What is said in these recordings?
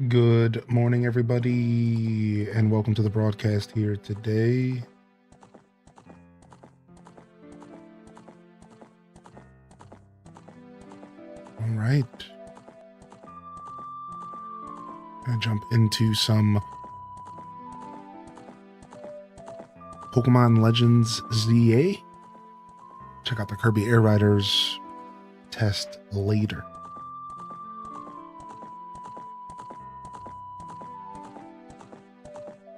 Good morning, everybody, and welcome to the broadcast here today. All right. Gonna jump into some Pokemon Legends ZA. Check out the Kirby Air Riders test later.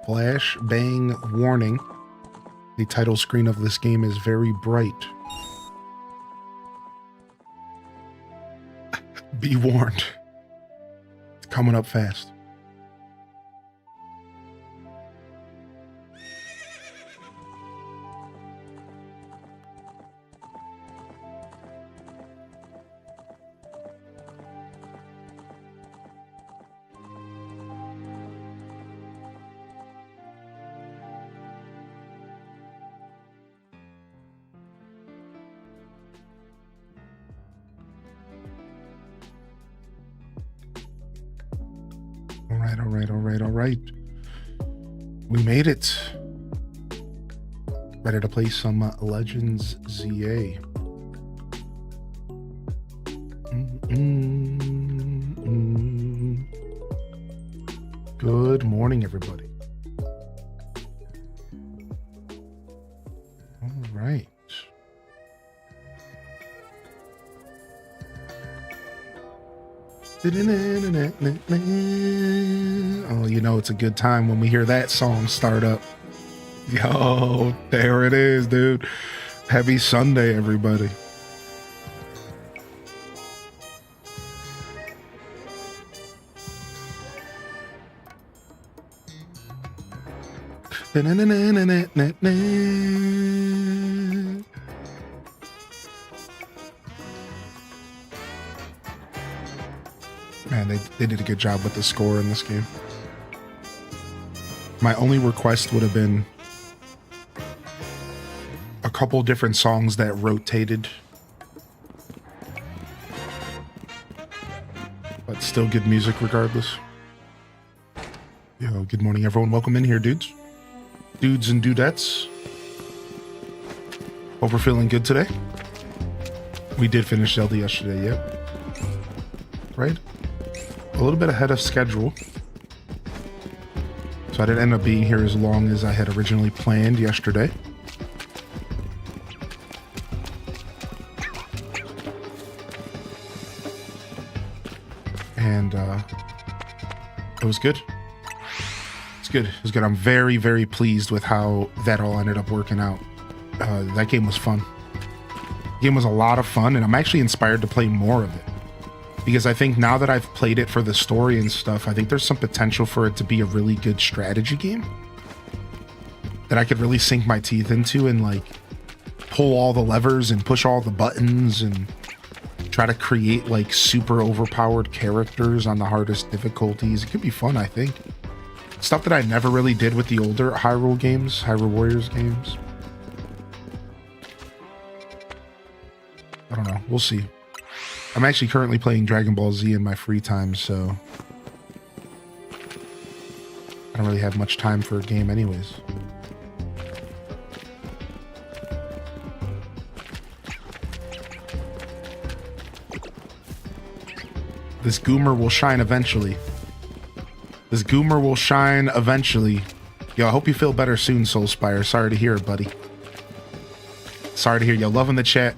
Flash bang warning. The title screen of this game is very bright. Be warned. It's coming up fast. All right. We made it. Ready to play some Legends ZA. Good morning, everybody. All right. Oh, you know it's a good time when we hear that song start up. Yo, there it is, dude. Happy Sunday, everybody. Man, they did a good job with the score in this game. My only request would have been a couple different songs that rotated, but still good music regardless. Yo, good morning, everyone. Welcome in here, dudes. Dudes and dudettes. Hope we're feeling good today. We did finish Zelda yesterday, yep. Right? A little bit ahead of schedule. So I didn't end up being here as long as I had originally planned yesterday. And it was good. It's good. It was good. I'm very, very pleased with how that all ended up working out. That game was fun. The game was a lot of fun, and I'm actually inspired to play more of it. Because I think now that I've played it for the story and stuff, I think there's some potential for it to be a really good strategy game that I could really sink my teeth into and like pull all the levers and push all the buttons and try to create like super overpowered characters on the hardest difficulties. It could be fun, I think. Stuff that I never really did with the older Hyrule games, Hyrule Warriors games. I don't know. We'll see. I'm actually currently playing Dragon Ball Z in my free time, so I don't really have much time for a game anyways. This Goomer will shine eventually. This Goomer will shine eventually. Yo, I hope you feel better soon, Soulspire. Sorry to hear it, buddy. Sorry to hear. Yo, loving the chat.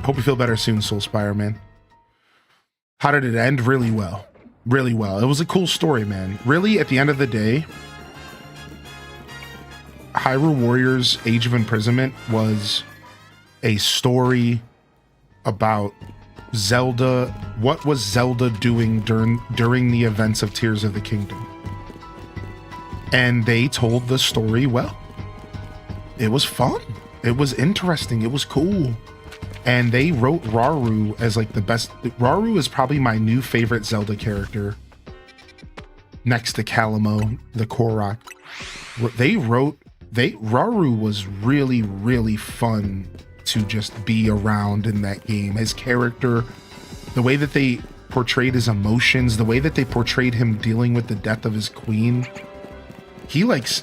Hope you feel better soon, Soulspire, man. How did it end? Really well. Really well. It was a cool story, man. Really, at the end of the day, Hyrule Warriors Age of Imprisonment was a story about Zelda. What was Zelda doing during the events of Tears of the Kingdom? And they told the story well. It was fun. It was interesting. It was cool. And they wrote Rauru as like the best. Rauru is probably my new favorite Zelda character. Next to Kalamo, the Korok. Rauru was really, really fun to just be around in that game. His character, the way that they portrayed his emotions, the way that they portrayed him dealing with the death of his queen.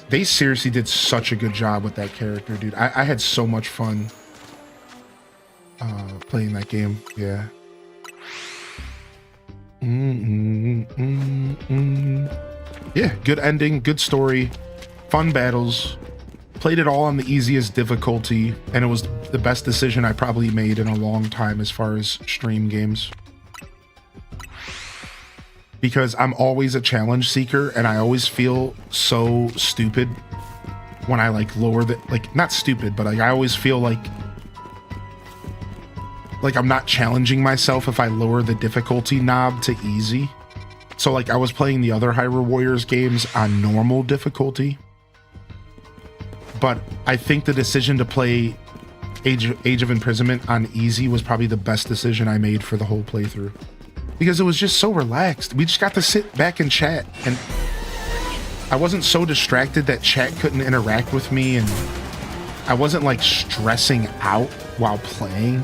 They seriously did such a good job with that character, dude. I had so much fun playing that game. Yeah. Yeah, good ending, good story, fun battles. Played it all on the easiest difficulty, and it was the best decision I probably made in a long time as far as stream games. Because I'm always a challenge seeker, and I always feel so stupid when I like lower the, like, not stupid, but like I always feel like I'm not challenging myself if I lower the difficulty knob to easy. So like I was playing the other Hyrule Warriors games on normal difficulty, but I think the decision to play Age of Imprisonment on easy was probably the best decision I made for the whole playthrough. Because it was just so relaxed. We just got to sit back and chat, and I wasn't so distracted that chat couldn't interact with me, and I wasn't like stressing out while playing.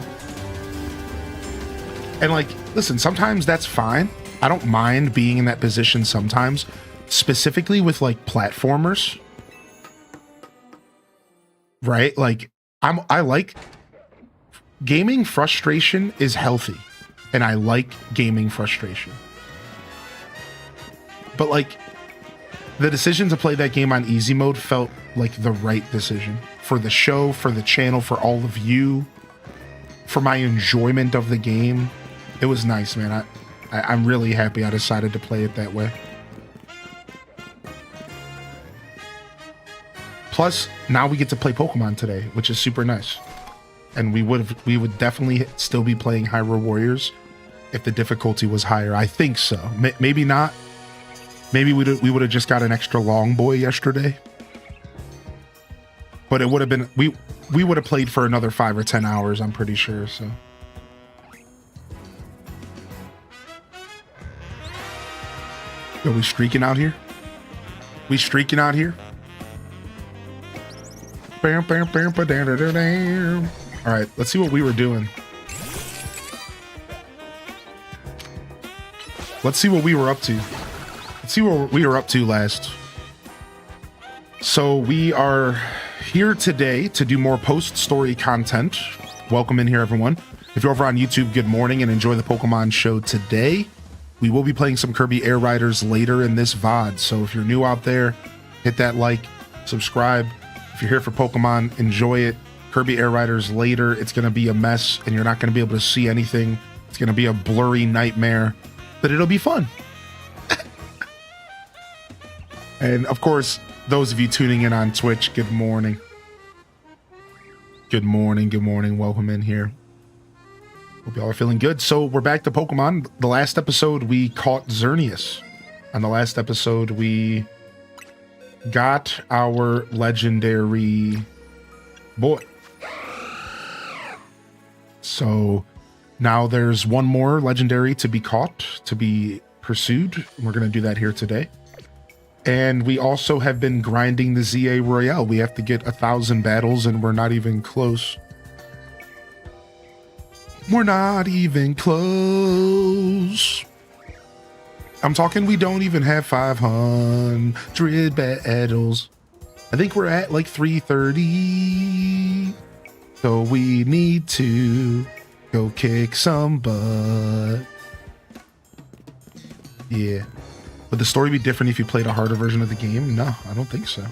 And like, listen, sometimes that's fine. I don't mind being in that position sometimes, specifically with like platformers. Right? Like I like gaming frustration is healthy, and I like gaming frustration. But like the decision to play that game on easy mode felt like the right decision for the show, for the channel, for all of you, for my enjoyment of the game. It was nice, man. I'm really happy I decided to play it that way. Plus, now we get to play Pokemon today, which is super nice. And we would definitely still be playing Hyrule Warriors if the difficulty was higher. I think so. Maybe not. Maybe we would have just got an extra long boy yesterday. But it would have been, we would have played for another 5 or 10 hours, I'm pretty sure, so. Yo, we streaking out here? We streaking out here? All right, let's see what we were doing. Let's see what we were up to. Let's see what we were up to last. So we are here today to do more post-story content. Welcome in here, everyone. If you're over on YouTube, good morning and enjoy the Pokemon show today. We will be playing some Kirby Air Riders later in this VOD. So if you're new out there, hit that like, subscribe. If you're here for Pokemon, enjoy it. Kirby Air Riders later. It's going to be a mess and you're not going to be able to see anything. It's going to be a blurry nightmare, but it'll be fun. And of course, those of you tuning in on Twitch, good morning. Good morning, good morning. Welcome in here. Hope y'all are feeling good. So we're back to Pokemon. The last episode, we caught Xerneas. On the last episode, we got our legendary boy. So now there's one more legendary to be caught, to be pursued. We're going to do that here today. And we also have been grinding the ZA Royale. We have to get 1,000 battles and we're not even close. We're not even close. I'm talking we don't even have 500 battles. I think we're at like 330. So we need to go kick some butt. Yeah. Would the story be different if you played a harder version of the game? No, I don't think so.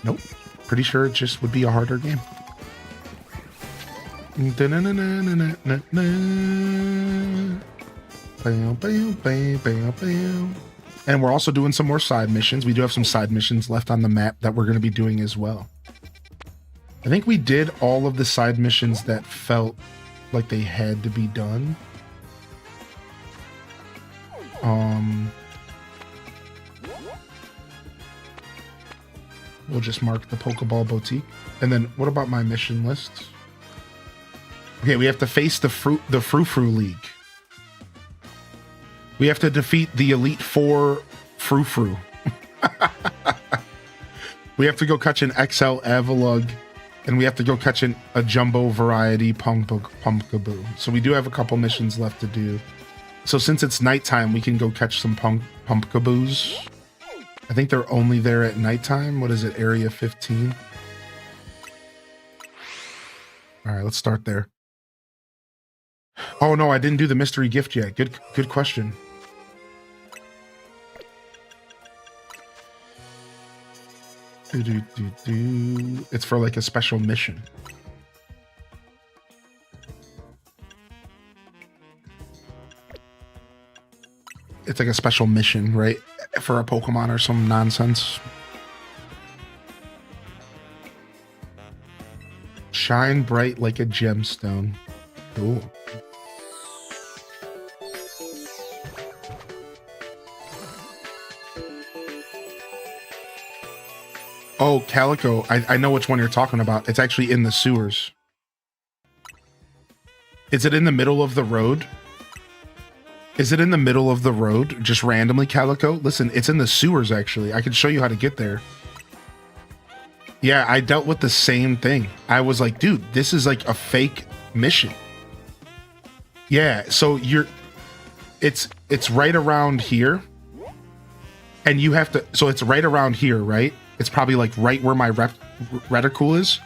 Nope. Pretty sure it just would be a harder game. And we're also doing some more side missions. We do have some side missions left on the map that we're going to be doing as well. I think we did all of the side missions that felt like they had to be done. We'll just mark the Pokeball Boutique. And then what about my mission list? Okay, we have to face the Frou-Frou League. We have to defeat the Elite Four Frou-Frou. We have to go catch an XL Avalugg and we have to go catch a jumbo variety pumpkaboo. So we do have a couple missions left to do. So since it's nighttime, we can go catch some pumpkaboos. I think they're only there at nighttime. What is it, Area 15? All right, let's start there. Oh no, I didn't do the mystery gift yet. Good question. It's for like a special mission. It's like a special mission, right? For a Pokemon or some nonsense. Shine bright like a gemstone. Cool. Oh, Calico. I know which one you're talking about. It's actually in the sewers. Is it in the middle of the road? Is it in the middle of the road? Just randomly, Calico? Listen, it's in the sewers, actually. I can show you how to get there. Yeah, I dealt with the same thing. I was like, dude, this is like a fake mission. Yeah, so it's right around here. And you have to, so it's right around here, right? It's probably like right where my reticle is.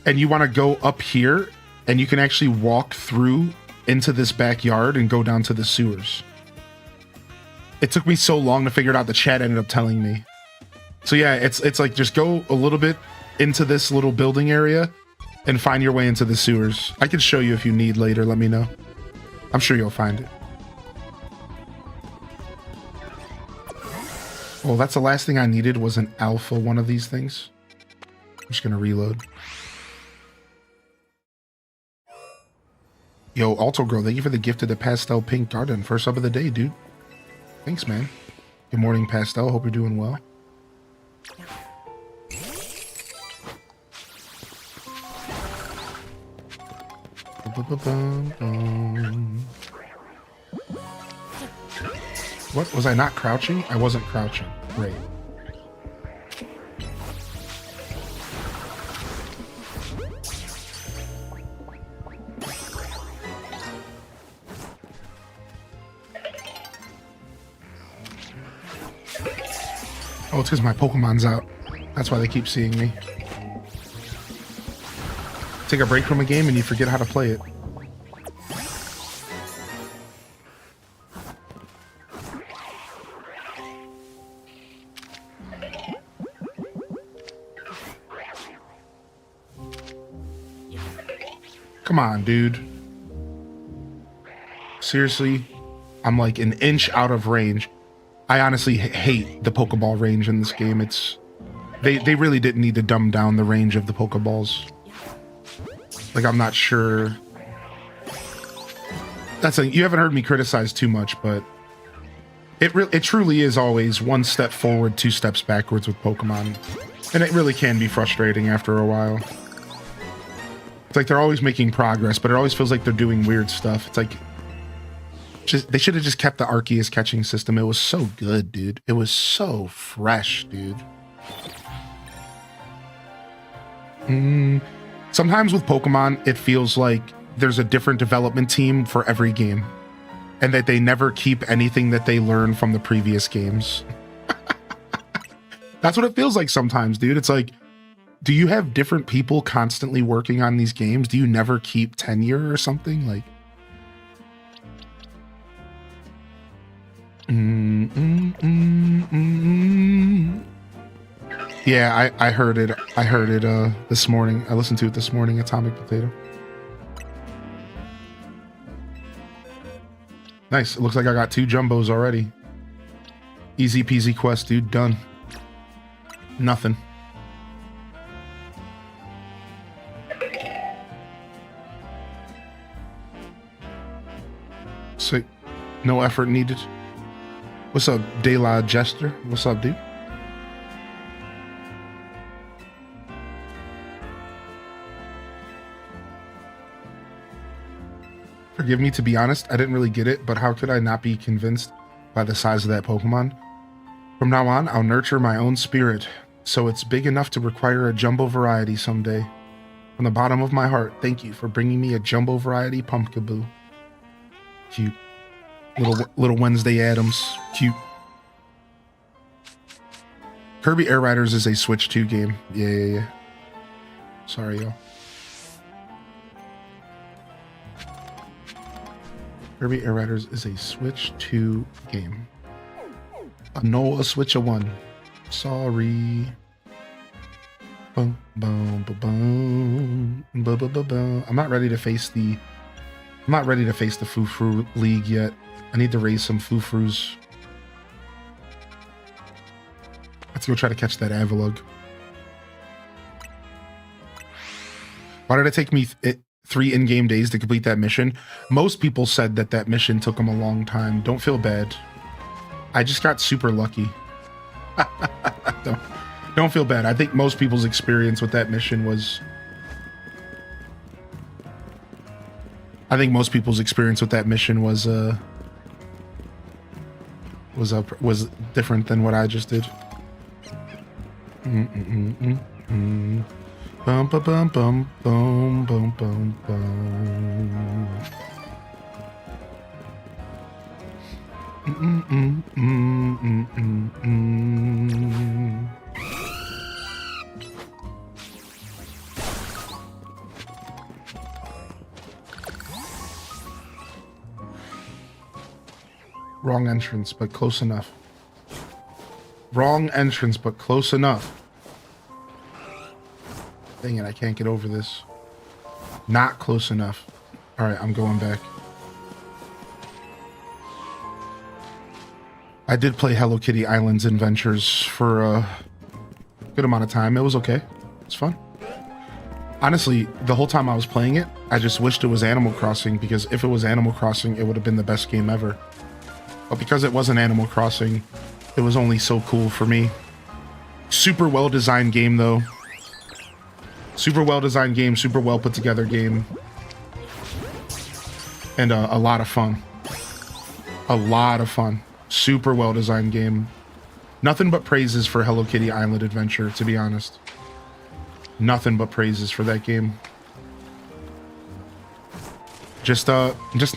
And you want to go up here and you can actually walk through into this backyard and go down to the sewers. It took me so long to figure it out. The chat ended up telling me. So yeah, it's like just go a little bit into this little building area and find your way into the sewers. I can show you if you need later. Let me know. I'm sure you'll find it. Well, that's the last thing I needed was an alpha one of these things. I'm just gonna reload. Yo, Alto Girl, thank you for the gift of the pastel pink garden. First sub of the day, dude. Thanks, man. Good morning, Pastel. Hope you're doing well. What? Was I not crouching? I wasn't crouching. Great. Oh, it's because my Pokemon's out. That's why they keep seeing me. Take a break from a game and you forget how to play it. Come on, dude. Seriously, I'm like an inch out of range. I honestly hate the Pokeball range in this game. They really didn't need to dumb down the range of the Pokeballs. Like, I'm not sure. You haven't heard me criticize too much, but it truly is always one step forward, two steps backwards with Pokemon. And it really can be frustrating after a while. It's like they're always making progress, but it always feels like they're doing weird stuff. It's like, they should have just kept the Arceus catching system. It was so good, dude. It was so fresh, dude. Sometimes with Pokemon, it feels like there's a different development team for every game, and that they never keep anything that they learn from the previous games. That's what it feels like sometimes, dude. It's like, do you have different people constantly working on these games? Do you never keep tenure or something? Like, yeah, I heard it. I heard it this morning. I listened to it this morning, Atomic Potato. Nice. It looks like I got 2 jumbos already. Easy peasy quest, dude. Done. Nothing. Sick. No effort needed. What's up, De La Jester? What's up, dude? Forgive me, to be honest, I didn't really get it, but how could I not be convinced by the size of that Pokemon? From now on, I'll nurture my own spirit, so it's big enough to require a jumbo variety someday. From the bottom of my heart, thank you for bringing me a jumbo variety pumpkaboo. Cute. Little Wednesday Addams. Cute. Kirby Air Riders is a Switch 2 game. Yeah. Sorry, y'all. Kirby Air Riders is a Switch 2 game. No, a Switch 1. Sorry. Boom, boom, boom, boom, boom, boom, boom, boom. I'm not ready to face the Foo-Foo League yet. I need to raise some Foo-Foos. Let's go try to catch that Avalugg. Why did it take me 3 in-game days to complete that mission? Most people said that mission took them a long time. Don't feel bad. I just got super lucky. Don't feel bad. I think most people's experience with that mission was... was different than what I just did. Bum bum bum bum bum bum bum bum. Wrong entrance, but close enough. Wrong entrance, but close enough. Dang it, I can't get over this. Not close enough. Alright, I'm going back. I did play Hello Kitty Islands Adventures for a good amount of time. It was okay. It's fun. Honestly, the whole time I was playing it, I just wished it was Animal Crossing, because if it was Animal Crossing, it would have been the best game ever. But because it wasn't Animal Crossing, it was only so cool for me. Super well-designed game, though. Super well-designed game, super well-put-together game. And a lot of fun. A lot of fun. Super well-designed game. Nothing but praises for Hello Kitty Island Adventure, to be honest. Nothing but praises for that game.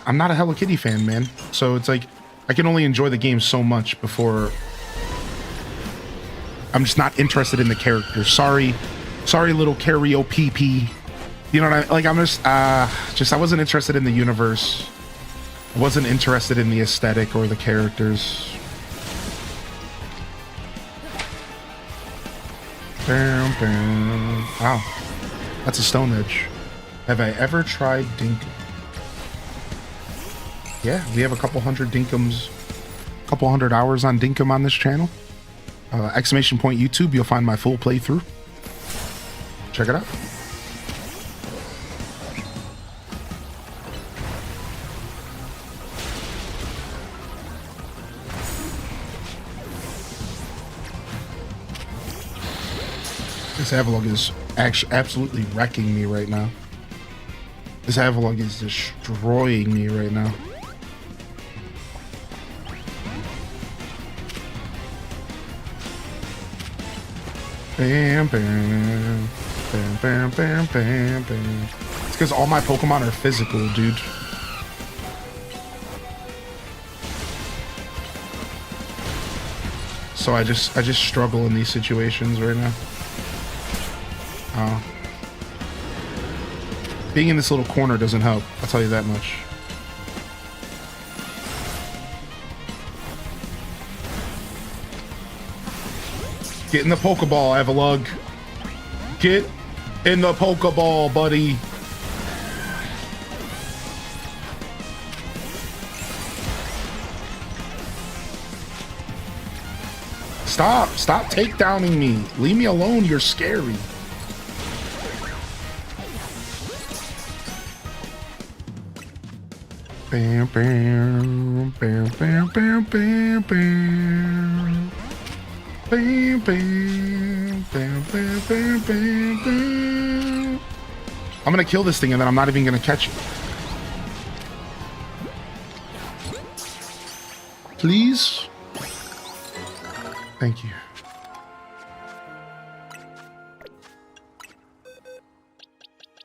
I'm not a Hello Kitty fan, man. So it's like, I can only enjoy the game so much before I'm just not interested in the characters. Sorry, little Cario PP. You know what I like? I'm I wasn't interested in the universe. I wasn't interested in the aesthetic or the characters. Wow, that's a Stone Edge. Have I ever tried Dinkum? Yeah, we have a couple hundred Dinkums, couple hundred hours on Dinkum on this channel. Exclamation point YouTube, you'll find my full playthrough. Check it out. This Avalugg is actually absolutely wrecking me right now. This Avalugg is destroying me right now. Bam, bam, bam, bam, bam, bam, bam. It's because all my Pokemon are physical, dude. So I just struggle in these situations right now. Being in this little corner doesn't help, I'll tell you that much. Get in the Pokeball, Avalugg. Get in the Pokeball, buddy. Stop takedowning me. Leave me alone, you're scary. Bam, bam, bam, bam, bam, bam, bam. Bam, bam, bam, bam, bam, bam, bam. I'm gonna kill this thing and then I'm not even gonna catch it. Please? Thank you. I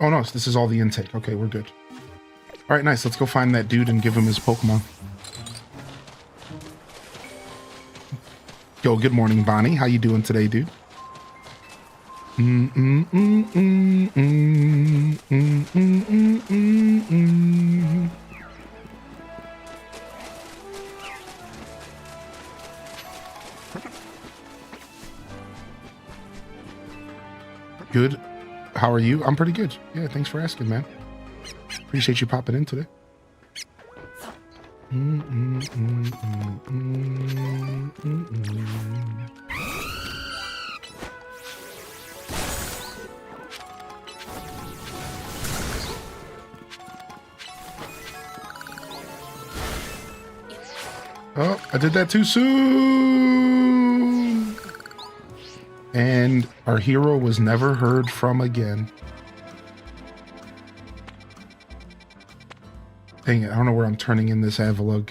Oh no, this is all the intake. Okay, we're good. All right, nice. Let's go find that dude and give him his Pokemon. Yo, good morning, Bonnie. How you doing today, dude? Good. How are you? I'm pretty good. Yeah, thanks for asking, man. Appreciate you popping in today. Oh, I did that too soon. And our hero was never heard from again. Dang it, I don't know where I'm turning in this Avalugg.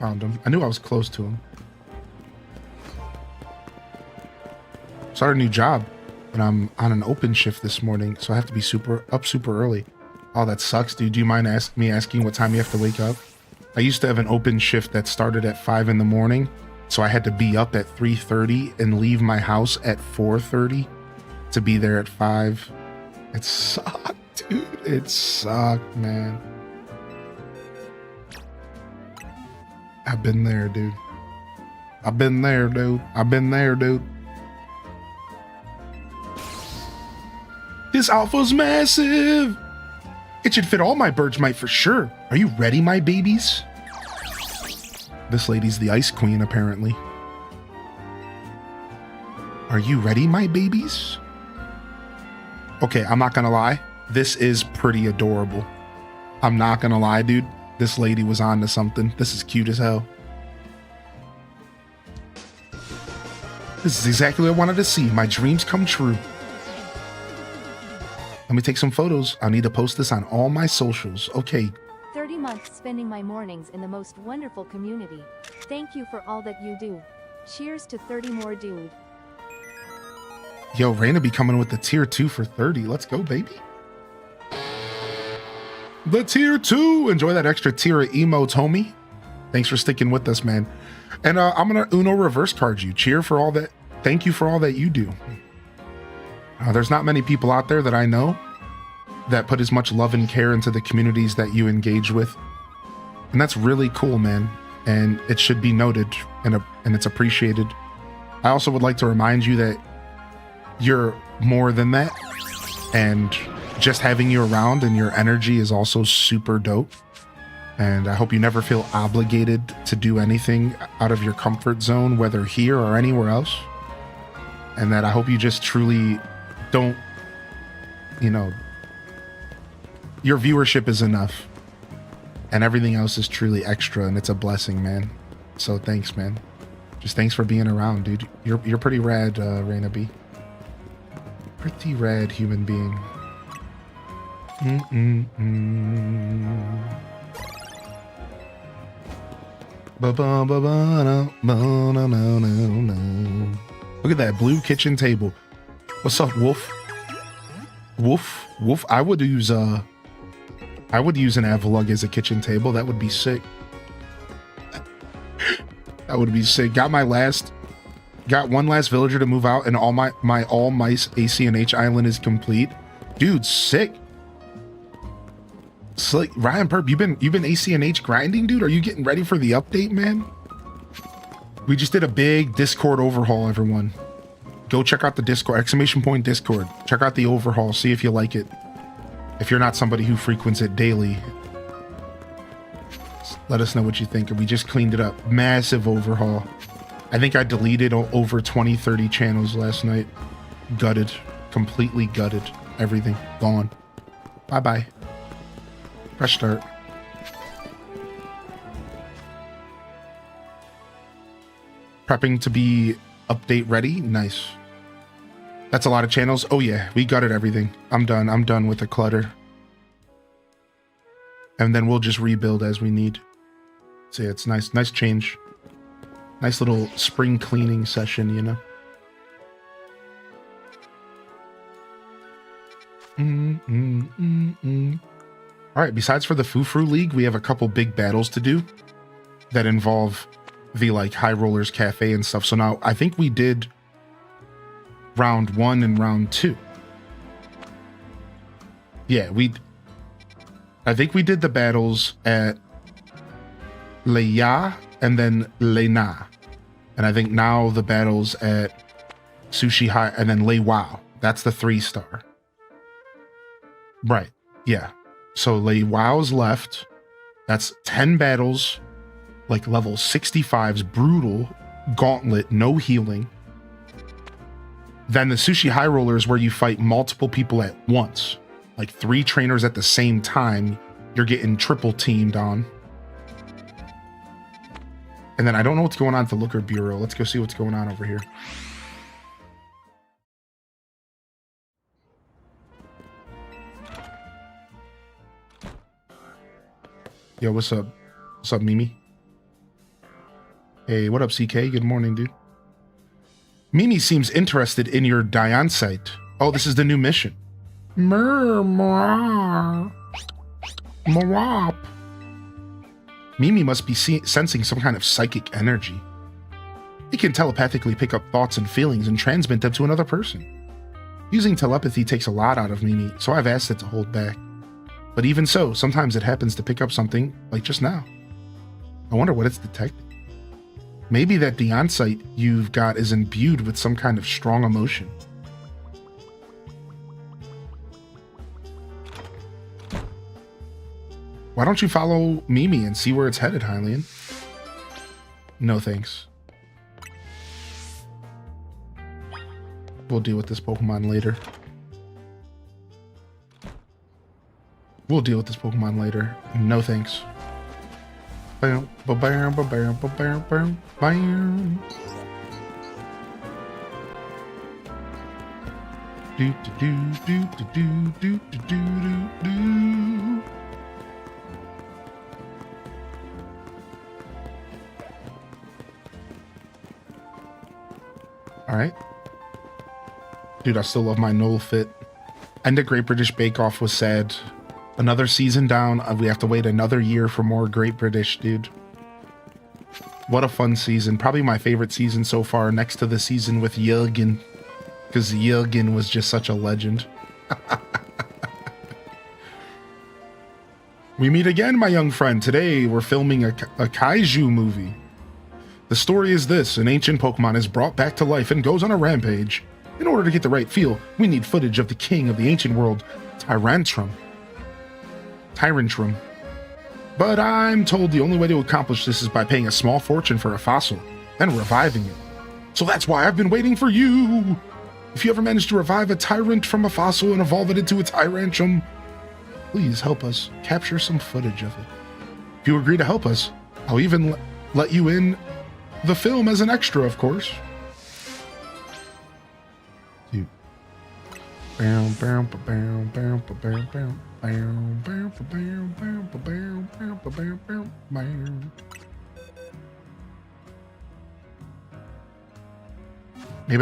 Found him. I knew I was close to him. Started a new job, and I'm on an open shift this morning, so I have to be super early. Oh, that sucks, dude. Do you mind asking what time you have to wake up? I used to have an open shift that started at 5 in the morning, so I had to be up at 3:30 and leave my house at 4:30 to be there at 5. It sucked, dude. It sucked, man. I've been there, dude. I've been there, dude. I've been there, dude. This alpha's massive. It should fit all my Birdmite for sure. Are you ready, my babies? This lady's the ice queen, apparently. Are you ready, my babies? Okay, I'm not gonna lie. This is pretty adorable. I'm not gonna lie, dude. This lady was on to something. This is cute as hell. This is exactly what I wanted to see. My dreams come true. Let me take some photos. I'll need to post this on all my socials. Okay. 30 months spending my mornings in the most wonderful community. Thank you for all that you do. Cheers to 30 more, dude. Yo, Raina be coming with the tier 2 for 30. Let's go, baby. The tier 2. Enjoy that extra tier of emotes, homie. Thanks for sticking with us, man. And I'm gonna Uno reverse card you. Cheer for all that. Thank you for all that you do. There's not many people out there that I know that put as much love and care into the communities that you engage with. And that's really cool, man. And it should be noted and it's appreciated. I also would like to remind you that you're more than that. And just having you around and your energy is also super dope. And I hope you never feel obligated to do anything out of your comfort zone, whether here or anywhere else. And that I hope you just truly don't, you know, your viewership is enough and everything else is truly extra, and it's a blessing, man. So thanks, man. Just thanks for being around, dude. You're pretty rad, Raina B. Pretty rad human being. Look at that blue kitchen table. What's up, Wolf? Wolf. I would use an Avalugg as a kitchen table. That would be sick. That would be sick. Got one last villager to move out, and all my all mice ACNH island is complete. Dude, sick. Slick. Ryan Perp, you've been ACNH grinding, dude? Are you getting ready for the update, man? We just did a big Discord overhaul, everyone. Go check out the Discord, !Discord. Check out the overhaul, see if you like it. If you're not somebody who frequents it daily, let us know what you think. We just cleaned it up. Massive overhaul. I think I deleted over 20, 30 channels last night. Gutted. Completely gutted. Everything. Gone. Bye-bye. Fresh start. Prepping to be update ready. Nice. That's a lot of channels. Oh yeah, we gutted everything. I'm done with the clutter. And then we'll just rebuild as we need. So yeah, it's nice change. Nice little spring cleaning session, you know. All right, besides for the Foo League, we have a couple big battles to do that involve the like High Rollers Cafe and stuff. So now I think we did round 1 and round 2. Yeah, I think we did the battles at Leia and then Lena. And I think now the battles at Sushi High and then Lei Wow. That's the 3-star. Right. Yeah. So Lei Wow's left. That's 10 battles, like level 65's brutal, gauntlet, no healing. Then the Sushi High Rollers where you fight multiple people at once. Like 3 trainers at the same time, you're getting triple teamed on. And then I don't know what's going on at the Looker Bureau. Let's go see what's going on over here. Yo, what's up? What's up, Mimi? Hey, what up, CK? Good morning, dude. Mimi seems interested in your Dion site. Oh, this is the new mission. Mawap. Mimi must be sensing some kind of psychic energy. He can telepathically pick up thoughts and feelings and transmit them to another person. Using telepathy takes a lot out of Mimi, so I've asked it to hold back. But even so, sometimes it happens to pick up something, like just now. I wonder what it's detecting. Maybe that Dion site you've got is imbued with some kind of strong emotion. Why don't you follow Mimi and see where it's headed, Hylian? No thanks. We'll deal with this Pokemon later. We'll deal with this Pokemon later. No thanks. Bam, ba bam, ba bam, ba bam, bam, bam. Do do do do do do do do do. All right. Dude, I still love my Knoll fit. And the Great British Bake Off was sad. Another season down. We have to wait another year for more Great British, dude. What a fun season. Probably my favorite season so far, next to the season with Jürgen. Because Jürgen was just such a legend. We meet again, my young friend. Today, we're filming a kaiju movie. The story is this. An ancient Pokemon is brought back to life and goes on a rampage. In order to get the right feel, we need footage of the king of the ancient world, Tyrantrum. But I'm told the only way to accomplish this is by paying a small fortune for a fossil, then reviving it. So that's why I've been waiting for you! If you ever manage to revive a Tyrant from a fossil and evolve it into a Tyrantrum, please help us capture some footage of it. If you agree to help us, I'll even let you in the film as an extra, of course. Dude. Maybe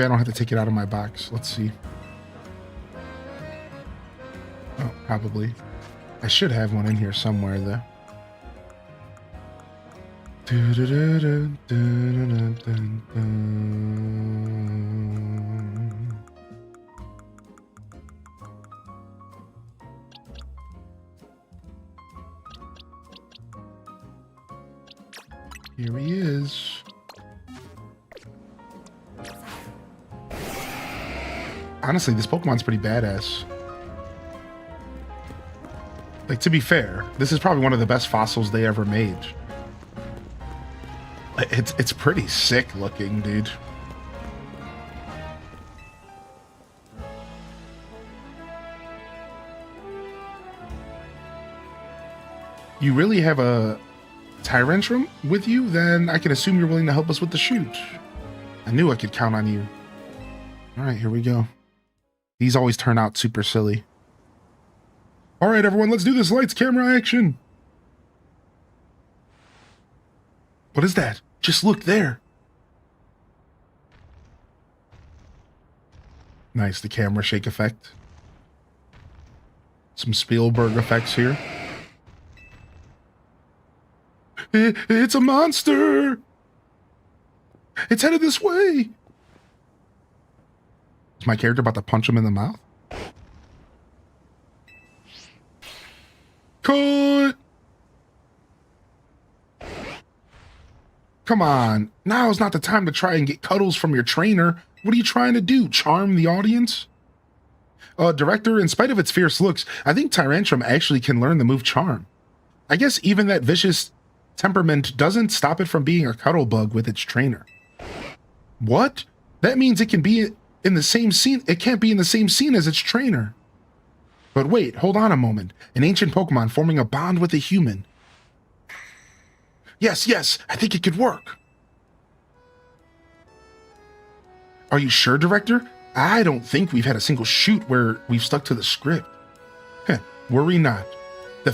I don't have to take it out of my box. Let's see. Oh, probably. I should have one in here somewhere, though. Here he is. Honestly, this Pokemon's pretty badass. Like, to be fair, this is probably one of the best fossils they ever made. It's pretty sick looking, dude. You really have a Tyrantrum with you? Then I can assume you're willing to help us with the shoot. I knew I could count on you. Alright, here we go. These always turn out super silly. Alright, everyone, let's do this lights, camera, action! What is that? Just look there. Nice, the camera shake effect. Some Spielberg effects here. It's a monster! It's headed this way! Is my character about to punch him in the mouth? Cut! Come on, now's not the time to try and get cuddles from your trainer. What are you trying to do, charm the audience? Director, in spite of its fierce looks, I think Tyrantrum actually can learn the move Charm. I guess even that vicious temperament doesn't stop it from being a cuddle bug with its trainer. What? That means it can be in the same scene. It can't be in the same scene as its trainer. But wait, hold on a moment. An ancient Pokemon forming a bond with a human. Yes, I think it could work. Are you sure, Director? I don't think we've had a single shoot where we've stuck to the script. Worry not. The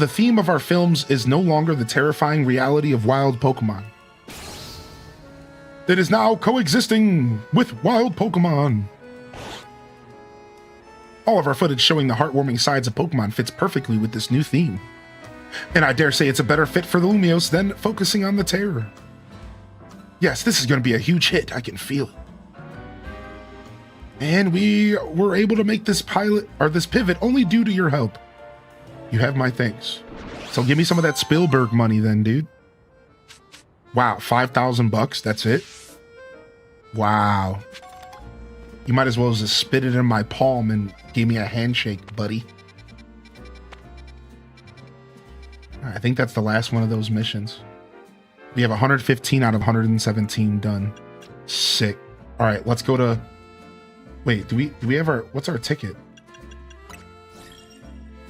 theme of our films is no longer the terrifying reality of wild Pokemon. It is now coexisting with wild Pokemon. All of our footage showing the heartwarming sides of Pokemon fits perfectly with this new theme. And I dare say it's a better fit for the Lumios than focusing on the terror. Yes, this is going to be a huge hit. I can feel it. And we were able to make this pivot only due to your help. You have my thanks. So give me some of that Spielberg money then, dude. Wow, $5,000, that's it? Wow. You might as well just spit it in my palm and give me a handshake, buddy. I think that's the last one of those missions. We have 115 out of 117 done. Sick. All right, let's go to... Wait, do we have our... What's our ticket?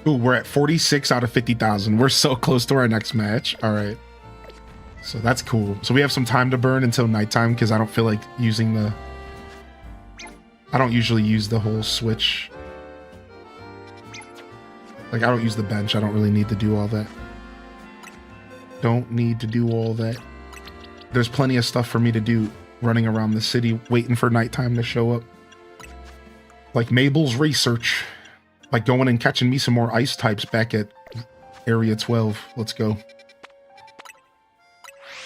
Ooh, we're at 46 out of 50,000. We're so close to our next match. All right. So that's cool. So we have some time to burn until nighttime because I don't feel like using the... I don't usually use the whole switch. Like, I don't use the bench. I don't really need to do all that. Don't need to do all that. There's plenty of stuff for me to do running around the city waiting for nighttime to show up. Like Mabel's research. Like going and catching me some more ice types back at Area 12. Let's go.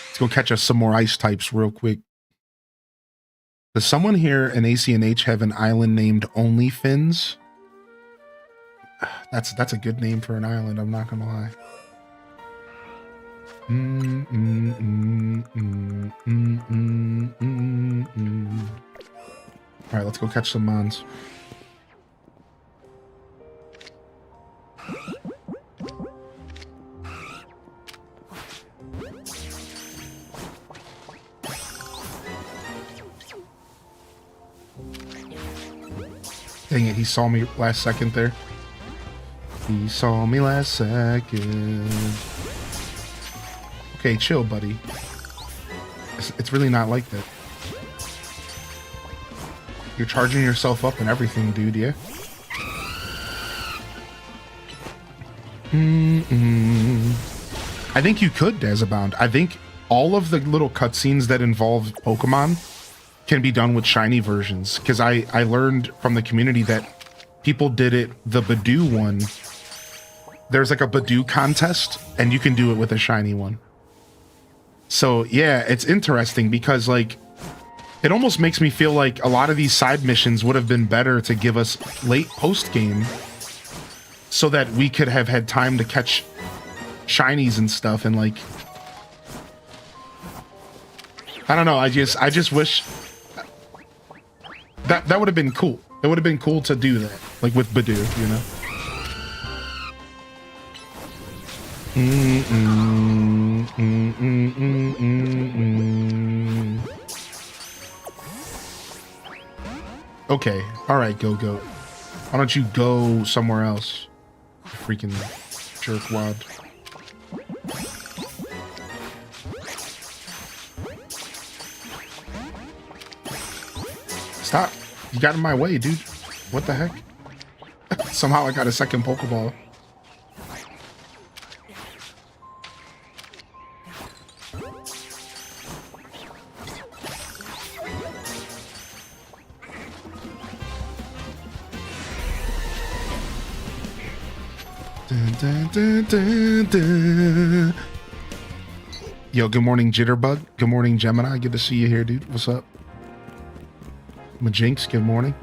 Let's go catch us some more ice types real quick. Does someone here in ACNH have an island named Only Fins? That's a good name for an island, I'm not gonna lie. Alright, let's go catch some Mons. Dang it, he saw me last second there. He saw me last second. Okay, chill, buddy. It's really not like that. You're charging yourself up and everything, dude, yeah? I think you could Dazabound. I think all of the little cutscenes that involve Pokemon can be done with shiny versions. Because I learned from the community that people did it, the Badoo one. There's like a Badoo contest, and you can do it with a shiny one. So, yeah, it's interesting because, like, it almost makes me feel like a lot of these side missions would have been better to give us late post-game so that we could have had time to catch shinies and stuff and, like... I don't know, I just wish... That would have been cool. It would have been cool to do that, like with Badoo, you know? Okay, alright, go. Why don't you go somewhere else? You freaking jerkwad. Stop. You got in my way, dude. What the heck? Somehow I got a second Pokeball. dun, dun, dun, dun. Yo, good morning, Jitterbug. Good morning, Gemini. Good to see you here, dude. What's up? Majinx, good morning.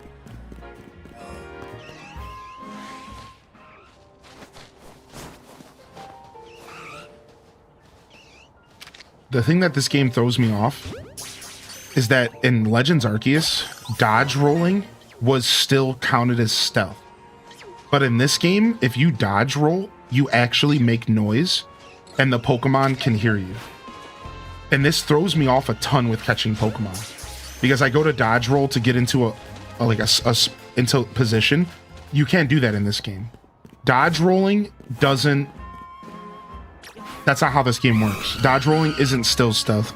The thing that this game throws me off is that in Legends Arceus, dodge rolling was still counted as stealth. But in this game, if you dodge roll, you actually make noise and the Pokemon can hear you. And this throws me off a ton with catching Pokemon because I go to dodge roll to get into into position. You can't do that in this game. Dodge rolling doesn't. That's not how this game works. Dodge rolling isn't still stealth.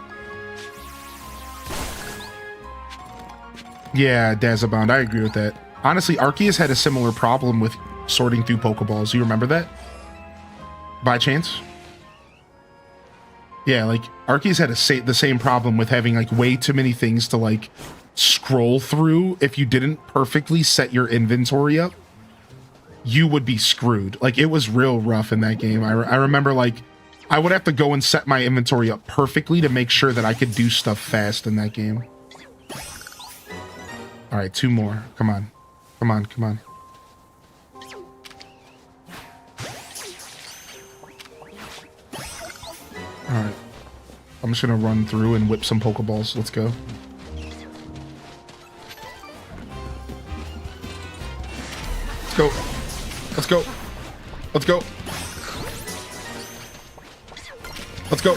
Yeah, Dazabound, I agree with that. Honestly, Arceus had a similar problem with sorting through Pokeballs. You remember that? By chance? Yeah, like, Arceus had the same problem with having, like, way too many things to, like, scroll through. If you didn't perfectly set your inventory up, you would be screwed. Like, it was real rough in that game. I remember, like, I would have to go and set my inventory up perfectly to make sure that I could do stuff fast in that game. All right, 2 more. Come on. Come on, come on. All right. I'm just going to run through and whip some Pokeballs. Let's go. Let's go. Let's go. Let's go. Let's go.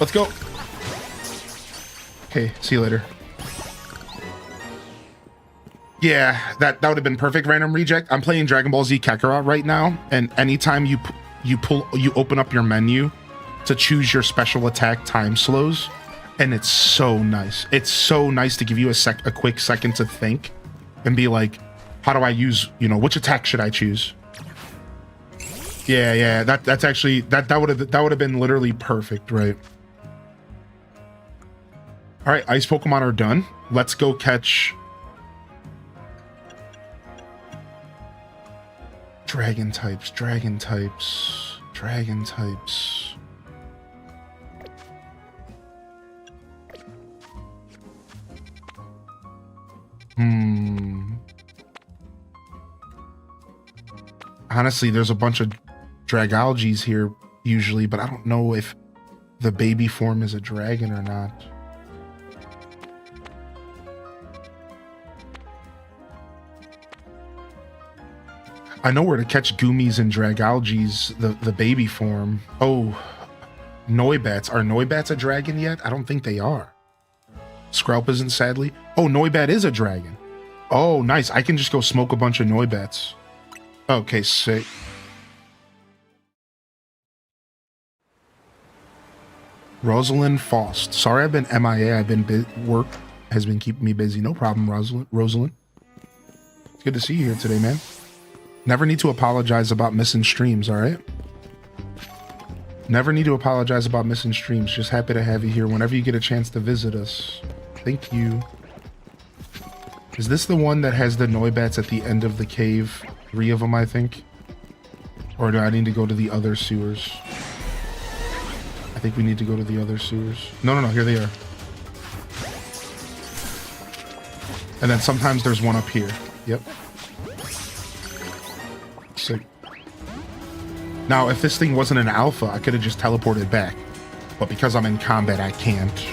Let's go. Okay, see you later. Yeah, that would have been perfect random reject. I'm playing Dragon Ball Z Kakarot right now, and anytime you open up your menu to choose your special attack time slows, and it's so nice. It's so nice to give you a quick second to think and be like, how do I use, which attack should I choose? Yeah, that's actually that would have been literally perfect, right? All right, ice Pokemon are done. Let's go catch dragon types. Honestly, there's a bunch of Dragologies here usually, but I don't know if the baby form is a dragon or not. I know where to catch Goomies and Dragologies, the baby form. Oh, Noibats. Are Noibats a dragon yet? I don't think they are. Skrelp isn't, sadly. Oh, Noibat is a dragon. Oh, nice. I can just go smoke a bunch of Noibats. Okay, sick. Rosalind Faust. Sorry I've been MIA. I've been work has been keeping me busy. No problem, Rosalind. It's good to see you here today, man. Never need to apologize about missing streams, all right? Never need to apologize about missing streams. Just happy to have you here whenever you get a chance to visit us. Thank you. Is this the one that has the Noibats at the end of the cave? 3 of them, I think. Or do I need to go to the other sewers? I think we need to go to the other sewers. No, here they are. And then sometimes there's one up here. Yep. Sick. Now, if this thing wasn't an alpha, I could have just teleported back. But because I'm in combat, I can't.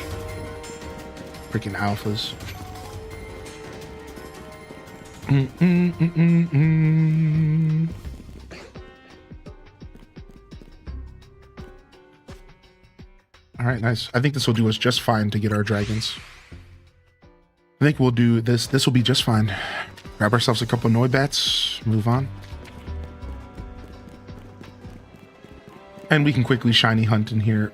Freaking alphas. All right, nice. I think this will do us just fine to get our dragons. I think we'll do this. This will be just fine. Grab ourselves a couple Noibats, move on. And we can quickly shiny hunt in here.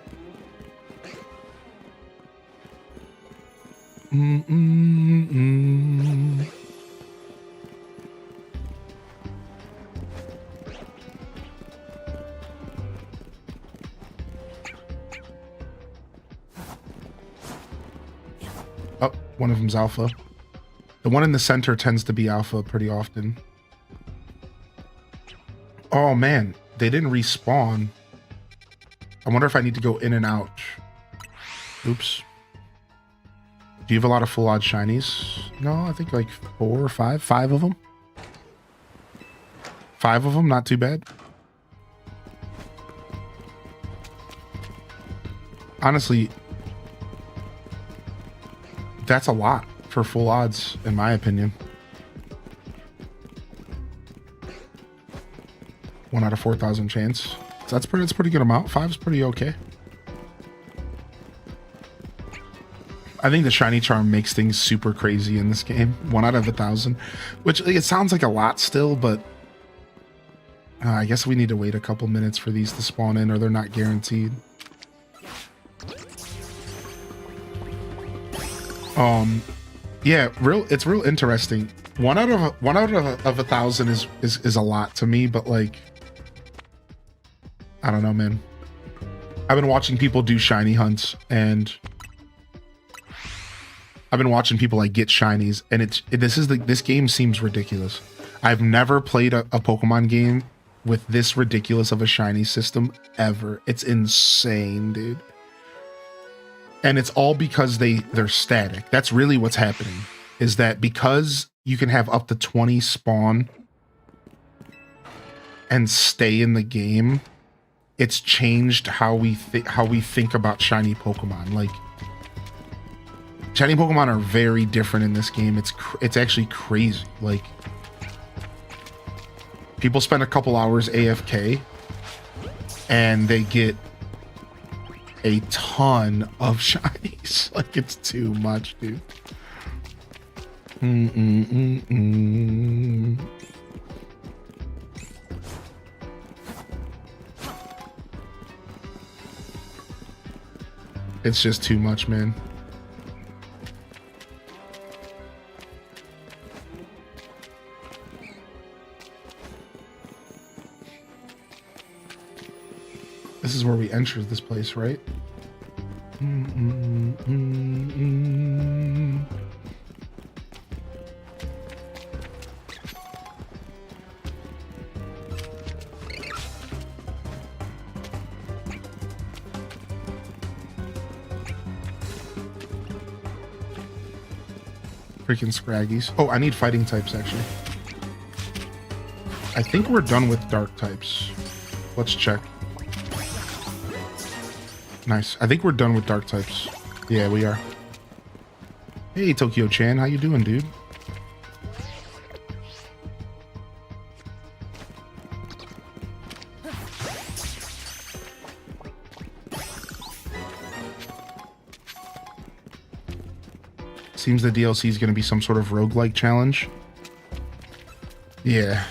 Oh, one of them's alpha. The one in the center tends to be alpha pretty often. Oh man, they didn't respawn. I wonder if I need to go in and out. Oops. Do you have a lot of full odd shinies? No, I think like 4 or 5. 5 of them. 5 of them, not too bad. Honestly, that's a lot for full odds, in my opinion. 1 out of 4,000 chance. So that's pretty good amount. 5 is pretty okay. I think the shiny charm makes things super crazy in this game. 1 out of 1,000, which it sounds like a lot still, but I guess we need to wait a couple minutes for these to spawn in, or they're not guaranteed. Yeah, it's real interesting. 1 out of 1,000 is a lot to me, but like, I don't know, man. I've been watching people do shiny hunts, and I've been watching people like get shinies, and this game seems ridiculous. I've never played a Pokemon game with this ridiculous of a shiny system ever. It's insane, dude. And it's all because they're static. That's really what's happening, is that because you can have up to 20 spawn and stay in the game, it's changed how we think about shiny Pokemon. Like, shiny Pokemon are very different in this game. It's actually crazy. Like, people spend a couple hours AFK and they get a ton of shinies. Like, it's too much, dude. It's just too much, man. This is where we enter this place, right? Freaking Scraggies. Oh, I need fighting types, actually. I think we're done with dark types. Let's check. Nice. I think we're done with dark types. Yeah, we are. Hey, Tokyo-chan. How you doing, dude? Seems the DLC is going to be some sort of roguelike challenge. Yeah.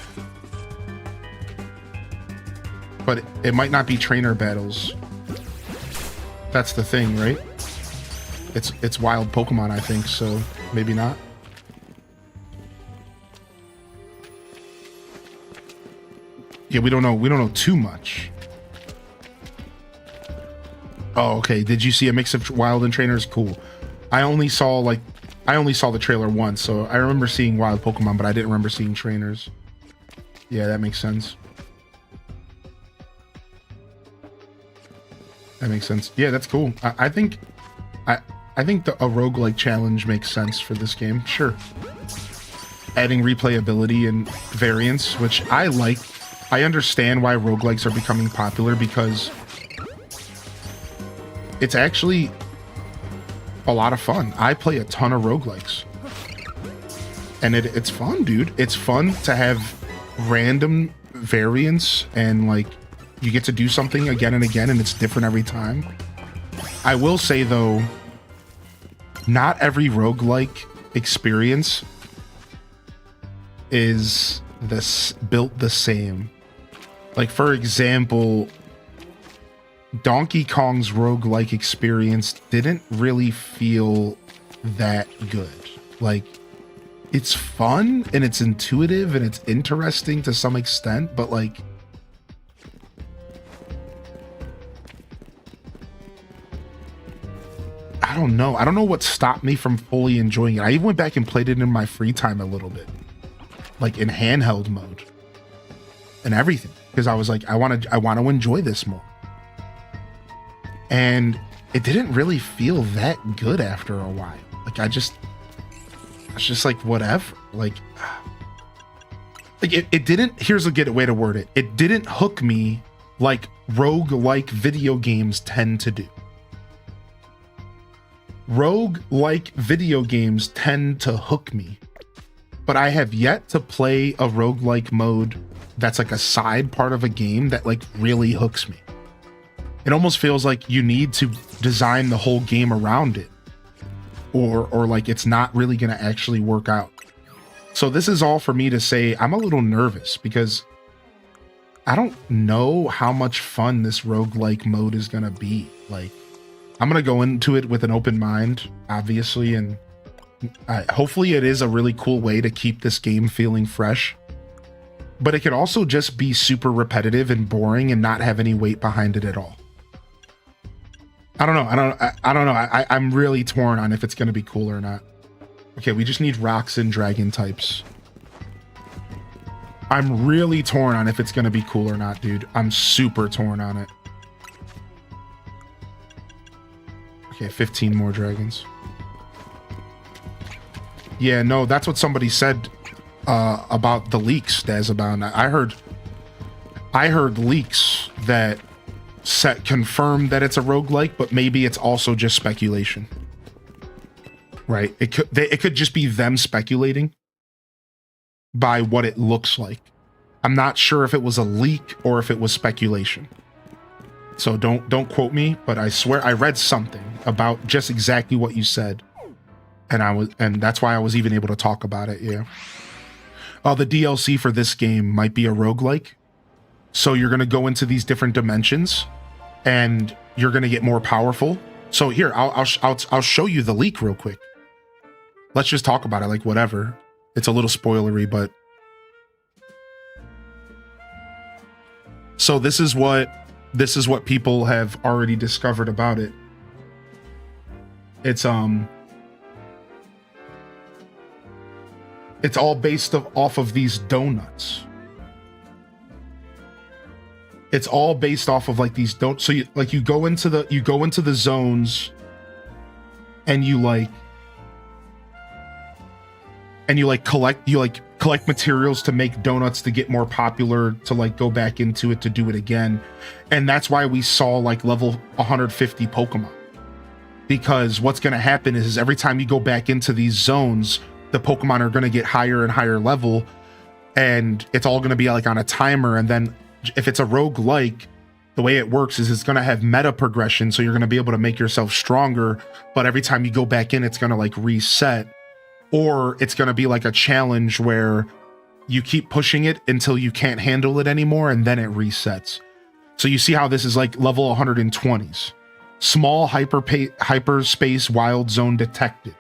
But it might not be trainer battles. That's the thing, right? It's wild Pokemon, I think, so maybe not. Yeah, we don't know too much. Oh, okay. Did you see a mix of wild and trainers? Cool. I only saw the trailer once, so I remember seeing wild Pokemon, but I didn't remember seeing trainers. Yeah, that makes sense. That makes sense. Yeah, that's cool. I think a roguelike challenge makes sense for this game. Sure. Adding replayability and variance, which I like. I understand why roguelikes are becoming popular, because it's actually a lot of fun. I play a ton of roguelikes. And it's fun, dude. It's fun to have random variance, and like, you get to do something again and again, and it's different every time. I will say, though, not every roguelike experience is built the same. Like, for example, Donkey Kong's roguelike experience didn't really feel that good. Like, it's fun, and it's intuitive, and it's interesting to some extent, but like, I don't know. I don't know what stopped me from fully enjoying it. I even went back and played it in my free time a little bit, like in handheld mode and everything. because I was like, I want to enjoy this more. And it didn't really feel that good after a while. Like it's just like whatever. Like it didn't, here's a good way to word it. It didn't hook me like rogue-like video games tend to do. Rogue-like video games tend to hook me, but I have yet to play a rogue-like mode that's like a side part of a game that like really hooks me. It almost feels like you need to design the whole game around it, or like it's not really going to actually work out. So this is all for me to say I'm a little nervous because I don't know how much fun this roguelike mode is going to be. Like, I'm going to go into it with an open mind, obviously, and hopefully it is a really cool way to keep this game feeling fresh. But it could also just be super repetitive and boring and not have any weight behind it at all. I don't know. I'm really torn on if it's going to be cool or not. Okay, we just need rocks and dragon types. I'm really torn on if it's going to be cool or not, dude. I'm super torn on it. Okay, 15 more dragons. Yeah, no, that's what somebody said about the leaks, Dazabound. I heard leaks that confirmed that it's a roguelike, but maybe it's also just speculation. Right? It could just be them speculating by what it looks like. I'm not sure if it was a leak or if it was speculation. So don't quote me, but I swear I read something about just exactly what you said. And that's why I was even able to talk about it, yeah. The DLC for this game might be a roguelike. So you're going to go into these different dimensions and you're going to get more powerful. So here, I'll show you the leak real quick. Let's just talk about it, like whatever. It's a little spoilery, but so this is what people have already discovered about it. It's all based off of these donuts. It's all based off of like these donuts. So you go into the zones and you collect materials to make donuts to get more popular, to like go back into it to do it again. And that's why we saw like level 150 Pokemon. Because what's going to happen is every time you go back into these zones, the Pokemon are going to get higher and higher level, and it's all going to be like on a timer. And then if it's a roguelike, the way it works is it's going to have meta progression. So you're going to be able to make yourself stronger, but every time you go back in, it's going to like reset. Or it's going to be like a challenge where you keep pushing it until you can't handle it anymore, and then it resets. So you see how this is like level 120s. Small hyperspace wild zone detected.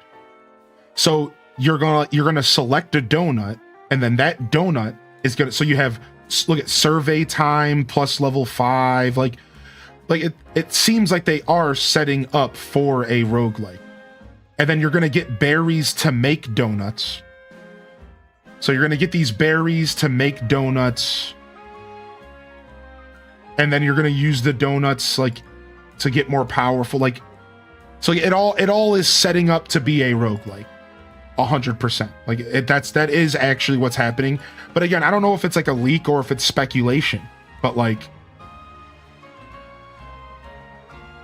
So you're gonna select a donut, and then that donut is gonna. So you have, look at survey time plus level 5. Like it seems like they are setting up for a roguelike. And then you're going to get berries to make donuts. So you're going to get these berries to make donuts. And then you're going to use the donuts like to get more powerful. Like, so it all is setting up to be a roguelike. 100%. Like that is actually what's happening. But again, I don't know if it's like a leak or if it's speculation, but like,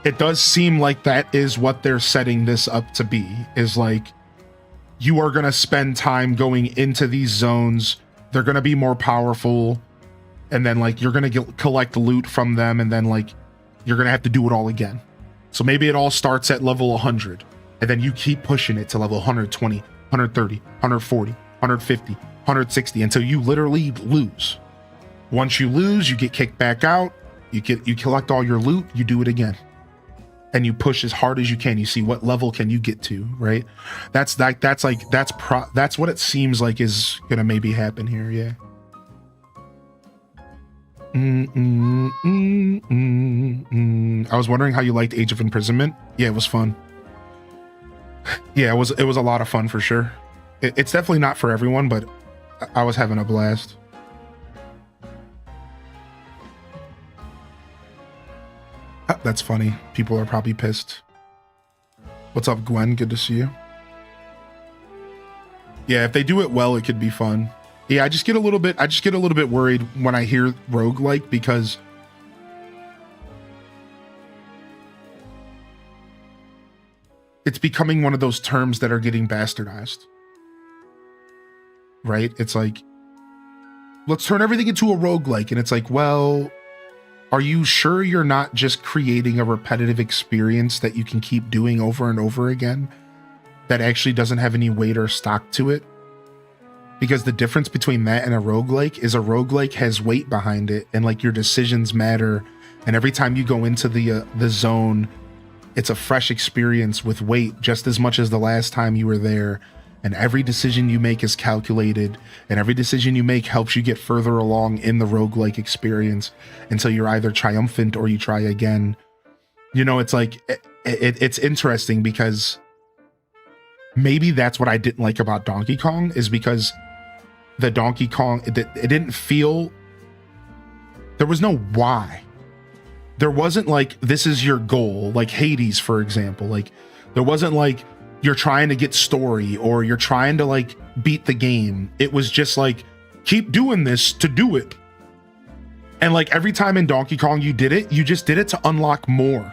it does seem like that is what they're setting this up to be, is like, you are going to spend time going into these zones. They're going to be more powerful. And then like, you're going to collect loot from them. And then like, you're going to have to do it all again. So maybe it all starts at level 100. And then you keep pushing it to level 120, 130, 140, 150, 160 until you literally lose. Once you lose, you get kicked back out. You collect all your loot. You do it again. And you push as hard as you can. You see what level can you get to, right? That's what it seems like is gonna maybe happen here, yeah. I was wondering how you liked Age of Imprisonment. Yeah, it was fun. Yeah, it was a lot of fun for sure. It's definitely not for everyone, but I was having a blast. That's funny. People are probably pissed. What's up, Gwen? Good to see you. Yeah, if they do it well, it could be fun. Yeah, I just get a little bit worried when I hear roguelike because it's becoming one of those terms that are getting bastardized. Right? It's like, let's turn everything into a roguelike. And it's like, well, are you sure you're not just creating a repetitive experience that you can keep doing over and over again that actually doesn't have any weight or stock to it? Because the difference between that and a roguelike is a roguelike has weight behind it, and like your decisions matter. And every time you go into the zone, it's a fresh experience with weight just as much as the last time you were there. And every decision you make is calculated, and every decision you make helps you get further along in the roguelike experience until you're either triumphant or you try again. You know, it's like, it's interesting because maybe that's what I didn't like about Donkey Kong, is because the Donkey Kong, it didn't feel, there was no why. There wasn't like, this is your goal, like Hades, for example. Like, there wasn't like, you're trying to get story or you're trying to like beat the game. It was just like, keep doing this to do it. And like every time in Donkey Kong you did it, you just did it to unlock more.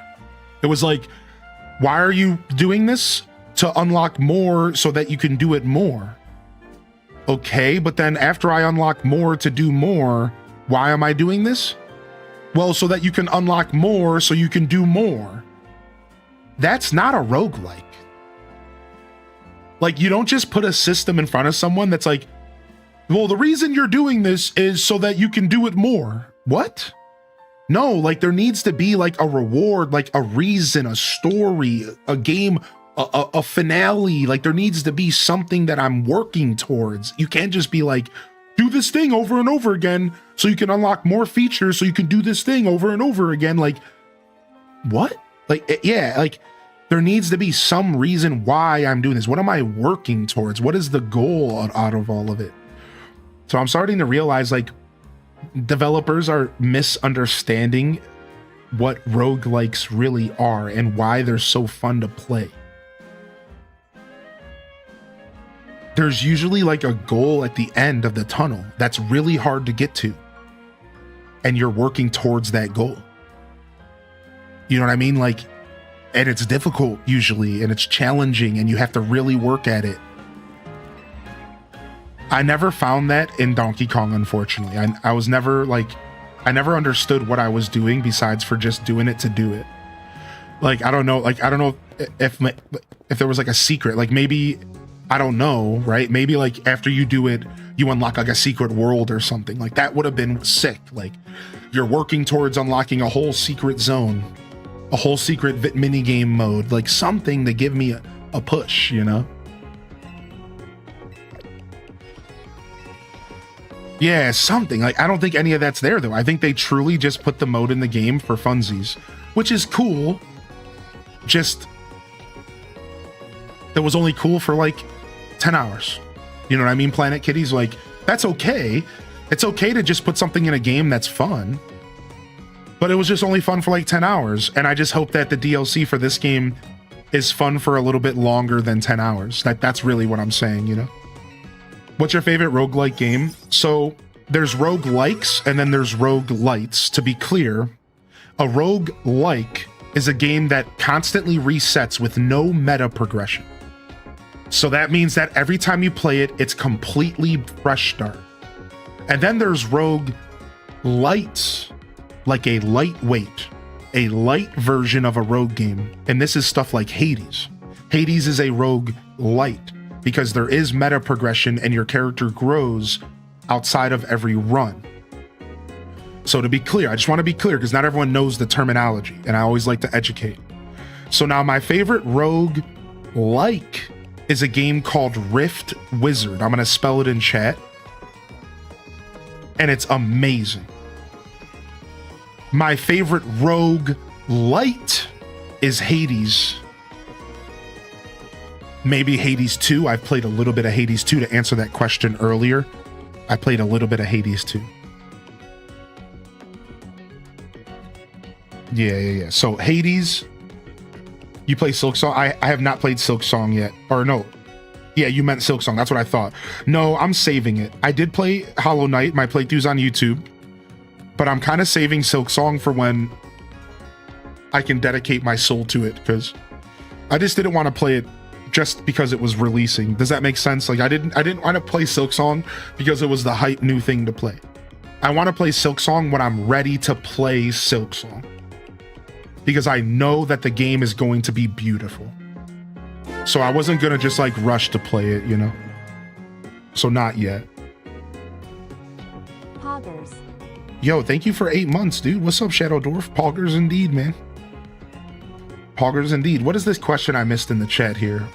It was like, why are you doing this? To unlock more so that you can do it more. Okay, but then after I unlock more to do more, why am I doing this? Well, so that you can unlock more so you can do more. That's not a roguelike. Like, you don't just put a system in front of someone that's like, well, the reason you're doing this is so that you can do it more. What? No, like there needs to be like a reward, like a reason, a story, a game, a finale. Like there needs to be something that I'm working towards. You can't just be like, do this thing over and over again so you can unlock more features so you can do this thing over and over again. Like, what? Like, yeah, like there needs to be some reason why I'm doing this. What am I working towards? What is the goal out of all of it? So I'm starting to realize like developers are misunderstanding what roguelikes really are and why they're so fun to play. There's usually like a goal at the end of the tunnel that's really hard to get to. And you're working towards that goal. You know what I mean? Like, and it's difficult usually, and it's challenging, and you have to really work at it. I never found that in Donkey Kong, unfortunately. I was never like, I never understood what I was doing besides for just doing it to do it. Like, I don't know if there was like a secret, like maybe, I don't know, right? Maybe like after you do it, you unlock like a secret world or something. Like that would have been sick. Like you're working towards unlocking a whole secret zone, a whole secret mini game mode, like something to give me a push, you know? Yeah, something. Like I don't think any of that's there though. I think they truly just put the mode in the game for funsies, which is cool. Just that was only cool for like 10 hours. You know what I mean? Planet Kitty's like, that's okay. It's okay to just put something in a game that's fun. But it was just only fun for like 10 hours. And I just hope that the DLC for this game is fun for a little bit longer than 10 hours. That's really what I'm saying, you know? What's your favorite roguelike game? So there's roguelikes and then there's roguelites. To be clear, a roguelike is a game that constantly resets with no meta progression. So that means that every time you play it, it's completely fresh start. And then there's rogue lights, like a lightweight, a light version of a rogue game. And this is stuff like Hades. Hades is a rogue light because there is meta progression and your character grows outside of every run. So to be clear, I just want to be clear because not everyone knows the terminology and I always like to educate. So now my favorite rogue like is a game called Rift Wizard. I'm going to spell it in chat. And it's amazing. My favorite rogue light is Hades. Maybe Hades 2. I've played a little bit of Hades 2 to answer that question earlier. I played a little bit of Hades 2. Yeah. So Hades, you play Silk Song? I have not played Silk Song yet. Or no. Yeah, you meant Silk Song. That's what I thought. No, I'm saving it. I did play Hollow Knight. My playthrough's on YouTube. But I'm kind of saving Silk Song for when I can dedicate my soul to it, because I just didn't want to play it just because it was releasing. Does that make sense? Like I didn't want to play Silk Song because it was the hype new thing to play. I want to play Silk Song when I'm ready to play Silk Song, because I know that the game is going to be beautiful. So I wasn't gonna just like rush to play it, you know? So not yet. Poggers. Yo, thank you for 8 months, dude. What's up, Shadow Dwarf? Poggers indeed, man. Poggers indeed. What is this question I missed in the chat here?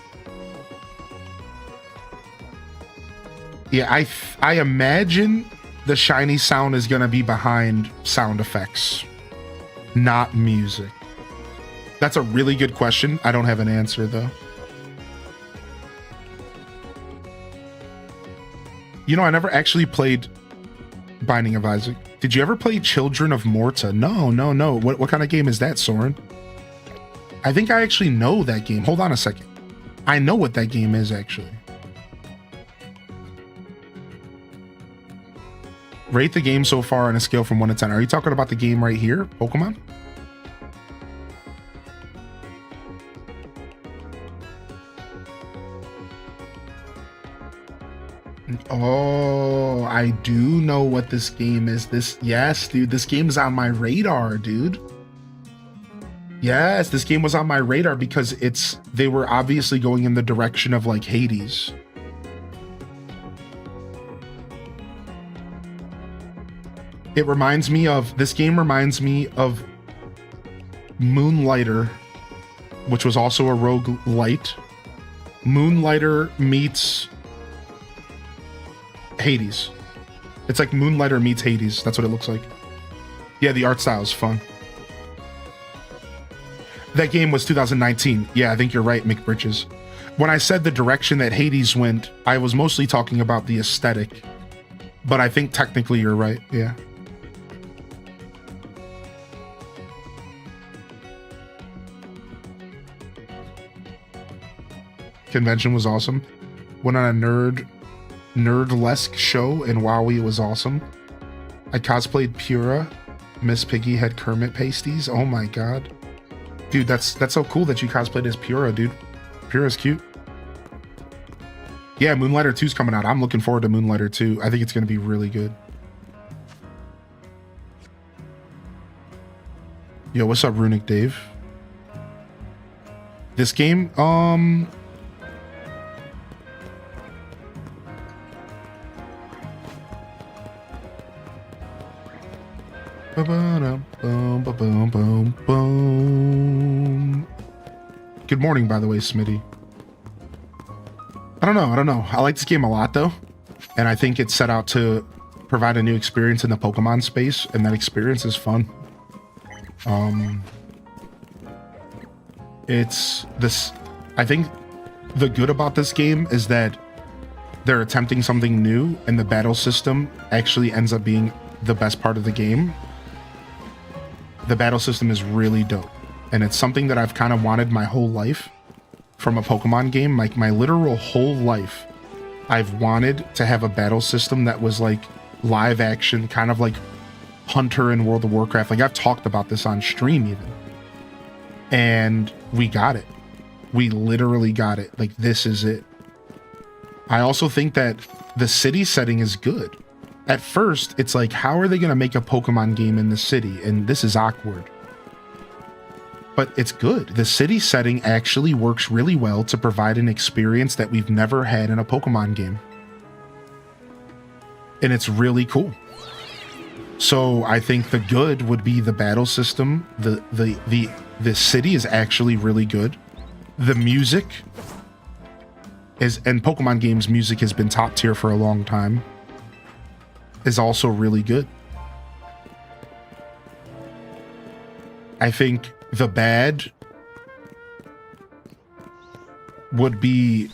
Yeah, I imagine the shiny sound is gonna be behind sound effects, not music. That's a really good question. I don't have an answer though. You know, I never actually played Binding of Isaac. Did you ever play Children of Morta? No. What kind of game is that, Soren? I think I actually know that game. Hold on a second. I know what that game is, actually. Rate the game so far on a scale from 1 to 10. Are you talking about the game right here, Pokemon? Oh, I do know what this game is. Yes, dude, this game is on my radar, dude. Yes, this game was on my radar because they were obviously going in the direction of like Hades. This game reminds me of Moonlighter, which was also a roguelite. Moonlighter meets Hades. It's like Moonlighter meets Hades. That's what it looks like. Yeah, the art style is fun. That game was 2019. Yeah, I think you're right, Mick Bridges. When I said the direction that Hades went, I was mostly talking about the aesthetic. But I think technically you're right, yeah. Convention was awesome. Went on a nerdlesque show in WoWie. Was awesome. I cosplayed Pura. Miss Piggy had Kermit pasties. Oh my god. Dude, that's so cool that you cosplayed as Pura, dude. Pura's cute. Yeah, Moonlighter 2's coming out. I'm looking forward to Moonlighter 2. I think it's going to be really good. Yo, what's up, Runic Dave? This game, Good morning, by the way, Smitty. I don't know. I like this game a lot, though. And I think it's set out to provide a new experience in the Pokemon space, and that experience is fun. I think the good about this game is that they're attempting something new, and the battle system actually ends up being the best part of the game. The battle system is really dope, and it's something that I've kind of wanted my whole life from a Pokemon game. Like my literal whole life, I've wanted to have a battle system that was like live action, kind of like Hunter in World of Warcraft. Like I've talked about this on stream even, and we got it. We literally got it. Like this is it. I also think that the city setting is good. At first, it's like, how are they going to make a Pokemon game in the city? And this is awkward. But it's good. The city setting actually works really well to provide an experience that we've never had in a Pokemon game. And it's really cool. So I think the good would be the battle system. The city is actually really good. The music is, and Pokemon games music has been top tier for a long time, is also really good. I think the bad would be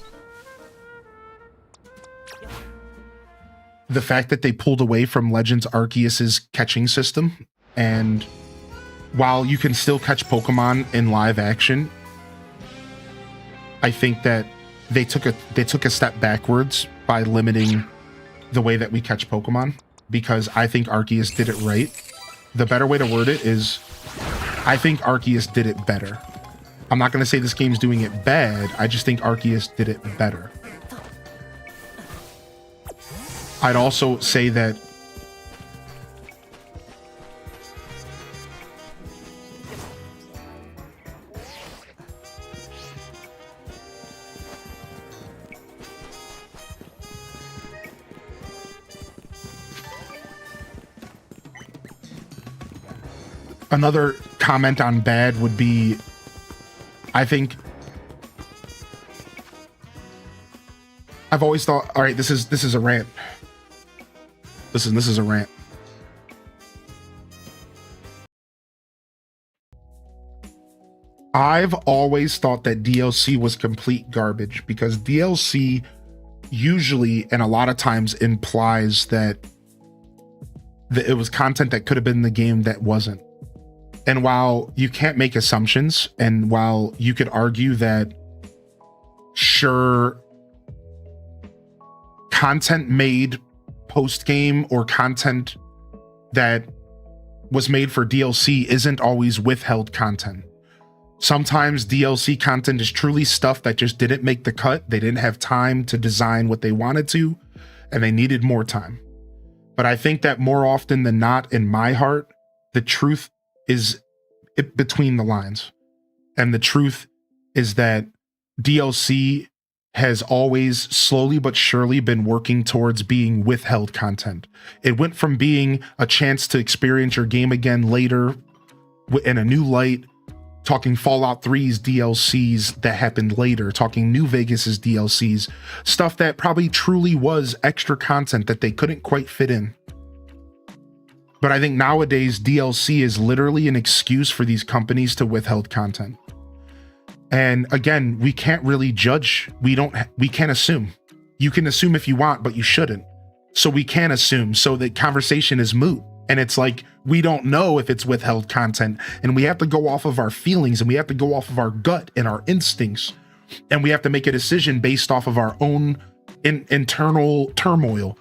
the fact that they pulled away from Legends Arceus's catching system, and while you can still catch Pokemon in live action, I think that they took a step backwards by limiting the way that we catch Pokemon, because I think Arceus did it right. The better way to word it is, I think Arceus did it better. I'm not going to say this game's doing it bad. I just think Arceus did it better. I'd also say that another comment on bad would be, I think I've always thought, all right, this is a rant. This is a rant. I've always thought that DLC was complete garbage, because DLC usually and a lot of times implies that it was content that could have been in the game that wasn't. And while you can't make assumptions, and while you could argue that, sure, content made post-game or content that was made for DLC isn't always withheld content. Sometimes DLC content is truly stuff that just didn't make the cut. They didn't have time to design what they wanted to, and they needed more time. But I think that more often than not, in my heart, the truth is between the lines. And the truth is that DLC has always slowly but surely been working towards being withheld content. It went from being a chance to experience your game again later in a new light, talking Fallout 3's DLCs that happened later, talking New Vegas's DLCs, stuff that probably truly was extra content that they couldn't quite fit in. But I think nowadays DLC is literally an excuse for these companies to withheld content. And again, we can't really judge. We can't assume. You can assume if you want, but you shouldn't. So we can't assume. So the conversation is moot. And it's like, we don't know if it's withheld content, and we have to go off of our feelings, and we have to go off of our gut and our instincts. And we have to make a decision based off of our own internal turmoil.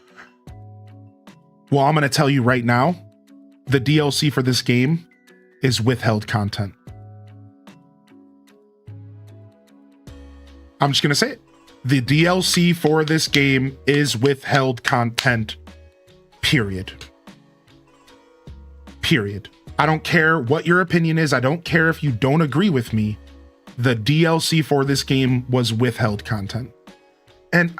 Well, I'm going to tell you right now, the DLC for this game is withheld content. I'm just going to say it. The DLC for this game is withheld content, period. Period. I don't care what your opinion is. I don't care if you don't agree with me. The DLC for this game was withheld content. And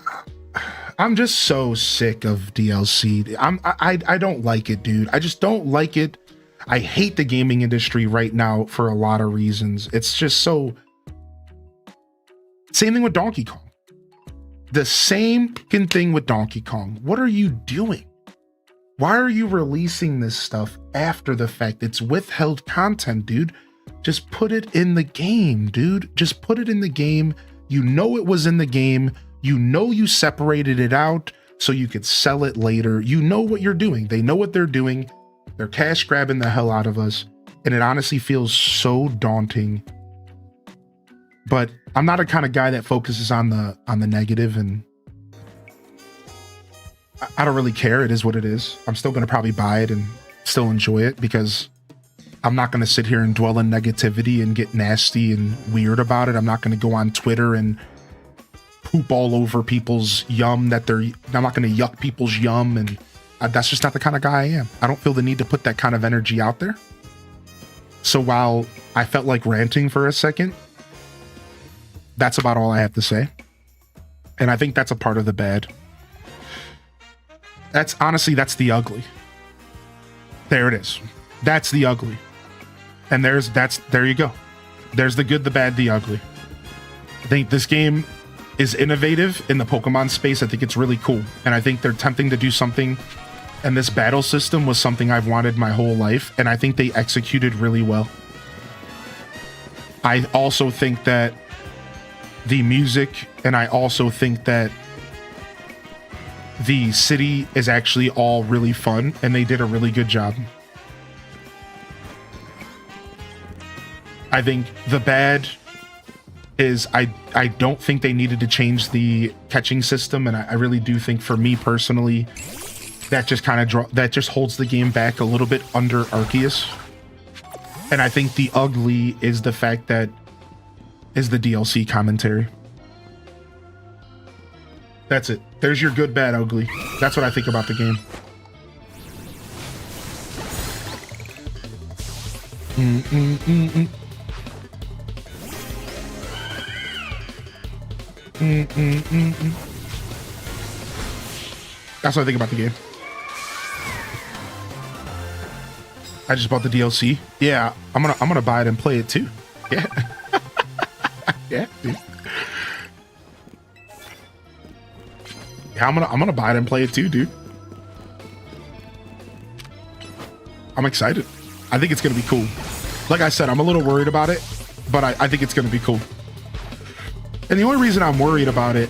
I'm just so sick of DLC. I don't like it, dude. I just don't like it. I hate the gaming industry right now for a lot of reasons. It's just so... Same thing with Donkey Kong. The same fucking thing with Donkey Kong. What are you doing? Why are you releasing this stuff after the fact? It's withheld content, dude. Just put it in the game, dude. Just put it in the game. You know it was in the game. You know you separated it out so you could sell it later. You know what you're doing. They know what they're doing. They're cash grabbing the hell out of us. And it honestly feels so daunting. But I'm not a kind of guy that focuses on the negative, and I don't really care. It is what it is. I'm still going to probably buy it and still enjoy it, because I'm not going to sit here and dwell in negativity and get nasty and weird about it. I'm not going to go on Twitter and poop all over people's yum I'm not going to yuck people's yum. And that's just not the kind of guy I am. I don't feel the need to put that kind of energy out there. So while I felt like ranting for a second, that's about all I have to say. And I think that's a part of the bad. That's the ugly. There it is. That's the ugly. And there you go. There's the good, the bad, the ugly. I think this game is innovative in the Pokemon space. I think it's really cool. And I think they're attempting to do something. And this battle system was something I've wanted my whole life. And I think they executed really well. I also think that the music, and I also think that the city is actually all really fun, and they did a really good job. I think the bad is I don't think they needed to change the catching system, and I really do think, for me personally, that just kind of that just holds the game back a little bit under Arceus. And I think the ugly is the fact that is the DLC commentary. That's it. There's your good, bad, ugly. That's what I think about the game. That's what I think about the game. I just bought the DLC. Yeah, I'm gonna buy it and play it too. Yeah. Yeah, dude. Yeah, I'm gonna buy it and play it too, dude. I'm excited. I think it's gonna be cool. Like I said, I'm a little worried about it, but I think it's gonna be cool. And the only reason I'm worried about it,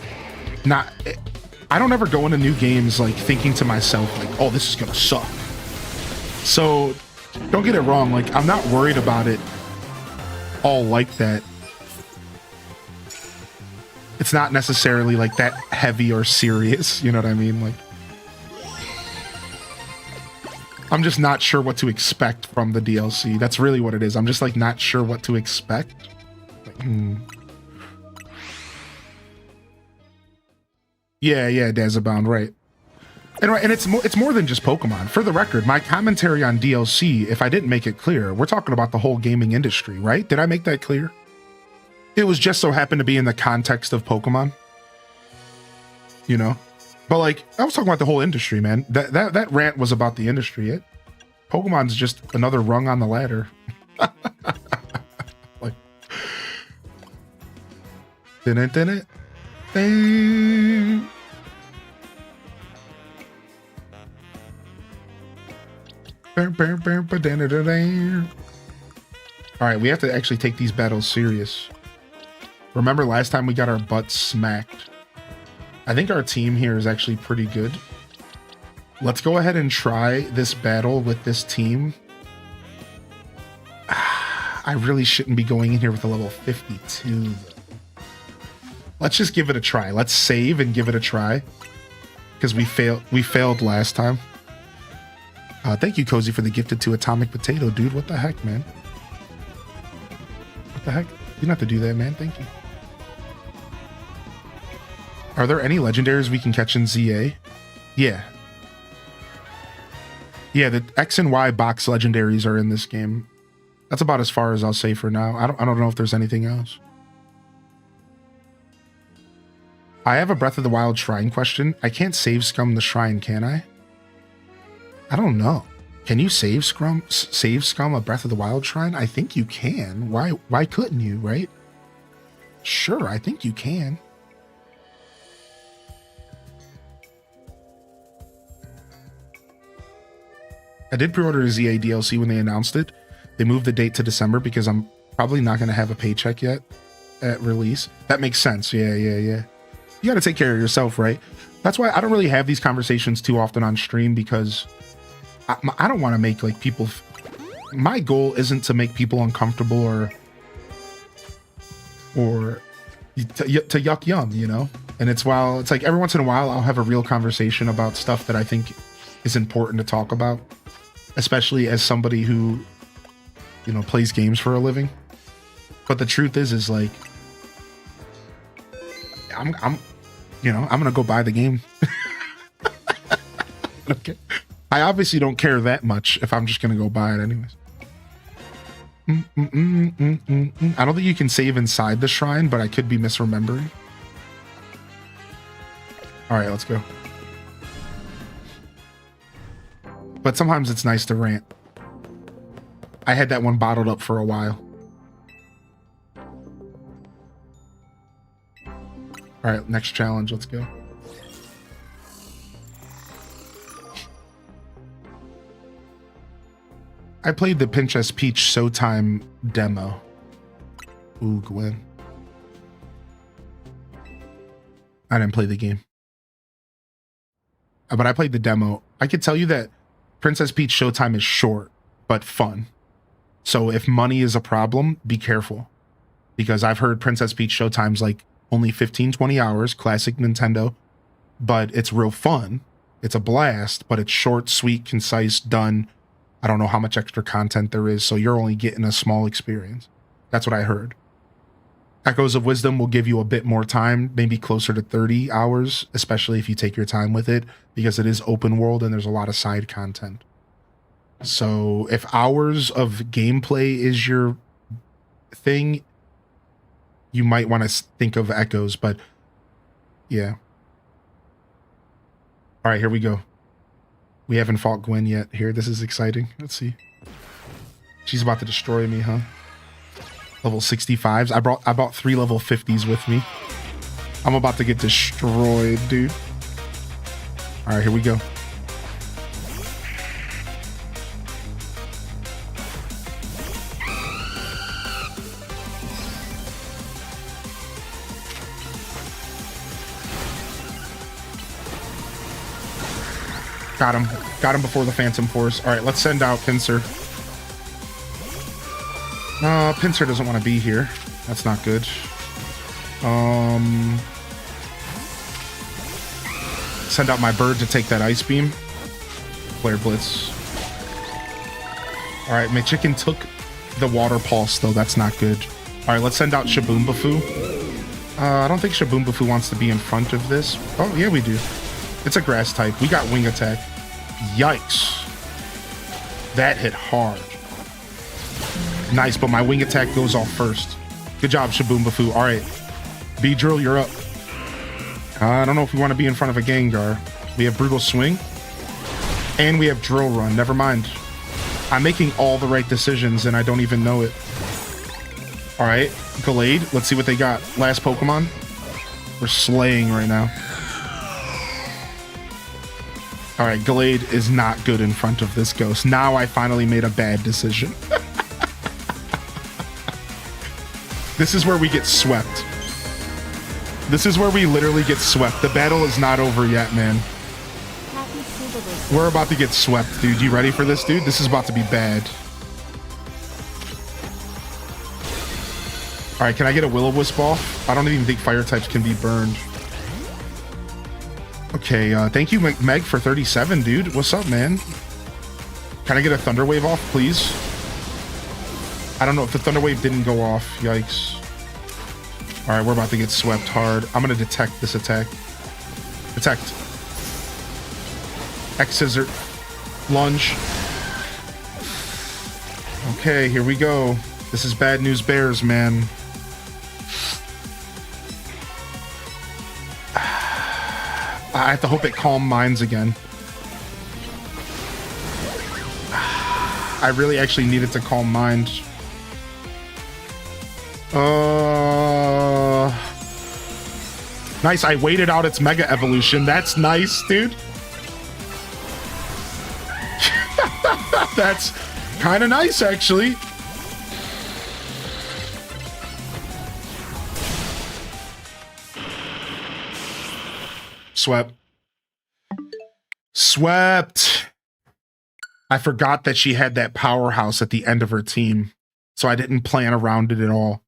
I don't ever go into new games like thinking to myself like, oh, this is gonna suck. So don't get it wrong, like I'm not worried about it all like that. It's not necessarily like that heavy or serious, you know what I mean? Like, I'm just not sure what to expect from the DLC. That's really what it is. I'm just like not sure what to expect. Like, Yeah, Dazabound, right. And it's more than just Pokemon. For the record, my commentary on DLC, if I didn't make it clear, we're talking about the whole gaming industry, right? Did I make that clear? It was just so happened to be in the context of Pokemon. You know? But like, I was talking about the whole industry, man. That rant was about the industry. Pokemon's just another rung on the ladder. Like, didn't. Alright, we have to actually take these battles serious. Remember last time we got our butts smacked? I think our team here is actually pretty good. Let's go ahead and try this battle with this team. I really shouldn't be going in here with a level 52 though. Let's just give it a try. Let's save and give it a try. Because we failed last time. Thank you, Cozy, for the gifted to Atomic Potato, dude. What the heck, man? What the heck? You didn't have to do that, man. Thank you. Are there any legendaries we can catch in ZA? Yeah. Yeah, the X and Y box legendaries are in this game. That's about as far as I'll say for now. I don't know if there's anything else. I have a Breath of the Wild shrine question. I can't save scum the shrine, can I? I don't know. Can you save scum a Breath of the Wild shrine? I think you can. Why couldn't you, right? Sure, I think you can. I did pre-order a ZA DLC when they announced it. They moved the date to December because I'm probably not going to have a paycheck yet at release. That makes sense. Yeah. You got to take care of yourself, right? That's why I don't really have these conversations too often on stream, because I don't want to make like people. My goal isn't to make people uncomfortable or to yuck yum, you know. And it's like every once in a while I'll have a real conversation about stuff that I think is important to talk about, especially as somebody who, you know, plays games for a living. But the truth is like, I'm gonna go buy the game. Okay. I obviously don't care that much if I'm just gonna go buy it anyways. I don't think you can save inside the shrine, but I could be misremembering. All right, let's go. But sometimes it's nice to rant. I had that one bottled up for a while. All right, next challenge. Let's go. I played the Princess Peach Showtime demo. Ooh, Gwen. I didn't play the game. But I played the demo. I could tell you that Princess Peach Showtime is short, but fun. So if money is a problem, be careful. Because I've heard Princess Peach showtime's like only 15, 20 hours, classic Nintendo. But it's real fun. It's a blast, but it's short, sweet, concise, done. I don't know how much extra content there is, so you're only getting a small experience. That's what I heard. Echoes of Wisdom will give you a bit more time, maybe closer to 30 hours, especially if you take your time with it, because it is open world and there's a lot of side content. So if hours of gameplay is your thing, you might want to think of Echoes, but yeah. All right, here we go. We haven't fought Gwen yet. Here, this is exciting. Let's see. She's about to destroy me, huh? Level 65s. I bought 3 level 50s with me. I'm about to get destroyed, dude. All right, here we go. Got him. Got him before the Phantom Force. All right, let's send out Pinsir. Pinsir doesn't want to be here. That's not good. Send out my bird to take that Ice Beam. Flare Blitz. All right, my chicken took the Water Pulse, though. That's not good. All right, let's send out Shaboombafu. I don't think Shaboombafu wants to be in front of this. Oh, yeah, we do. It's a grass type. We got Wing Attack. Yikes. That hit hard. Nice, but my Wing Attack goes off first. Good job, Shaboombafu. All right. Beedrill, you're up. I don't know if we want to be in front of a Gengar. We have Brutal Swing. And we have Drill Run. Never mind. I'm making all the right decisions, and I don't even know it. All right. Gallade. Let's see what they got. Last Pokemon. We're slaying right now. All right, Gallade is not good in front of this ghost. Now I finally made a bad decision. This is where we get swept. This is where we literally get swept. The battle is not over yet, man. We're about to get swept, dude. You ready for this, dude? This is about to be bad. All right, can I get a Will-O-Wisp off? I don't even think fire types can be burned. Okay, thank you, Meg, for 37, dude. What's up, man? Can I get a Thunder Wave off, please? I don't know if the Thunder Wave didn't go off. Yikes. All right, we're about to get swept hard. I'm going to detect this attack. Detect. X-Scissor. Lunge. Okay, here we go. This is bad news bears, man. I have to hope it calm minds again. I really actually needed to calm minds. Nice, I waited out its Mega Evolution. That's nice, dude. That's kind of nice, actually. Swept. Swept. I forgot that she had that powerhouse at the end of her team, so I didn't plan around it at all.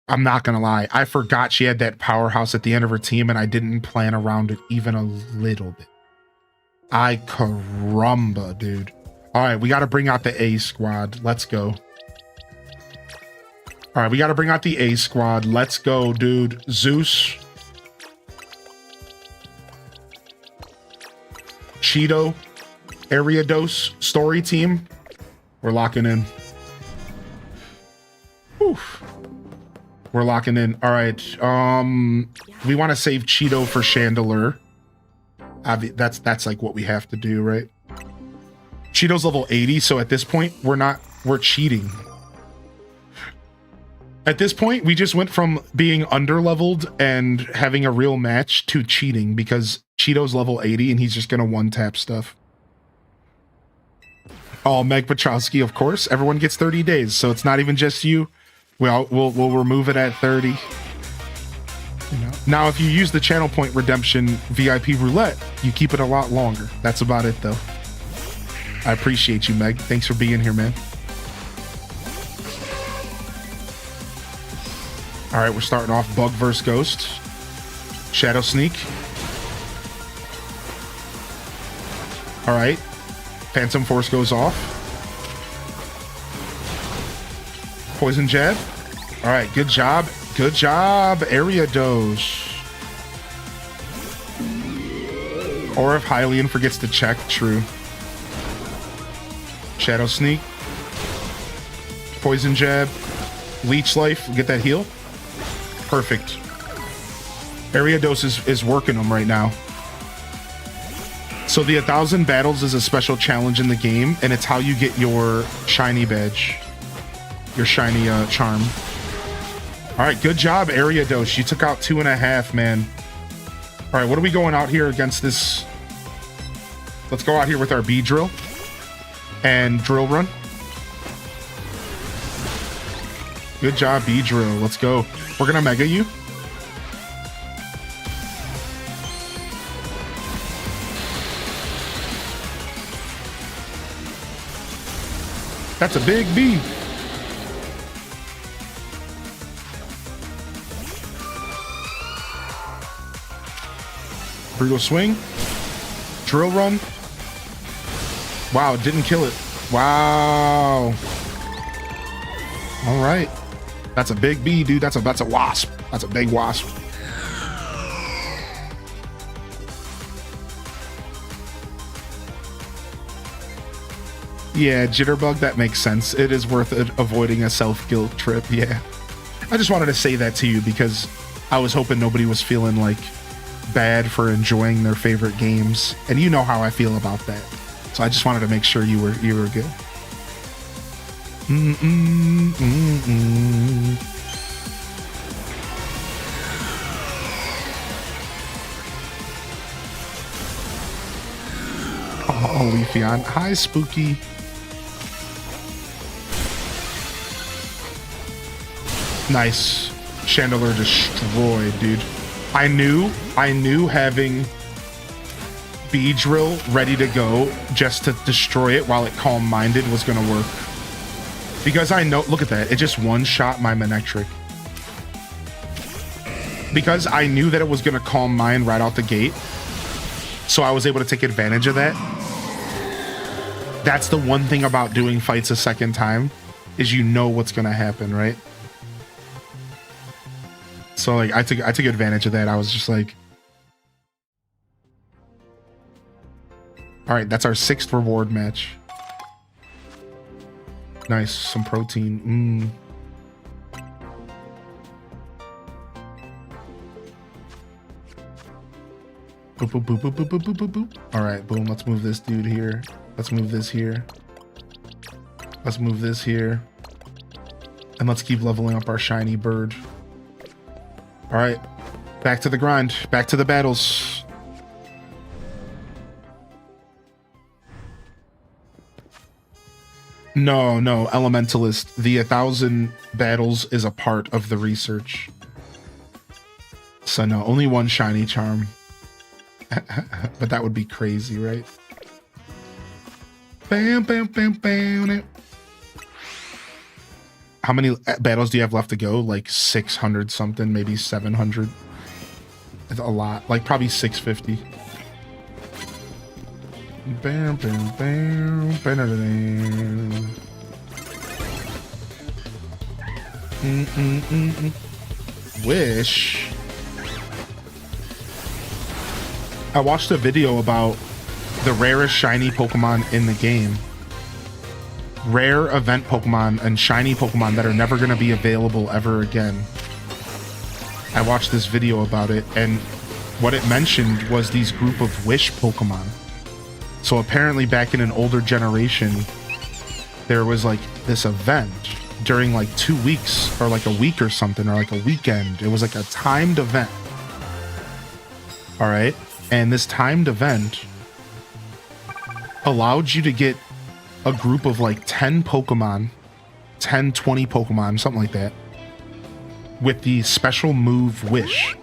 I'm not gonna lie. I forgot she had that powerhouse at the end of her team, and I didn't plan around it even a little bit. I caramba, dude. All right, we got to bring out the A squad. Let's go. All right, we got to bring out the A squad. Let's go, dude. Zeus. Cheeto. Ariados. Story team. We're locking in. Whew. We're locking in. All right. We want to save Cheeto for Chandelure. That's like what we have to do, right? Cheeto's level 80, so at this point, we're cheating. At this point, we just went from being underleveled and having a real match to cheating because Cheeto's level 80 and he's just gonna one-tap stuff. Oh, Meg Petrowski, of course. Everyone gets 30 days, so it's not even just you. We'll remove it at 30. You know. Now, if you use the channel point redemption VIP roulette, you keep it a lot longer. That's about it, though. I appreciate you, Meg. Thanks for being here, man. All right, we're starting off Bug vs. Ghost. Shadow Sneak. All right. Phantom Force goes off. Poison Jab. All right, good job. Good job, Area Dose. Or if Hylian forgets to check, true. Shadow Sneak. Poison Jab. Leech Life, get that heal. Perfect. Area Dose is working them right now. So the 1,000 battles is a special challenge in the game, and it's how you get your shiny badge. Your shiny charm. All right, good job, Area Dose. You took out 2.5, man. All right, what are we going out here against this? Let's go out here with our B drill and drill run. Good job, B drill. Let's go. We're gonna mega you. That's a big B. Brutal swing. Drill run. Wow, didn't kill it. Wow. All right. That's a big B, dude. That's a wasp. That's a big wasp. Yeah, Jitterbug, that makes sense. It is worth it avoiding a self-guilt trip, yeah. I just wanted to say that to you because I was hoping nobody was feeling like bad for enjoying their favorite games. And you know how I feel about that. So I just wanted to make sure you were good. Oh, Leafeon. Hi, Spooky. Nice. Chandelier destroyed, dude. I knew having B-Drill ready to go just to destroy it while it calm-minded was gonna work. Because I know, look at that, it just one-shot my Manectric. Because I knew that it was gonna calm mine right out the gate, so I was able to take advantage of that. That's the one thing about doing fights a second time, is you know what's gonna happen, right? So like I took advantage of that. I was just like, all right, that's our 6th reward match. Nice, some protein. Boop, boop, boop, boop, boop, boop, boop, boop, boop. All right, boom. Let's move this dude here. Let's move this here. Let's move this here. And let's keep leveling up our shiny bird. All right, back to the grind. Back to the battles. No, Elementalist. The 1,000 battles is a part of the research. So no, only one shiny charm. But that would be crazy, right? Bam, bam, bam, bam. How many battles do you have left to go? Like 600 something, maybe 700. It's a lot. Like probably 650. Bam, bam, bam, bam, bam. Wish. I watched a video about the rarest shiny Pokemon in the game. Rare event Pokemon and shiny Pokemon that are never going to be available ever again. I watched this video about it, and what it mentioned was these group of Wish Pokemon. So apparently back in an older generation, there was like this event during like 2 weeks or like a week or something, or like a weekend. It was like a timed event. All right. And this timed event allowed you to get a group of like 10 Pokemon, 10, 20 Pokemon, something like that, with the special move Wish.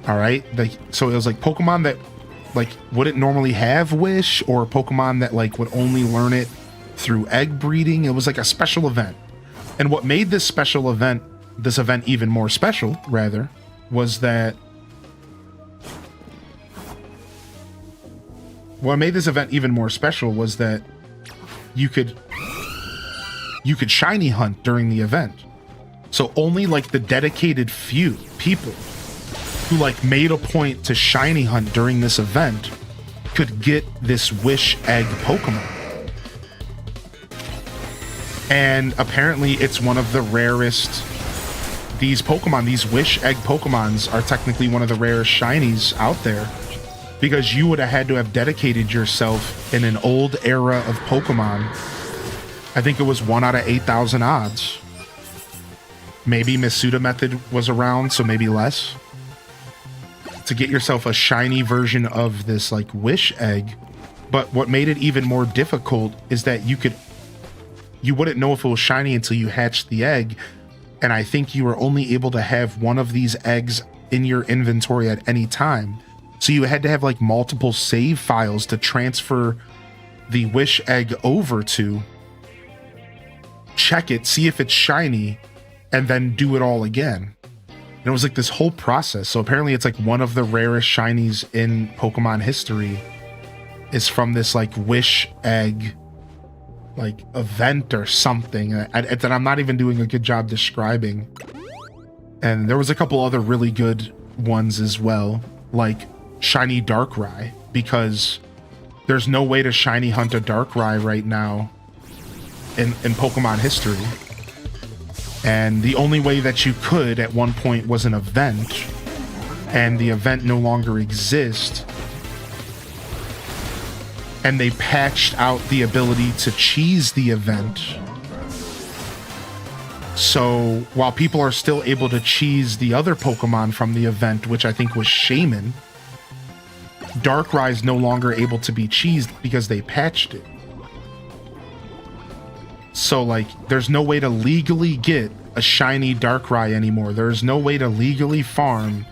All right. So it was like Pokemon that like wouldn't normally have Wish, or Pokemon that like would only learn it through egg breeding. It was like a special event. And what made this event even more special, rather, was that what made this event even more special was that you could shiny hunt during the event. So only like the dedicated few people who like made a point to shiny hunt during this event could get this wish egg Pokemon. And apparently it's one of the rarest. These Pokemon, these wish egg Pokemons, are technically one of the rarest shinies out there, because you would have had to have dedicated yourself in an old era of Pokemon. I think it was 1 out of 8,000 odds. Maybe Misuda method was around, so maybe less, to get yourself a shiny version of this like wish egg. But what made it even more difficult is that you wouldn't know if it was shiny until you hatched the egg. And I think you were only able to have one of these eggs in your inventory at any time. So you had to have like multiple save files to transfer the wish egg over to, check it, see if it's shiny, and then do it all again. And it was like this whole process. So apparently it's like one of the rarest shinies in Pokemon history is from this like wish egg like event or something that I'm not even doing a good job describing. And there was a couple other really good ones as well, like shiny Darkrai, because there's no way to shiny hunt a Darkrai right now in Pokemon history. And the only way that you could at one point was an event, and the event no longer exists. And they patched out the ability to cheese the event. So while people are still able to cheese the other Pokemon from the event, which I think was Shaman, Darkrai is no longer able to be cheesed because they patched it. So like, there's no way to legally get a shiny Darkrai anymore. There's no way to legally farm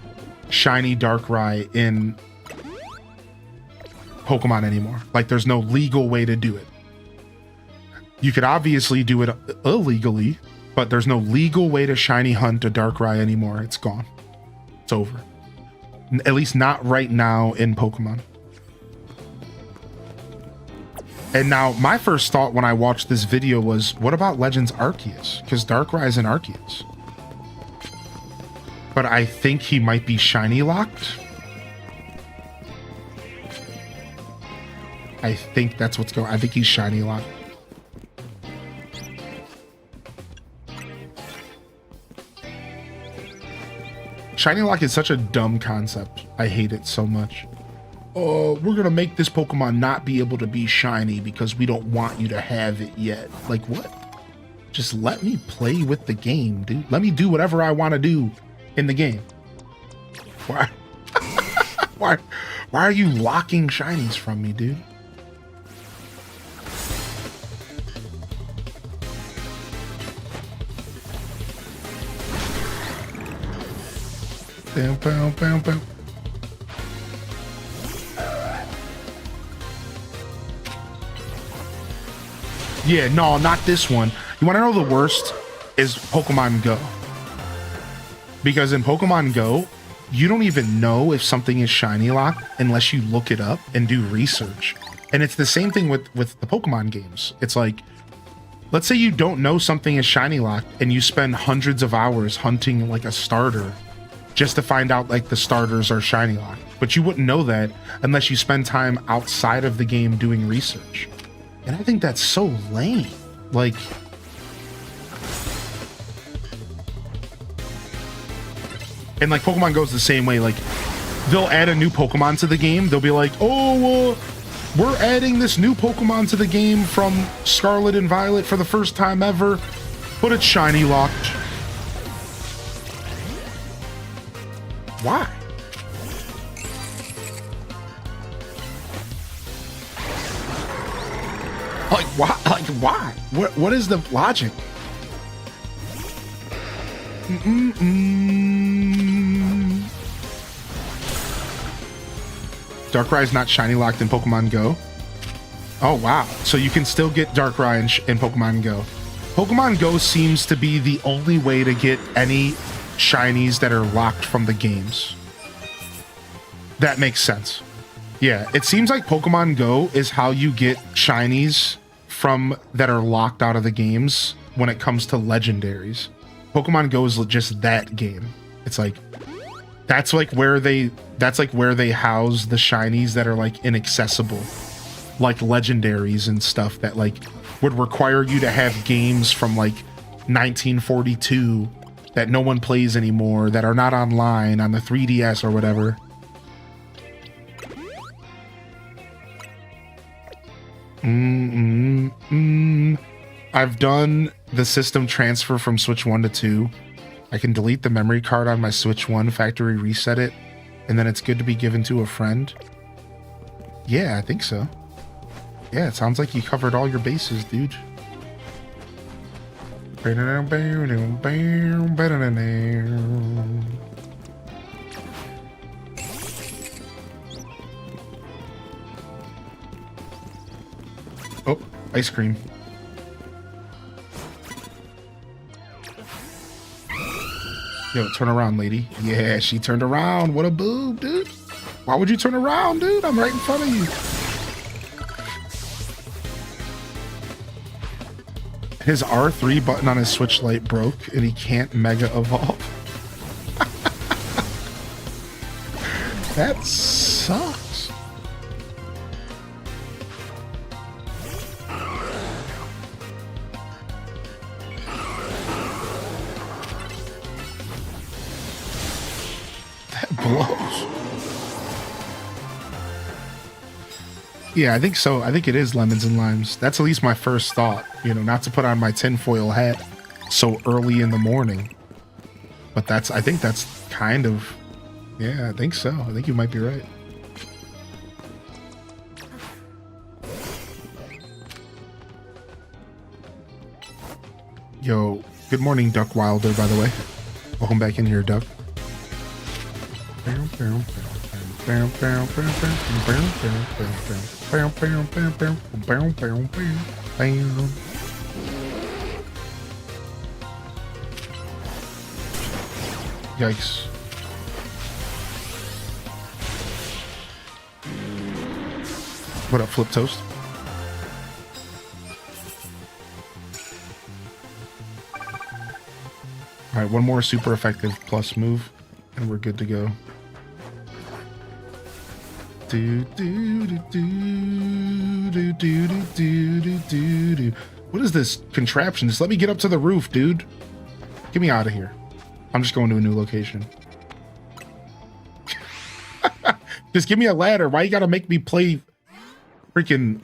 shiny Darkrai in Pokemon anymore. Like, there's no legal way to do it. You could obviously do it illegally, but there's no legal way to shiny hunt a Darkrai anymore. It's gone. It's over. At least not right now in Pokemon. And now, my first thought when I watched this video was, what about Legends Arceus? Because Darkrai is an Arceus. But I think he might be shiny locked. I think that's what's going on. I think he's shiny locked. Shiny lock is such a dumb concept. I hate it so much. Oh, we're gonna make this Pokemon not be able to be shiny because we don't want you to have it yet. Like, what? Just let me play with the game, dude. Let me do whatever I want to do in the game. Why? Why are you locking shinies from me, dude? Bam, bam, bam, bam. Yeah, no, not this one. You want to know the worst is Pokemon Go. Because in Pokemon Go, you don't even know if something is shiny locked unless you look it up and do research. And it's the same thing with the Pokemon games. It's like, let's say you don't know something is shiny locked and you spend hundreds of hours hunting like a starter just to find out like the starters are shiny locked. But you wouldn't know that unless you spend time outside of the game doing research. And I think that's so lame. Like, and like Pokemon Go's the same way. Like, they'll add a new Pokemon to the game. They'll be like, oh, we're adding this new Pokemon to the game from Scarlet and Violet for the first time ever, but it's shiny locked. Why? Like, why? Like, why? What is the logic? Darkrai's not shiny locked in Pokemon Go. Oh wow! So you can still get Darkrai in Pokemon Go. Pokemon Go seems to be the only way to get any shinies that are locked from the games. That makes sense. Yeah, it seems like Pokemon Go is how you get shinies from that are locked out of the games when it comes to legendaries. Pokemon Go is just that game. It's like that's like where they house the shinies that are like inaccessible, like legendaries and stuff that like would require you to have games from like 1942 that no one plays anymore, that are not online on the 3DS or whatever. I've done the system transfer from Switch 1 to 2. I can delete the memory card on my Switch 1, factory reset it, and then it's good to be given to a friend. Yeah, I think so. Yeah, it sounds like you covered all your bases, dude. Oh, ice cream. Yo, turn around, lady. Yeah, she turned around. What a boob, dude. Why would you turn around, dude? I'm right in front of you. His R3 button on his Switch Lite broke and he can't Mega Evolve. That sucks. That blows. Yeah, I think so. I think it is lemons and limes. That's at least my first thought, you know, not to put on my tinfoil hat so early in the morning. But I think that's kind of, yeah, I think so. I think you might be right. Yo, good morning, Duck Wilder, by the way. Welcome back in here, Duck. Yikes. What up, Flip Toast? Alright, one more super effective plus move, and we're good to go. What is this contraption? Just let me get up to the roof, dude. Get me out of here. I'm just going to a new location. Just give me a ladder. Why you gotta make me play freaking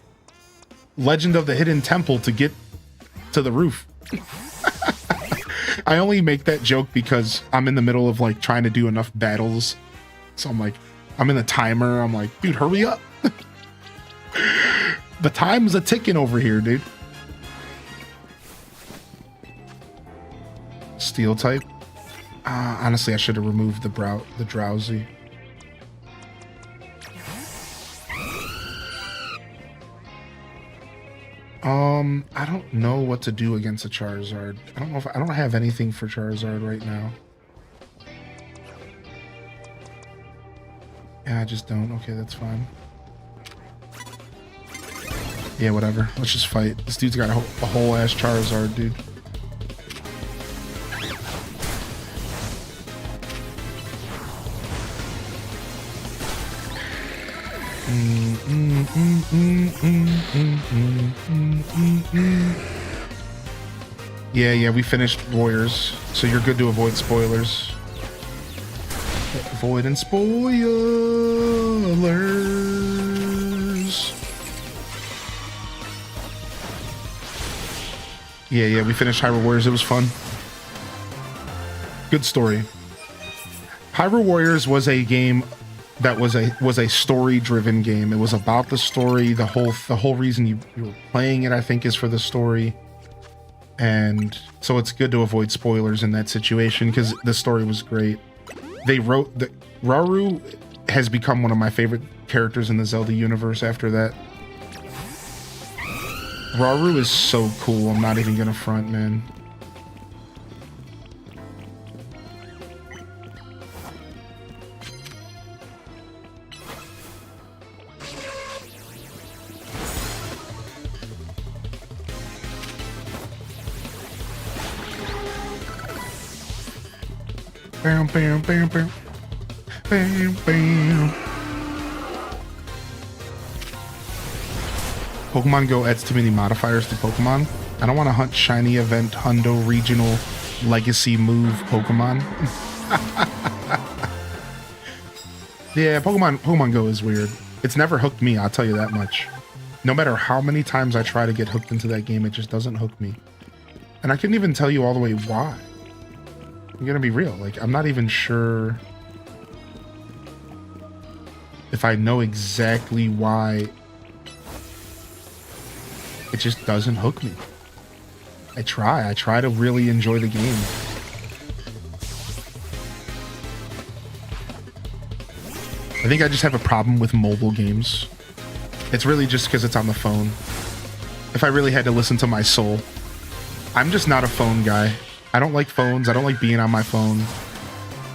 Legend of the Hidden Temple to get to the roof? I only make that joke because I'm in the middle of like trying to do enough battles. So I'm like, I'm in the timer. I'm like, dude, hurry up. The time's a ticking over here, dude. Steel type. Honestly, I should have removed the drowsy. I don't know what to do against a Charizard. I don't know if I don't have anything for Charizard right now. Yeah, I just don't. Okay, that's fine. Yeah, whatever. Let's just fight. This dude's got a whole ass Charizard, dude. Yeah, we finished Warriors, so you're good to avoid spoilers. Avoid and spoilers. Yeah, we finished Hyrule Warriors. It was fun. Good story. Hyrule Warriors was a game that was a story-driven game. It was about the story. The whole reason you were playing it, I think, is for the story. And so it's good to avoid spoilers in that situation because the story was great. They wrote that Rauru has become one of my favorite characters in the Zelda universe after that. Rauru is so cool. I'm not even gonna front, man. Bam, bam, bam, bam. Bam, bam. Pokemon Go adds too many modifiers to Pokemon. I don't want to hunt shiny event hundo regional legacy move Pokemon. Yeah, Pokemon Go is weird. It's never hooked me, I'll tell you that much. No matter how many times I try to get hooked into that game, it just doesn't hook me. And I couldn't even tell you all the way why. I'm gonna be real, like, I'm not even sure if I know exactly why it just doesn't hook me. I try to really enjoy the game. I think I just have a problem with mobile games. It's really just because it's on the phone. If I really had to listen to my soul, I'm just not a phone guy. I don't like phones. I don't like being on my phone.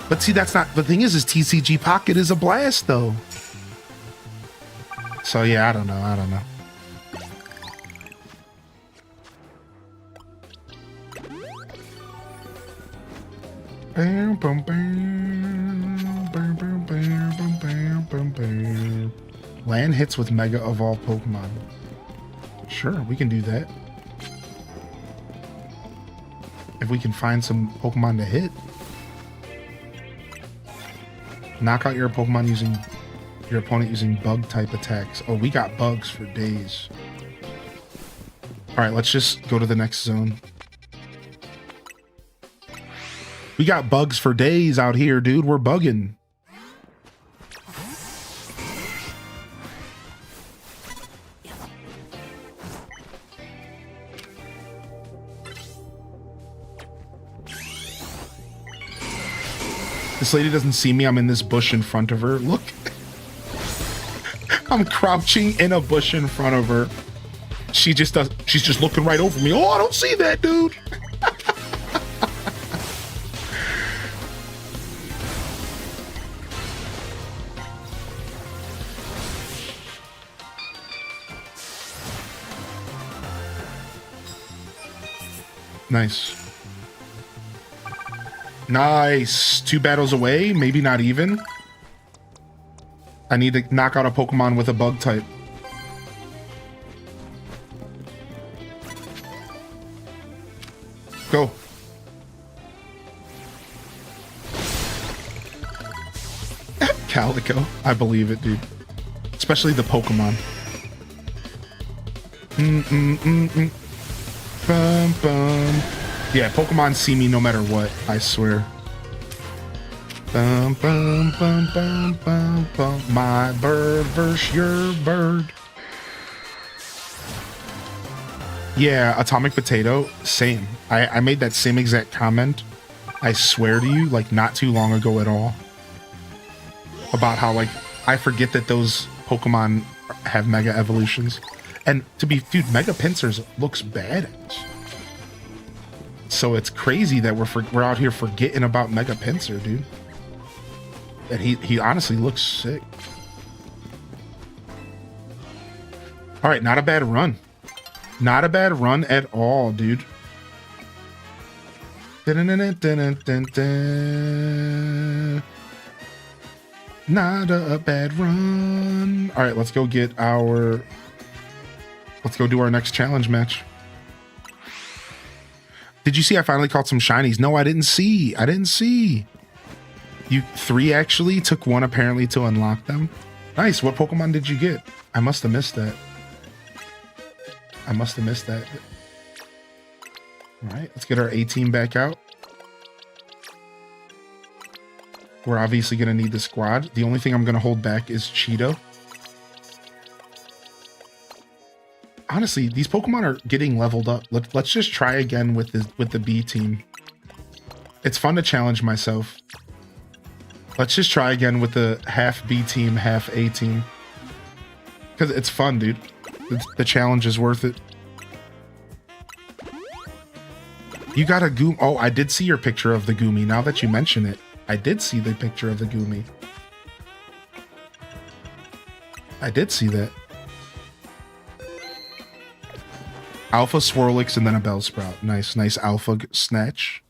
But see, that's not... The thing is TCG Pocket is a blast, though. So, yeah, I don't know. Bam, bam, bam, bam, bam, bam, bam, bam, bam. Land hits with Mega Evolve Pokemon. Sure, we can do that. If we can find some Pokemon to hit. Knock out your Pokemon using your opponent using bug type attacks. Oh, we got bugs for days. All right, let's just go to the next zone. We got bugs for days out here, dude. We're bugging. This lady doesn't see me. I'm in this bush in front of her. Look. I'm crouching in a bush in front of her. She's just looking right over me. Oh, I don't see that, dude. Nice. Nice. 2 battles away. Maybe not even. I need to knock out a Pokemon with a bug type. Go. Calico. I believe it, dude. Especially the Pokemon. Bum, bum. Yeah, Pokemon see me no matter what, I swear. Bum, bum, bum, bum, bum, bum. My bird versus your bird. Yeah, Atomic Potato, same. I made that same exact comment, I swear to you, like not too long ago at all. About how, like, I forget that those Pokemon have Mega Evolutions. And dude, Mega Pincers looks badass. So it's crazy that we're out here forgetting about Mega Pincer, dude. And he honestly looks sick. All right, not a bad run. Not a bad run at all, dude. Not a bad run. All right, let's go do our next challenge match. Did you see I finally caught some shinies? No, I didn't see. You 3 actually took 1 apparently to unlock them. Nice. What Pokemon did you get? I must have missed that. All right, let's get our A team back out. We're obviously going to need the squad. The only thing I'm going to hold back is Cheeto. Honestly, these Pokemon are getting leveled up. Let's just try again with the B team. It's fun to challenge myself. Let's just try again with the half B team, half A team. Because it's fun, dude. The challenge is worth it. You got a Goom. Oh, I did see your picture of the Goomy. Now that you mention it, I did see the picture of the Goomy. I did see that. Alpha Swirlix and then a Bellsprout. Nice, nice Alpha Snatch.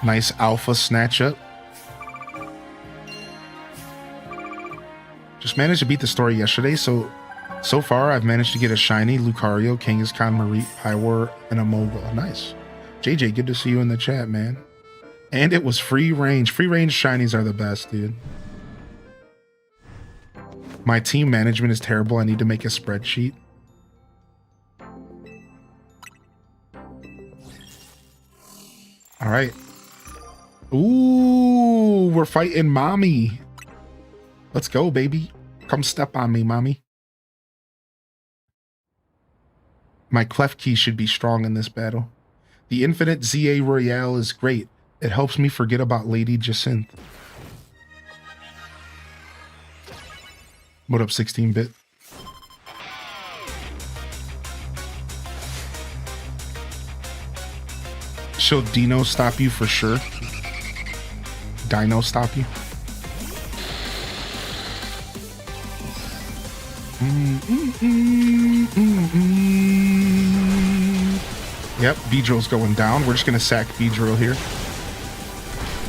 Nice Alpha Snatch up. Just managed to beat the story yesterday, so far I've managed to get a shiny Lucario, Kangaskhan, Mareep, Pyroar, and a Mogul. Nice. JJ, good to see you in the chat, man. And it was free range. Free range shinies are the best, dude. My team management is terrible. I need to make a spreadsheet. All right. Ooh, we're fighting mommy. Let's go, baby. Come step on me, mommy. My clef key should be strong in this battle. The infinite ZA Royale is great. It helps me forget about Lady Jacinth. What up, 16-bit? She'll Dino stop you for sure. Dino stop you. Yep, Beedrill's going down. We're just gonna sack Beedrill here.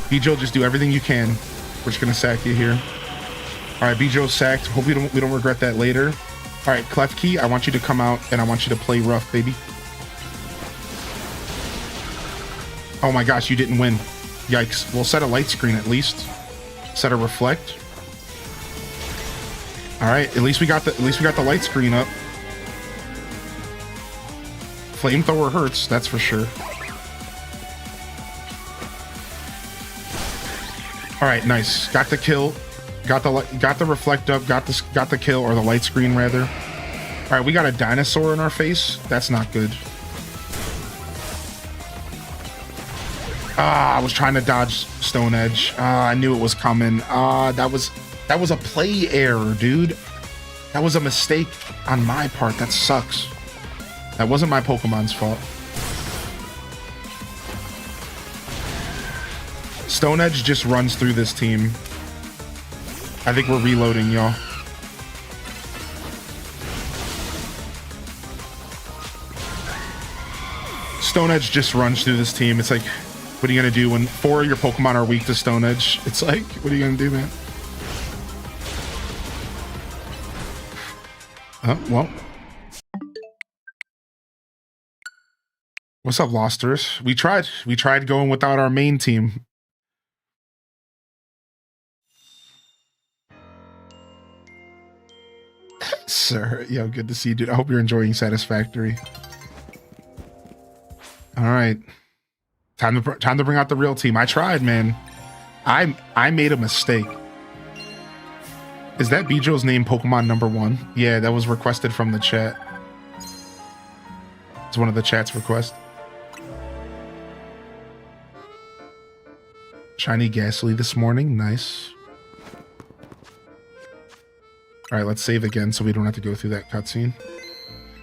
Beedrill, just do everything you can. We're just gonna sack you here. All right, Beedrill's sacked. Hope we don't regret that later. All right, Klefki, I want you to come out and I want you to play rough, baby. Oh my gosh, you didn't win. Yikes. We'll set a light screen at least. Set a reflect. All right, at least we got the light screen up. Flamethrower hurts, that's for sure. All right, nice. Got the kill. Got the reflect up. Got the kill, or the light screen rather. All right, we got a dinosaur in our face. That's not good. I was trying to dodge Stone Edge. I knew it was coming. That was a play error, dude. That was a mistake on my part. That sucks. That wasn't my Pokemon's fault. Stone Edge just runs through this team. I think we're reloading, y'all. Stone Edge just runs through this team. It's like, what are you gonna do when 4 of your Pokemon are weak to Stone Edge? It's like, what are you gonna do, man? Well. What's up, Losters? We tried going without our main team. Sir, yo, good to see you, dude. I hope you're enjoying Satisfactory. All right, time to bring out the real team. I tried, man. I made a mistake. Is that Beedrill's name Pokemon #1? Yeah, that was requested from the chat. It's one of the chat's requests. Shiny Ghastly this morning, nice. All right, let's save again so we don't have to go through that cutscene.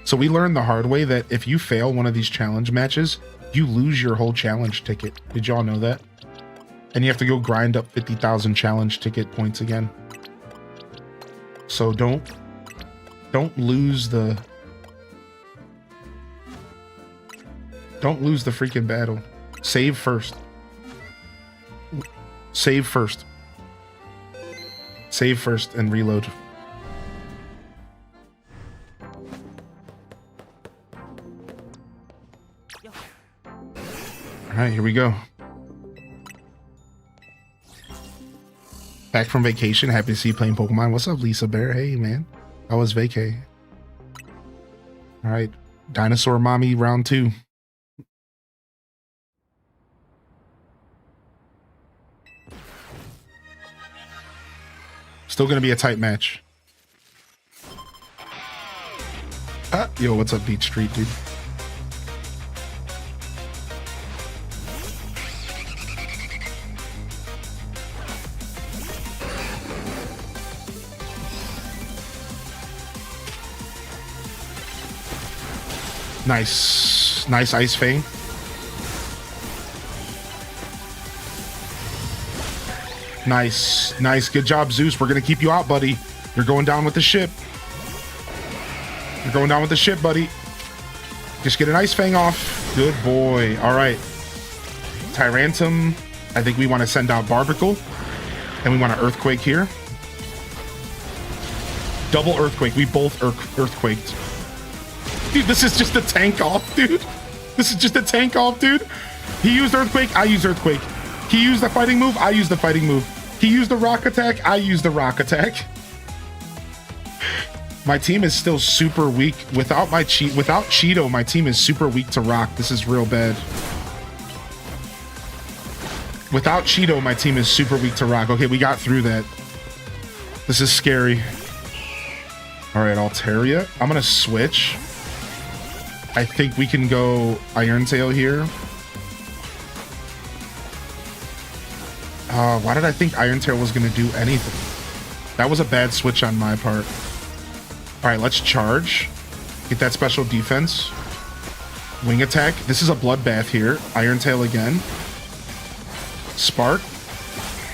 So we learned the hard way that if you fail one of these challenge matches, you lose your whole challenge ticket. Did y'all know that? And you have to go grind up 50,000 challenge ticket points again. So don't lose the freaking battle. Save first. Save first. Save first and reload. All right, here we go. Back from vacation. Happy to see you playing Pokemon. What's up, Lisa Bear? Hey, man. How was vacay? All right. Dinosaur Mommy round 2. Still going to be a tight match. Yo, what's up, Beach Street, dude? Nice. Nice Ice Fang. Nice. Nice. Good job, Zeus. We're going to keep you out, buddy. You're going down with the ship. You're going down with the ship, buddy. Just get an Ice Fang off. Good boy. All right. Tyrantum. I think we want to send out Barbicle. And we want an Earthquake here. Double Earthquake. We both Earthquaked. Dude, this is just a tank off, dude. This is just a tank off, dude. He used Earthquake. I used Earthquake. He used the fighting move. I used the fighting move. He used the rock attack. I used the rock attack. My team is still super weak. Without Cheeto, my team is super weak to rock. This is real bad. Without Cheeto, my team is super weak to rock. Okay, we got through that. This is scary. All right, Altaria. I'm gonna switch. I think we can go Iron Tail here. Why did I think Iron Tail was gonna do anything? That was a bad switch on my part. All right, let's charge. Get that special defense. Wing attack. This is a bloodbath here. Iron Tail again. Spark.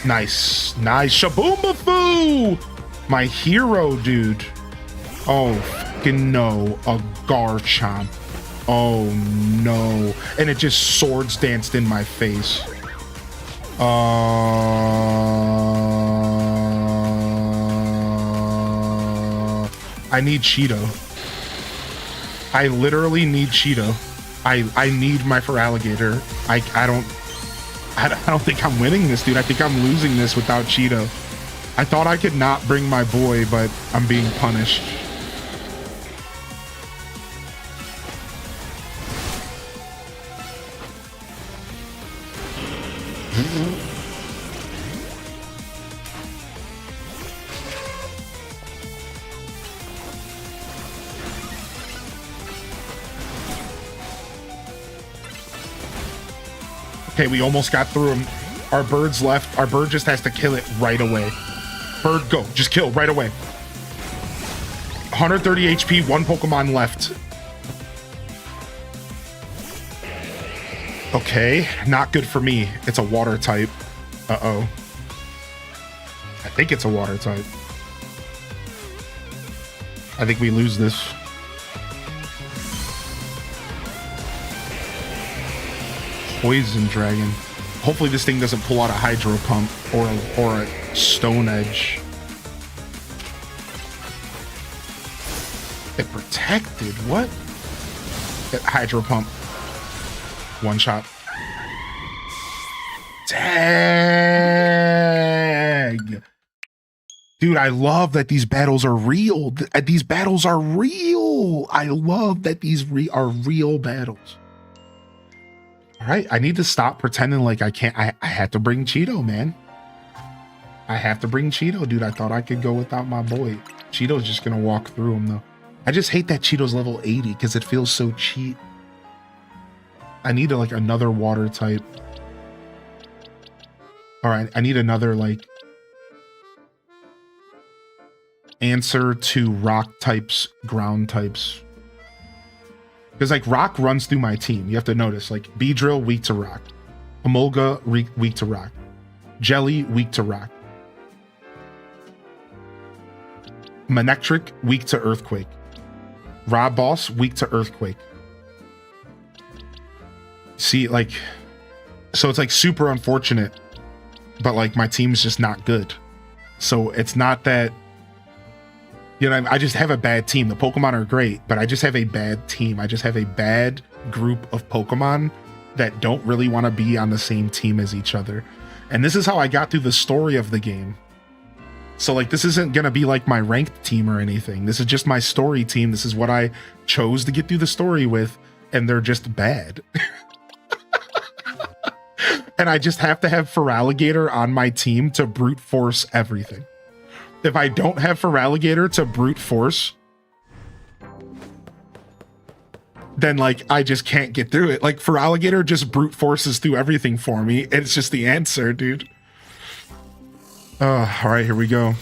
Nice. Nice. Shaboomafoo! My hero, dude. Oh, fucking no. A Garchomp. Oh, no. And it just swords danced in my face. I need Cheeto. I literally need Cheeto. I need my Feraligatr. I don't think I'm winning this, dude. I think I'm losing this without Cheeto. I thought I could not bring my boy, but I'm being punished. Okay, we almost got through him. Our bird's left. Our bird just has to kill it right away. Bird, go. Just kill right away. 130 HP, one Pokemon left. Okay, not good for me. It's a water type. Uh-oh. I think it's a water type. I think we lose this. Poison Dragon. Hopefully this thing doesn't pull out a Hydro Pump or a Stone Edge. It protected. What? Hydro Pump. One shot. Tag. Dude, I love that these battles are real. These battles are real. I love that these are real battles. All right, I need to stop pretending like I can't. I had to bring Cheeto, man. I have to bring Cheeto, dude. I thought I could go without my boy. Cheeto's just gonna walk through him, though. I just hate that Cheeto's level 80 because it feels so cheap. I need like another water type. All right, I need another like answer to rock types, ground types. Because like rock runs through my team. You have to notice like Beedrill, weak to rock. Emolga, weak to rock. Jelly, weak to rock. Manectric, weak to earthquake. Boss, weak to earthquake. See, like, so it's like super unfortunate, but like my team's just not good. So it's not that, you know, I just have a bad team. The Pokemon are great, but I just have a bad team. I just have a bad group of Pokemon that don't really want to be on the same team as each other. And this is how I got through the story of the game. So like, this isn't going to be like my ranked team or anything. This is just my story team. This is what I chose to get through the story with, and they're just bad. And I just have to have Feraligatr on my team to brute force everything. If I don't have Feraligatr to brute force, then like I just can't get through it. Like Feraligatr just brute forces through everything for me. It's just the answer, dude. All right, here we go.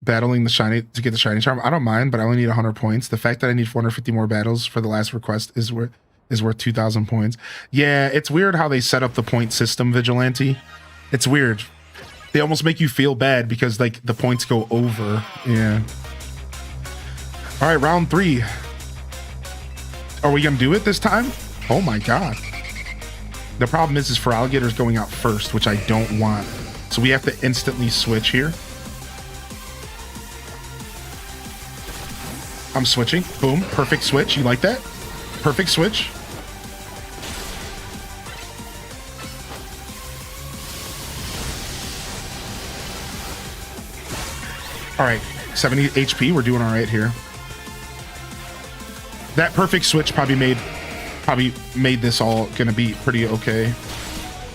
battling the shiny to get the shiny charm. I don't mind, but I only need 100 points. The fact that I need 450 more battles for the last request is worth 2,000 points. Yeah, it's weird how they set up the point system, Vigilante. It's weird. They almost make you feel bad because like the points go over. Yeah. All right, round 3. Are we gonna do it this time? Oh my god. The problem is for alligators going out first, which I don't want. So we have to instantly switch here. I'm switching. Boom. Perfect switch. You like that? Perfect switch. All right. 70 HP. We're doing all right here. That perfect switch probably made this all gonna be pretty okay.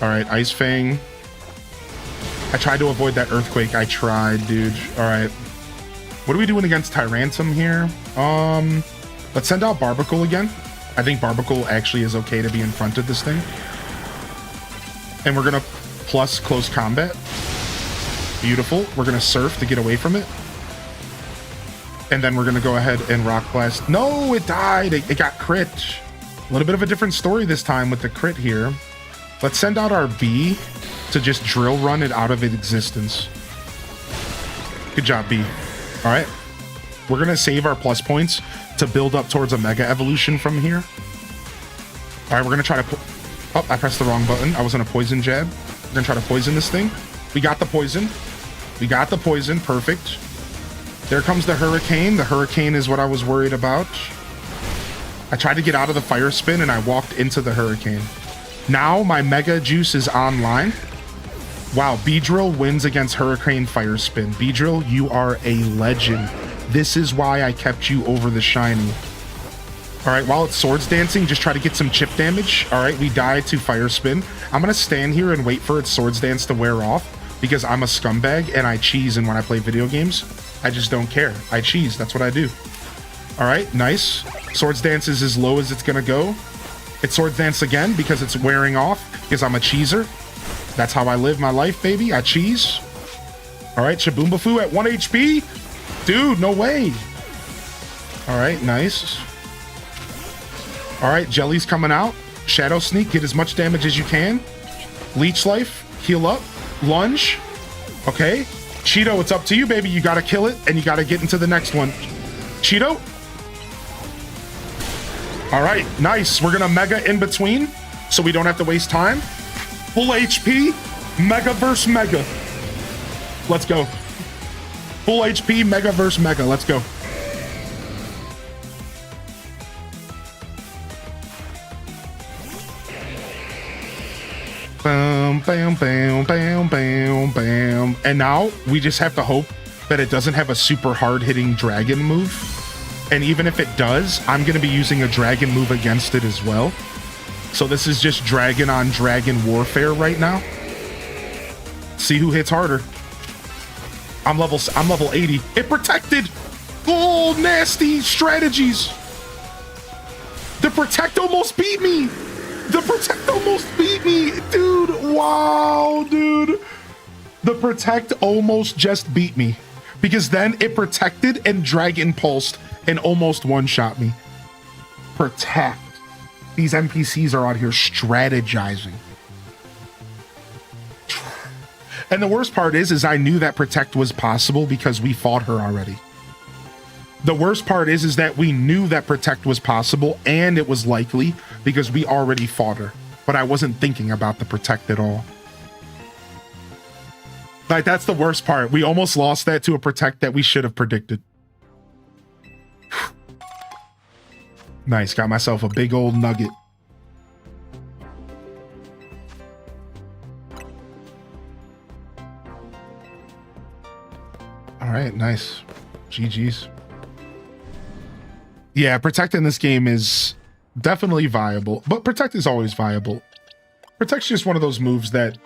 All right. Ice Fang. I tried to avoid that earthquake. I tried, dude. All right. What are we doing against Tyrantum here? Let's send out Barbacle again. I think Barbacle actually is okay to be in front of this thing. And we're gonna plus close combat. Beautiful. We're gonna surf to get away from it. And then we're gonna go ahead and Rock Blast. No, it died. It got crit. A little bit of a different story this time with the crit here. Let's send out our B to just drill run it out of existence. Good job, B. All right, we're gonna save our plus points to build up towards a mega evolution from here. All right, we're gonna try to oh, I pressed the wrong button. I was in a poison jab. We're gonna try to poison this thing. We got the poison. We got the poison. Perfect. There comes the hurricane. The hurricane is what I was worried about. I tried to get out of the fire spin and I walked into the hurricane. Now my mega juice is online. Wow, Beedrill wins against Hurricane Fire Spin. Beedrill, you are a legend. This is why I kept you over the shiny. All right, while it's Swords Dancing, just try to get some chip damage. All right, we died to Fire Spin. I'm gonna stand here and wait for its Swords Dance to wear off because I'm a scumbag and I cheese, and when I play video games, I just don't care. I cheese, that's what I do. All right, nice. Swords Dance is as low as it's gonna go. It's Swords Dance again because it's wearing off because I'm a cheeser. That's how I live my life, baby. I cheese. All right, Shaboombafu at 1 HP. Dude, no way. All right, nice. All right, Jelly's coming out. Shadow Sneak, get as much damage as you can. Leech Life, heal up. Lunge. Okay. Cheeto, it's up to you, baby. You got to kill it, and you got to get into the next one. Cheeto. All right, nice. We're going to Mega in between, so we don't have to waste time. Full HP, Mega versus Mega. Let's go. Full HP, Mega versus Mega. Let's go. Bam, bam, bam, bam, bam, bam. And now we just have to hope that it doesn't have a super hard-hitting dragon move. And even if it does, I'm going to be using a dragon move against it as well. So this is just dragon on dragon warfare right now. See who hits harder. I'm level 80. It protected. Oh, nasty strategies. The protect almost beat me. The protect almost beat me. Dude, wow, dude. The protect almost just beat me. Because then it protected and dragon pulsed and almost one-shot me. Protect. These NPCs are out here strategizing. And the worst part is I knew that protect was possible because we fought her already. The worst part is that we knew that protect was possible and it was likely because we already fought her. But I wasn't thinking about the protect at all. Like, that's the worst part. We almost lost that to a protect that we should have predicted. Nice, got myself a big old nugget. All right, nice. GG's. Yeah, protect in this game is definitely viable, but protect is always viable. Protect's just one of those moves that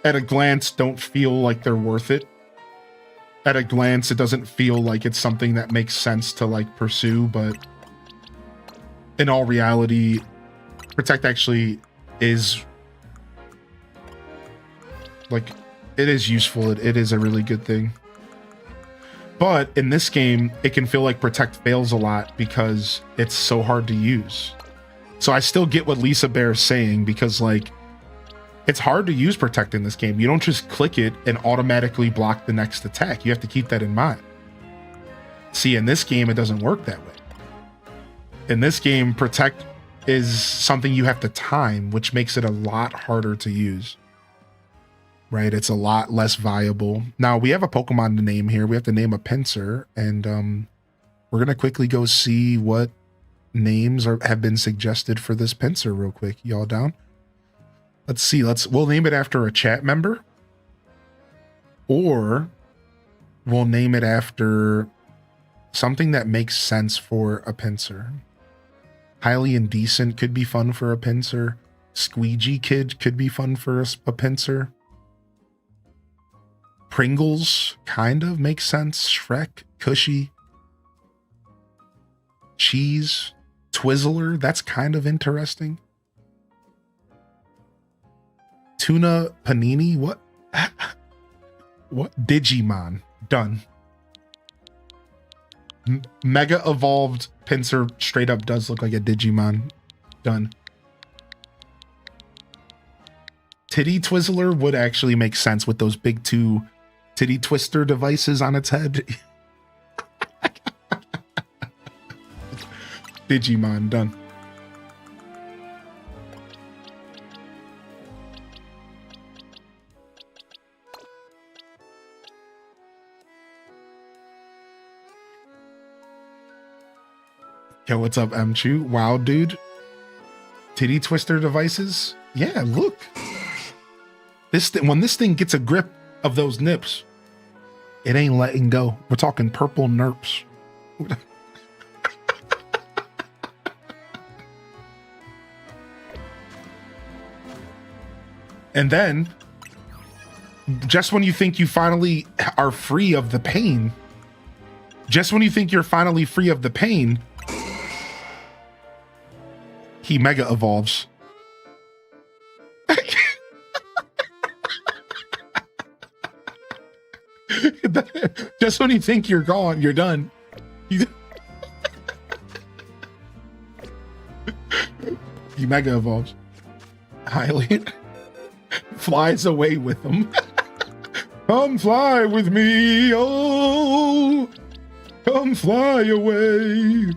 at a glance don't feel like they're worth it. At a glance, it doesn't feel like it's something that makes sense to like pursue, but in all reality, protect actually is like It is useful. It is a really good thing. But in this game, it can feel like Protect fails a lot because it's so hard to use. So I still get what Lisa Bear is saying, because like it's hard to use Protect in this game. You don't just click it and automatically block the next attack. You have to keep that in mind. See, in this game, it doesn't work that way. In this game, Protect is something you have to time, which makes it a lot harder to use. Right? It's a lot less viable. Now, we have a Pokemon to name here. We have to name a Pinsir, and we're going to quickly go see what names have been suggested for this Pinsir real quick. Y'all down? Let's see. We'll name it after a chat member, or we'll name it after something that makes sense for a Pinsir. Highly Indecent could be fun for a Pinsir. Squeegee Kid could be fun for a Pinsir. Pringles kind of makes sense. Shrek, Cushy, Cheese, Twizzler, that's kind of interesting. Tuna Panini, what? What? Digimon, done. Mega Evolved Pinsir straight up does look like a Digimon, done. Titty Twizzler would actually make sense with those big two titty twister devices on its head. Digimon, done. Yo, what's up, Mchu? Wow, dude. Titty twister devices? Yeah, look. When this thing gets a grip of those nips, it ain't letting go. We're talking purple nerps. And then, just when you think you finally are free of the pain, he mega evolves. Just when you think you're gone, you're done. He mega evolves. Highly flies away with him. Come fly with me, oh, come fly away.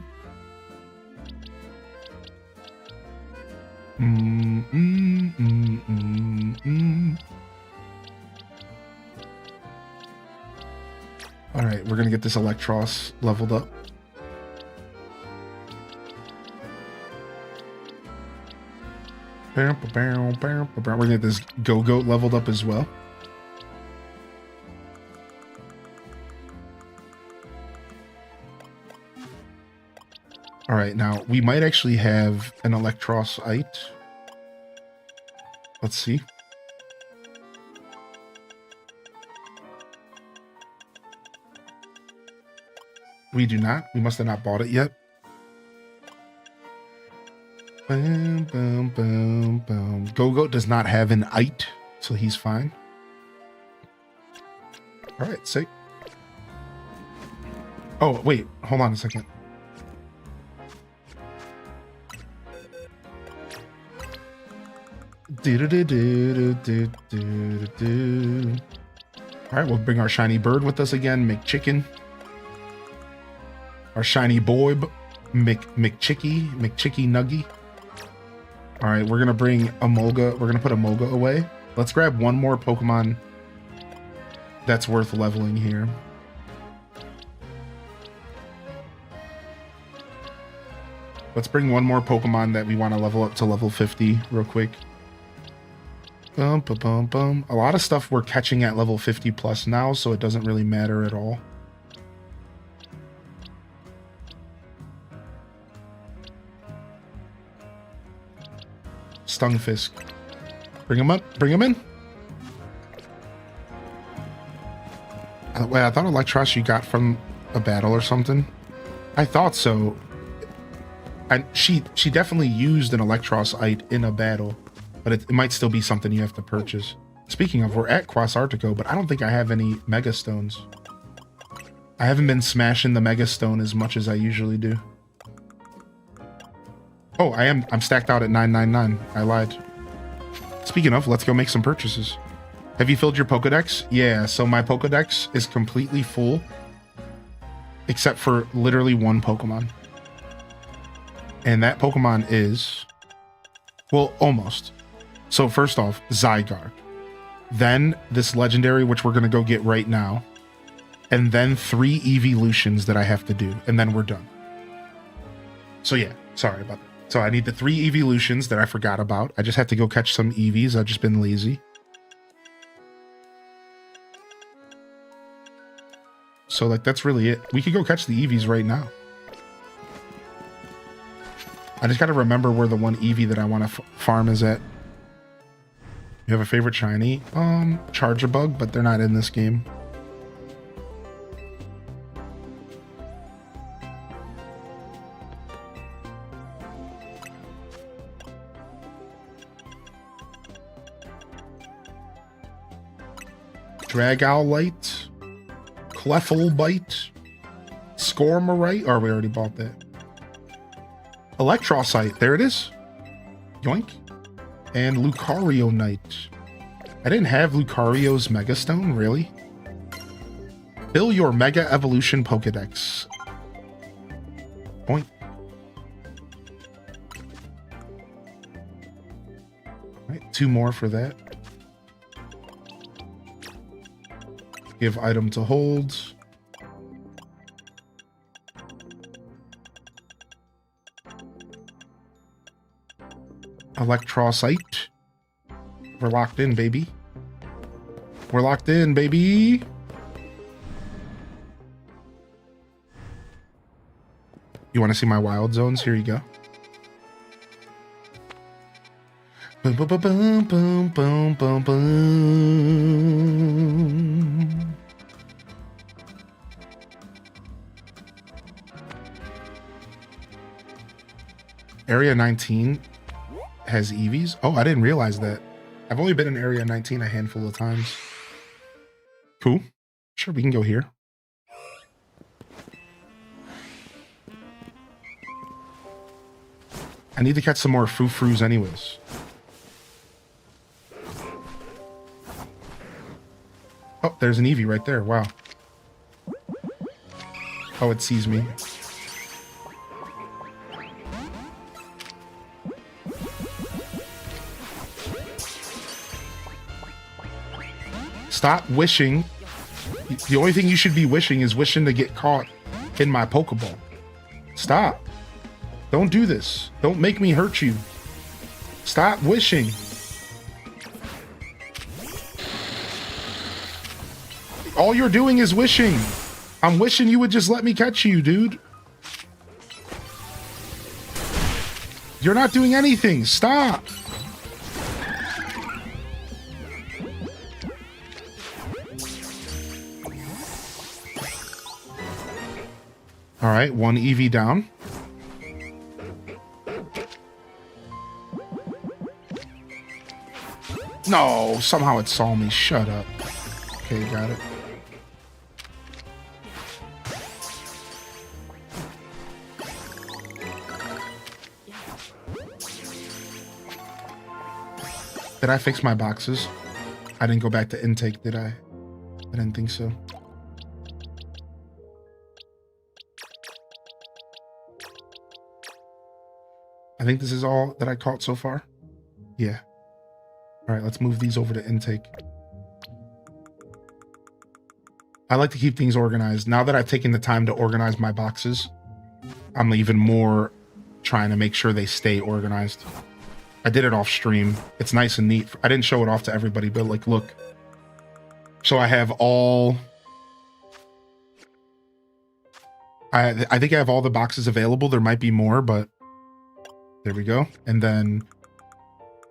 All right, we're gonna get this Electros leveled up. We're gonna get this Go-Goat leveled up as well. All right, now we might actually have an Electros-ite. Let's see. We do not. We must have not bought it yet. Boom, boom, boom, boom. Go-Goat does not have an ite, so he's fine. All right, sick. Oh, wait. Hold on a second. All right, we'll bring our shiny bird with us again. McChicken. Our shiny boy, McChicky Nuggy. All right, we're gonna bring Emolga. We're gonna put Emolga away. Let's grab one more Pokemon that's worth leveling here. Let's bring one more Pokemon that we want to level up to level 50 real quick. Bum, bum, bum, bum. A lot of stuff we're catching at level 50 plus now, so it doesn't really matter at all. Stunfisk. Bring him up. Bring him in. Wait, I thought Electros you got from a battle or something. I thought so. And she definitely used an Electros-ite in a battle, but it might still be something you have to purchase. Speaking of, we're at Quas Artico, but I don't think I have any Mega Stones. I haven't been smashing the Mega Stone as much as I usually do. Oh, I am. I'm stacked out at 999. I lied. Speaking of, let's go make some purchases. Have you filled your Pokedex? Yeah, so my Pokedex is completely full, except for literally one Pokemon. And that Pokemon is, well, almost. So first off, Zygarde. Then this legendary, which we're going to go get right now. And then 3 evolutions that I have to do. And then we're done. So yeah, sorry about that. So I need the 3 evolutions that I forgot about. I just have to go catch some Eevees. I've just been lazy. So like, that's really it. We could go catch the Eevees right now. I just got to remember where the one Eevee that I want to farm is at. You have a favorite shiny? Charjabug, but they're not in this game. Dragowlite, Clefalbite, Scormarite. Oh, we already bought that. Electrocyte, there it is. Yoink. And Lucario Knight. I didn't have Lucario's Mega Stone, really? Fill your Mega Evolution Pokedex. Point. Alright, 2 more for that. Give item to hold. Electrocyte. We're locked in, baby. We're locked in, baby. You want to see my wild zones? Here you go. Boom, boom, boom, boom, boom, boom, boom, boom. Area 19 has Eevees. Oh, I didn't realize that. I've only been in Area 19 a handful of times. Cool. Sure, we can go here. I need to catch some more Foo-Froos anyways. Oh, there's an Eevee right there. Wow. Oh, it sees me. Stop wishing. The only thing you should be wishing is wishing to get caught in my Pokeball. Stop. Don't do this. Don't make me hurt you. Stop wishing. All you're doing is wishing. I'm wishing you would just let me catch you, dude. You're not doing anything. Stop. All right, 1 Eevee down. No, somehow it saw me. Shut up. Okay, got it. Did I fix my boxes? I didn't go back to intake, did I? I didn't think so. I think this is all that I caught so far. Yeah. All right, let's move these over to intake. I like to keep things organized. Now that I've taken the time to organize my boxes, I'm even more trying to make sure they stay organized. I did it off stream. It's nice and neat. I didn't show it off to everybody, but like, look. So I have all... I think I have all the boxes available. There might be more, but there we go. And then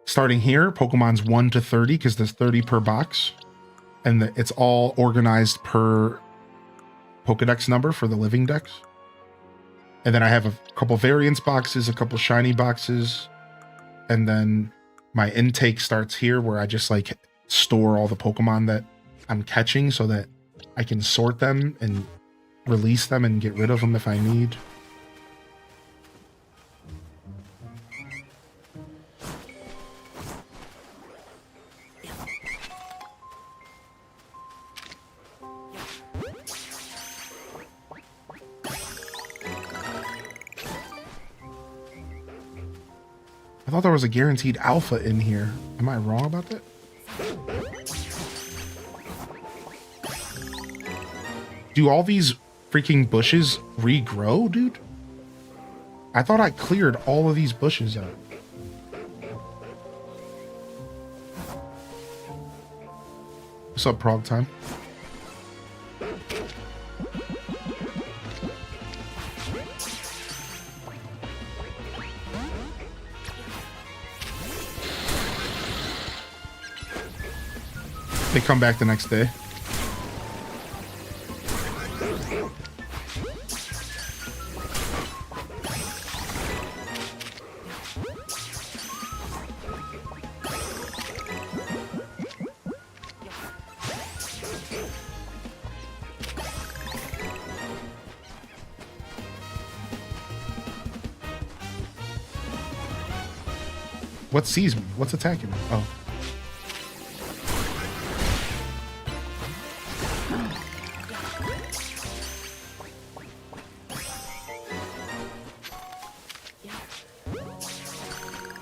starting here, Pokemon's 1 to 30 because there's 30 per box. And it's all organized per Pokedex number for the living dex. And then I have a couple variance boxes, a couple shiny boxes. And then my intake starts here where I just like store all the Pokemon that I'm catching so that I can sort them and release them and get rid of them if I need. I thought there was a guaranteed alpha in here. Am I wrong about that? Do all these freaking bushes regrow, dude? I thought I cleared all of these bushes out. What's up, Prog Time? They come back the next day. What sees me? What's attacking me? Oh.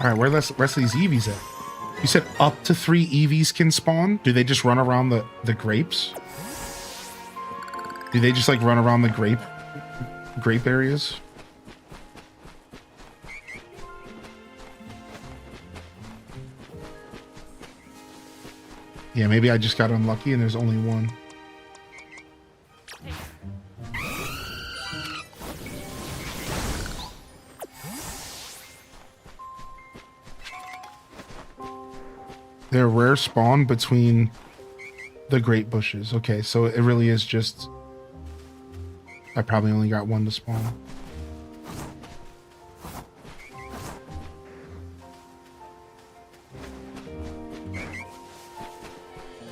Alright, where the rest of these Eevees at? You said up to 3 Eevees can spawn? Do they just run around the grapes? Do they just like run around the grape areas? Yeah, maybe I just got unlucky and there's only one. They're rare spawn between the grape bushes. Okay, so it really is just... I probably only got one to spawn.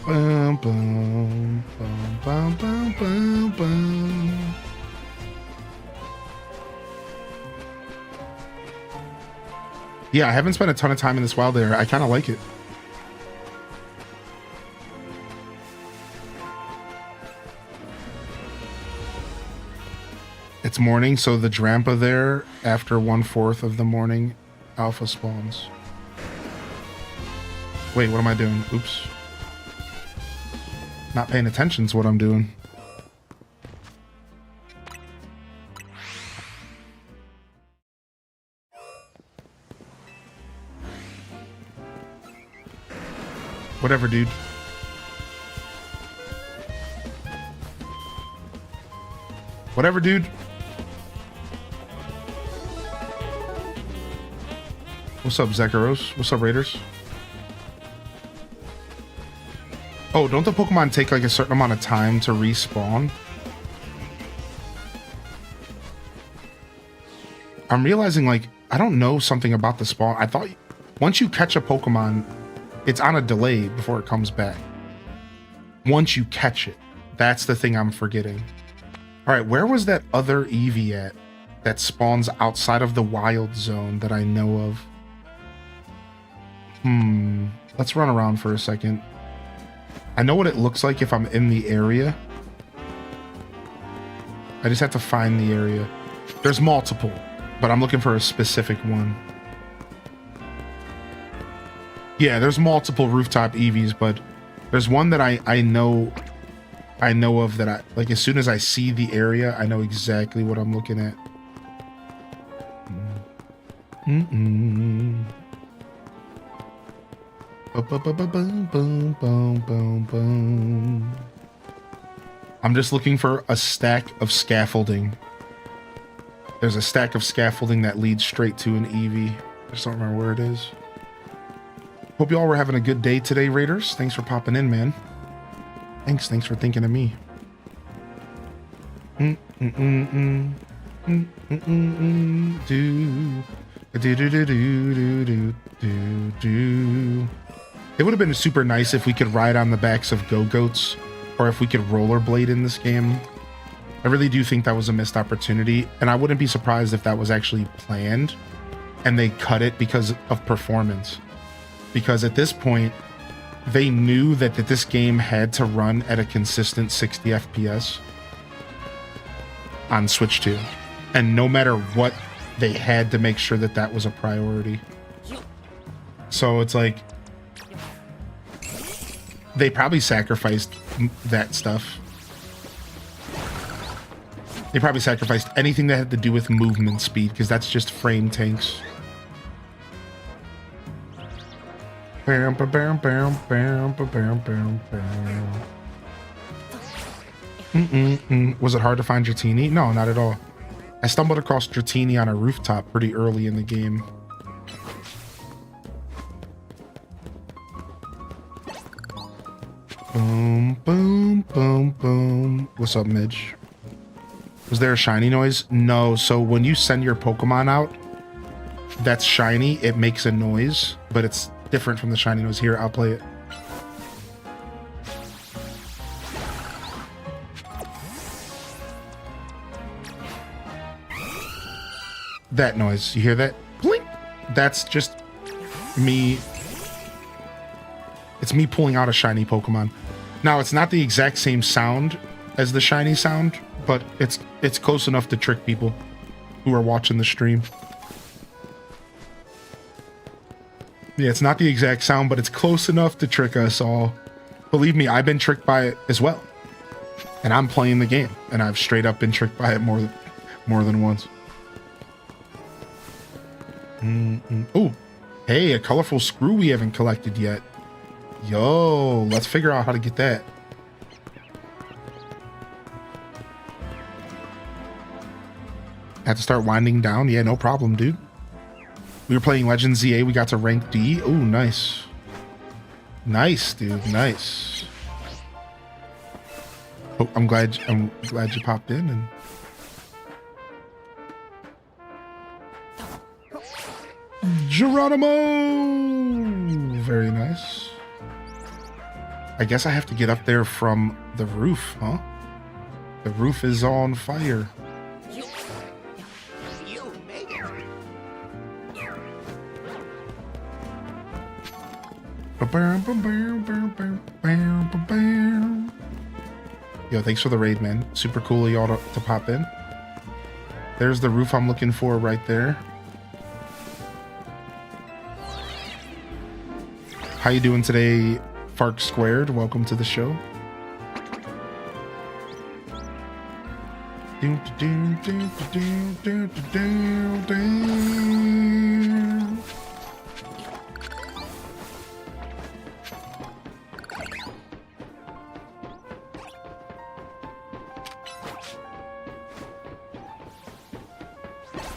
Bum, bum, bum, bum, bum, bum, bum. Yeah, I haven't spent a ton of time in this wild area. I kind of like it. It's morning, so the Drampa there, after 1/4 of the morning, alpha spawns. Wait, what am I doing? Oops. Not paying attention to what I'm doing. Whatever, dude. Whatever, dude. What's up, Zekaros? What's up, Raiders? Oh, don't the Pokemon take like a certain amount of time to respawn? I'm realizing like I don't know something about the spawn. I thought once you catch a Pokemon, it's on a delay before it comes back. Once you catch it. That's the thing I'm forgetting. Alright, where was that other Eevee at that spawns outside of the wild zone that I know of? Let's run around for a second. I know what it looks like if I'm in the area. I just have to find the area. There's multiple, but I'm looking for a specific one. Yeah, there's multiple rooftop Eevees, but there's one that I know of that I like. As soon as I see the area, I know exactly what I'm looking at. I'm just looking for a stack of scaffolding. There's a stack of scaffolding that leads straight to an Eevee. I just don't remember where it is. Hope y'all were having a good day today, Raiders. Thanks for popping in, man. Thanks for thinking of me. It would have been super nice if we could ride on the backs of go-goats, or if we could rollerblade in this game. I really do think that was a missed opportunity, and I wouldn't be surprised if that was actually planned and they cut it because of performance. Because at this point, they knew that this game had to run at a consistent 60 FPS on Switch 2. And no matter what, they had to make sure that that was a priority. So it's like, they probably sacrificed that stuff. They probably sacrificed anything that had to do with movement speed, because that's just frame tanks. Bam, ba, bam, bam, bam, ba, bam, bam, bam. Was it hard to find Dratini? No, not at all. I stumbled across Dratini on a rooftop pretty early in the game. Boom, boom, boom, boom. What's up, Midge? Was there a shiny noise? No. So when you send your Pokemon out that's shiny, it makes a noise, but it's different from the shiny noise. Here, I'll play it. That noise. You hear that? Blink! That's just me. It's me pulling out a shiny Pokemon. Now, it's not the exact same sound as the shiny sound, but it's close enough to trick people who are watching the stream. Yeah, it's not the exact sound, but it's close enough to trick us all. Believe me, I've been tricked by it as well. And I'm playing the game, and I've straight up been tricked by it more than once. Oh, hey, a colorful screw we haven't collected yet. Yo, let's figure out how to get that. Had to start winding down. Yeah, no problem, dude. We were playing Legends ZA. We got to rank D. Oh, nice. Nice, dude. Nice. Oh, I'm glad you popped in. And Geronimo! Very nice. I guess I have to get up there from the roof, huh? The roof is on fire. Yo, thanks for the raid, man. Super cool of y'all to pop in. There's the roof I'm looking for right there. How you doing today, Fark Squared? Welcome to the show.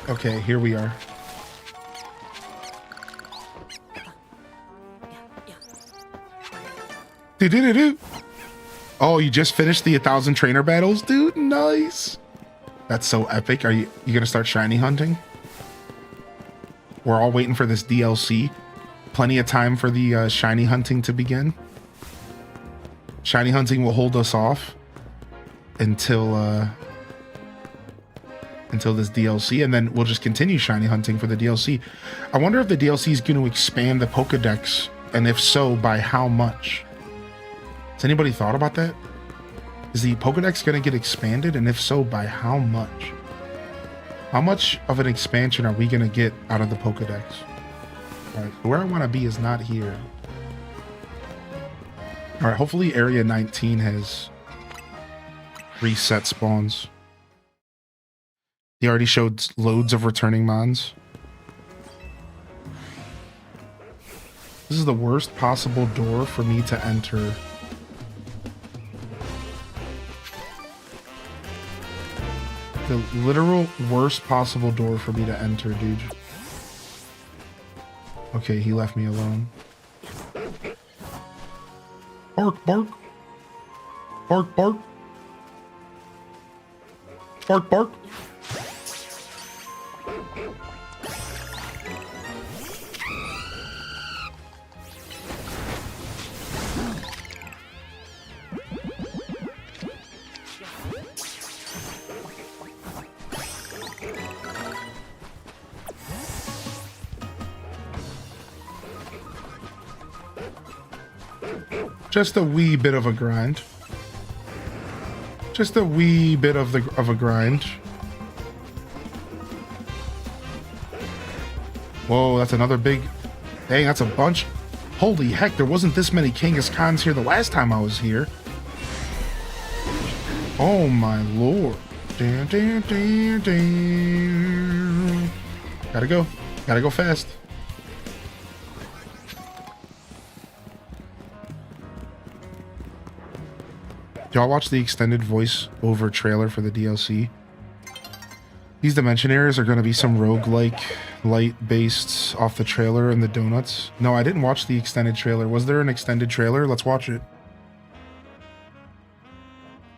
Okay, here we are. Oh, you just finished the 1,000 trainer battles, dude? Nice. That's so epic. Are you gonna start shiny hunting? We're all waiting for this DLC. Plenty of time for the shiny hunting to begin. Shiny hunting will hold us off until this DLC, and then we'll just continue shiny hunting for the DLC. I wonder if the DLC is going to expand the Pokedex, and if so, by how much? Has anybody thought about that? Is the Pokedex going to get expanded, and if so, by how much? How much of an expansion are we going to get out of the Pokedex? All right, where I want to be is not here. All right, hopefully Area 19 has reset spawns. He already showed loads of returning mons. This is the worst possible door for me to enter. The literal worst possible door for me to enter, dude. Okay, he left me alone. Bark, bark. Bark, bark. Bark, bark. Just a wee bit of a grind. Just a wee bit of a grind. Whoa, that's another big... Dang, that's a bunch. Holy heck, there wasn't this many Kangaskhan's here the last time I was here. Oh my lord. Damn, damn, damn, damn. Gotta go. Gotta go fast. Y'all watch the extended voice-over trailer for the DLC? These Dimensionaries are going to be some roguelike, light-based off the trailer and the donuts. No, I didn't watch the extended trailer. Was there an extended trailer? Let's watch it.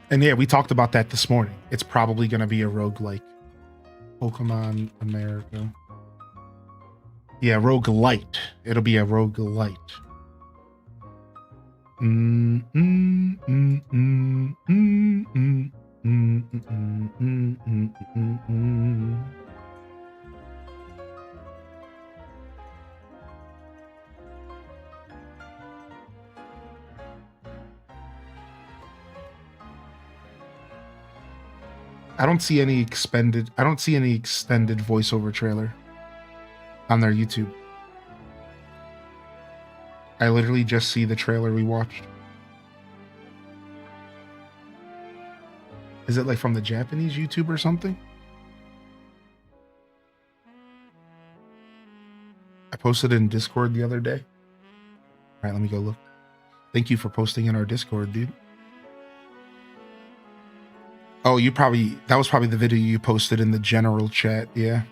And yeah, we talked about that this morning. It's probably going to be a roguelike. Pokemon America. Yeah, roguelite. It'll be a roguelite. I don't see any extended voiceover trailer on their YouTube. I literally just see the trailer we watched. Is it like from the Japanese YouTube or something? I posted it in Discord the other day. All right, let me go look. Thank you for posting in our Discord, dude. Oh, that was probably the video you posted in the general chat, yeah.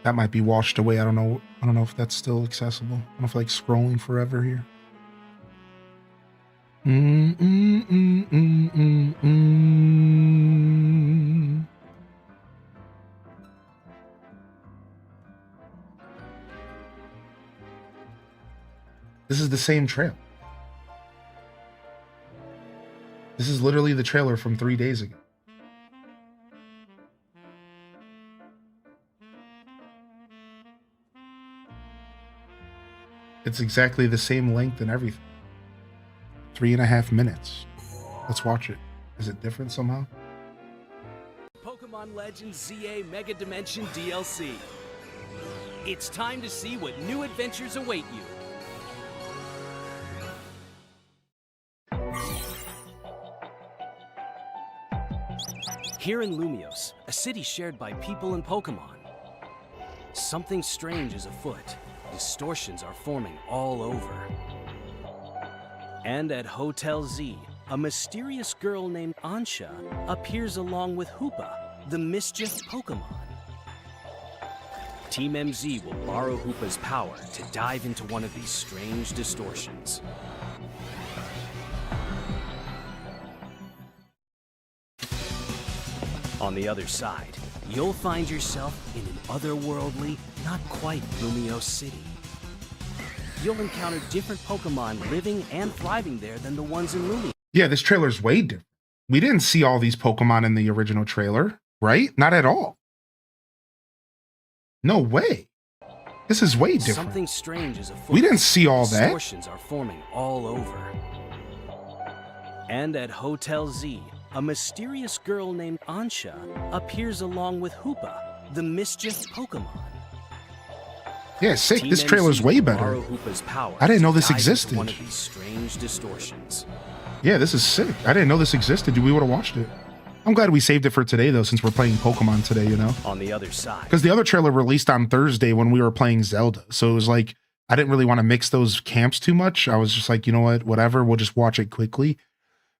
That might be washed away. I don't know if that's still accessible. I don't know if like scrolling forever here. This is the same trail. This is literally the trailer from 3 days ago. It's exactly the same length and everything. 3.5 minutes. Let's watch it. Is it different somehow? Pokemon Legends ZA Mega Dimension DLC. It's time to see what new adventures await you. Here in Lumios, a city shared by people and Pokemon, something strange is afoot. Distortions are forming all over. And at Hotel Z, a mysterious girl named Ansha appears along with Hoopa, the mischief Pokemon. Team MZ will borrow Hoopa's power to dive into one of these strange distortions. On the other side, you'll find yourself in an otherworldly, not quite Lumiose city. You'll encounter different Pokemon living and thriving there than the ones in Lumiose. Yeah, this trailer's way different. We didn't see all these Pokemon in the original trailer, right? Not at all. No way. This is way different. Something strange is afoot. We didn't see all that. Distortions are forming all over. And at Hotel Z, a mysterious girl named Ansha appears along with Hoopa, the mischief Pokemon. Yeah, sick. This trailer's way better. I didn't know this existed. One of these strange distortions. Yeah, this is sick. I didn't know this existed, dude. We would have watched it. I'm glad we saved it for today, though, since we're playing Pokemon today, you know? On the other side. Because the other trailer released on Thursday when we were playing Zelda. So it was like, I didn't really want to mix those camps too much. I was just like, you know what? Whatever. We'll just watch it quickly.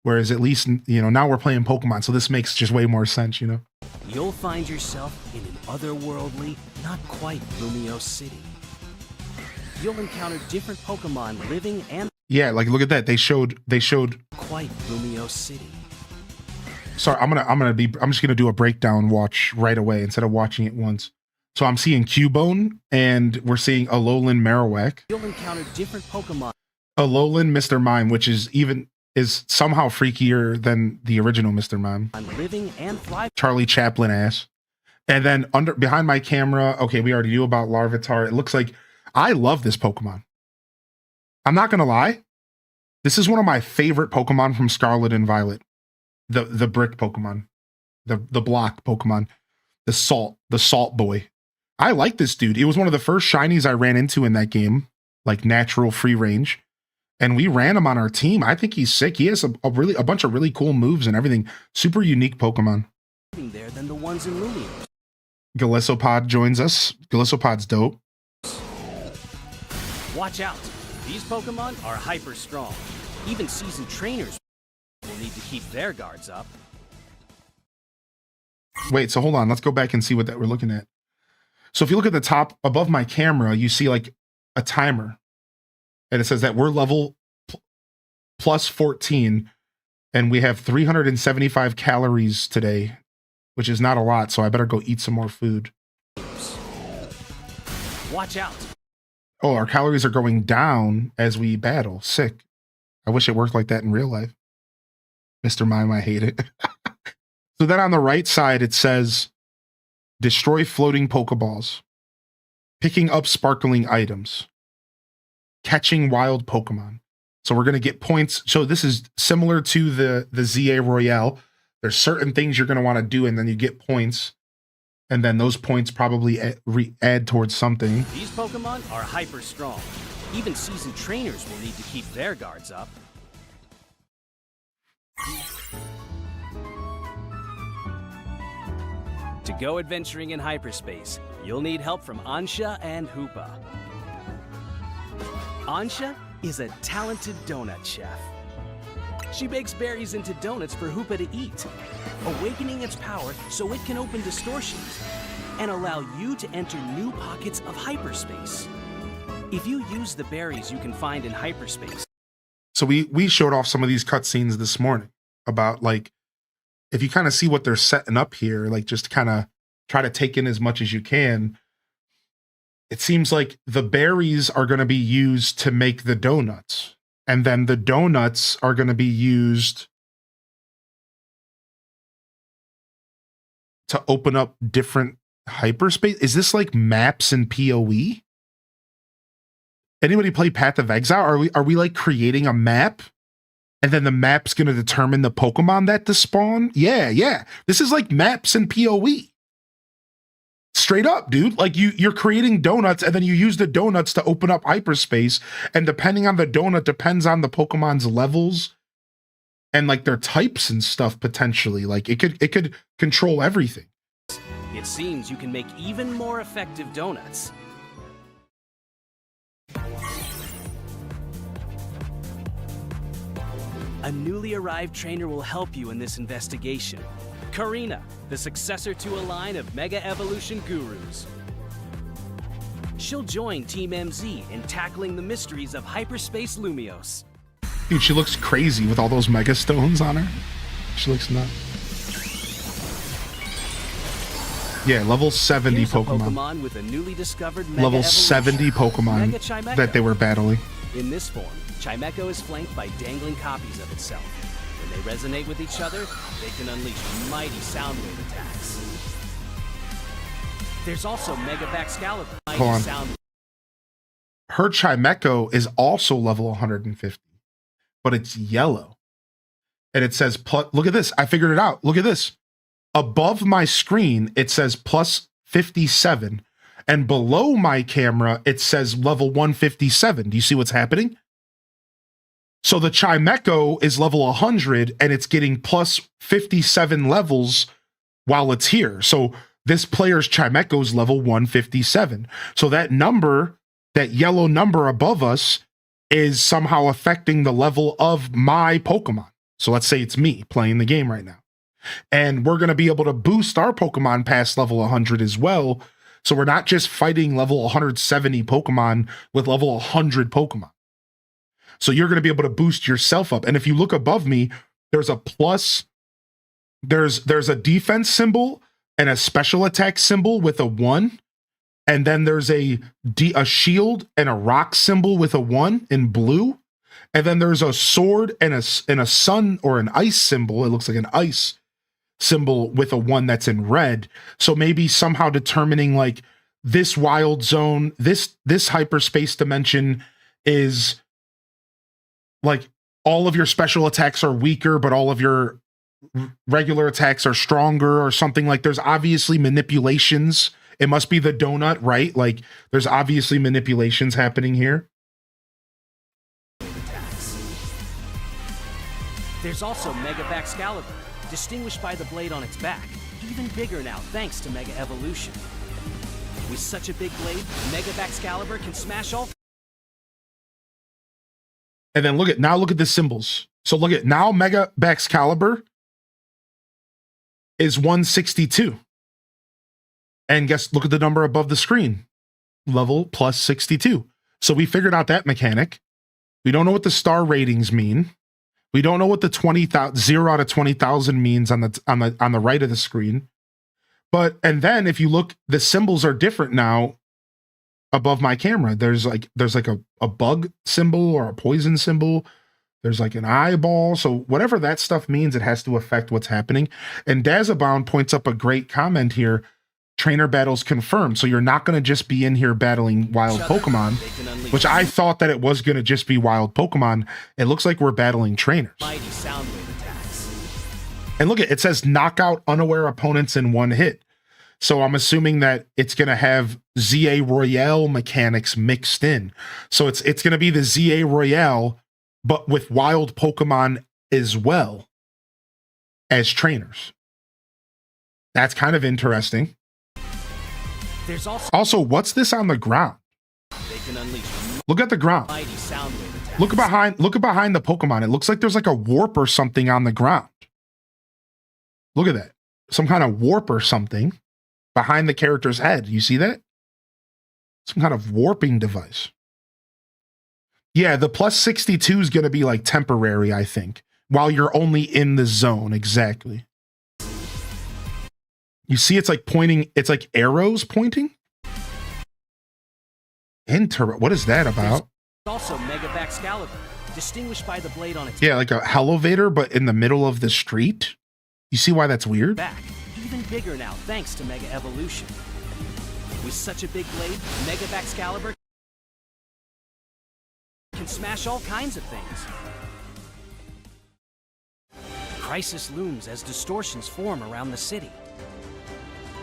Whereas at least, you know, now we're playing Pokemon. So this makes just way more sense, you know? You'll find yourself in an otherworldly, not quite Lumiose city. You'll encounter different Pokemon living and... Yeah, like look at that. They showed quite Lumiose city. Sorry, I'm just gonna do a breakdown watch right away instead of watching it once. So I'm seeing Cubone and we're seeing Alolan Marowak. You'll encounter different Pokemon. Alolan Mr. Mime, which is somehow freakier than the original Mr. Mime. Living and thriving. Charlie Chaplin ass. And then behind my camera, okay, we already knew about Larvitar. It looks like I love this Pokemon. I'm not gonna lie. This is one of my favorite Pokemon from Scarlet and Violet. The brick Pokemon. The block Pokemon. The salt boy. I like this dude. It was one of the first shinies I ran into in that game, like natural free range. And we ran him on our team. I think he's sick. He has a bunch of really cool moves and everything. Super unique Pokemon. There than the ones in Lumio. Galissopod joins us. Galissopod's dope. Watch out. These Pokemon are hyper strong. Even seasoned trainers will need to keep their guards up. Wait, so hold on. Let's go back and see what that we're looking at. So if you look at the top above my camera, you see like a timer. And it says that we're level plus 14 and we have 375 calories today, which is not a lot. So I better go eat some more food. Watch out. Oh, our calories are going down as we battle. Sick. I wish it worked like that in real life. Mr. Mime, I hate it. So then on the right side, it says, destroy floating Pokeballs, picking up sparkling items, catching wild Pokemon. So we're going to get points. So this is similar to the ZA Royale. There's certain things you're going to want to do, and then you get points. And then those points probably add towards something. These Pokemon are hyper strong. Even seasoned trainers will need to keep their guards up. To go adventuring in hyperspace, you'll need help from Ansha and Hoopa. Ansha is a talented donut chef. She bakes berries into donuts for Hoopa to eat, awakening its power so it can open distortions and allow you to enter new pockets of hyperspace. If you use the berries you can find in hyperspace. So we showed off some of these cutscenes this morning about, like, if you kind of see what they're setting up here, like just kind of try to take in as much as you can. It seems like the berries are going to be used to make the donuts. And then the donuts are going to be used to open up different hyperspace. Is this like maps and PoE? Anybody play Path of Exile? Are we like creating a map? And then the map's going to determine the Pokemon that to spawn? Yeah. This is like maps and PoE. Straight up, dude. Like you're creating donuts and then you use the donuts to open up hyperspace. And depending on the donut depends on the Pokemon's levels and like their types and stuff potentially. Like it could control everything. It seems you can make even more effective donuts. A newly arrived trainer will help you in this investigation. Karina, the successor to a line of Mega Evolution gurus. She'll join Team MZ in tackling the mysteries of hyperspace Lumios. Dude, she looks crazy with all those Mega Stones on her. She looks nuts. Yeah, level 70 Here's Pokemon. with a newly discovered Mega Level Evolution. 70 Pokemon Mega Chimecho. that they were battling. In this form, Chimecho is flanked by dangling copies of itself. When they resonate with each other, they can unleash mighty sound wave attacks. There's also Mega Baxcalibur. Hold on. Sound. Her Chimecho is also level 150, but it's yellow. And it says, look at this. I figured it out. Look at this. Above my screen, it says plus 57. And below my camera, it says level 157. Do you see what's happening? So the Chimecho is level 100 and it's getting plus 57 levels while it's here. So this player's Chimecho is level 157. So that number, that yellow number above us, is somehow affecting the level of my Pokemon. So let's say it's me playing the game right now. And we're going to be able to boost our Pokemon past level 100 as well. So we're not just fighting level 170 Pokemon with level 100 Pokemon. So you're going to be able to boost yourself up. And if you look above me, there's a plus, there's a defense symbol and a special attack symbol with a 1. And then there's a shield and a rock symbol with a 1 in blue. And then there's a sword and a sun or an ice symbol. It looks like an ice symbol with a 1 that's in red. So maybe somehow determining like this wild zone, this hyperspace dimension is like all of your special attacks are weaker, but all of your regular attacks are stronger or something. Like there's obviously manipulations. It must be the donut, right? Like there's obviously manipulations happening here. There's also Mega Excalibur, distinguished by the blade on its back. Even bigger now thanks to Mega Evolution. With such a big blade, Mega Excalibur can smash all. And then look at the symbols. So look at now Mega Excalibur is 162. And look at the number above the screen. Level plus 62. So we figured out that mechanic. We don't know what the star ratings mean. We don't know what the 0 out of 20,000 means on the right of the screen. And then if you look, the symbols are different now above my camera. There's like a bug symbol or a poison symbol. There's like an eyeball. So whatever that stuff means, it has to affect what's happening. And Dazabound points up a great comment here. Trainer battles confirmed. So you're not going to just be in here battling wild Pokemon, which I thought that it was going to just be wild Pokemon. It looks like we're battling trainers. And look, it says knockout unaware opponents in one hit. So I'm assuming that it's going to have ZA Royale mechanics mixed in. So it's going to be the ZA Royale, but with wild Pokemon as well as trainers. That's kind of interesting. There's also, what's this on the ground? Look at the ground. Look behind the Pokemon. It looks like there's like a warp or something on the ground. Look at that. Some kind of warp or something behind the character's head. You see that? Some kind of warping device. Yeah, the plus 62 is going to be like temporary, I think, while you're only in the zone. Exactly. You see, it's like pointing, it's like arrows pointing. What is that about? Also, Mega Excalibur, distinguished by the blade on its like a elevator, but in the middle of the street. You see why that's weird? back. Even bigger now, thanks to Mega Evolution. With such a big blade, Mega Excalibur can smash all kinds of things. Crisis looms as distortions form around the city.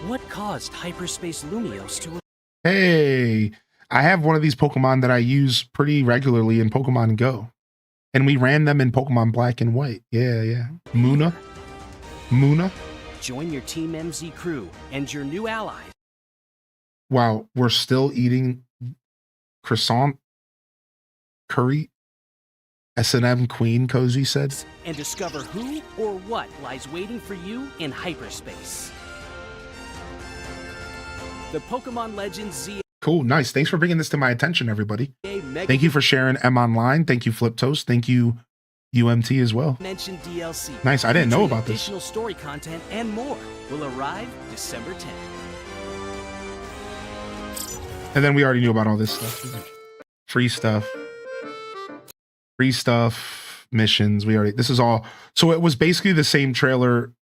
What caused Hyperspace Lumiose to... Hey, I have one of these Pokemon that I use pretty regularly in Pokemon Go. And we ran them in Pokemon Black and White. Yeah. Muna. Join your Team MZ crew and your new allies. Wow, we're still eating croissant curry. S&M Queen, Cozy said. And discover who or what lies waiting for you in hyperspace. The Pokemon Legends Z. Cool, nice. Thanks for bringing this to my attention, everybody. Thank you for sharing M Online. Thank you, Flip Toast. Thank you, UMT as well. Mentioned DLC. Nice, I didn't know about this. Additional story content and more will arrive December 10th. And then we already knew about all this stuff. Free stuff, missions. This is all. So it was basically the same trailer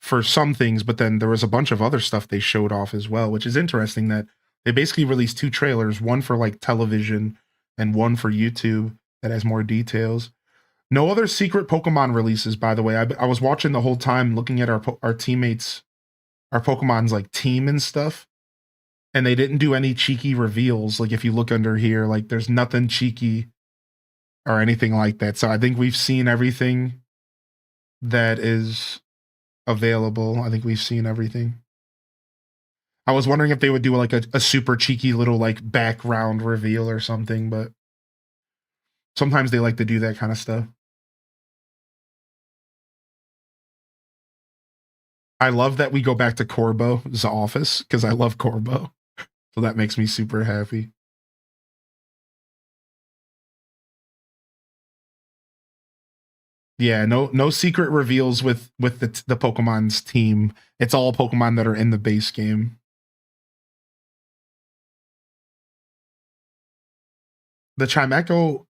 for some things, but then there was a bunch of other stuff they showed off as well, which is interesting that they basically released two trailers, one for like television and one for YouTube that has more details. No other secret Pokemon releases, by the way. I was watching the whole time, looking at our teammates, our Pokemon's like team and stuff, and they didn't do any cheeky reveals. Like if you look under here, like there's nothing cheeky or anything like that. So I think we've seen everything that is available. I think we've seen everything. I was wondering if they would do like a super cheeky little like background reveal or something, but sometimes they like to do that kind of stuff. I love that we go back to Corbo's office because I love Corbo. So that makes me super happy. Yeah, no secret reveals with the Pokemon's team. It's all Pokemon that are in the base game. The Chimecho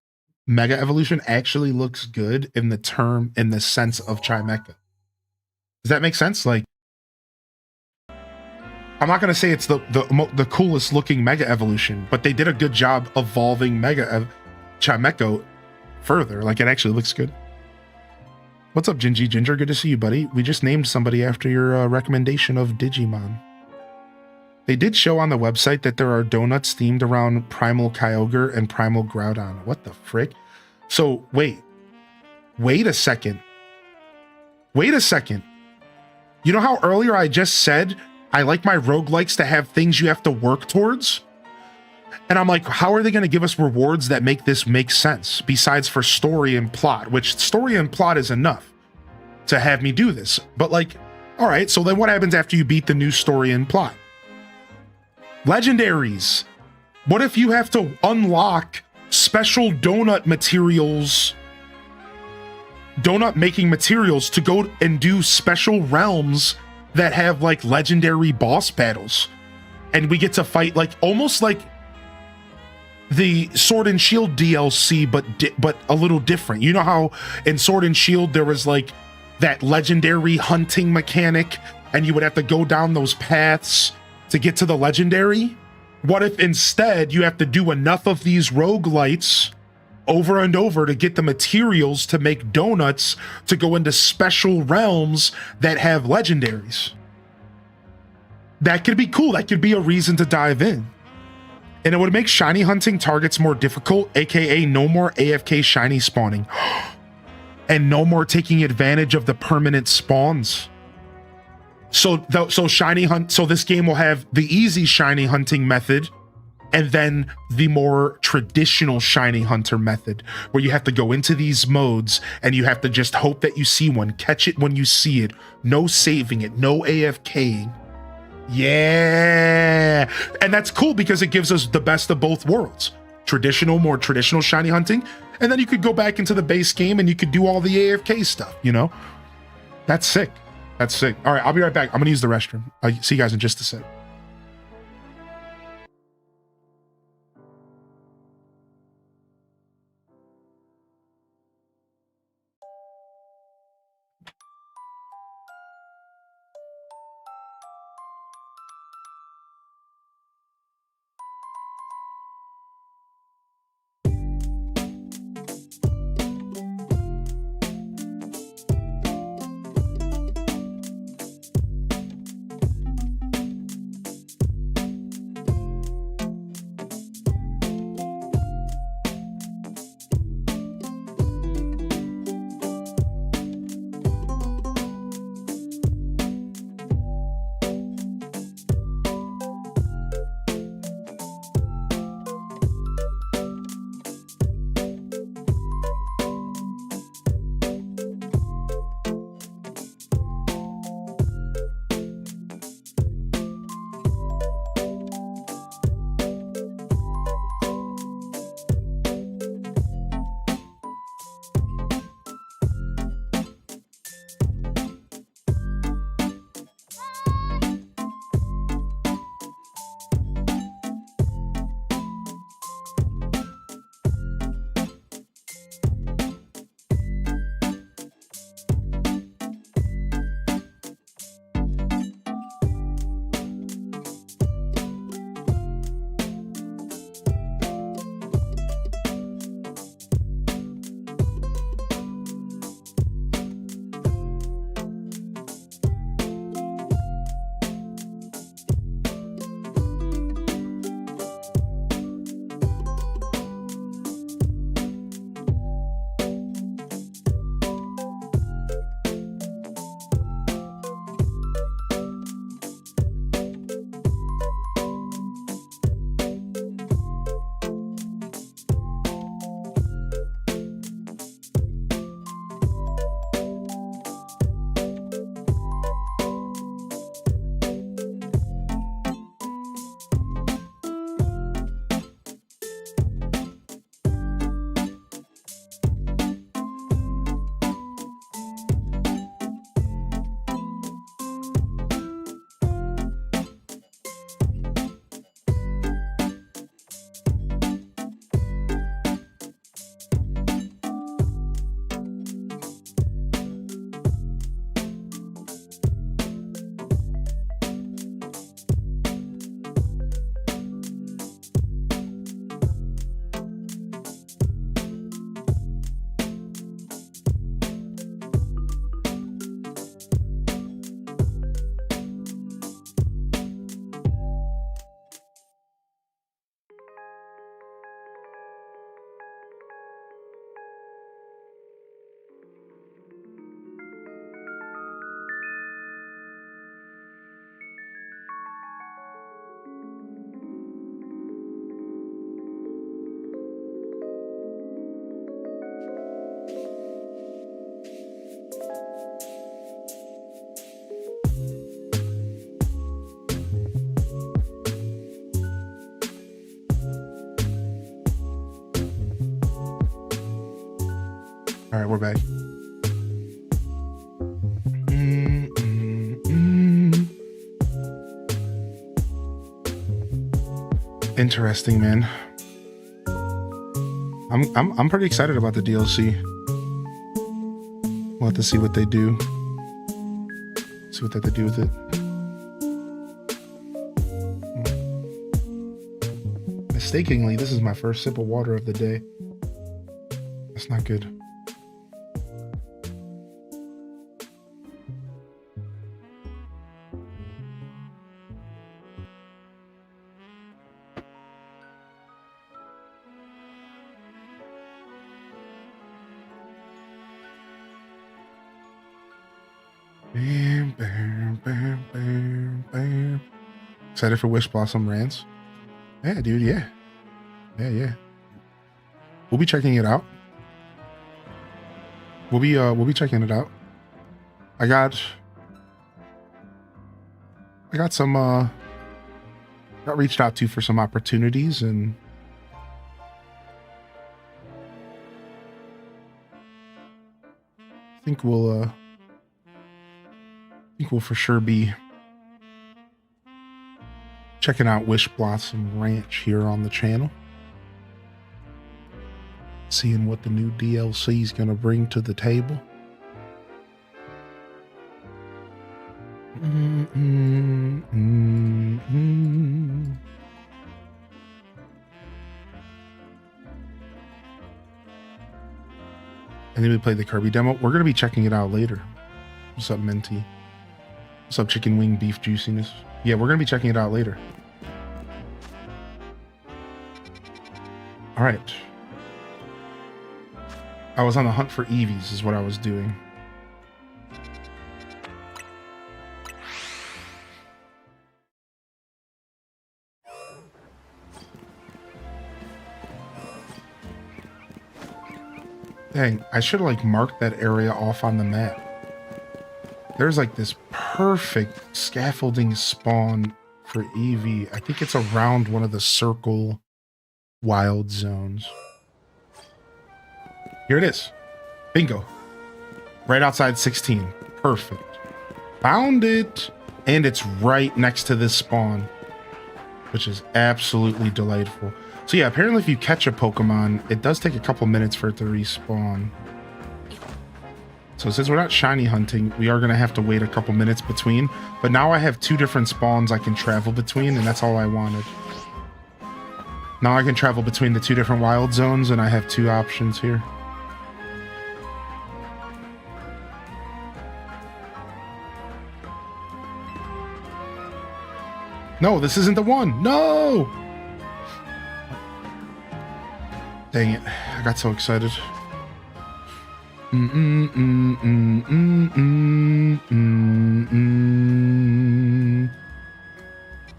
Mega Evolution actually looks good in the sense of Chimecho. Does that make sense? Like, I'm not gonna say it's the coolest looking Mega Evolution, but they did a good job evolving Chimecho further. Like, it actually looks good. What's up, Gingy Ginger? Good to see you, buddy. We just named somebody after your recommendation of Digimon. They did show on the website that there are donuts themed around Primal Kyogre and Primal Groudon. What the frick? So, wait a second. Wait a second. You know how earlier I just said I like my roguelikes to have things you have to work towards? And I'm like, how are they going to give us rewards that make this make sense besides for story and plot, which story and plot is enough to have me do this. But like, all right, so then what happens after you beat the new story and plot? Legendaries. What if you have to unlock special donut materials, donut making materials to go and do special realms that have like legendary boss battles? And we get to fight like almost like the Sword and Shield DLC, but a little different. You know how in Sword and Shield there was like that legendary hunting mechanic and you would have to go down those paths to get to the legendary? What if instead you have to do enough of these roguelites over and over to get the materials to make donuts to go into special realms that have legendaries? That could be cool. That could be a reason to dive in. And it would make shiny hunting targets more difficult, aka no more AFK shiny spawning. And no more taking advantage of the permanent spawns. So this game will have the easy shiny hunting method and then the more traditional shiny hunter method, where you have to go into these modes and you have to just hope that you see one, catch it when you see it, no saving it, no AFKing. Yeah. And that's cool because it gives us the best of both worlds. More traditional shiny hunting, and then you could go back into the base game and you could do all the AFK stuff, you know? That's sick. That's sick. All right, I'll be right back. I'm gonna use the restroom. I'll see you guys in just a sec. All right, we're back. Interesting, man. I'm pretty excited about the DLC. We'll have to see what they do. See what they have to do with it. Mistakenly, this is my first sip of water of the day. That's not good. Bam, bam, bam, bam, bam. Excited for Wish Blossom Rants? Yeah, dude, yeah. Yeah. We'll be checking it out. We'll be checking it out. I got some got reached out to for some opportunities, and I think we'll for sure be checking out Wish Blossom Ranch here on the channel. Seeing what the new DLC is going to bring to the table. And then we played the Kirby demo. We're going to be checking it out later. What's up, Minty? What's up, chicken wing beef juiciness? Yeah, we're going to be checking it out later. All right. I was on the hunt for Eevees is what I was doing. Dang, I should have like marked that area off on the map. There's like this perfect scaffolding spawn for Eevee. I think it's around one of the circle wild zones. Here it is. Bingo. Right outside 16. Perfect. Found it. And it's right next to this spawn, which is absolutely delightful. So yeah, apparently if you catch a Pokemon, it does take a couple minutes for it to respawn. So since we're not shiny hunting, we are going to have to wait a couple minutes between. But now I have two different spawns I can travel between, and that's all I wanted. Now I can travel between the two different wild zones, and I have two options here. No, this isn't the one. No! Dang it. I got so excited. Dang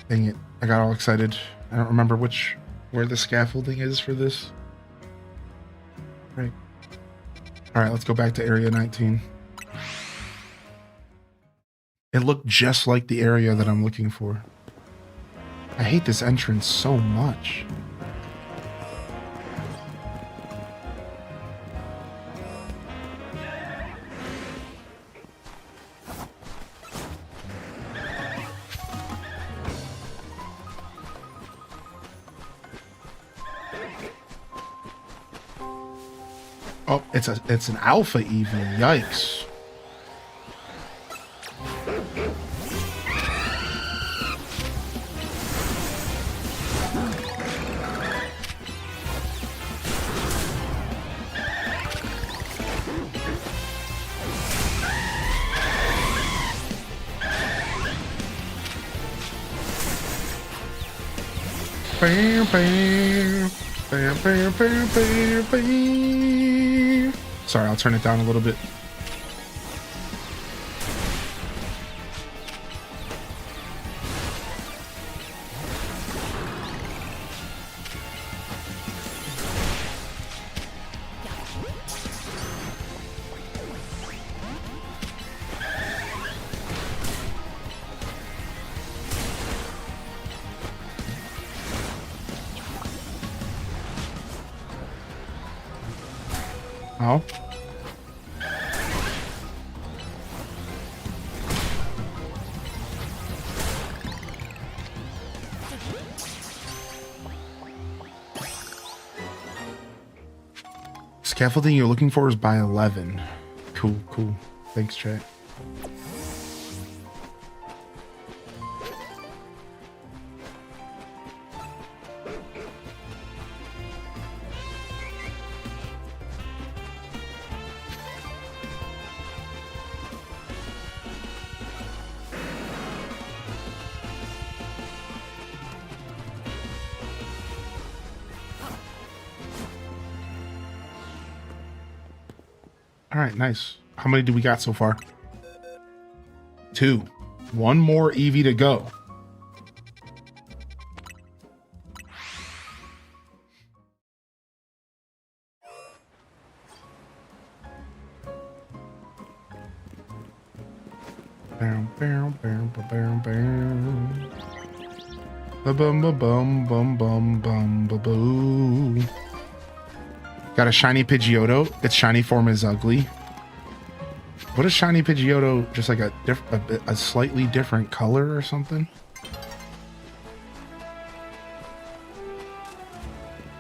it. I got all excited. I don't remember where the scaffolding is for this. Right. Alright, let's go back to Area 19. It looked just like the area that I'm looking for. I hate this entrance so much. Oh, it's an alpha Eevee. Yikes. Bam, bam, bam, bam, bam, bam, bam. Sorry, I'll turn it down a little bit. Oh. Scaffolding you're looking for is by 11. Cool, cool. Thanks, chat. All right, nice. How many do we got so far? 2. One more Eevee to go. Bam, bam, bam, bam, bam. Ba bum ba bum bum bum bum ba boo. Got a shiny Pidgeotto. Its shiny form is ugly. What is shiny Pidgeotto? Just like a slightly different color or something?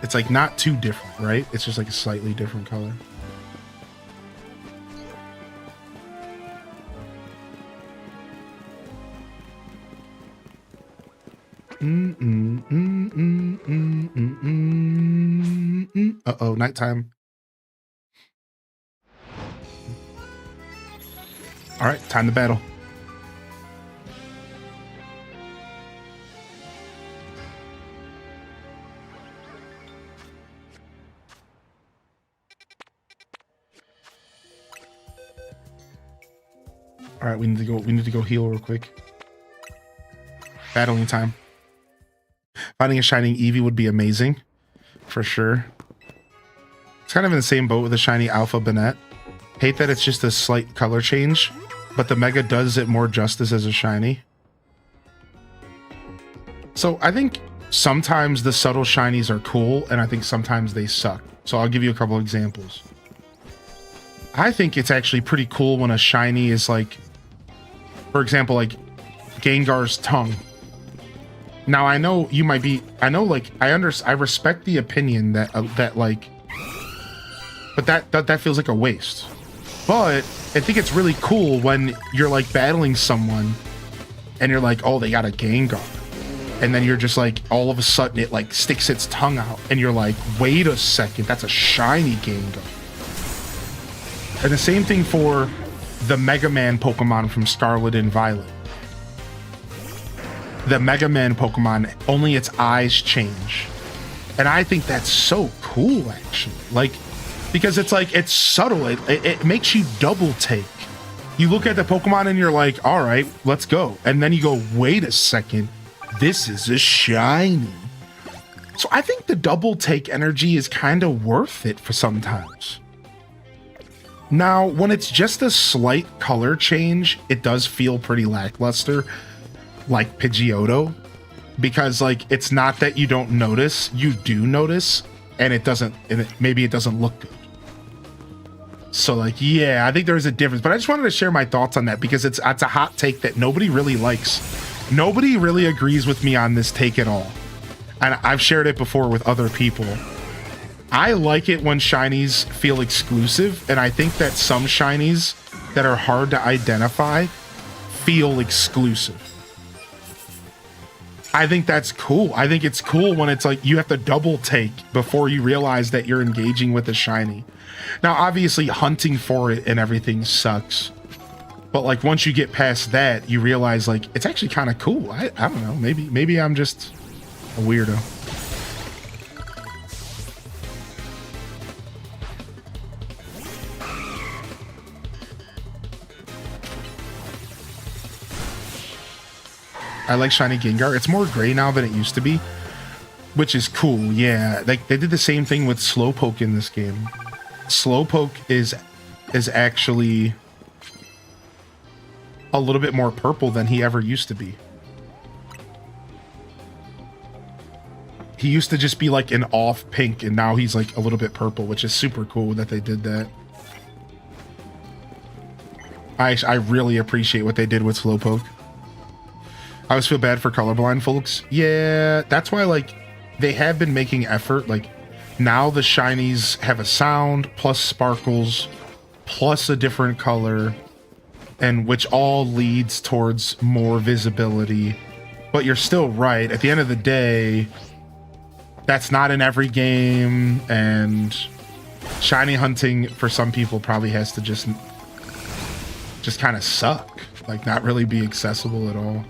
It's like not too different, right? It's just like a slightly different color. Uh-oh, nighttime. All right, time to battle. All right, we need to go heal real quick. Battling time. Finding a shining Eevee would be amazing, for sure. It's kind of in the same boat with the shiny Alpha Banette. Hate that it's just a slight color change, but the Mega does it more justice as a shiny. So I think sometimes the subtle shinies are cool, and I think sometimes they suck. So I'll give you a couple examples. I think it's actually pretty cool when a shiny is like, for example, like Gengar's tongue. Now I know you might be, I respect the opinion that but that feels like a waste. But I think it's really cool when you're like battling someone and you're like, oh, they got a Gengar. And then you're just like, all of a sudden it like sticks its tongue out and you're like, wait a second, that's a shiny Gengar. And the same thing for the Mega Man Pokemon from Scarlet and Violet. The Mega Man Pokemon, only its eyes change. And I think that's so cool, actually. Like, because it's like, it's subtle. It makes you double take. You look at the Pokemon and you're like, all right, let's go. And then you go, wait a second, this is a shiny. So I think the double take energy is kind of worth it for sometimes. Now, when it's just a slight color change, it does feel pretty lackluster, like Pidgeotto, because like it's not that you don't notice, you do notice, and maybe it doesn't look good. So like, yeah, I think there is a difference, but I just wanted to share my thoughts on that because it's a hot take that nobody really likes. Nobody really agrees with me on this take at all, and I've shared it before with other people. I like it when shinies feel exclusive, and I think that some shinies that are hard to identify feel exclusive. I think that's cool. I think it's cool when it's like you have to double take before you realize that you're engaging with a shiny. Now, obviously, hunting for it and everything sucks. But like once you get past that, you realize like it's actually kind of cool. I don't know. Maybe I'm just a weirdo. I like shiny Gengar. It's more gray now than it used to be, which is cool. Yeah, like they did the same thing with Slowpoke in this game. Slowpoke is actually a little bit more purple than he ever used to be. He used to just be like an off pink, and now he's like a little bit purple, which is super cool that they did that. I really appreciate what they did with Slowpoke. I always feel bad for colorblind folks. Yeah, that's why like they have been making effort. Like Now the shinies have a sound, plus sparkles, plus a different color, and which all leads towards more visibility. But you're still right. At the end of the day, that's not in every game, and shiny hunting for some people probably has to just kind of suck. Like, not really be accessible at all.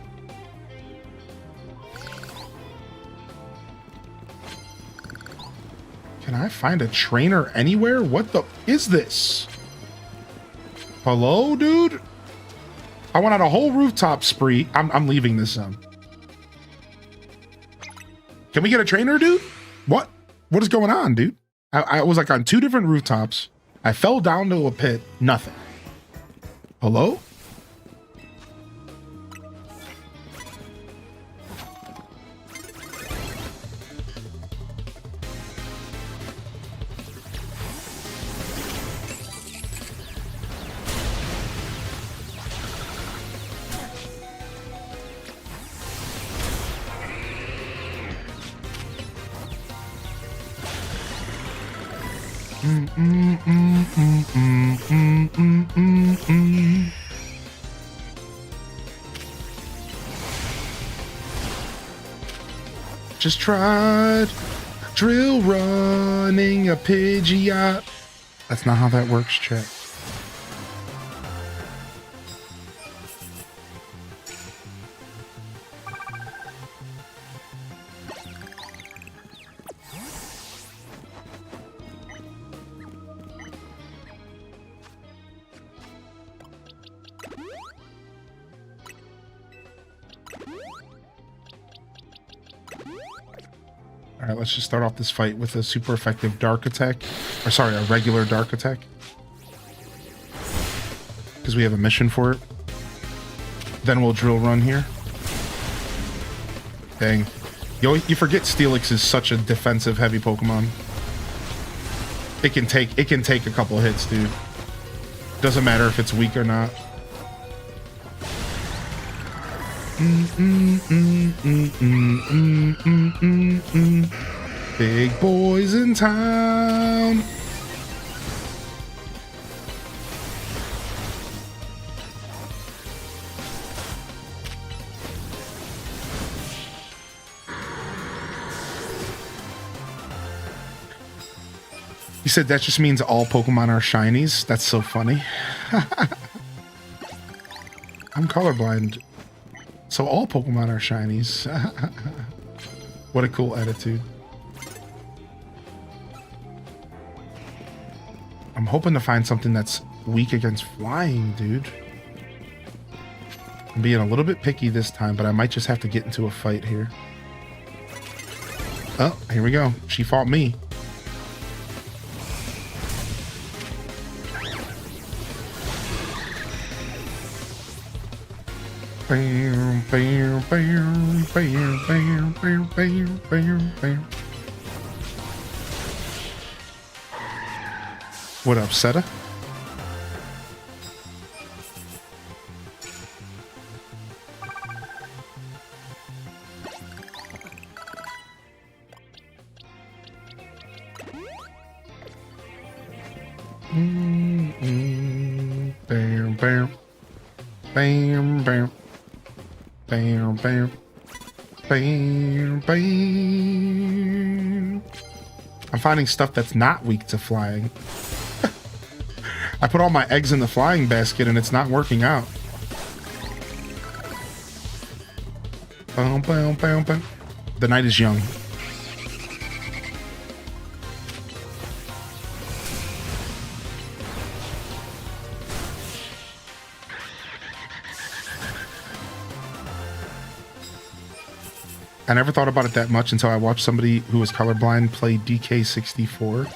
Can I find a trainer anywhere? What the is this? Hello, dude? I went on a whole rooftop spree. I'm leaving this zone. Can we get a trainer, dude? What is going on, dude? I was like on 2 different rooftops. I fell down to a pit. Nothing. Hello? Just tried drill running a Pidgeot. That's not how that works, chat. Alright, let's just start off this fight with a super effective dark attack. Or sorry, a regular dark attack. Because we have a mission for it. Then we'll drill run here. Dang. You forget Steelix is such a defensive heavy Pokemon. It can take a couple hits, dude. Doesn't matter if it's weak or not. Big boys in town. You said that just means all Pokemon are shinies? That's so funny. I'm colorblind. So all Pokemon are shinies. What a cool attitude. I'm hoping to find something that's weak against flying, dude. I'm being a little bit picky this time, but I might just have to get into a fight here. Oh, here we go. She fought me. Bam, bam, bam, bam, bam, bam, bam, bam, bam. What up, Seta? Bam, bam, bam, bam. Bam, bam, bam, bam. I'm finding stuff that's not weak to flying. I put all my eggs in the flying basket and it's not working out. Bam, bam, bam, bam. The night is young. I never thought about it that much until I watched somebody who was colorblind play DK64.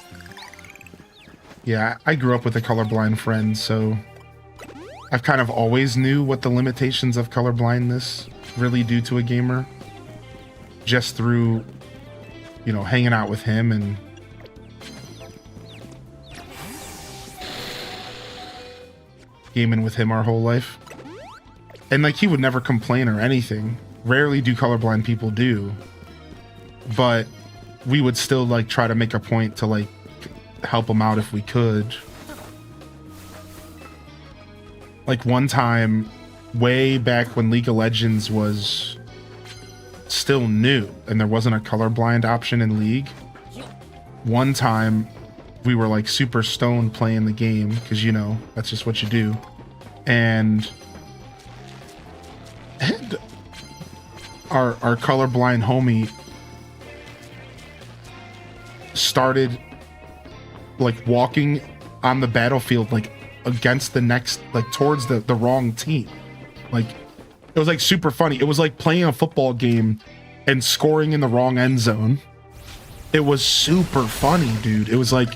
Yeah, I grew up with a colorblind friend, so I've kind of always knew what the limitations of colorblindness really do to a gamer. Just through, you know, hanging out with him and gaming with him our whole life. And like, he would never complain or anything. Rarely do colorblind people do, but we would still like try to make a point to like help him out if we could. Like one time, way back when League of Legends was still new and there wasn't a colorblind option in League, one time we were like super stoned playing the game because, you know, that's just what you do. And our colorblind homie started like walking on the battlefield like against the next, like towards the wrong team. Like it was like super funny. It was like playing a football game and scoring in the wrong end zone. It was super funny, dude. It was like,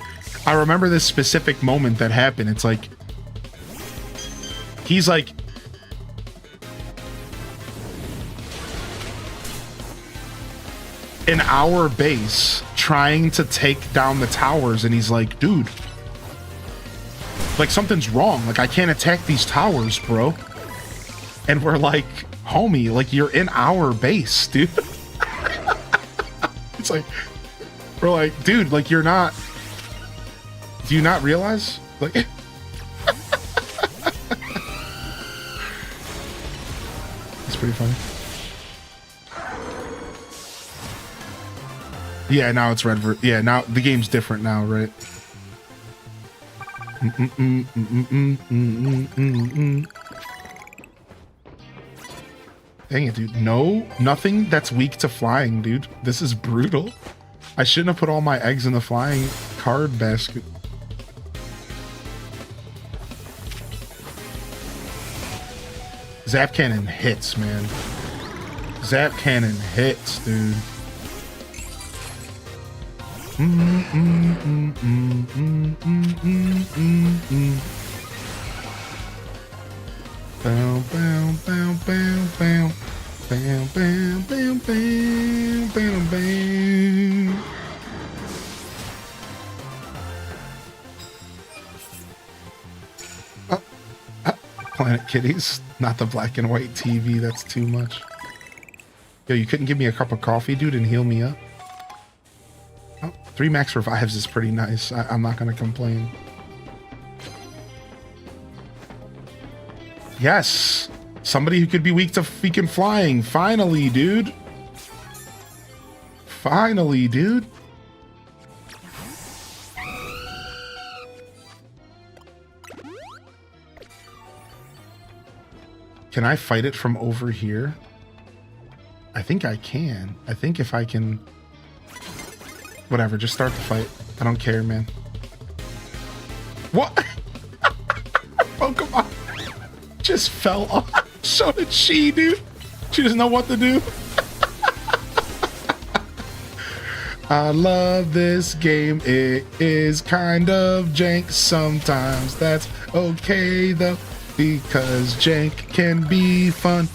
I remember this specific moment that happened. It's like he's like in our base trying to take down the towers, and he's like, dude, like something's wrong. Like I can't attack these towers, bro. And we're like, homie, like you're in our base, dude. It's like, we're like, dude, like you're not, do you not realize? Like it's pretty funny. Yeah, now it's red. Yeah, now the game's different now, right? Dang it, dude. No, nothing that's weak to flying, dude. This is brutal. I shouldn't have put all my eggs in the flying card basket. Zap cannon hits, man. Zap cannon hits, dude. Bow, bow, bow, bow, bow. Bam, bam, bam, bam, bam, bam. Planet Kitties, not the black and white TV. That's too much. Yo, you couldn't give me a cup of coffee, dude, and heal me up? Oh, 3 max revives is pretty nice. I'm not gonna complain. Yes, somebody who could be weak to freaking flying. Finally, dude. Finally, dude. Can I fight it from over here? I think I can. I think if I can... Whatever, just start the fight. I don't care, man. What? Pokemon just fell off. So did she, dude. She doesn't know what to do. I love this game. It is kind of jank sometimes. That's okay, though. Because jank can be fun.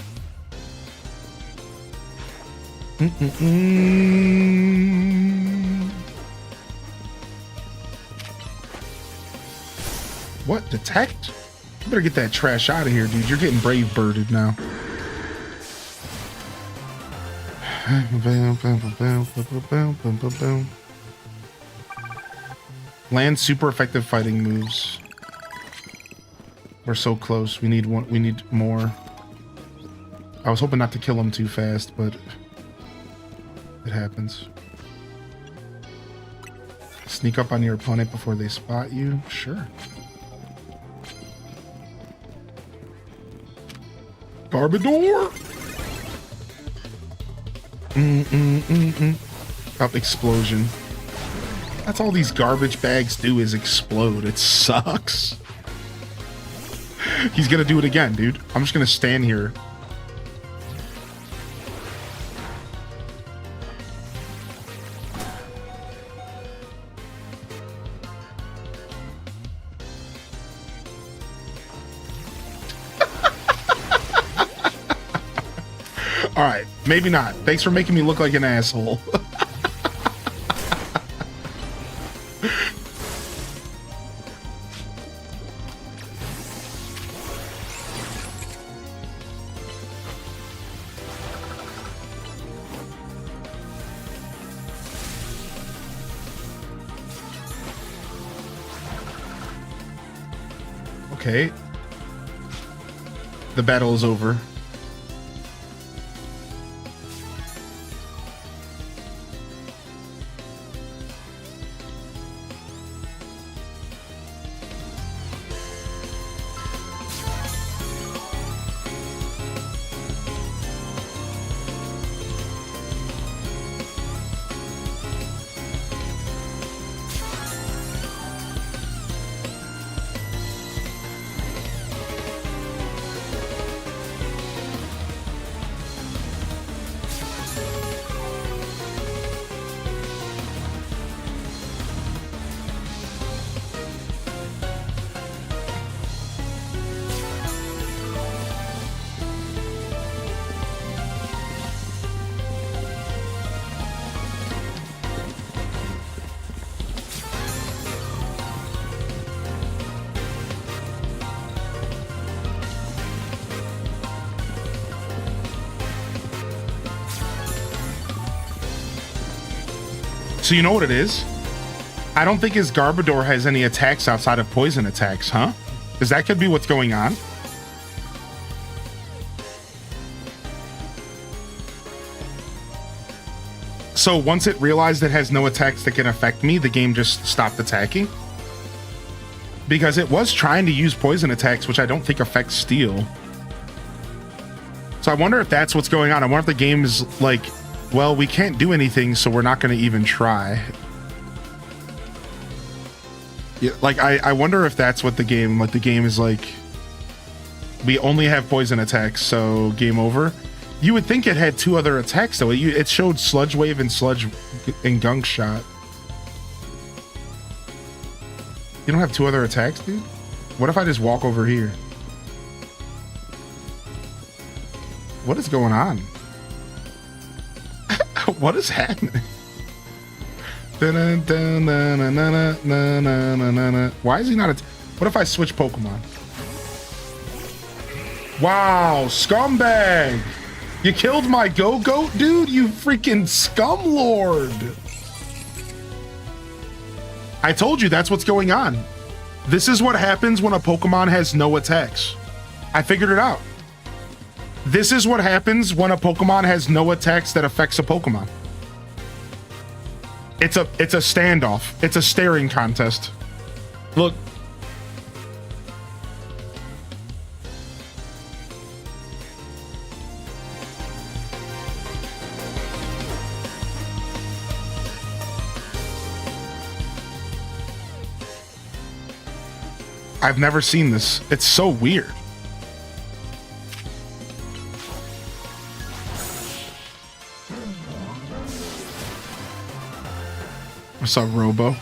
What? Detect? You better get that trash out of here, dude. You're getting brave birded now. Land super effective fighting moves. We're so close. We need one. We need more. I was hoping not to kill him too fast, but it happens. Sneak up on your opponent before they spot you. Sure. Garbodor. Up explosion. That's all these garbage bags do is explode. It sucks. He's gonna do it again, dude. I'm just gonna stand here. All right, maybe not. Thanks for making me look like an asshole. Okay. The battle is over. So you know what it is? I don't think his Garbodor has any attacks outside of poison attacks, huh? Because that could be what's going on. So once it realized it has no attacks that can affect me, the game just stopped attacking. Because it was trying to use poison attacks, which I don't think affects steel. So I wonder if that's what's going on. I wonder if the game is like, well, we can't do anything, so we're not going to even try. Yeah, like, I wonder if that's what the game, like, the game is like, we only have poison attacks, so game over. You would think it had two other attacks, though. It showed Sludge Wave and Gunk Shot. You don't have two other attacks, dude? What if I just walk over here? What is going on? What is happening? Why is he not what if I switch Pokemon? Wow, scumbag! You killed my Go-Goat, dude? You freaking scumlord! I told you that's what's going on. This is what happens when a Pokemon has no attacks. I figured it out. This is what happens when a Pokemon has no attacks that affects a Pokemon. It's a standoff. It's a staring contest. Look. I've never seen this. It's so weird. What's up, Robo?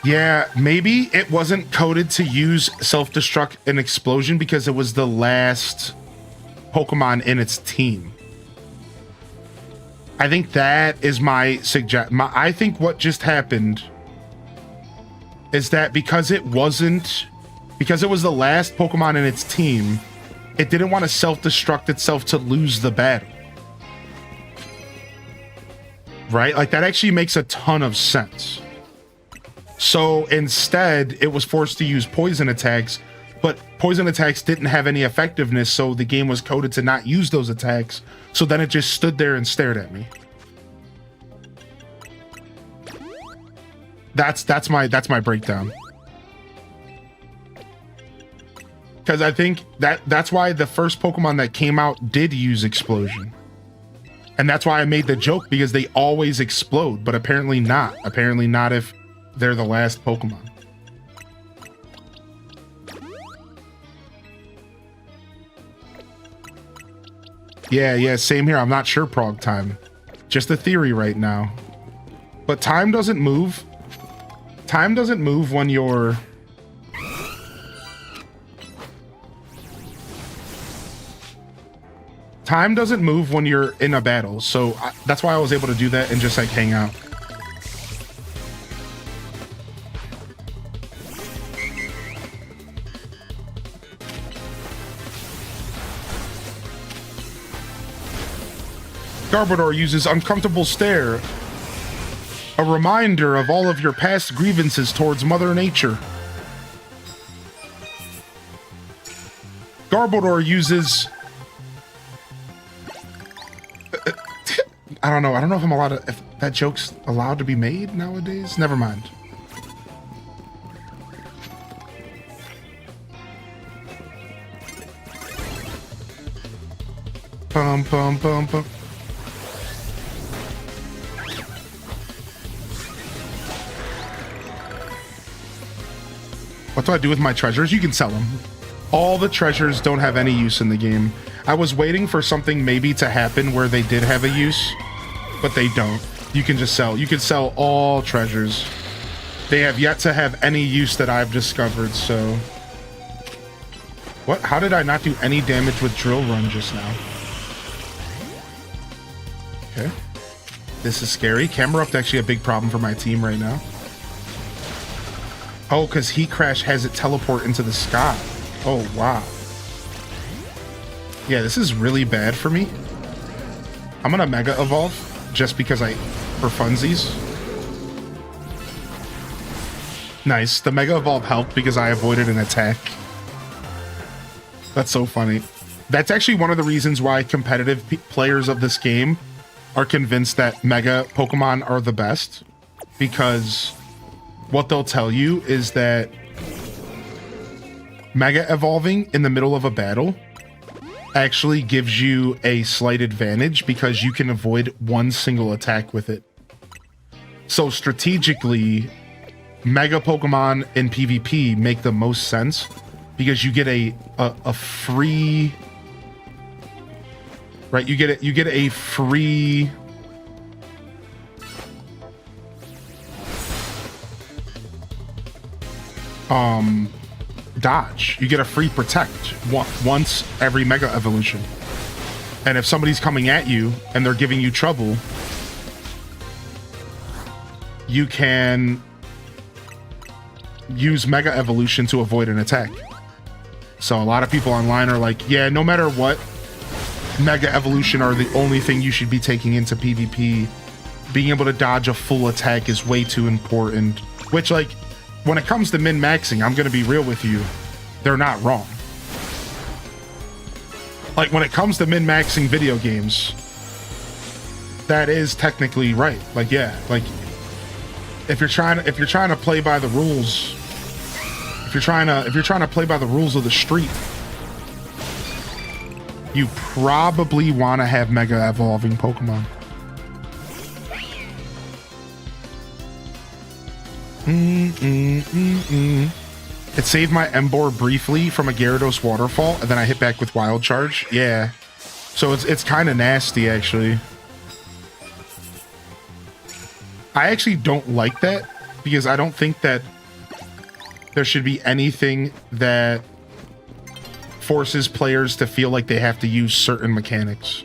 Yeah, maybe it wasn't coded to use self-destruct and explosion because it was the last Pokemon in its team. I think that is my suggestion. I think what just happened is that because it was the last Pokemon in its team, it didn't want to self-destruct itself to lose the battle. Right? Like, that actually makes a ton of sense. So instead, it was forced to use poison attacks, but poison attacks didn't have any effectiveness, so the game was coded to not use those attacks, so then it just stood there and stared at me. That's my breakdown. Because I think that's why the first Pokemon that came out did use Explosion. And that's why I made the joke, because they always explode, but apparently not. Apparently not if they're the last Pokemon. Yeah, same here. I'm not sure, Prog Time. Just a theory right now. But time doesn't move. Time doesn't move when you're... Time doesn't move when you're in a battle, so that's why I was able to do that and just like hang out. Garbodor uses Uncomfortable Stare, a reminder of all of your past grievances towards Mother Nature. Garbodor uses... I don't know. I don't know if I'm allowed to... If that joke's allowed to be made nowadays. Never mind. Pum, pum, pum, pum. What do I do with my treasures? You can sell them. All the treasures don't have any use in the game. I was waiting for something maybe to happen where they did have a use, but they don't. You can just sell. You can sell all treasures. They have yet to have any use that I've discovered, so... What? How did I not do any damage with Drill Run just now? Okay. This is scary. Camerupt actually a big problem for my team right now. Oh, because Heat Crash has it teleport into the sky. Oh, wow. Yeah, this is really bad for me. I'm gonna Mega Evolve just because for funsies. Nice. The Mega Evolve helped because I avoided an attack. That's so funny. That's actually one of the reasons why competitive players of this game are convinced that Mega Pokemon are the best, because what they'll tell you is that Mega Evolving in the middle of a battle actually gives you a slight advantage because you can avoid one single attack with it. So strategically, Mega Pokemon in PvP make the most sense because you get a free... Right, you get a free dodge. You get a free protect once every Mega Evolution. And if somebody's coming at you and they're giving you trouble, you can use Mega Evolution to avoid an attack. So a lot of people online are like, yeah, no matter what, Mega Evolution are the only thing you should be taking into PvP. Being able to dodge a full attack is way too important. Which, like, when it comes to min-maxing, I'm gonna be real with you, they're not wrong. Like, when it comes to min-maxing video games, that is technically right. Like, yeah, like, if you're trying to play by the rules, if you're trying to play by the rules of the street, you probably want to have Mega Evolving Pokemon. It saved my Emboar briefly from a Gyarados waterfall, and then I hit back with Wild Charge. Yeah. So it's kind of nasty, actually. I actually don't like that, because I don't think that there should be anything that forces players to feel like they have to use certain mechanics.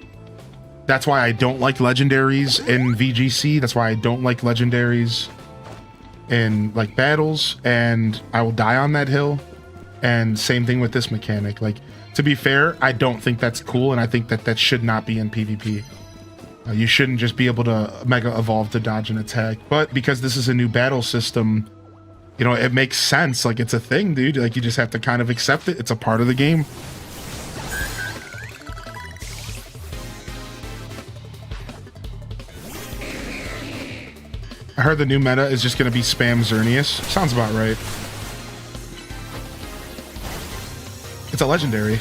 That's why I don't like legendaries in VGC. That's why I don't like legendaries in like battles, and I will die on that hill. And same thing with this mechanic. Like, to be fair, I don't think that's cool, and I think that that should not be in PvP. You shouldn't just be able to Mega Evolve to dodge an attack. But because this is a new battle system, you know, it makes sense. Like, it's a thing, dude. Like, you just have to kind of accept it. It's a part of the game. I heard the new meta is just going to be spam Xerneas. Sounds about right. It's a legendary,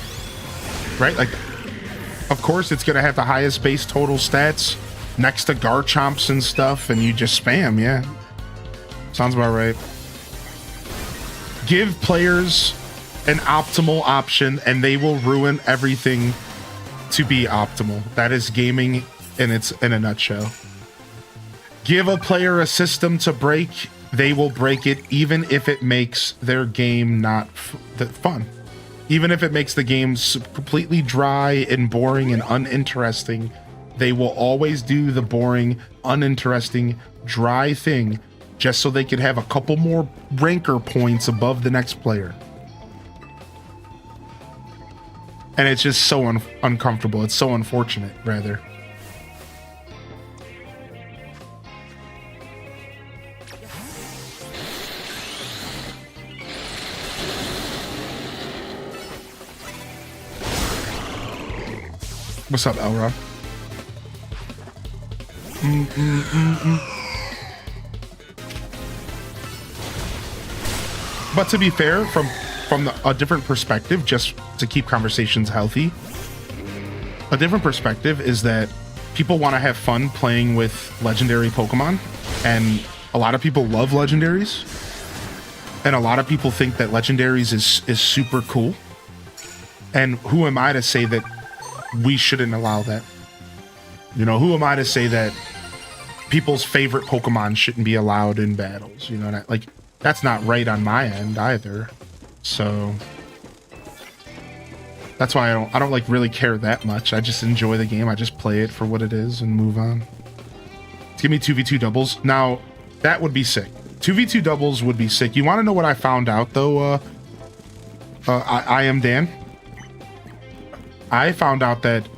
right? Like, of course it's going to have the highest base total stats next to Garchomps and stuff, and you just spam, yeah. Sounds about right. Give players an optimal option, and they will ruin everything to be optimal. That is gaming in a nutshell. Give a player a system to break, they will break it, even if it makes their game not fun. Even if it makes the game completely dry and boring and uninteresting, they will always do the boring, uninteresting, dry thing just so they could have a couple more ranker points above the next player. And it's just so uncomfortable. It's so unfortunate, rather. What's up, Elra? But to be fair, from a different perspective, just to keep conversations healthy, a different perspective is that people want to have fun playing with legendary Pokemon, and a lot of people love legendaries, and a lot of people think that legendaries is super cool. And who am I to say that we shouldn't allow that? You know, who am I to say that people's favorite Pokemon shouldn't be allowed in battles? You know, that, like, that's not right on my end either. So that's why I don't like really care that much. I just enjoy the game. I just play it for what it is and move on. Give me 2v2 doubles. Now, that would be sick. 2v2 doubles would be sick. You want to know what I found out though? I am Dan. I found out that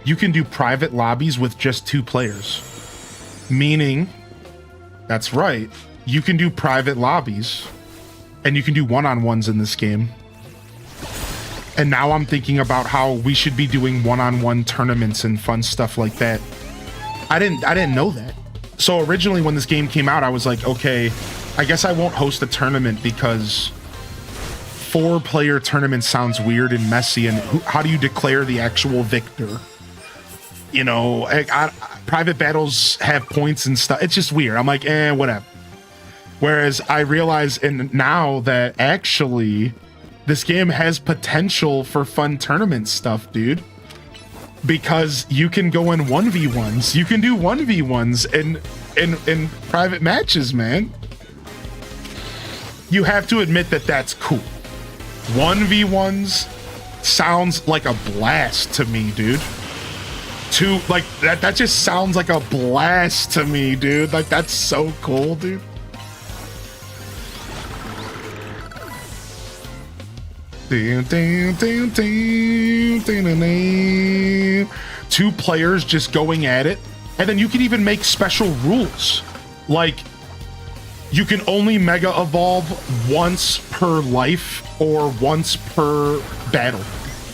you can do private lobbies with just 2 players. Meaning, that's right, you can do private lobbies and you can do one-on-ones in this game. And now I'm thinking about how we should be doing one-on-one tournaments and fun stuff like that. I didn't know that. So originally when this game came out, I was like, okay, I guess I won't host a tournament because 4-player tournament sounds weird and messy, and how do you declare the actual victor? You know, private battles have points and stuff. It's just weird. I'm like, whatever. Whereas I realize now that actually this game has potential for fun tournament stuff, dude. Because you can go in 1v1s. You can do 1v1s in private matches, man. You have to admit that that's cool. 1v1s sounds like a blast to me, dude. Like that just sounds like a blast to me, dude. Like, that's so cool, dude. Two players just going at it, and then you can even make special rules, like you can only mega evolve once per life or once per battle,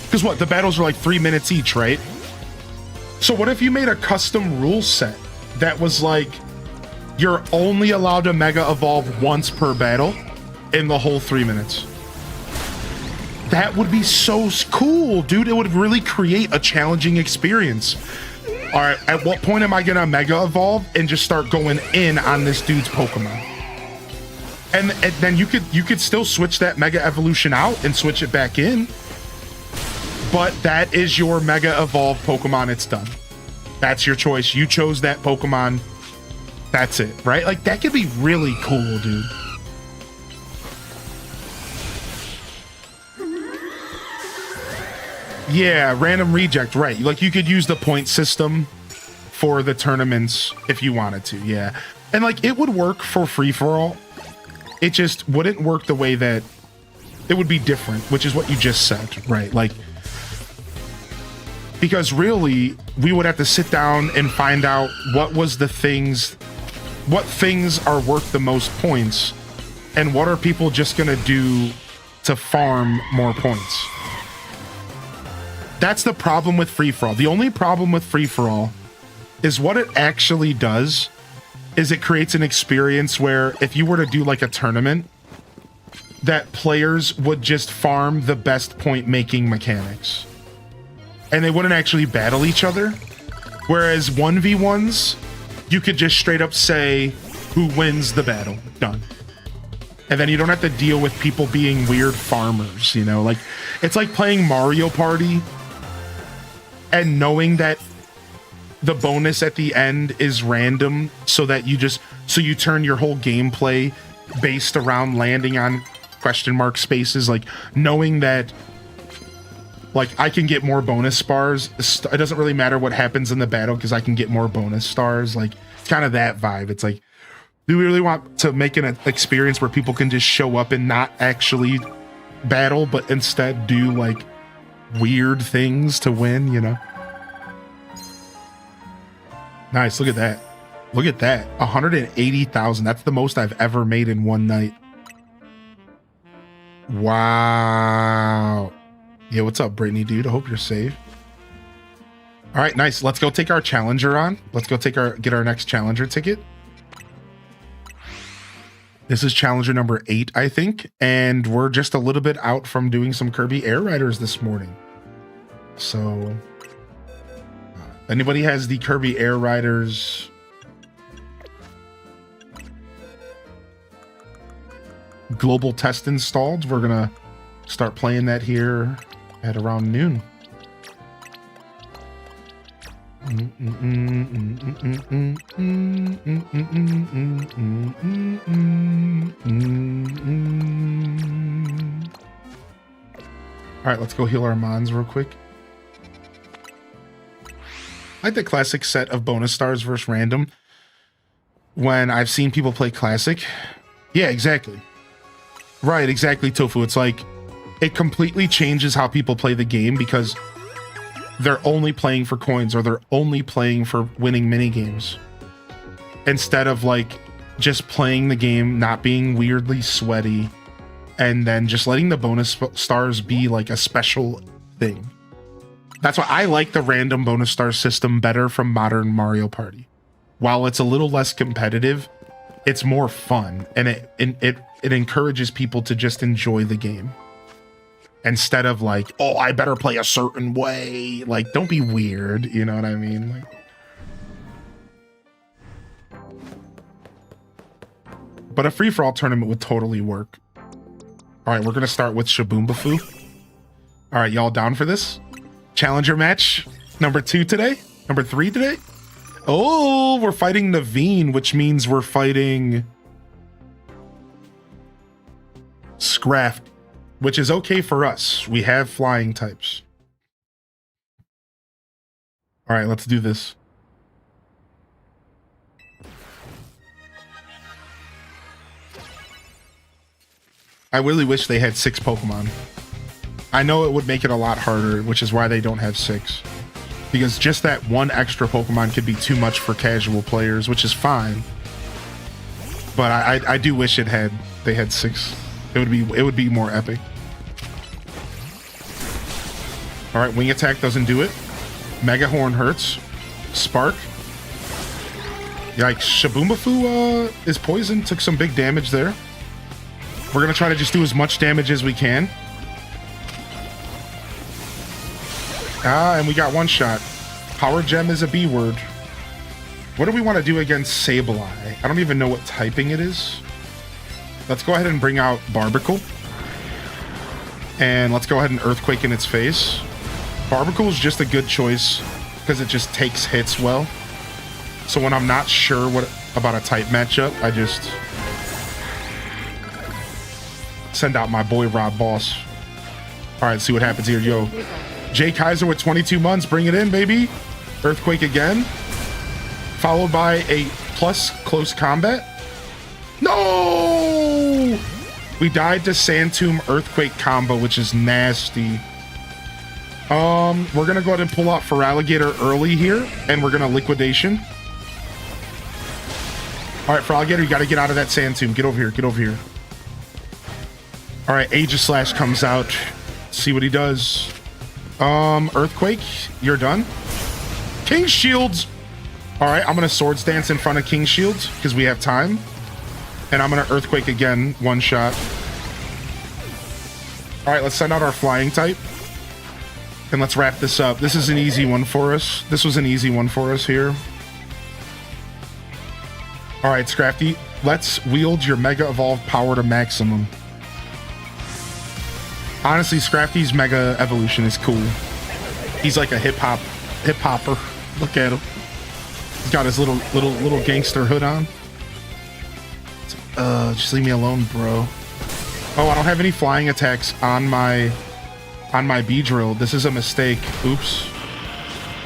because what, the battles are like 3 minutes each, right? So what if you made a custom rule set that was like you're only allowed to mega evolve once per battle in the whole 3 minutes? That would be so cool, dude. It would really create a challenging experience. All right, at what point am I gonna mega evolve and just start going in on this dude's Pokemon? And then you could still switch that mega evolution out and switch it back in. But that is your mega evolved Pokemon. It's done. That's your choice. You chose that Pokemon. That's it, right? Like, that could be really cool, dude. Yeah, random reject, right. Like, you could use the point system for the tournaments if you wanted to, yeah. And, like, it would work for free-for-all. It just wouldn't work the way that... It would be different, which is what you just said, right? Like, because really, we would have to sit down and find out what things are worth the most points, and what are people just gonna do to farm more points. That's the problem with free-for-all. The only problem with free-for-all is what it actually does is it creates an experience where if you were to do like a tournament, that players would just farm the best point-making mechanics. And they wouldn't actually battle each other. Whereas 1v1s, you could just straight up say who wins the battle. Done. And then you don't have to deal with people being weird farmers, you know? Like, it's like playing Mario Party and knowing that the bonus at the end is random, so that you turn your whole gameplay based around landing on question mark spaces, like knowing that like I can get more bonus stars. It doesn't really matter what happens in the battle because I can get more bonus stars. Like, it's kind of that vibe. It's like, do we really want to make an experience where people can just show up and not actually battle, but instead do like weird things to win, you know? Nice, look at that. Look at that. 180,000. That's the most I've ever made in one night. Wow. Yeah, what's up, Brittany, dude? I hope you're safe. All right, nice. Let's go take our challenger on. Let's go get our next challenger ticket. This is challenger number 8, I think, and we're just a little bit out from doing some Kirby Air Riders this morning. So, anybody has the Kirby Air Riders global test installed? We're gonna start playing that here at around noon. All right, let's go heal our mons real quick. I like the classic set of bonus stars versus random. When I've seen people play classic, yeah, exactly. Right, exactly, Tofu. It's like it completely changes how people play the game because they're only playing for coins or they're only playing for winning mini games instead of like just playing the game, not being weirdly sweaty, and then just letting the bonus stars be like a special thing. That's why I like the random bonus star system better from modern Mario Party. While it's a little less competitive, it's more fun and it encourages people to just enjoy the game. Instead of like, oh, I better play a certain way. Like, don't be weird. You know what I mean? Like, but a free-for-all tournament would totally work. All right, we're going to start with Shaboombafu. All right, y'all down for this? Challenger match number 2 today? Number 3 today? Oh, we're fighting Naveen, which means we're fighting Scraft, which is okay for us. We have flying types. All right, let's do this. I really wish they had 6 Pokemon. I know it would make it a lot harder, which is why they don't have 6. Because just that one extra Pokemon could be too much for casual players, which is fine. But I do wish they had 6. It would be more epic. All right, wing attack doesn't do it. Mega Horn hurts. Spark. Yikes, Shaboombafu is poisoned. Took some big damage there. We're gonna try to just do as much damage as we can. And we got one shot. Power Gem is a B word. What do we want to do against Sableye? I don't even know what typing it is. Let's go ahead and bring out Barbicle. And let's go ahead and Earthquake in its face. Barbicle is just a good choice because it just takes hits well. So when I'm not sure about a type matchup, I just send out my boy Rob Boss. All right, see what happens here. Yo, Jay Kaiser with 22 months. Bring it in, baby. Earthquake again. Followed by a plus close combat. No! We died to Sand Tomb Earthquake combo, which is nasty. We're gonna go ahead and pull out Feraligatr early here, and we're gonna Liquidation. All right, Feraligatr, you gotta get out of that Sand Tomb. Get over here, get over here. All right, Aegislash comes out. See what he does. Earthquake, you're done. King Shields. All right, I'm gonna Swords Dance in front of King Shields because we have time. And I'm gonna Earthquake again, one shot. All right, let's send out our flying type. And let's wrap this up. This is an easy one for us. This was an easy one for us here. All right, Scrafty, let's wield your Mega Evolve power to maximum. Honestly, Scrafty's Mega Evolution is cool. He's like a hip-hopper. Look at him. He's got his little gangster hood on. Just leave me alone, bro. Oh, I don't have any flying attacks on my Beedrill. This is a mistake. Oops.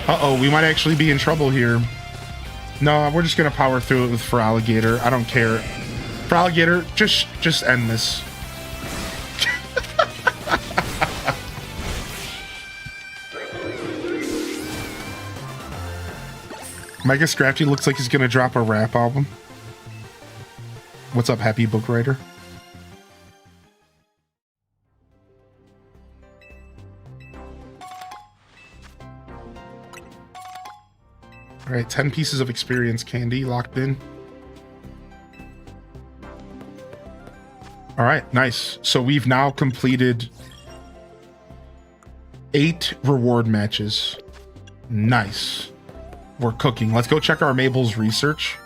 Uh-oh, we might actually be in trouble here. No, we're just gonna power through it with Feraligatr. I don't care. Feraligatr, just end this. Mega Scrafty looks like he's gonna drop a rap album. What's up, Happy Book Writer? All right, 10 pieces of experience candy locked in. All right, nice. So we've now completed 8 reward matches. Nice. We're cooking. Let's go check our Mabel's research.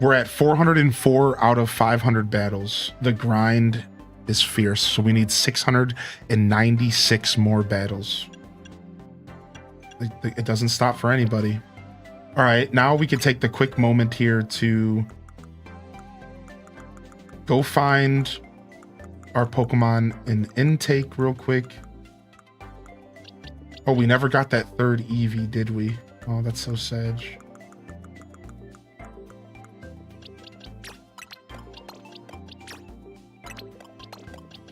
We're at 404 out of 500 battles. The grind is fierce, so we need 696 more battles. It doesn't stop for anybody. All right, now we can take the quick moment here to go find our Pokemon in intake real quick. Oh, we never got that third Eevee, did we? Oh, that's so sad.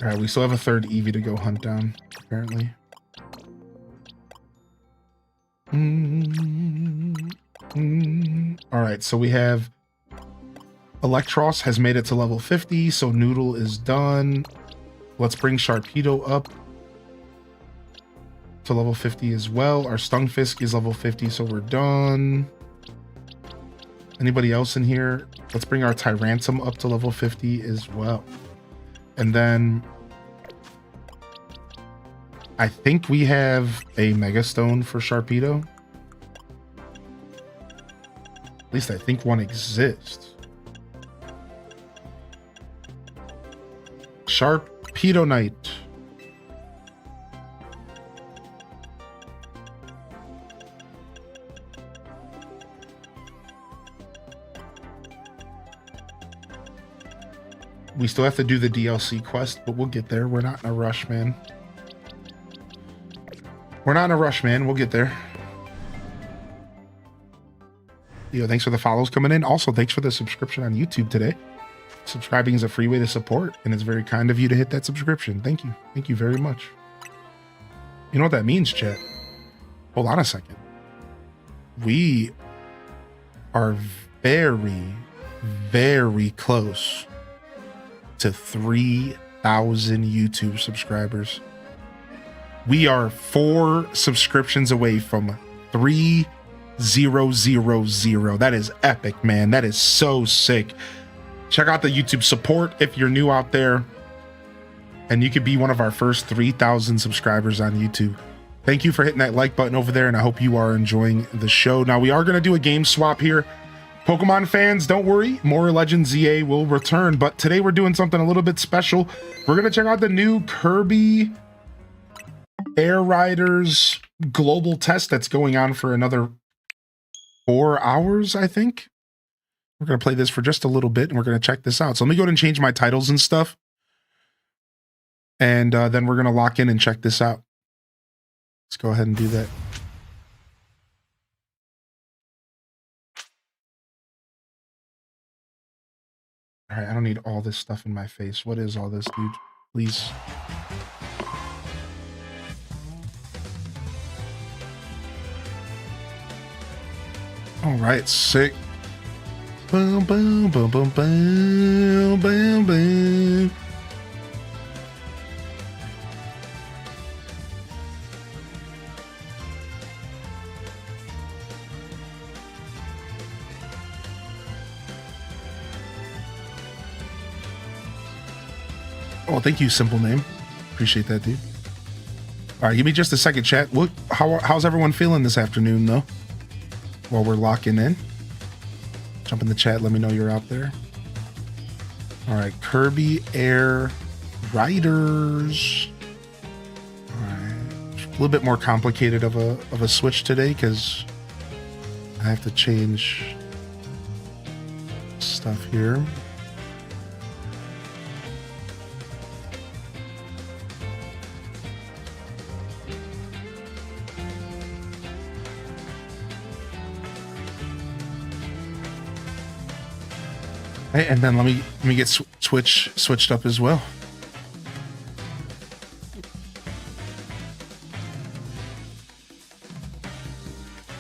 All right, we still have a third Eevee to go hunt down, apparently. All right, so we have Electros has made it to level 50, so Noodle is done. Let's bring Sharpedo up to level 50 as well. Our Stunfisk is level 50, so we're done. Anybody else in here? Let's bring our Tyrantum up to level 50 as well. And then I think we have a Mega Stone for Sharpedo. At least I think one exists. Sharpedo Knight. We still have to do the DLC quest, but we'll get there. We're not in a rush, man. We're not in a rush, man. We'll get there. Yo, thanks for the follows coming in. Also, thanks for the subscription on YouTube today. Subscribing is a free way to support, and it's very kind of you to hit that subscription. Thank you. Thank you very much. You know what that means, chat? Hold on a second. We are very, very close to 3,000 YouTube subscribers. We are 4 subscriptions away from 3,000. That is epic, man. That is so sick. Check out the YouTube support if you're new out there, and you could be one of our first 3,000 subscribers on YouTube. Thank you for hitting that like button over there, and I hope you are enjoying the show. Now, we are going to do a game swap here. Pokemon fans, don't worry, more Legends ZA will return, but today we're doing something a little bit special. We're going to check out the new Kirby Air Riders global test that's going on for another 4 hours, I think. We're going to play this for just a little bit, and we're going to check this out. So let me go ahead and change my titles and stuff, and then we're going to lock in and check this out. Let's go ahead and do that. All right, I don't need all this stuff in my face. What is all this, dude? Please. All right, sick. Boom, boom, boom, boom, boom, boom, boom. Oh, thank you, simple name. Appreciate that, dude. All right, give me just a second, chat. What? How's everyone feeling this afternoon, though? While we're locking in, jump in the chat. Let me know you're out there. All right, Kirby Air Riders. All right, a little bit more complicated of a switch today because I have to change stuff here. Hey, and then let me get Switch switched up as well.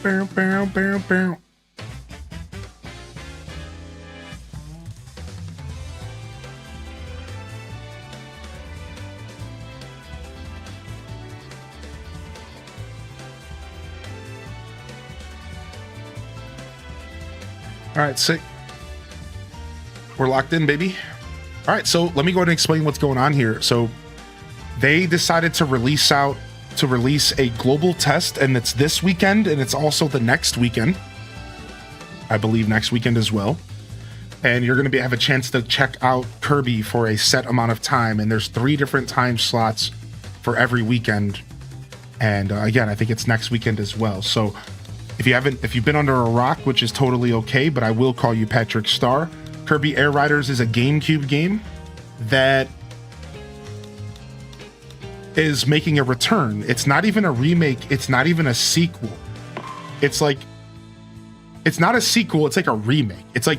Bow, bow, bow, bow. All right, sick. We're locked in, baby. All right, so let me go ahead and explain what's going on here. So they decided to release a global test, and it's this weekend, and it's also the next weekend. I believe next weekend as well. And you're going to have a chance to check out Kirby for a set amount of time, and there's 3 different time slots for every weekend. And again, I think it's next weekend as well. So if you've been under a rock, which is totally okay, but I will call you Patrick Star. Kirby Air Riders is a GameCube game that is making a return. It's not even a remake. It's not even a sequel. It's like, it's not a sequel. It's like a remake. It's like,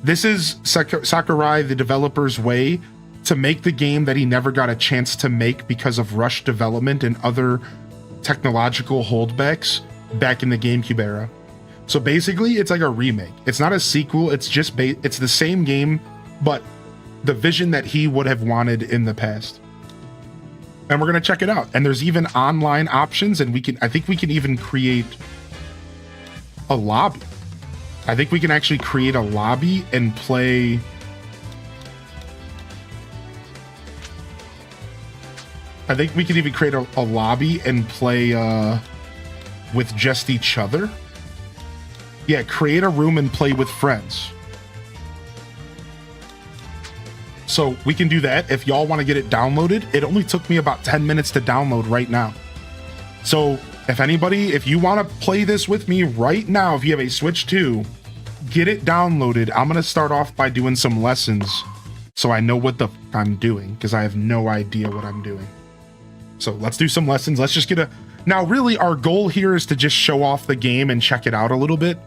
this is Sakurai, the developer's way to make the game that he never got a chance to make because of rushed development and other technological holdbacks back in the GameCube era. So basically, it's like a remake. It's not a sequel. It's just it's the same game, but the vision that he would have wanted in the past. And we're gonna check it out. And there's even online options, and I think we can even create a lobby. I think we can actually create a lobby and play. I think we can even create a lobby and play with just each other. Yeah, create a room and play with friends. So we can do that. If y'all want to get it downloaded, it only took me about 10 minutes to download right now. So if you want to play this with me right now, if you have a Switch 2, get it downloaded. I'm going to start off by doing some lessons so I know what the I'm doing, because I have no idea what I'm doing. So let's do some lessons. Let's just now really our goal here is to just show off the game and check it out a little bit.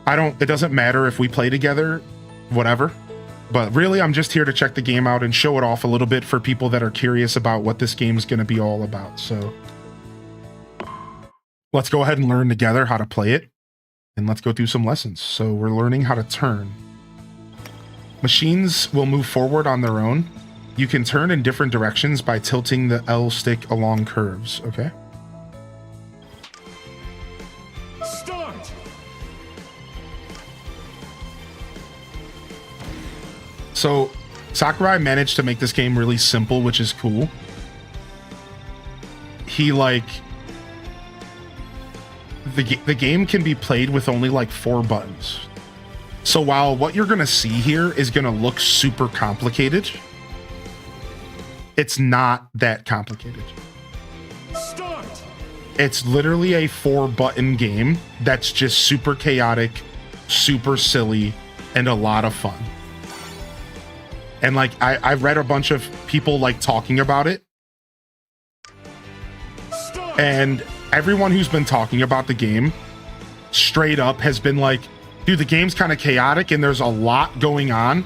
It doesn't matter if we play together, whatever. But really, I'm just here to check the game out and show it off a little bit for people that are curious about what this game is going to be all about. So let's go ahead and learn together how to play it. And let's go through some lessons. So we're learning how to turn. Machines will move forward on their own. You can turn in different directions by tilting the L stick along curves. Okay. Start. So Sakurai managed to make this game really simple, which is cool. The game can be played with only like 4 buttons. So while what you're gonna see here is gonna look super complicated, it's not that complicated. Start. It's literally a 4-button game that's just super chaotic, super silly, and a lot of fun. And like I've read a bunch of people like talking about it, Start. and everyone who's been talking about the game straight up has been like, dude, the game's kind of chaotic and there's a lot going on,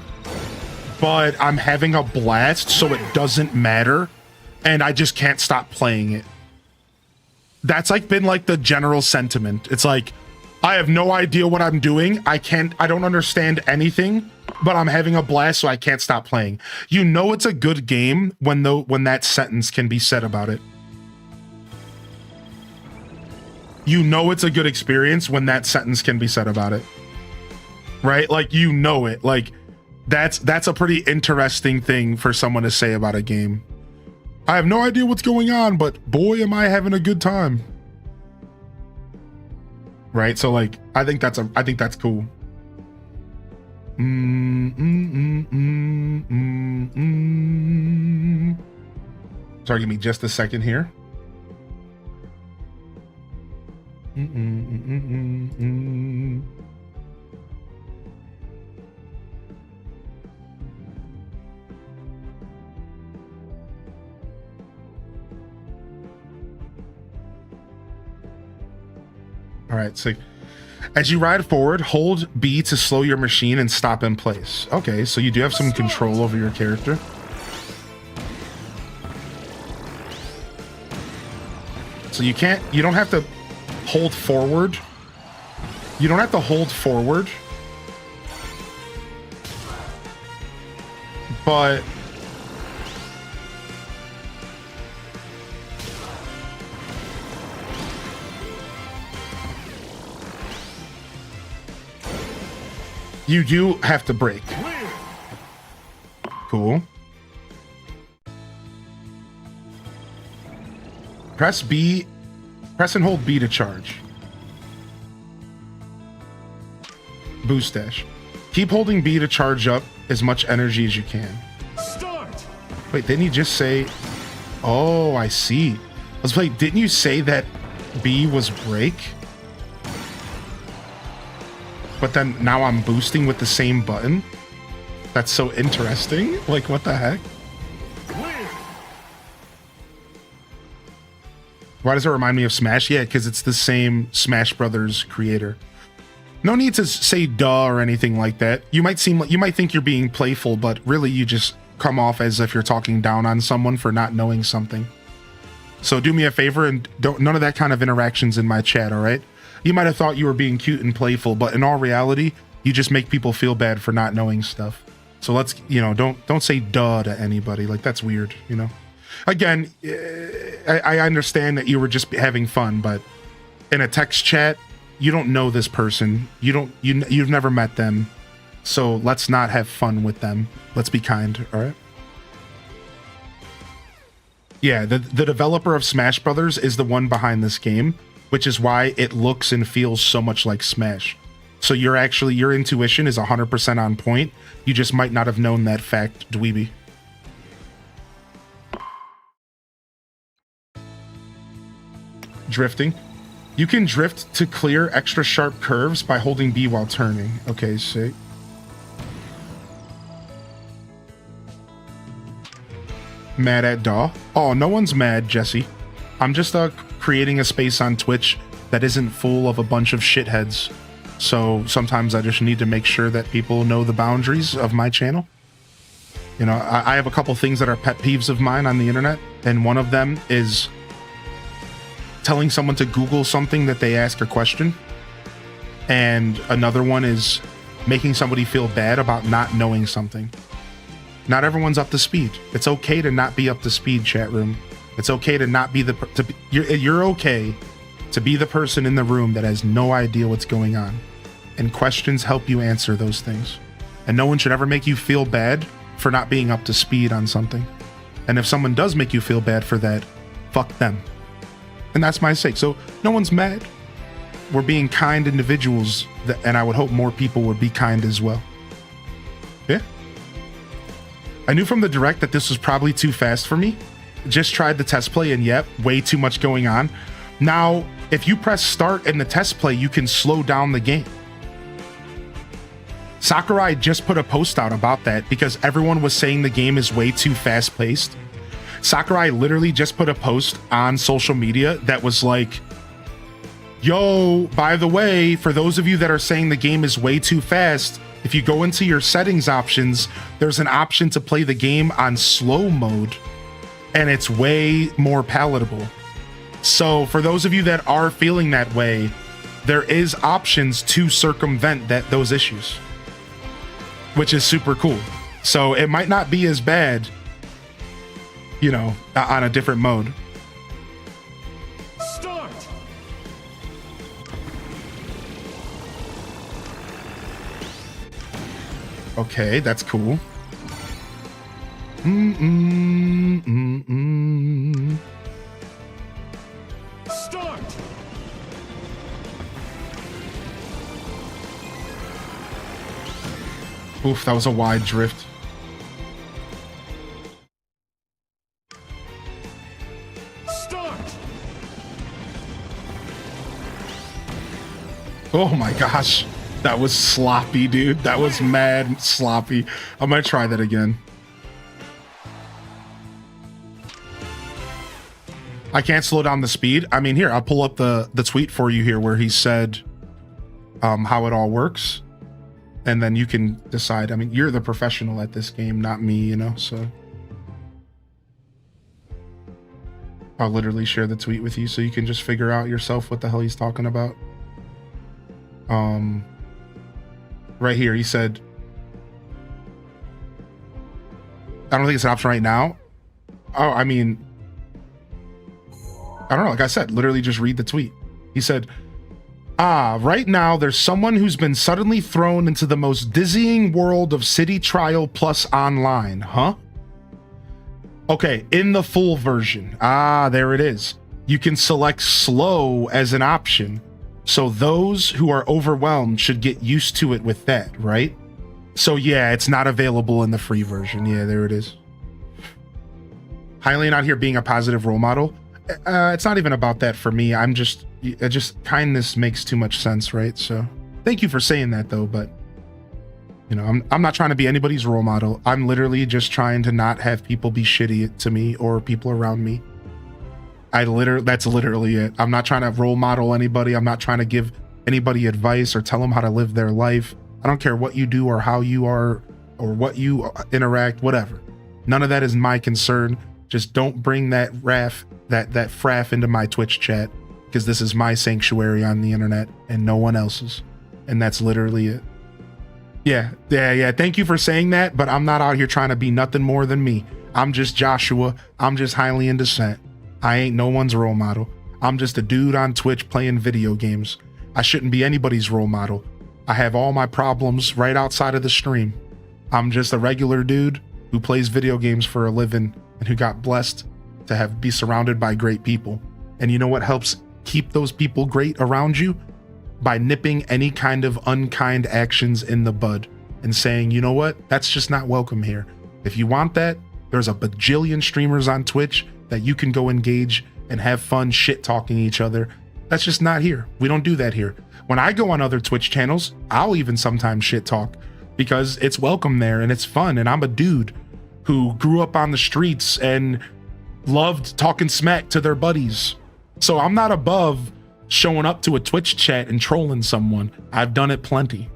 but I'm having a blast, so it doesn't matter, and I just can't stop playing it. That's like been like the general sentiment. It's like, I have no idea what I'm doing. I don't understand anything, but I'm having a blast, so I can't stop playing. You know it's a good game when that sentence can be said about it. You know it's a good experience when that sentence can be said about it. Right? Like, you know it. Like, that's a pretty interesting thing for someone to say about a game. I have no idea what's going on, but boy, am I having a good time. Right? So like, I think that's cool. Sorry, give me just a second here. All right, so as you ride forward, hold B to slow your machine and stop in place. Okay, so you do have some control over your character. So you don't have to hold forward. You don't have to hold forward. But You do have to break. Clear. Cool. Press B. Press and hold B to charge. Boost dash. Keep holding B to charge up as much energy as you can. Start. Wait, didn't you just say... Oh, I see. Let's play. Didn't you say that B was break? But then now I'm boosting with the same button? That's so interesting. Like, what the heck? Clear. Why does it remind me of Smash? Yeah, because it's the same Smash Brothers creator. No need to say duh or anything like that. You might think you're being playful, but really you just come off as if you're talking down on someone for not knowing something. So do me a favor and none of that kind of interactions in my chat, all right? You might have thought you were being cute and playful, but in all reality, you just make people feel bad for not knowing stuff. So let's, don't say duh to anybody. Like, that's weird, Again, I understand that you were just having fun, but in a text chat, you don't know this person. You've never met them. So let's not have fun with them. Let's be kind, all right? Yeah, the developer of Smash Brothers is the one behind this game, which is why it looks and feels so much like Smash. So your intuition is 100% on point. You just might not have known that fact, dweeby. Drifting. You can drift to clear extra sharp curves by holding B while turning. Okay, sick. Mad at Daw? Oh, no one's mad, Jesse. I'm just creating a space on Twitch that isn't full of a bunch of shitheads. So sometimes I just need to make sure that people know the boundaries of my channel. I have a couple things that are pet peeves of mine on the internet, and one of them is telling someone to Google something that they ask a question. And another one is making somebody feel bad about not knowing something. Not everyone's up to speed. It's okay to not be up to speed, chat room. It's okay to not be you're okay to be the person in the room that has no idea what's going on. And questions help you answer those things. And no one should ever make you feel bad for not being up to speed on something. And if someone does make you feel bad for that, fuck them. And that's my sake. So no one's mad. We're being kind individuals, and I would hope more people would be kind as well. Yeah. I knew from the direct that this was probably too fast for me. Just tried the test play, and yep, way too much going on. Now, if you press start in the test play, you can slow down the game. Sakurai just put a post out about that because everyone was saying the game is way too fast paced. Sakurai literally just put a post on social media that was like, yo, by the way, for those of you that are saying the game is way too fast, if you go into your settings options, there's an option to play the game on slow mode, and it's way more palatable. So for those of you that are feeling that way, there is options to circumvent those issues, which is super cool. So it might not be as bad, on a different mode. Start. Okay, that's cool. Start. Oof, that was a wide drift. Start. Oh my gosh. That was sloppy, dude. That was mad sloppy. I'm gonna try that again. I can't slow down the speed. I mean, here, I'll pull up the tweet for you here where he said how it all works. And then you can decide. I mean, you're the professional at this game, not me, so. I'll literally share the tweet with you so you can just figure out yourself what the hell he's talking about. Right here, he said, I don't think it's an option right now. Oh, I mean, I don't know. Like I said, literally just read the tweet. He said, Right now there's someone who's been suddenly thrown into the most dizzying world of City Trial Plus Online, huh? Okay, in the full version. There it is. You can select slow as an option. So those who are overwhelmed should get used to it with that, right? So yeah, it's not available in the free version. Yeah, there it is. Hylian out here being a positive role model. It's not even about that for me. Kindness makes too much sense, right? So thank you for saying that though, but you know, I'm not trying to be anybody's role model. I'm literally just trying to not have people be shitty to me or people around me. That's literally it. I'm not trying to role model anybody. I'm not trying to give anybody advice or tell them how to live their life. I don't care what you do or how you are or what you interact, whatever. None of that is my concern. Just don't bring that fraff into my Twitch chat, because this is my sanctuary on the internet and no one else's. And that's literally it. Yeah. Thank you for saying that, but I'm not out here trying to be nothing more than me. I'm just Joshua. I'm just highly in descent. I ain't no one's role model. I'm just a dude on Twitch playing video games. I shouldn't be anybody's role model. I have all my problems right outside of the stream. I'm just a regular dude who plays video games for a living and who got blessed to be surrounded by great people. And you know what helps keep those people great around you? By nipping any kind of unkind actions in the bud and saying, you know what, that's just not welcome here. If you want that, there's a bajillion streamers on Twitch that you can go engage and have fun shit talking each other. That's just not here. We don't do that here. When I go on other Twitch channels, I'll even sometimes shit talk because it's welcome there and it's fun. And I'm a dude who grew up on the streets and loved talking smack to their buddies. So I'm not above showing up to a Twitch chat and trolling someone. I've done it plenty.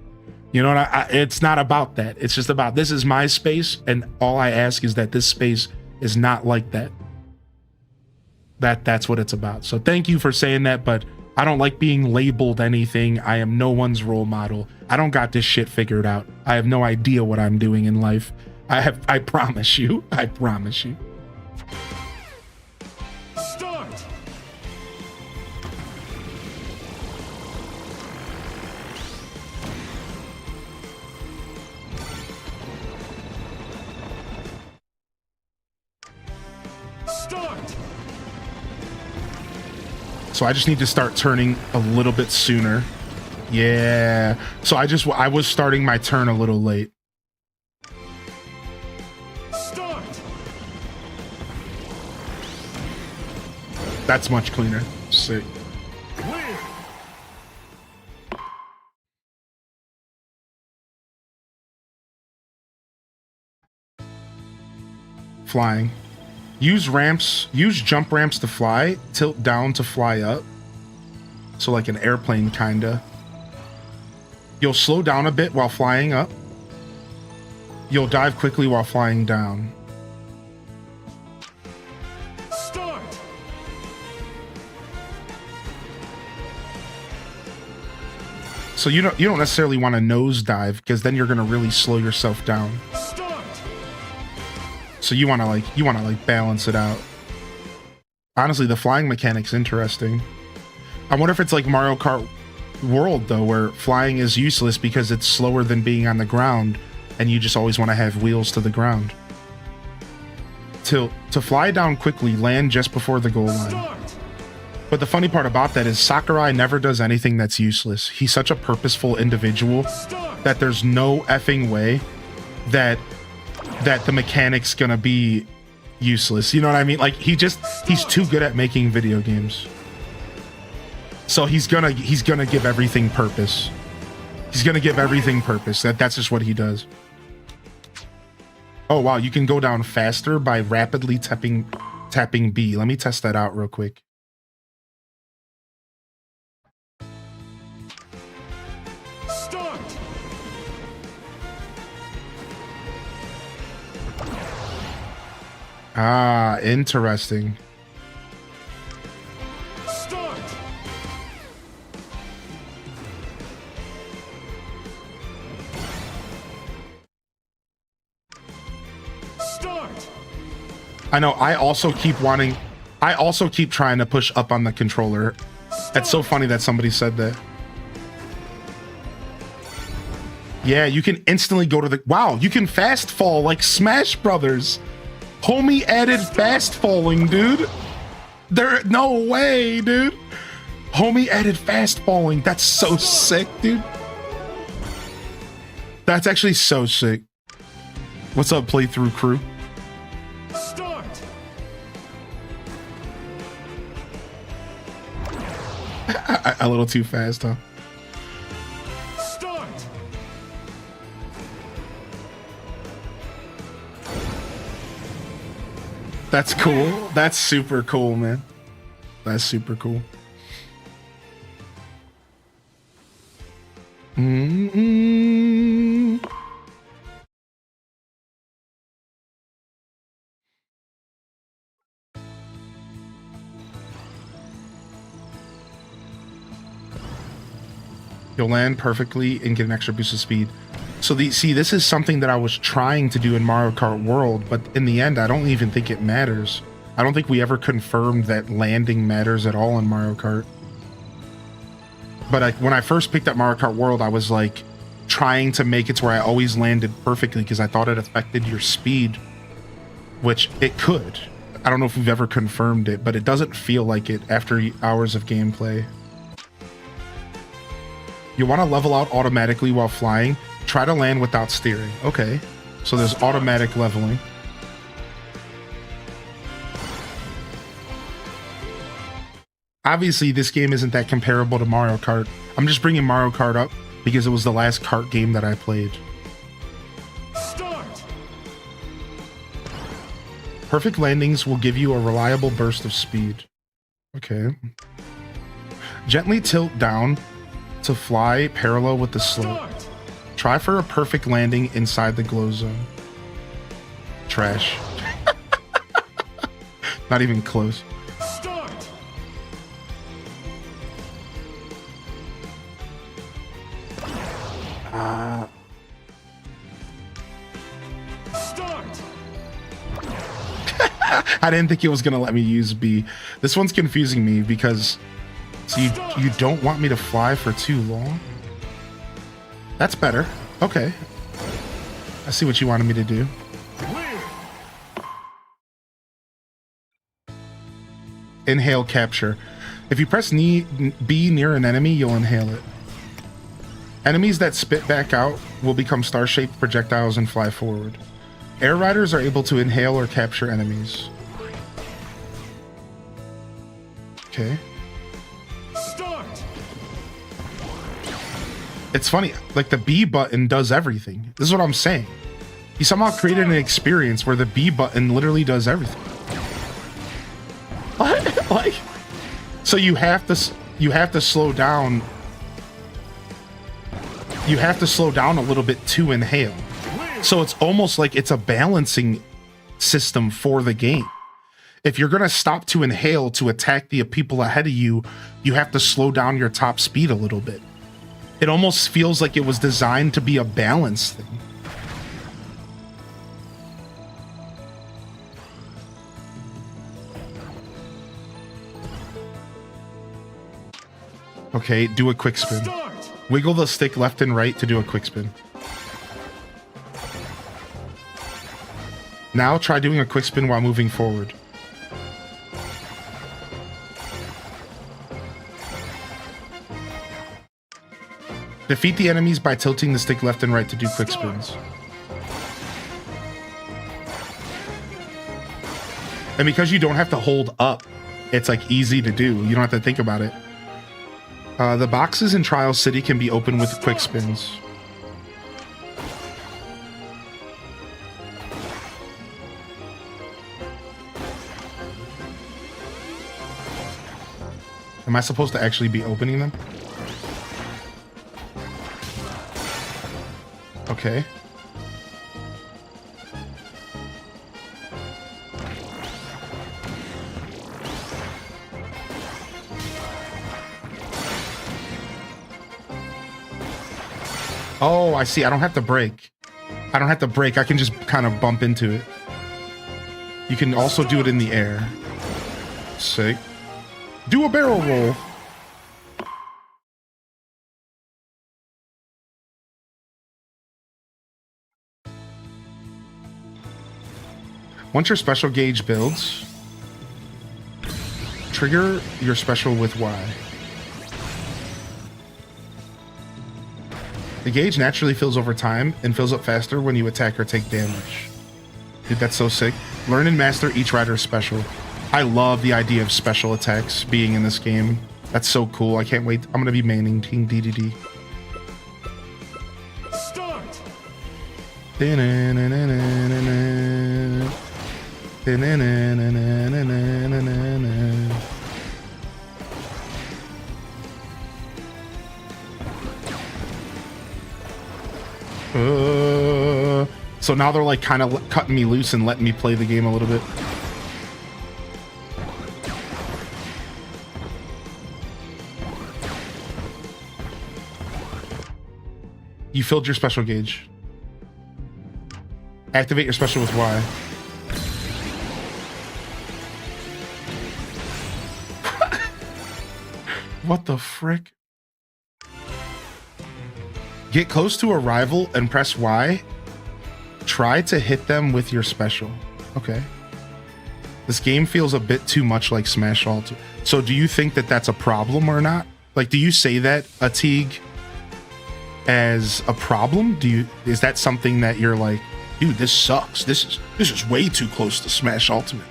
You know, it's not about that. It's just about, this is my space, and all I ask is that this space is not like that. That's what it's about. So thank you for saying that, but I don't like being labeled anything. I am no one's role model. I don't got this shit figured out. I have no idea what I'm doing in life. I promise you. I promise you. Start! Start! So I just need to start turning a little bit sooner. Yeah. So I was starting my turn a little late. Start! That's much cleaner. Sick. Win! Flying. Use jump ramps to fly, tilt down to fly up. So like an airplane kinda. You'll slow down a bit while flying up. You'll dive quickly while flying down. Start! So you don't necessarily want to nosedive, because then you're gonna really slow yourself down. Start! So you wanna balance it out. Honestly, the flying mechanic's interesting. I wonder if it's like Mario Kart World though, where flying is useless because it's slower than being on the ground, and you just always want to have wheels to the ground. To fly down quickly, land just before the goal line. Start! But the funny part about that is Sakurai never does anything that's useless. He's such a purposeful individual Start! that there's no effing way that the mechanic's gonna be useless. You know what I mean? Like he's too good at making video games. So he's gonna give everything purpose. He's gonna give everything purpose. That's just what he does. Oh wow, you can go down faster by rapidly tapping B. Let me test that out real quick. Start! Ah, interesting. Start! Start! I know, I also keep trying to push up on the controller. That's so funny that somebody said that. Yeah, you can instantly go to the... Wow, you can fast fall like Smash Brothers. Homie added fast falling, dude. No way, dude. Homie added fast falling. That's so sick, dude. That's actually so sick. What's up, playthrough crew? Start. A little too fast, huh? Start. That's cool. That's super cool, man. That's super cool. Mm-mm. You'll land perfectly and get an extra boost of speed. So this is something that I was trying to do in Mario Kart World, but in the end, I don't even think it matters. I don't think we ever confirmed that landing matters at all in Mario Kart. But when I first picked up Mario Kart World, I was like trying to make it to where I always landed perfectly because I thought it affected your speed, which it could. I don't know if we've ever confirmed it, but it doesn't feel like it after hours of gameplay. You want to level out automatically while flying. Try to land without steering. Okay, so there's automatic leveling. Obviously, this game isn't that comparable to Mario Kart. I'm just bringing Mario Kart up because it was the last kart game that I played. Start. Perfect landings will give you a reliable burst of speed. Okay. Gently tilt down to fly parallel with the slope. Start. Try for a perfect landing inside the glow zone. Trash. Not even close. Start. Start. I didn't think it was gonna let me use B. This one's confusing me because so you don't want me to fly for too long? That's better. Okay. I see what you wanted me to do. Win. Inhale capture. If you press B near an enemy, you'll inhale it. Enemies that spit back out will become star-shaped projectiles and fly forward. Air riders are able to inhale or capture enemies. Okay. Start. It's funny, like the B button does everything. This is what I'm saying. He somehow created an experience where the B button literally does everything. What? Like, so you have to slow down. You have to slow down a little bit to inhale. So it's almost like it's a balancing system for the game. If you're gonna stop to inhale to attack the people ahead of you, you have to slow down your top speed a little bit. It almost feels like it was designed to be a balance thing. Okay, do a quick spin. Start. Wiggle the stick left and right to do a quick spin. Now try doing a quick spin while moving forward. Defeat the enemies by tilting the stick left and right to do quick spins. And because you don't have to hold up, it's like easy to do. You don't have to think about it. The boxes in Trial City can be opened with quick spins. Am I supposed to actually be opening them? Okay. Oh, I see. I don't have to brake. I don't have to brake. I can just kind of bump into it. You can also do it in the air. Sick. Do a barrel roll. Once your special gauge builds, trigger your special with Y. The gauge naturally fills over time and fills up faster when you attack or take damage. Dude, that's so sick. Learn and master each rider's special. I love the idea of special attacks being in this game. That's so cool. I can't wait. I'm going to be maining Team DDD. Start! So now they're like kind of cutting me loose and letting me play the game a little bit. You filled your special gauge. Activate your special with Y. What the frick? Get close to a rival and press Y. Try to hit them with your special. Okay. This game feels a bit too much like Smash Ultimate. So do you think that that's a problem or not? Like, do you say that, Atig, as a problem? Is that something that you're like, dude, this sucks. This is way too close to Smash Ultimate?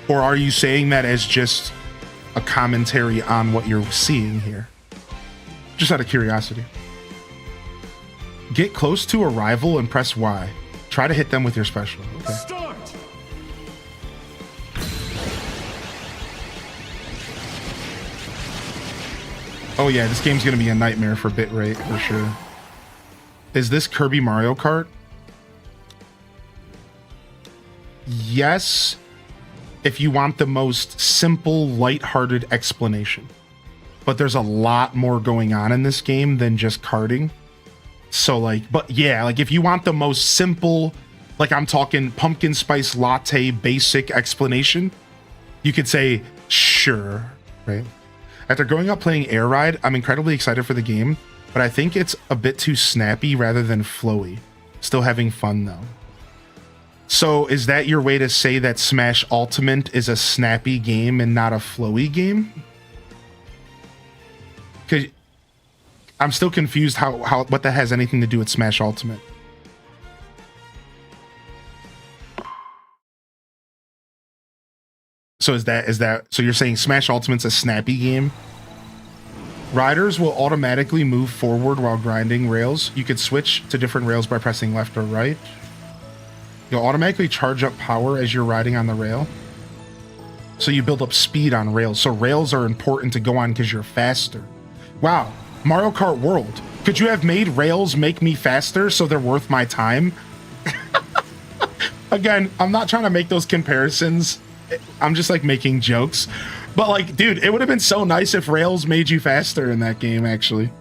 Or are you saying that as just a commentary on what you're seeing here? Just out of curiosity. Get close to a rival and press Y. Try to hit them with your special. Okay. Start! Oh yeah, this game's gonna be a nightmare for bitrate for sure. Is this Kirby Mario Kart? Yes, if you want the most simple, lighthearted explanation. But there's a lot more going on in this game than just karting. So like, but yeah, like if you want the most simple, like I'm talking pumpkin spice latte basic explanation, you could say, sure, right? After growing up playing Air Ride, I'm incredibly excited for the game, but I think it's a bit too snappy rather than flowy. Still having fun though. So is that your way to say that Smash Ultimate is a snappy game and not a flowy game? Because I'm still confused how what that has anything to do with Smash Ultimate. So is that so you're saying Smash Ultimate's a snappy game? Riders will automatically move forward while grinding rails. You could switch to different rails by pressing left or right. You'll automatically charge up power as you're riding on the rail. So you build up speed on rails. So rails are important to go on because you're faster. Wow. Mario Kart World. Could you have made rails make me faster so they're worth my time? Again, I'm not trying to make those comparisons. I'm just like making jokes. But like, dude, it would have been so nice if rails made you faster in that game, actually.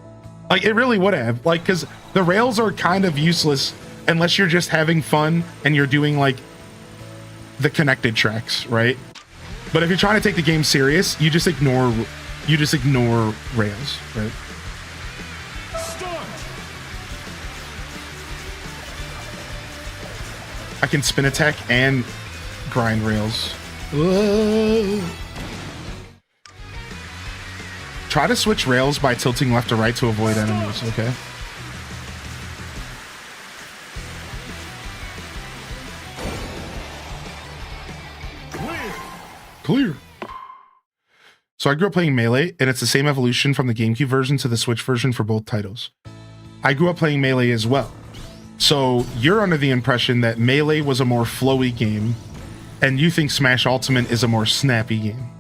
Like, it really would have. Like, because the rails are kind of useless unless you're just having fun and you're doing like the connected tracks, right? But if you're trying to take the game serious, you just ignore rails, right? Start! I can spin attack and grind rails. Whoa. Try to switch rails by tilting left or right to avoid enemies, okay? Clear. So I grew up playing Melee, and it's the same evolution from the GameCube version to the Switch version for both titles. I grew up playing Melee as well. So you're under the impression that Melee was a more flowy game, and you think Smash Ultimate is a more snappy game.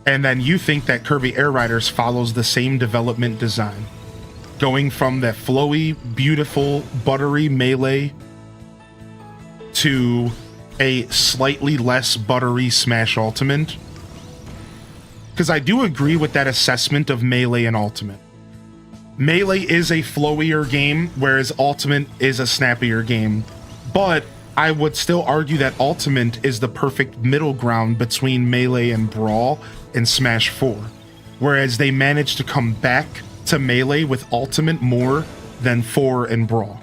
And then you think that Kirby Air Riders follows the same development design, going from that flowy, beautiful, buttery Melee to a slightly less buttery Smash Ultimate. Because I do agree with that assessment of Melee and Ultimate. Melee is a flowier game, whereas Ultimate is a snappier game. But I would still argue that Ultimate is the perfect middle ground between Melee and Brawl in Smash 4. Whereas they managed to come back to Melee with Ultimate more than 4 and Brawl.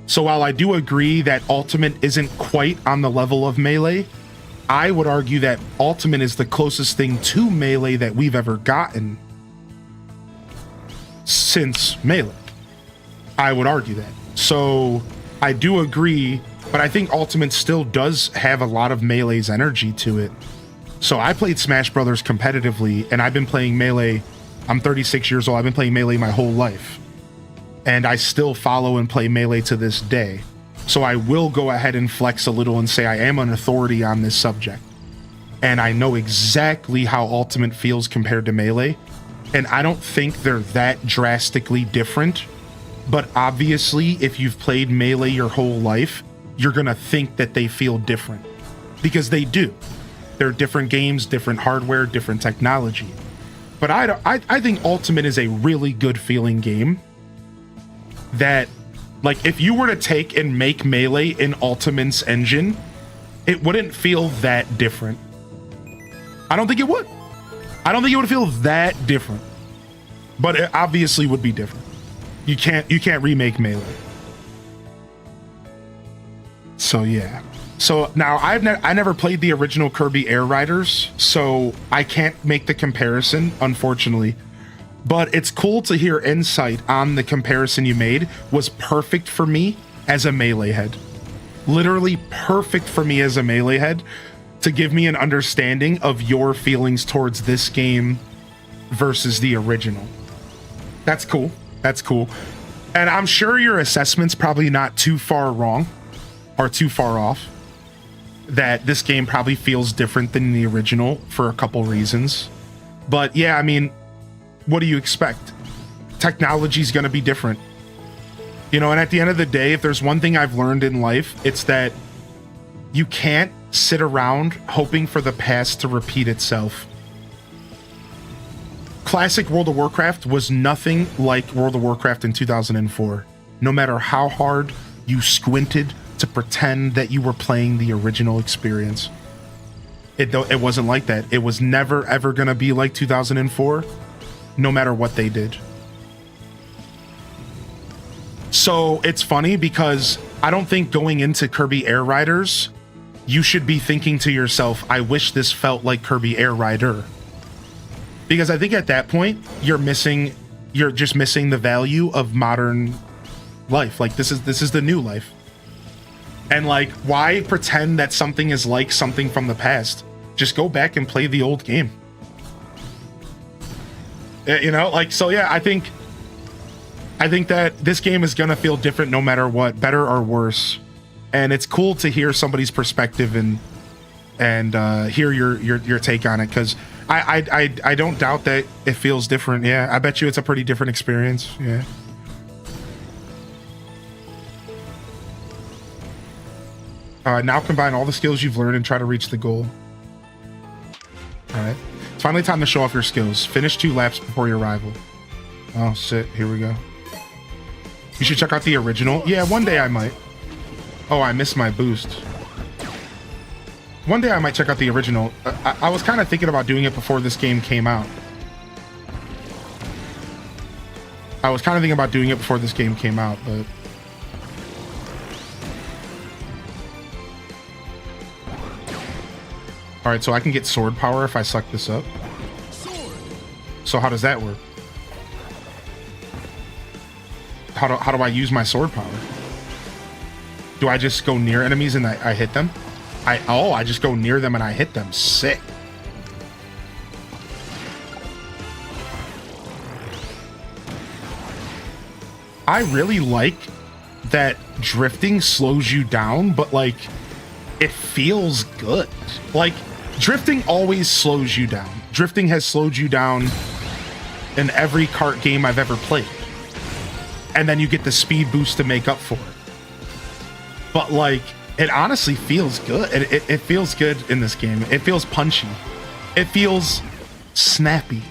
So while I do agree that Ultimate isn't quite on the level of Melee, I would argue that Ultimate is the closest thing to Melee that we've ever gotten since Melee. I would argue that. So I do agree, but I think Ultimate still does have a lot of Melee's energy to it. So I played Smash Brothers competitively, and I've been playing Melee. I'm 36 years old. I've been playing Melee my whole life. And I still follow and play Melee to this day. So I will go ahead and flex a little and say I am an authority on this subject. And I know exactly how Ultimate feels compared to Melee. And I don't think they're that drastically different. But obviously, if you've played Melee your whole life, you're going to think that they feel different. Because they do. They're different games, different hardware, different technology. But I think Ultimate is a really good feeling game. That, like, if you were to take and make Melee in Ultimate's engine, it wouldn't feel that different. I don't think it would. I don't think it would feel that different. But it obviously would be different. You can't remake Melee. So yeah. So now I never played the original Kirby Air Riders, so I can't make the comparison, unfortunately. But it's cool to hear insight on the comparison you made. Was perfect for me as a Melee head. Literally perfect for me as a Melee head to give me an understanding of your feelings towards this game versus the original. That's cool. That's cool. And I'm sure your assessment's probably not too far wrong or too far off. That this game probably feels different than the original for a couple reasons. But yeah, I mean, what do you expect? Technology's going to be different. You know, and at the end of the day, if there's one thing I've learned in life, it's that you can't sit around hoping for the past to repeat itself. Classic World of Warcraft was nothing like World of Warcraft in 2004. No matter how hard you squinted to pretend that you were playing the original experience. It wasn't like that. It was never ever going to be like 2004. No matter what they did. So it's funny because I don't think going into Kirby Air Riders, you should be thinking to yourself, I wish this felt like Kirby Air Rider. Because I think at that point, you're just missing the value of modern life. Like this is the new life. And like, why pretend that something is like something from the past? Just go back and play the old game. You know, like, so yeah, I think that this game is gonna feel different no matter what, better or worse. And it's cool to hear somebody's perspective and hear your take on it, because I don't doubt that it feels different. Yeah, I bet you it's a pretty different experience. Yeah. Now combine all the skills you've learned and try to reach the goal. All right. It's finally time to show off your skills. Finish 2 laps before your rival. Oh, shit. Here we go. You should check out the original. Yeah, one day I might. Oh, I missed my boost. One day I might check out the original. I was kind of thinking about doing it before this game came out. But... Alright, so I can get sword power if I suck this up. So how does that work? How do I use my sword power? Do I just go near enemies and I hit them? I just go near them and I hit them. Sick. I really like that drifting slows you down, but like it feels good. Like drifting always slows you down. Drifting has slowed you down in every kart game I've ever played. And then you get the speed boost to make up for it. But like, it honestly feels good. It feels good in this game. It feels punchy. It feels snappy.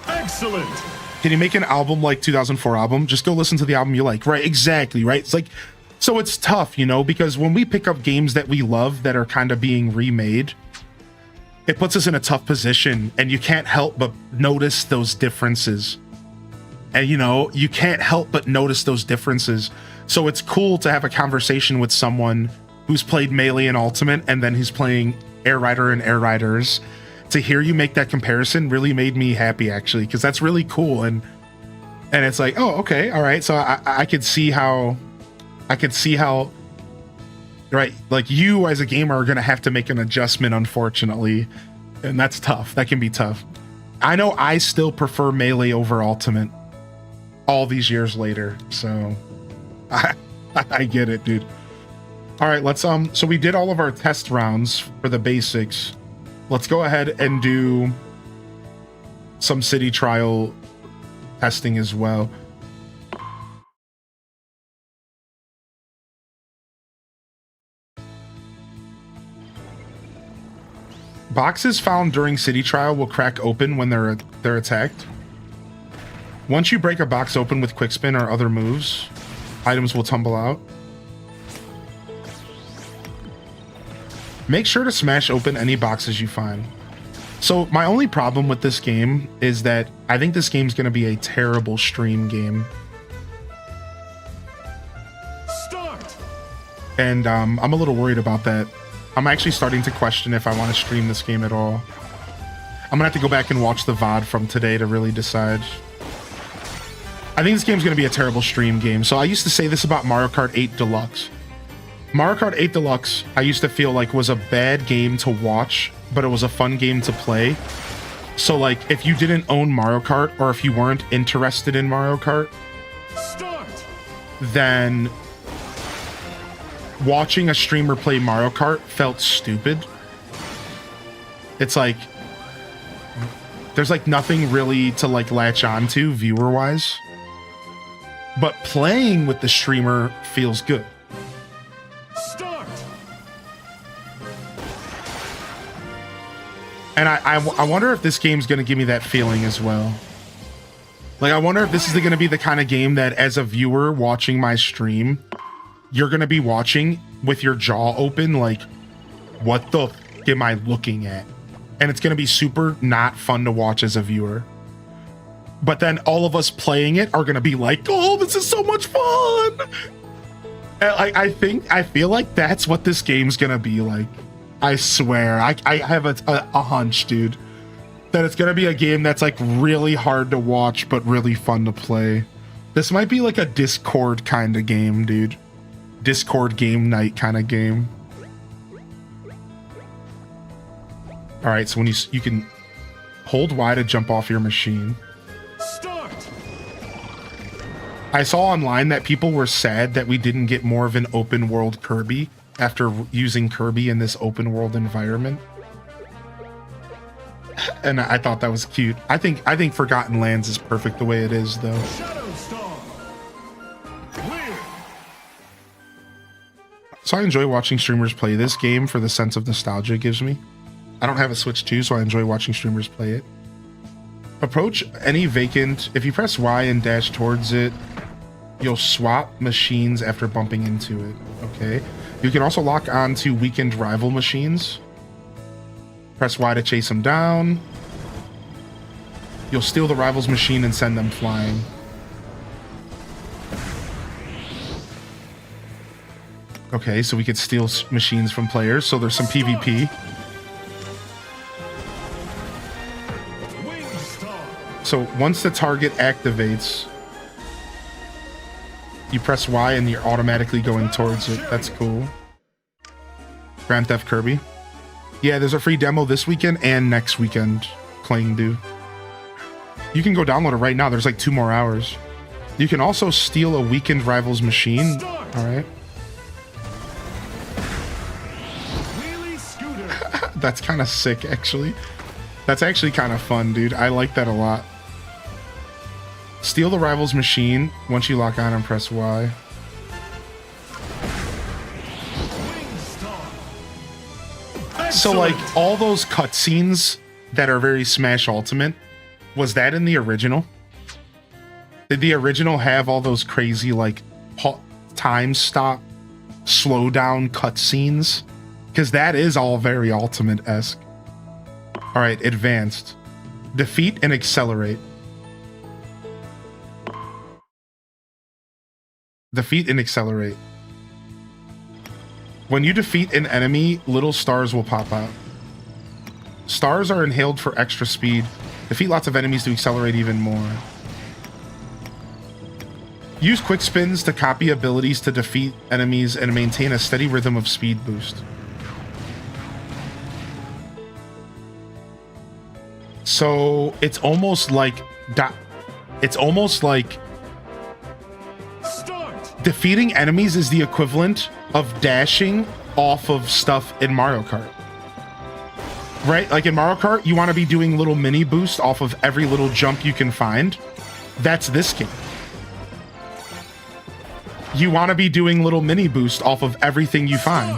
Excellent. Can you make an album like 2004 album? Just go listen to the album you like. Right, exactly, right? It's like, so it's tough, you know, because when we pick up games that we love that are kind of being remade, it puts us in a tough position, and you can't help but notice those differences. And, you know, you can't help but notice those differences. So it's cool to have a conversation with someone who's played Melee and Ultimate, and then who's playing Air Rider and Air Riders. To hear you make that comparison really made me happy, actually, because that's really cool. And it's like, oh, okay, all right. So I could see how, right, like you as a gamer are going to have to make an adjustment, unfortunately. And that's tough. That can be tough. I know I still prefer Melee over Ultimate all these years later. So I get it, dude. All right, let's, so we did all of our test rounds for the basics. Let's go ahead and do some city trial testing as well. Boxes found during city trial will crack open when they're attacked. Once you break a box open with quick spin or other moves, items will tumble out. Make sure to smash open any boxes you find. So my only problem with this game is that I think this game's going to be a terrible stream game. Start. And I'm a little worried about that. I'm actually starting to question if I want to stream this game at all. I'm gonna have to go back and watch the VOD from today to really decide. I think this game's gonna be a terrible stream game. So I used to say this about Mario Kart 8 Deluxe. Mario Kart 8 Deluxe, I used to feel like was a bad game to watch, but it was a fun game to play. So like, if you didn't own Mario Kart, or if you weren't interested in Mario Kart, Start. then watching a streamer play Mario Kart felt stupid. It's like, there's like nothing really to like latch onto viewer wise, but playing with the streamer feels good. Start. And I wonder if this game's gonna give me that feeling as well. Like, I wonder if this is gonna be the kind of game that as a viewer watching my stream, you're gonna be watching with your jaw open, like, what the f am I looking at? And it's gonna be super not fun to watch as a viewer. But then all of us playing it are gonna be like, oh, this is so much fun! And I feel like that's what this game's gonna be like. I swear, I have a hunch, dude, that it's gonna be a game that's like really hard to watch, but really fun to play. This might be like a Discord kind of game, dude. Discord game night kind of game. All right, so when you can hold Y to jump off your machine. Start. I saw online that people were sad that we didn't get more of an open world Kirby after using Kirby in this open world environment. And I thought that was cute. I think Forgotten Lands is perfect the way it is, though. Shadow Star. Win. So I enjoy watching streamers play this game for the sense of nostalgia it gives me. I don't have a Switch 2, so I enjoy watching streamers play it. Approach any vacant. If you press Y and dash towards it, you'll swap machines after bumping into it. Okay. You can also lock on to weakened rival machines. Press Y to chase them down. You'll steal the rival's machine and send them flying. Okay, so we could steal machines from players, so there's some PvP. Wing Star. So once the target activates, you press Y and you're automatically going towards it. That's cool. Grand Theft Kirby. Yeah, there's a free demo this weekend and next weekend, Clang Do. You can go download it right now. There's like 2 more hours. You can also steal a weakened rival's machine. All right. Wheelie Scooter. That's kind of sick, actually. That's actually kind of fun, dude. I like that a lot. Steal the rival's machine once you lock on and press Y. Wing Star. So, like, all those cutscenes that are very Smash Ultimate, was that in the original? Did the original have all those crazy, like, time stop, slow down cutscenes? Because that is all very Ultimate-esque. All right, advanced. Defeat and accelerate. Defeat and accelerate. When you defeat an enemy, little stars will pop out. Stars are inhaled for extra speed. Defeat lots of enemies to accelerate even more. Use quick spins to copy abilities to defeat enemies and maintain a steady rhythm of speed boost. So it's almost like Start. defeating enemies is the equivalent of dashing off of stuff in Mario Kart. Right? Like in Mario Kart, you want to be doing little mini boost off of every little jump you can find. That's this game. You want to be doing little mini boost off of everything you find.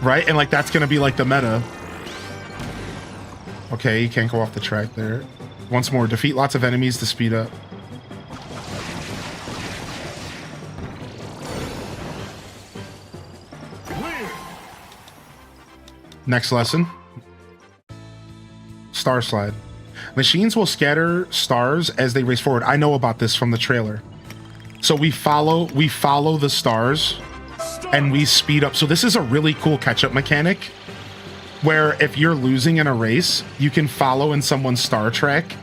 Right? And like that's going to be like the meta. Okay, you can't go off the track there. Once more, defeat lots of enemies to speed up. Win. Next lesson. Star slide. Machines will scatter stars as they race forward. I know about this from the trailer. So we follow the stars and we speed up. So this is a really cool catch-up mechanic where if you're losing in a race, you can follow in someone's star track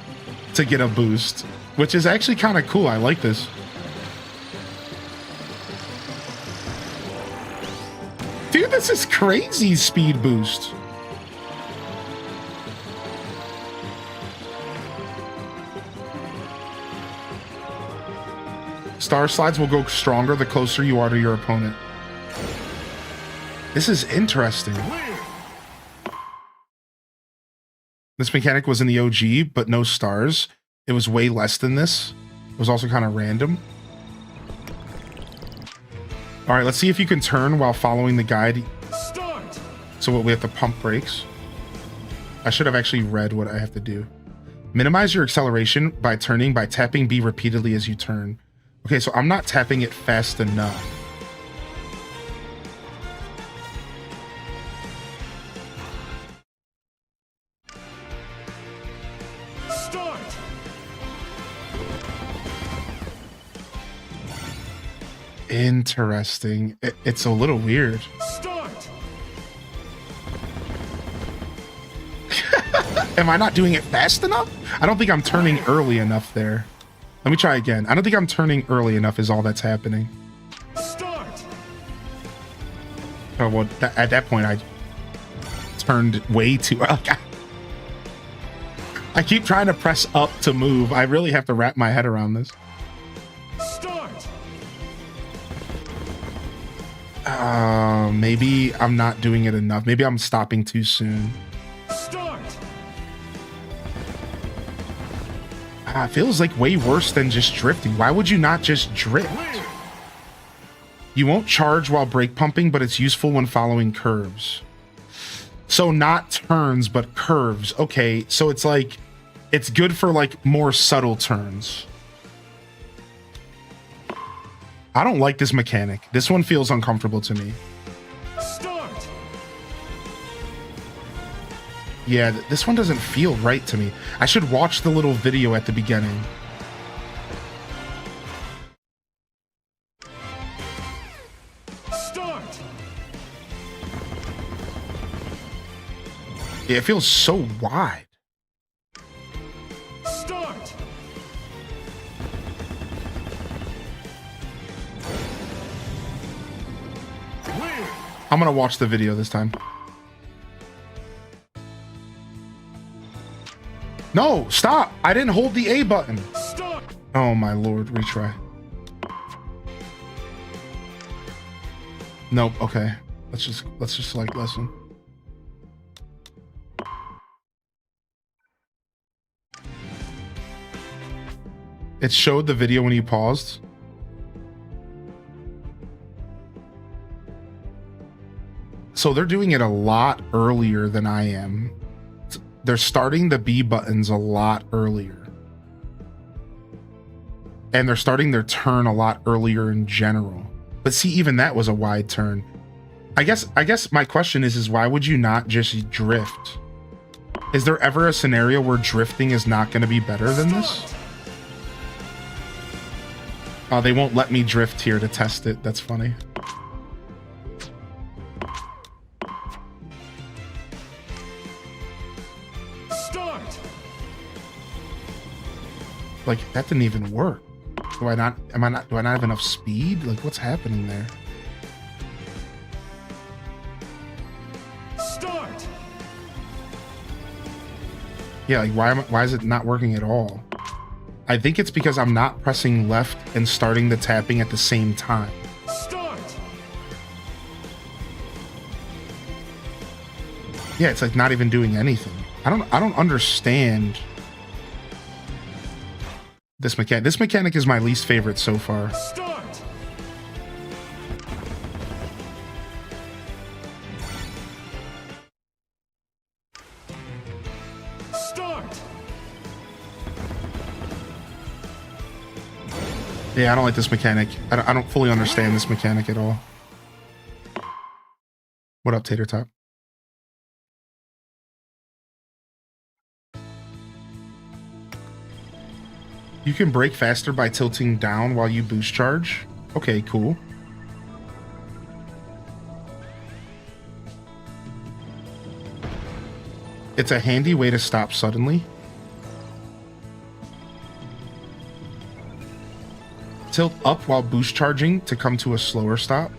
to get a boost, which is actually kind of cool. I like this. Dude, this is crazy speed boost. Star slides will go stronger the closer you are to your opponent. This is interesting. Win. This mechanic was in the OG, but no stars. It was way less than this. It was also kind of random. All right, let's see if you can turn while following the guide. Start. So we have to pump brakes. I should have actually read what I have to do. Minimize your acceleration by turning by tapping B repeatedly as you turn. Okay, so I'm not tapping it fast enough. Start. Interesting. It's a little weird. Start. Am I not doing it fast enough? I don't think I'm turning early enough there. Let me try again. I don't think I'm turning early enough is all that's happening. Start. Oh, well, at that point, I turned way too early. I keep trying to press up to move. I really have to wrap my head around this. Start. Maybe I'm not doing it enough. Maybe I'm stopping too soon. Start. It feels like way worse than just drifting. Why would you not just drift? Win. You won't charge while brake pumping, but it's useful when following curves. So not turns, but curves. Okay, so it's like, it's good for like more subtle turns. I don't like this mechanic. This one feels uncomfortable to me. Start. Yeah, this one doesn't feel right to me. I should watch the little video at the beginning. Start. Yeah, it feels so wide. Start. Win. I'm gonna watch the video this time. No, stop! I didn't hold the A button. Start. Oh my lord, retry. Nope, okay. Let's just select lesson. It showed the video when you paused. So they're doing it a lot earlier than I am. They're starting the B buttons a lot earlier. And they're starting their turn a lot earlier in general. But see, even that was a wide turn. I guess my question is why would you not just drift? Is there ever a scenario where drifting is not going to be better than this? Oh, they won't let me drift here to test it. That's funny. Start. Like, that didn't even work. Do I not have enough speed? Like, what's happening there? Start. Yeah, like, why is it not working at all? I think it's because I'm not pressing left and starting the tapping at the same time. Start. Yeah, it's like not even doing anything. I don't understand this mechanic. This mechanic is my least favorite so far. Start. Start. Yeah, I don't like this mechanic. I don't fully understand this mechanic at all. What up, Tater Top? You can brake faster by tilting down while you boost charge. Okay, cool. It's a handy way to stop suddenly. Tilt up while boost charging to come to a slower stop.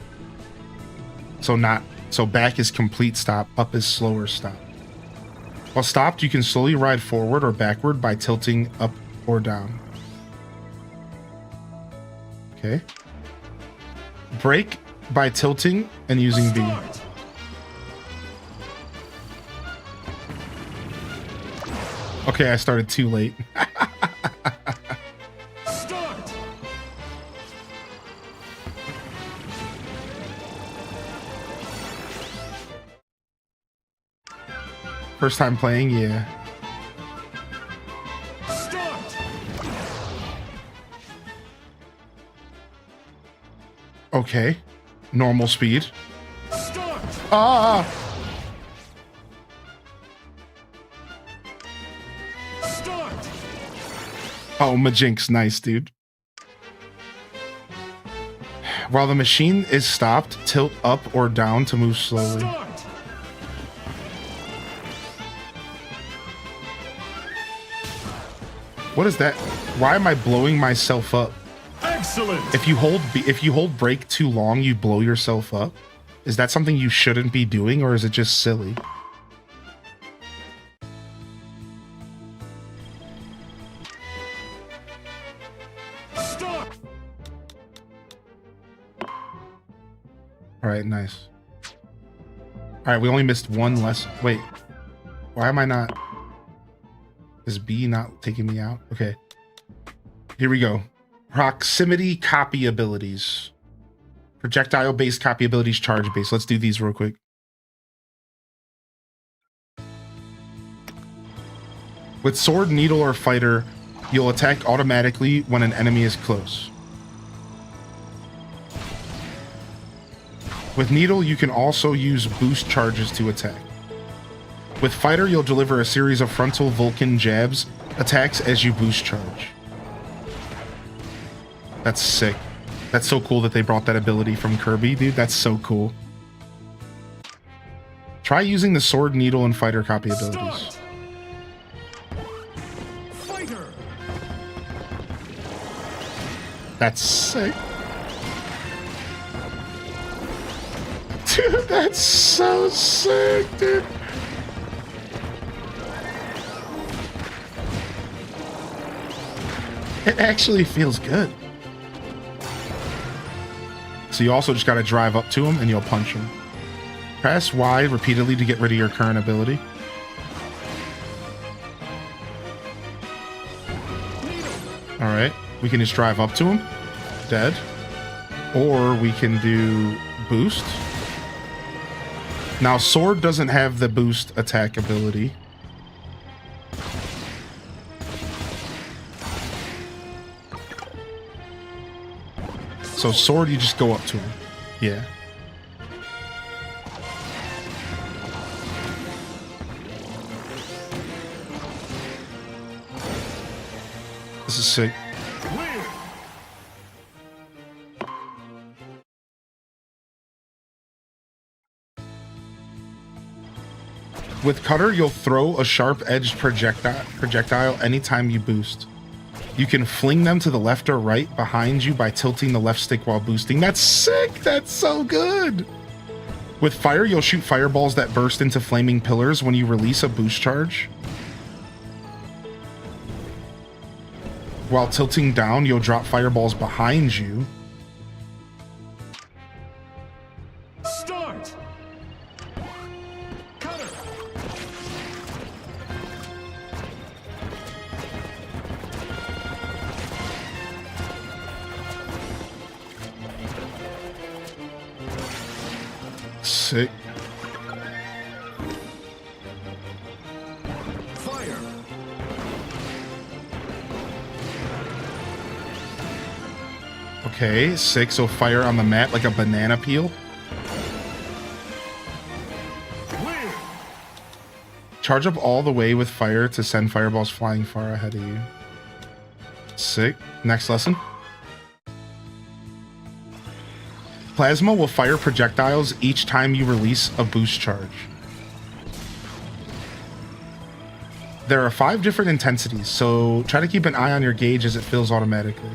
So back is complete stop, up is slower stop. While stopped, you can slowly ride forward or backward by tilting up or down. Okay. Brake by tilting and using B. Start. Okay, I started too late. Start. First time playing, yeah. Start. Okay. Normal speed. Start. Ah! Start. Oh, Majinx, nice, dude. While the machine is stopped, tilt up or down to move slowly. Start. What is that? Why am I blowing myself up? Excellent. If you hold brake too long, you blow yourself up. Is that something you shouldn't be doing, or is it just silly? Start. All right, nice. All right, we only missed one lesson. Wait, why am I not? Is B not taking me out? Okay. Here we go. Proximity copy abilities. Projectile-based copy abilities, charge-based. Let's do these real quick. With sword, needle, or fighter, you'll attack automatically when an enemy is close. With needle, you can also use boost charges to attack. With fighter, you'll deliver a series of frontal Vulcan jabs, attacks as you boost charge. That's sick. That's so cool that they brought that ability from Kirby, dude. That's so cool. Try using the sword, needle, and fighter copy abilities. Fighter. That's sick. Dude, that's so sick, dude. It actually feels good. So you also just gotta drive up to him and you'll punch him. Press Y repeatedly to get rid of your current ability. Alright, we can just drive up to him. Dead. Or we can do boost. Now sword doesn't have the boost attack ability. So sword, you just go up to him. Yeah. This is sick. Win. With Cutter, you'll throw a sharp-edged projectile anytime you boost. You can fling them to the left or right behind you by tilting the left stick while boosting. That's sick! That's so good! With Fire, you'll shoot fireballs that burst into flaming pillars when you release a boost charge. While tilting down, you'll drop fireballs behind you. Start! Cutter! Sick. Fire! Okay, sick. So fire on the mat like a banana peel. Win! Charge up all the way with fire to send fireballs flying far ahead of you. Sick. Next lesson. Plasma will fire projectiles each time you release a boost charge. There are 5 different intensities, so try to keep an eye on your gauge as it fills automatically.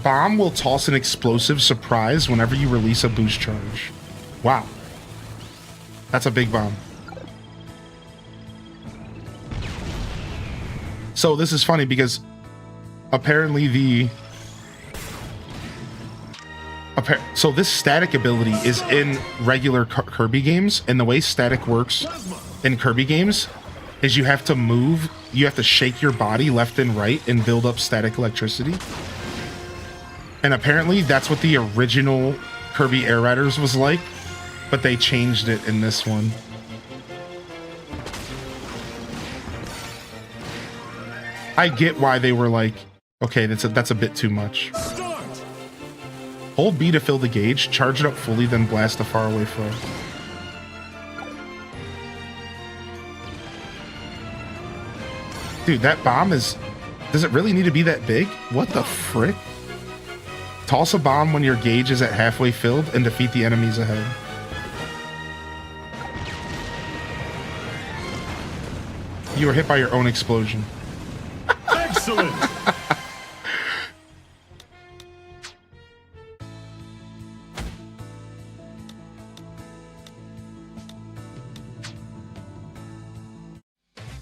Bomb will toss an explosive surprise whenever you release a boost charge. Wow. That's a big bomb. So this is funny because apparently so this static ability is in regular Kirby games, and the way static works in Kirby games is you have to move, you have to shake your body left and right and build up static electricity. And apparently that's what the original Kirby Air Riders was like, but they changed it in this one. I get why they were like, okay, that's a bit too much. Start! Hold B to fill the gauge, charge it up fully, then blast a faraway foe. Dude, that bomb is... Does it really need to be that big? What the frick? Toss a bomb when your gauge is at halfway filled and defeat the enemies ahead. You were hit by your own explosion. Excellent!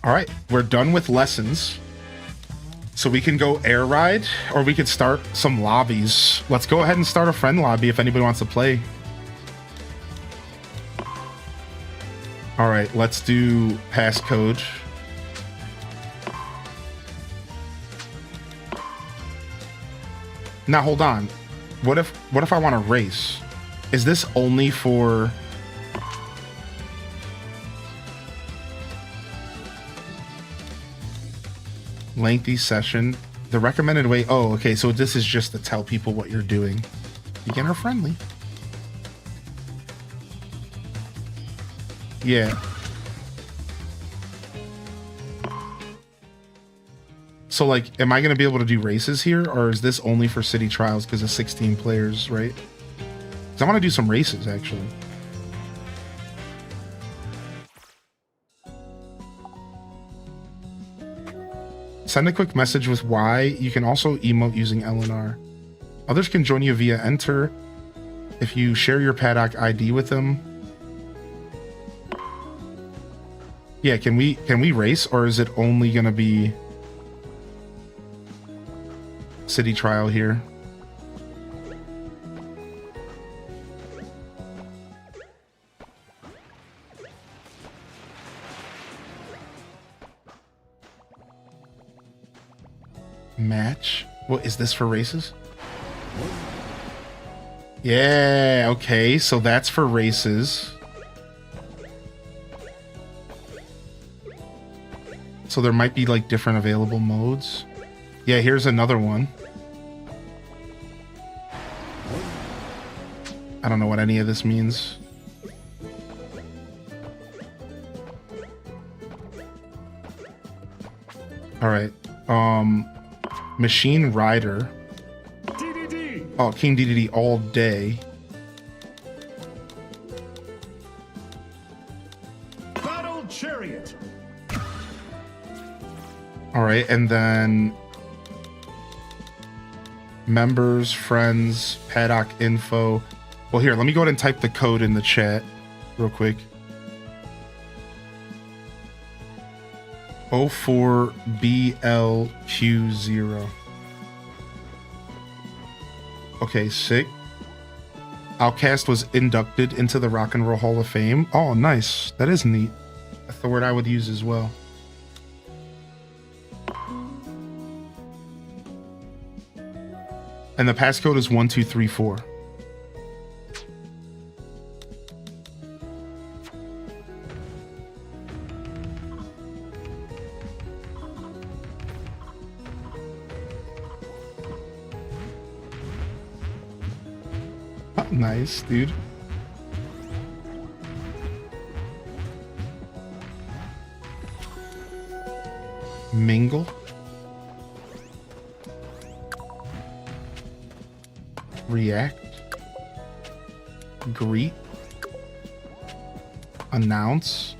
All right, we're done with lessons. So we can go air ride, or we could start some lobbies. Let's go ahead and start a friend lobby if anybody wants to play. All right, let's do passcode. Now hold on. What if I want to race? Is this only for... lengthy session? The recommended way... Oh, okay, so this is just to tell people what you're doing. Beginner friendly. Yeah. So, like, am I going to be able to do races here? Or is this only for city trials because of 16 players, right? Because I want to do some races, actually. Send a quick message with Y. You can also emote using L and R. Others can join you via Enter if you share your paddock ID with them. Yeah, can we race, or is it only going to be city trial here? Match? What is this for races? Yeah, okay, so that's for races. So there might be like different available modes. Yeah, here's another one. I don't know what any of this means. All right. Machine Rider. DDD! Oh, King DDD all day. Battle Chariot. All right, and then members, friends, paddock info. Well, here, let me go ahead and type the code in the chat real quick. 04BLQ0. Okay, sick. Outcast was inducted into the Rock and Roll Hall of Fame. Oh, nice. That is neat. That's the word I would use as well. And the passcode is 1234. Oh, nice, dude. Mingle. React, greet, announce,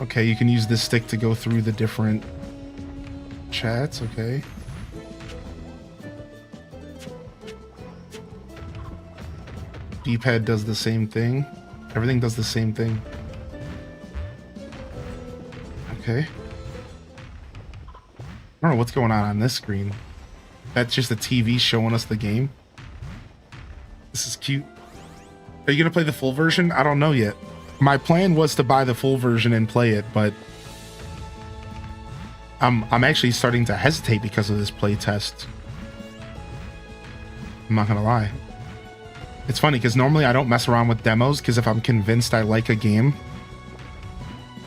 okay, you can use this stick to go through the different chats, okay. D-pad does the same thing. Everything does the same thing. Okay. I don't know what's going on this screen. That's just a TV showing us the game. This is cute. Are you gonna play the full version? I don't know yet. My plan was to buy the full version and play it, but I'm actually starting to hesitate because of this play test. I'm not gonna lie. It's funny because normally I don't mess around with demos because if I'm convinced I like a game,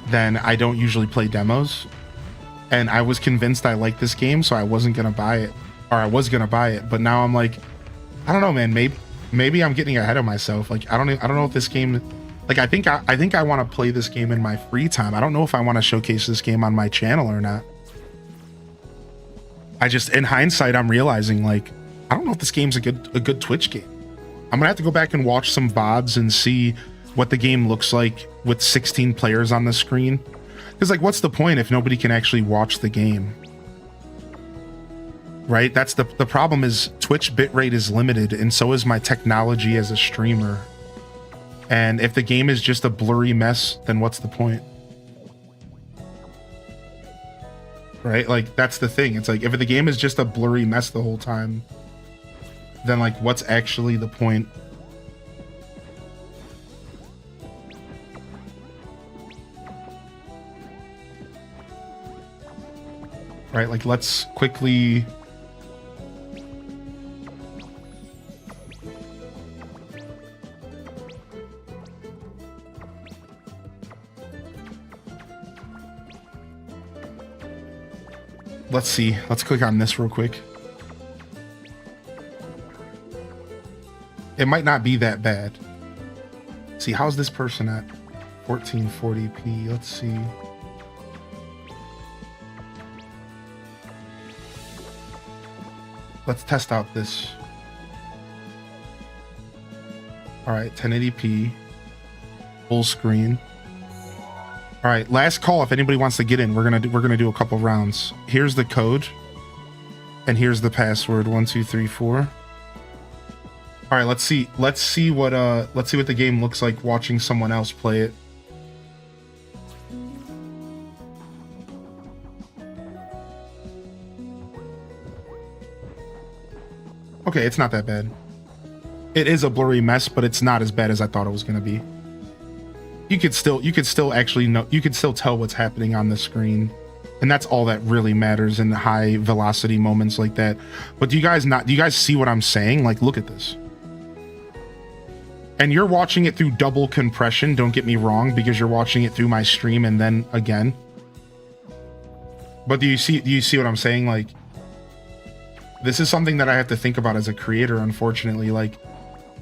then I don't usually play demos. And I was convinced I like this game, so I wasn't gonna buy it, or I was gonna buy it. But now I'm like, I don't know, man. Maybe I'm getting ahead of myself. Like I don't know if this game, like I think I want to play this game in my free time. I don't know if I want to showcase this game on my channel or not. I just, in hindsight, I'm realizing like I don't know if this game's a good Twitch game. I'm gonna have to go back and watch some VODs and see what the game looks like with 16 players on the screen. Because like, what's the point if nobody can actually watch the game? Right? That's the problem is Twitch bitrate is limited, and so is my technology as a streamer. And if the game is just a blurry mess, then what's the point? Right? Like, that's the thing. It's like, if the game is just a blurry mess the whole time, then like what's actually the point? Right, like let's quickly let's see. Let's click on this real quick. It might not be that bad. See, how's this person at 1440p? Let's see. Let's test out this. All right, 1080p, full screen. All right, last call. If anybody wants to get in, we're gonna do a couple rounds. Here's the code, and here's the password. 1234. All right, let's see what the game looks like watching someone else play it. Okay, it's not that bad. It is a blurry mess, but it's not as bad as I thought it was going to be. You could still actually know, you could still tell what's happening on the screen. And that's all that really matters in high velocity moments like that. But do you guys see what I'm saying? Like, look at this. And you're watching it through double compression, don't get me wrong, because you're watching it through my stream and then again. But do you see what I'm saying? Like, this is something that I have to think about as a creator, unfortunately. Like,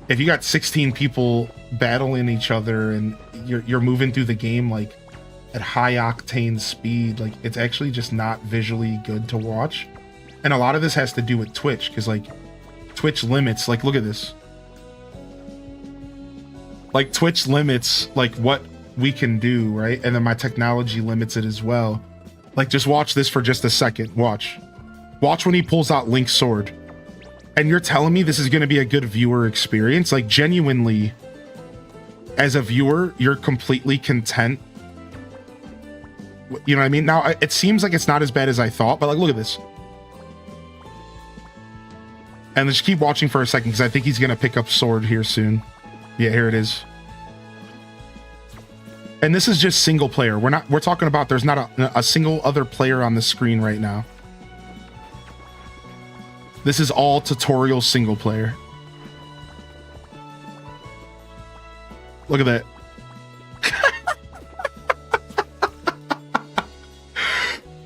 if you got 16 people battling each other and you're moving through the game like at high octane speed, like it's actually just not visually good to watch. And a lot of this has to do with Twitch, because like Twitch limits, like look at this. Like Twitch limits like what we can do, right? And then my technology limits it as well. Like just watch this for just a second. Watch when he pulls out Link's sword. And you're telling me this is going to be a good viewer experience? Like genuinely, as a viewer, you're completely content. You know what I mean? Now, it seems like it's not as bad as I thought, but like, look at this. And let's keep watching for a second, because I think he's going to pick up sword here soon. Yeah, here it is. And this is just single player. We're talking about there's not a single other player on the screen right now. This is all tutorial single player. Look at that.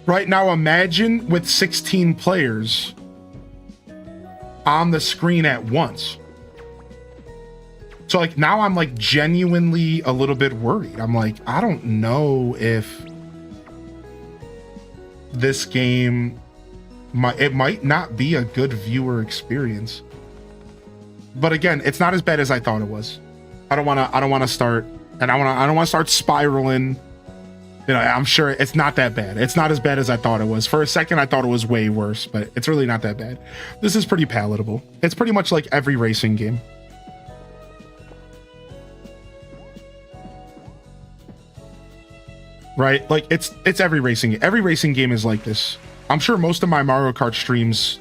Right now, imagine with 16 players on the screen at once. So like now I'm like genuinely a little bit worried. I'm like, I don't know if this game might not be a good viewer experience. But again, it's not as bad as I thought it was. I don't want to start, and I don't want to start spiraling. You know, I'm sure it's not that bad. It's not as bad as I thought it was. For a second, I thought it was way worse, but it's really not that bad. This is pretty palatable. It's pretty much like every racing game. Right? Like it's every racing game is like this. I'm sure most of my Mario Kart streams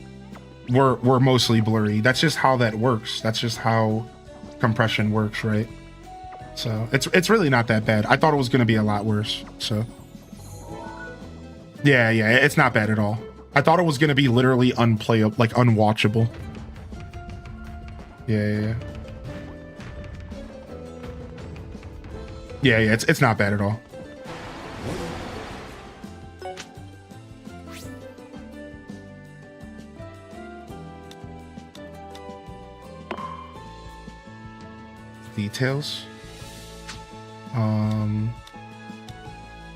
were mostly blurry. That's just how that works. That's just how compression works, right? So it's really not that bad. I thought it was going to be a lot worse. So yeah, it's not bad at all. I thought it was going to be literally unplayable, like unwatchable. Yeah. It's not bad at all. Details.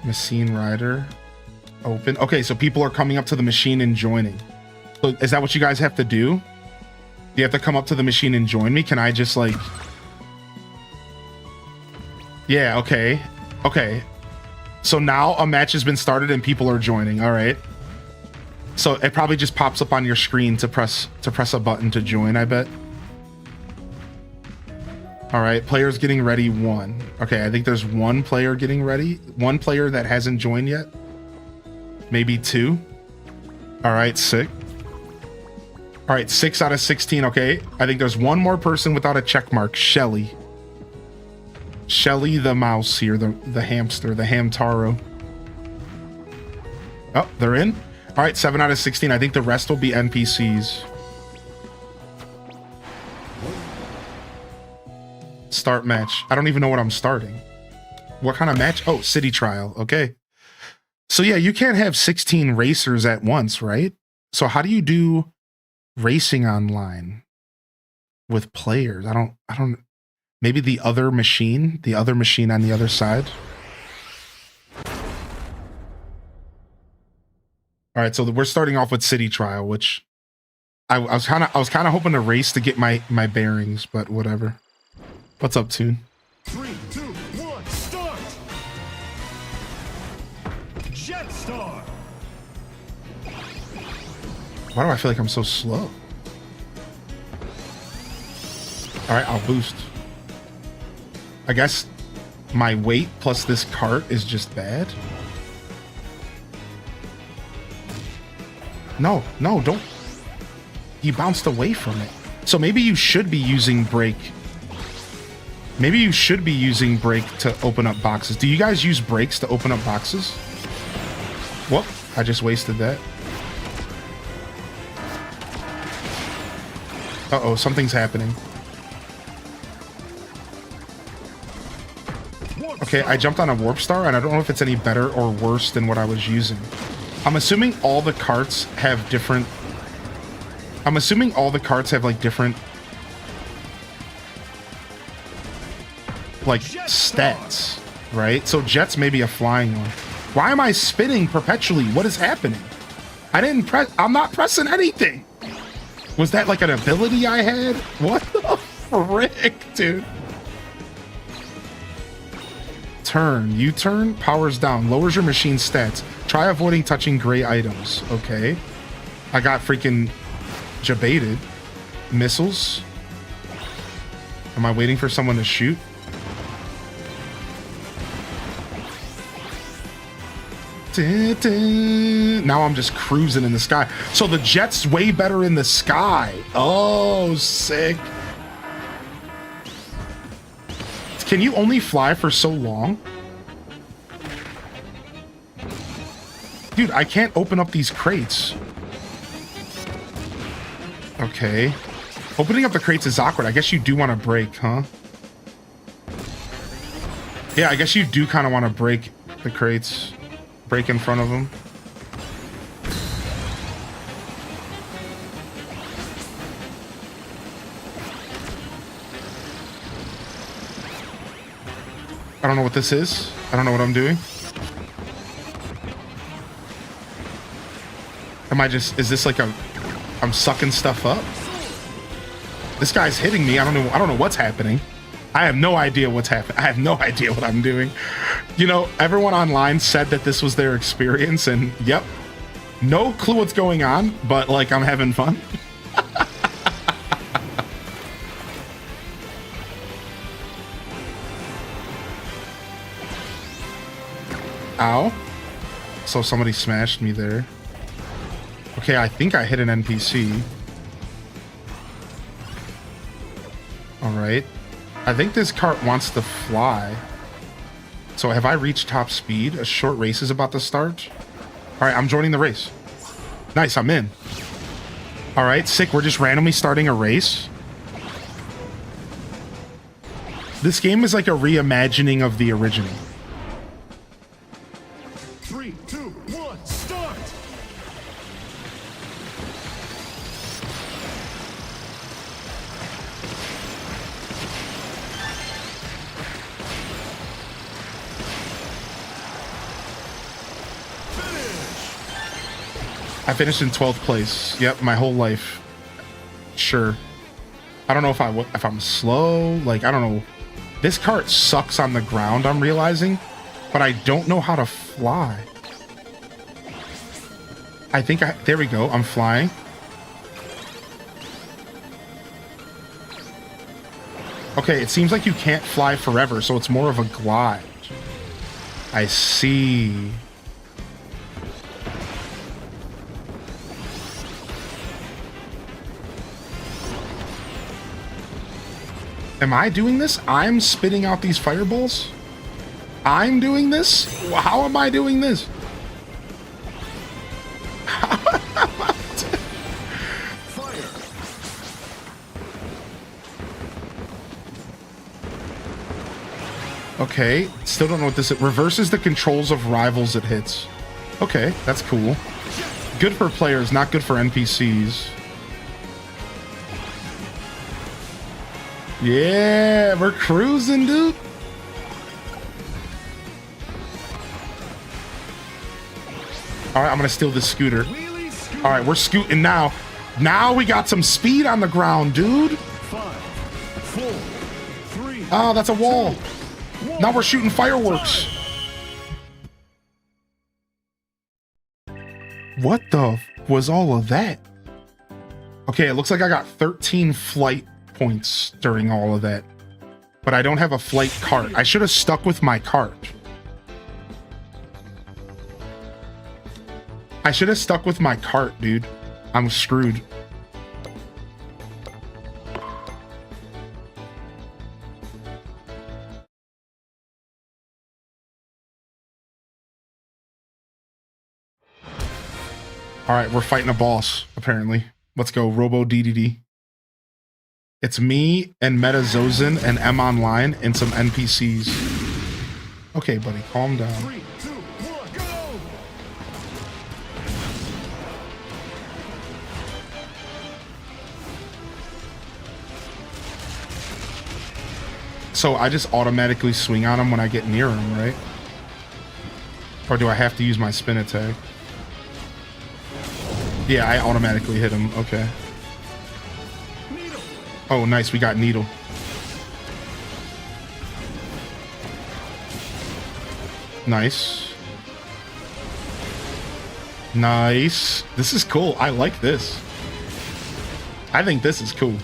Machine rider open. Okay, so people are coming up to the machine and joining. So is that what you guys have to do? You have to come up to the machine and join me? Can I just like... Yeah, okay. So now a match has been started and people are joining. All right. So it probably just pops up on your screen to press a button to join, I bet. All right, players getting ready 1. Okay, I think there's 1 player getting ready. 1 player that hasn't joined yet. Maybe 2. All right, 6. All right, 6 out of 16. Okay, I think there's 1 more person without a check mark. Shelly the mouse here, the hamster, the Hamtaro. Oh, they're in. All right, 7 out of 16. I think the rest will be NPCs. Start match. I don't even know what I'm starting. What kind of match? Oh, city trial. Okay. So yeah, you can't have 16 racers at once, right? So how do you do racing online with players? I don't, maybe the other machine on the other side. All right. So we're starting off with city trial, which I was kind of hoping to race to get my bearings, but whatever. What's up, Toon? 3, 2, 1, start! Jetstar! Why do I feel like I'm so slow? All right, I'll boost. I guess my weight plus this cart is just bad. No, don't. He bounced away from it. So maybe you should be using brake. Maybe you should be using brake to open up boxes. Do you guys use brakes to open up boxes? Whoop, I just wasted that. Uh-oh, something's happening. Okay, I jumped on a warp star, and I don't know if it's any better or worse than what I was using. I'm assuming all the carts have different... like different like stats, right? So jet's maybe a flying one. Why am I spinning perpetually? What is happening? I didn't press. I'm not pressing anything. Was that like an ability I had? What the frick, dude? Turn. U-turn. Powers down. Lowers your machine stats. Try avoiding touching gray items. Okay. I got freaking jebaited. Missiles. Am I waiting for someone to shoot? Now I'm just cruising in the sky. So the jet's way better in the sky. Oh, sick. Can you only fly for so long? Dude, I can't open up these crates. Okay. Opening up the crates is awkward. I guess you do want to break, huh? Yeah, I guess you do kind of want to break the crates. Break in front of them. I don't know what this is. I don't know what I'm doing. Am I just, is this like I'm sucking stuff up? This guy's hitting me. I don't know what's happening. I have no idea what's happening. I have no idea what I'm doing. You know, everyone online said that this was their experience, and yep, no clue what's going on, but like I'm having fun. Ow. So somebody smashed me there. Okay, I think I hit an NPC. All right. I think this cart wants to fly. So have I reached top speed? A short race is about to start. All right, I'm joining the race. Nice, I'm in. All right, sick. We're just randomly starting a race. This game is like a reimagining of the original. 3, 2, 1, start! I finished in 12th place. Yep, my whole life. Sure. I don't know if I'm slow. Like, I don't know. This cart sucks on the ground, I'm realizing. But I don't know how to fly. I think there we go. I'm flying. Okay, it seems like you can't fly forever, so it's more of a glide. I see. Am I doing this? I'm spitting out these fireballs? I'm doing this? How am I doing this? Fire! Okay, still don't know what this is. Reverses the controls of rivals it hits. Okay, that's cool. Good for players, not good for NPCs. Yeah, we're cruising, dude. All right, I'm gonna steal this scooter. Wheelie scoot! All right, we're scooting now. Now we got some speed on the ground, dude. 5, 4, 3. Oh, that's a wall. 1. Now we're shooting fireworks. What the was all of that? Okay, it looks like I got 13 flight points during all of that. But I don't have a flight cart. I should have stuck with my cart. I should have stuck with my cart, dude. I'm screwed. All right, we're fighting a boss, apparently. Let's go, Robo DDD. It's me and Metazozin and M Online and some NPCs. Okay, buddy, calm down. 3, 2, 1, go! So I just automatically swing on him when I get near him, right? Or do I have to use my spin attack? Yeah, I automatically hit him. Okay. Oh, nice. We got Needle. Nice. Nice. This is cool. I like this. I think this is cool.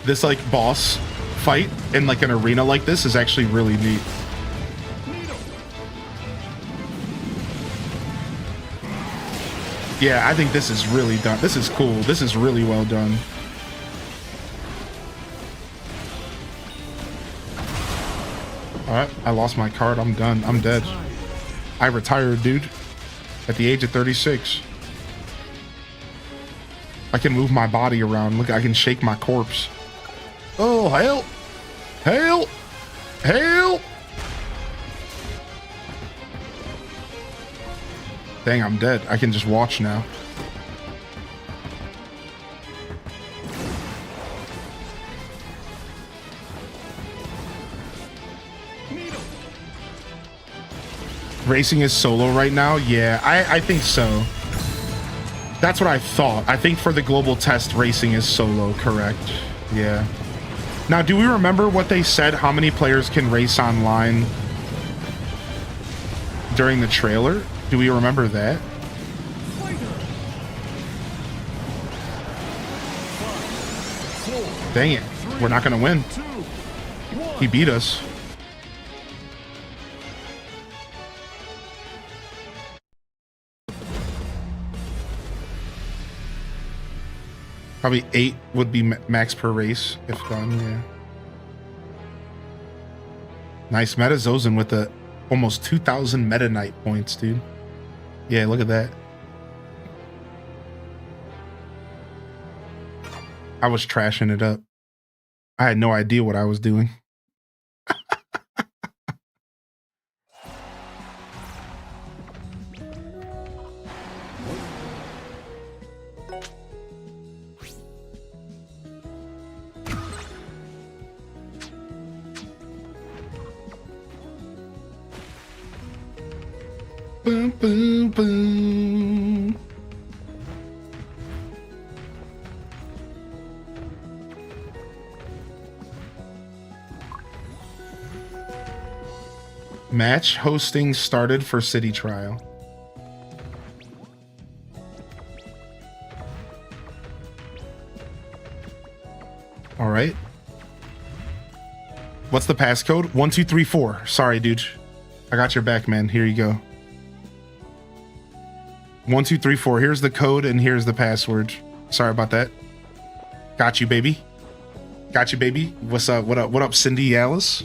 This like boss fight in like an arena like this is actually really neat. Yeah, I think this is really done. This is cool. This is really well done. All right, I lost my card. I'm done. I'm dead. I retired, dude, at the age of 36. I can move my body around. Look, I can shake my corpse. Oh, help! Help! Help! Dang, I'm dead. I can just watch now. Racing is solo right now? Yeah, I think so. That's what I thought. I think for the global test, racing is solo, correct? Yeah. Now, do we remember what they said, how many players can race online during the trailer? Do we remember that? Dang it. We're not going to win. He beat us. Probably 8 would be max per race if done, yeah. Nice. Meta Zozen with the almost 2,000 Meta Knight points, dude. Yeah, look at that. I was trashing it up. I had no idea what I was doing. Boom, boom, boom. Match hosting started for City Trial. All right. What's the passcode? 1234. Sorry, dude. I got your back, man. Here you go. 1234. Here's the code and here's the password. Sorry about that. Got you, baby. Got you, baby. What's up? What up? What up, Cindy Alice?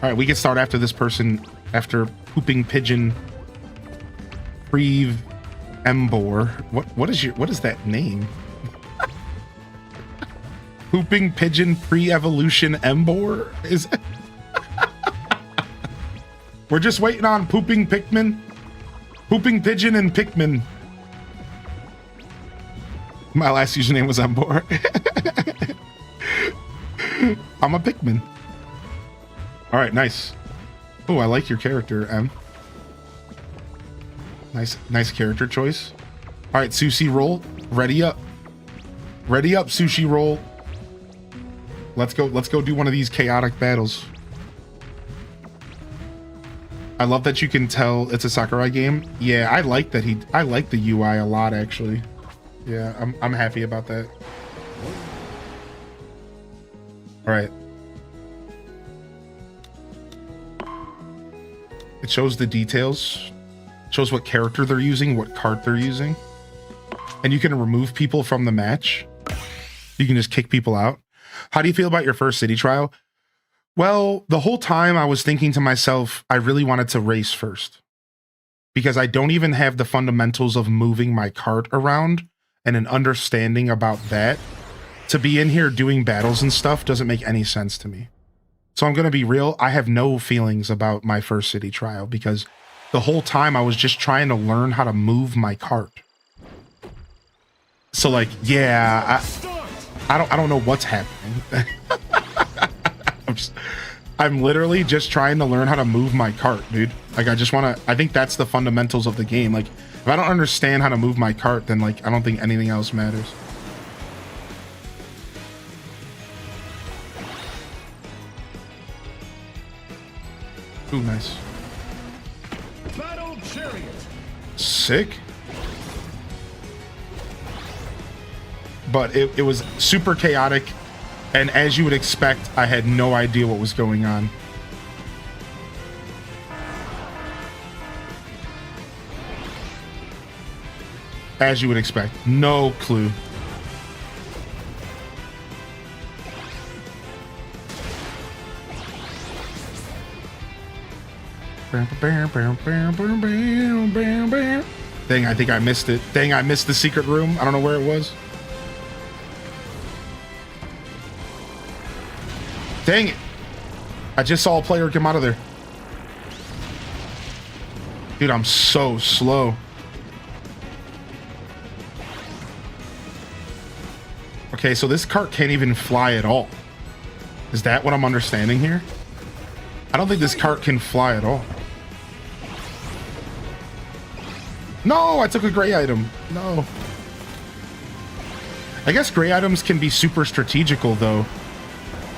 All right, we can start after this person, after Pooping Pigeon Preve Embor. What is that name? Pooping Pigeon Pre-Evolution Embor? Is we're just waiting on Pooping Pikmin, Pooping Pigeon and Pikmin. My last username was Embor. I'm a Pikmin. All right, nice. Oh, I like your character, M. Nice character choice. All right, Sushi Roll, ready up. Ready up, Sushi Roll. Let's go do one of these chaotic battles. I love that you can tell it's a Sakurai game. Yeah, I like that I like the UI a lot, actually. Yeah, I'm happy about that. All right. It shows the details, shows what character they're using, what card they're using. And you can remove people from the match. You can just kick people out. How do you feel about your first City Trial? Well, the whole time I was thinking to myself, I really wanted to race first. Because I don't even have the fundamentals of moving my cart around and an understanding about that. to be in here doing battles and stuff doesn't make any sense to me. So I'm going to be real. I have no feelings about my first city trial because the whole time I was just trying to learn how to move my cart. So like, yeah, I don't know what's happening. I'm literally just trying to learn how to move my cart, dude. Like, I think that's the fundamentals of the game. Like, if I don't understand how to move my cart, then like, I don't think anything else matters. Ooh, nice. Battle chariot. Sick. But it was super chaotic, and as you would expect, I had no idea what was going on. As you would expect, no clue. Dang, I think I missed it. Dang, I missed the secret room. I don't know where it was. Dang it. I just saw a player come out of there. Dude, I'm so slow. Okay, so this cart can't even fly at all. Is that what I'm understanding here? I don't think this cart can fly at all. No, I took a gray item. No. I guess gray items can be super strategical though.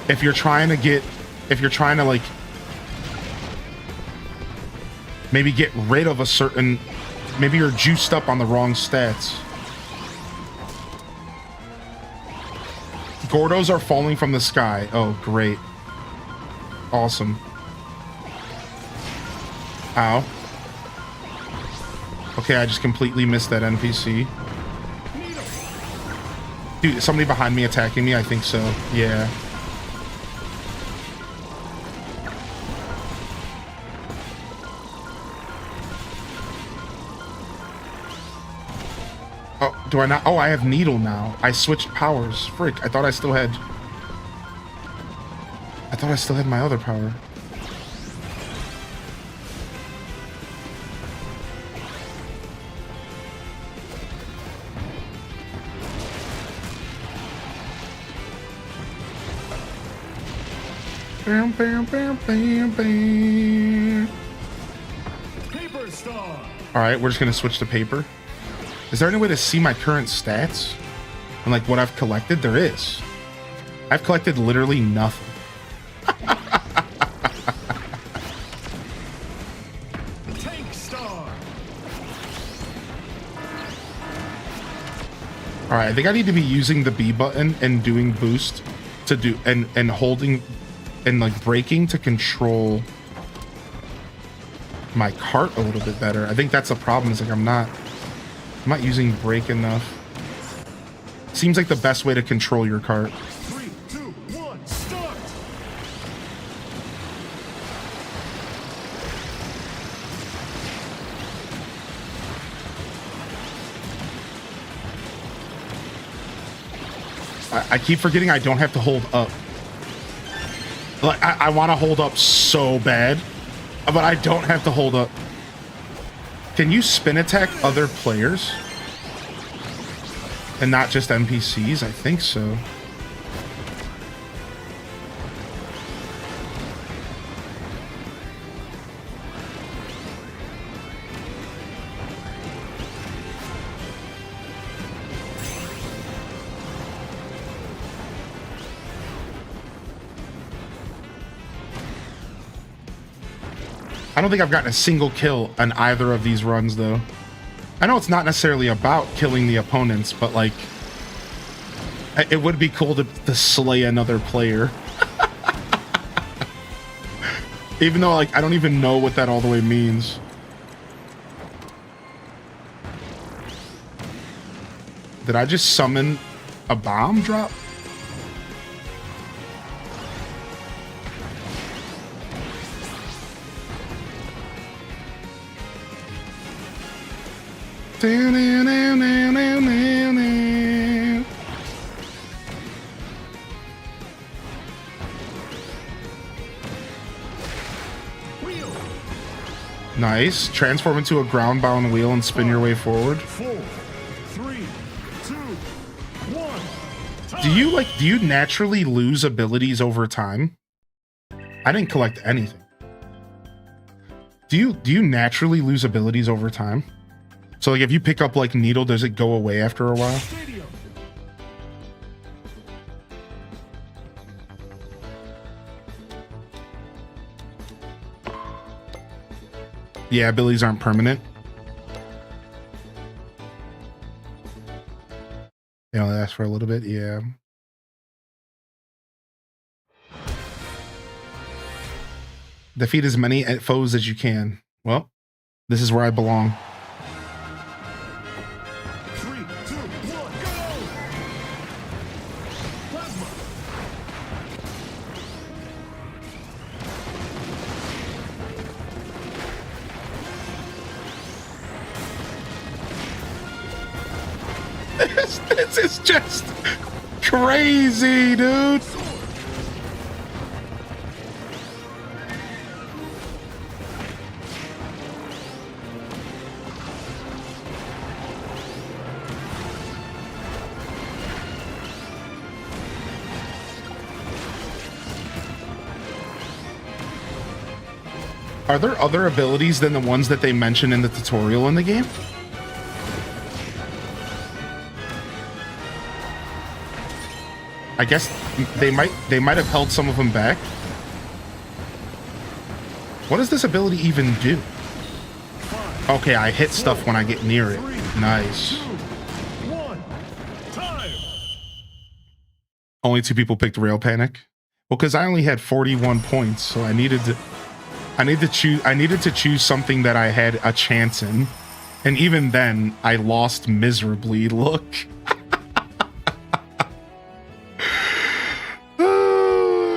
If you're trying to like maybe get rid of a certain, maybe you're juiced up on the wrong stats. Gordos are falling from the sky. Oh, great. Awesome. Ow. Okay, I just completely missed that NPC. Dude, is somebody behind me attacking me? I think so. Yeah. Oh, do I not? Oh, I have needle now. I switched powers. Frick, I thought I still had my other power. Bam, bam, bam, bam, bam. Paper star. All right, we're just gonna switch to paper. Is there any way to see my current stats and like what I've collected? There is. I've collected literally nothing. Tank star. All right, I think I need to be using the B button and doing boost to do and holding and like braking to control my cart a little bit better. I think that's the problem. Is like I'm not using brake enough. Seems like the best way to control your cart. 3, 2, 1, start. I keep forgetting I don't have to hold up. Like I want to hold up so bad, but I don't have to hold up. Can you spin attack other players? And not just NPCs? I think so. I don't think I've gotten a single kill on either of these runs, though. I know it's not necessarily about killing the opponents, but, like, it would be cool to slay another player. Even though, like, I don't even know what that all the way means. Did I just summon a bomb drop? Nice. Transform into a ground-bound wheel and spin your way forward. 4, 3, 2, 1. Do you naturally lose abilities over time? I didn't collect anything. Do you naturally lose abilities over time? So like if you pick up like Needle, does it go away after a while? Stadium. Yeah, abilities aren't permanent. They only last for a little bit, yeah. Defeat as many foes as you can. Well, this is where I belong. 3, 2, 1, go! Plasma. This is just crazy, dude. Are there other abilities than the ones that they mention in the tutorial in the game? I guess they might have held some of them back. What does this ability even do? Okay, I hit stuff when I get near it. Nice. 2, 1. Time. Only 2 people picked Rail Panic. Well, because I only had 41 points, so I needed to choose something that I had a chance in. And even then, I lost miserably. Look.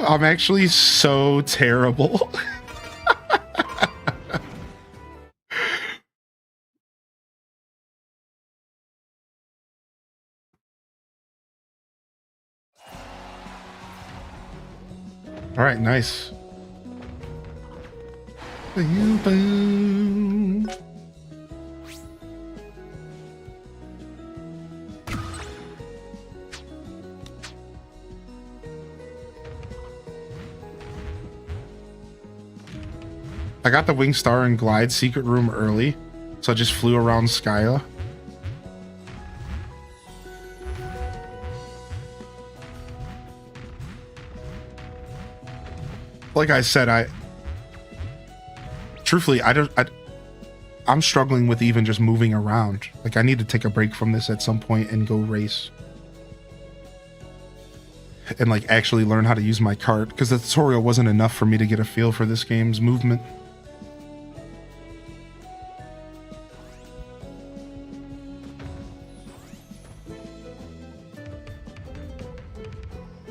I'm actually so terrible. All right, nice. I got the Wing Star and Glide secret room early, so I just flew around Skyla. Like I said, truthfully, I'm struggling with even just moving around. Like I need to take a break from this at some point and go race. And like actually learn how to use my cart, because the tutorial wasn't enough for me to get a feel for this game's movement.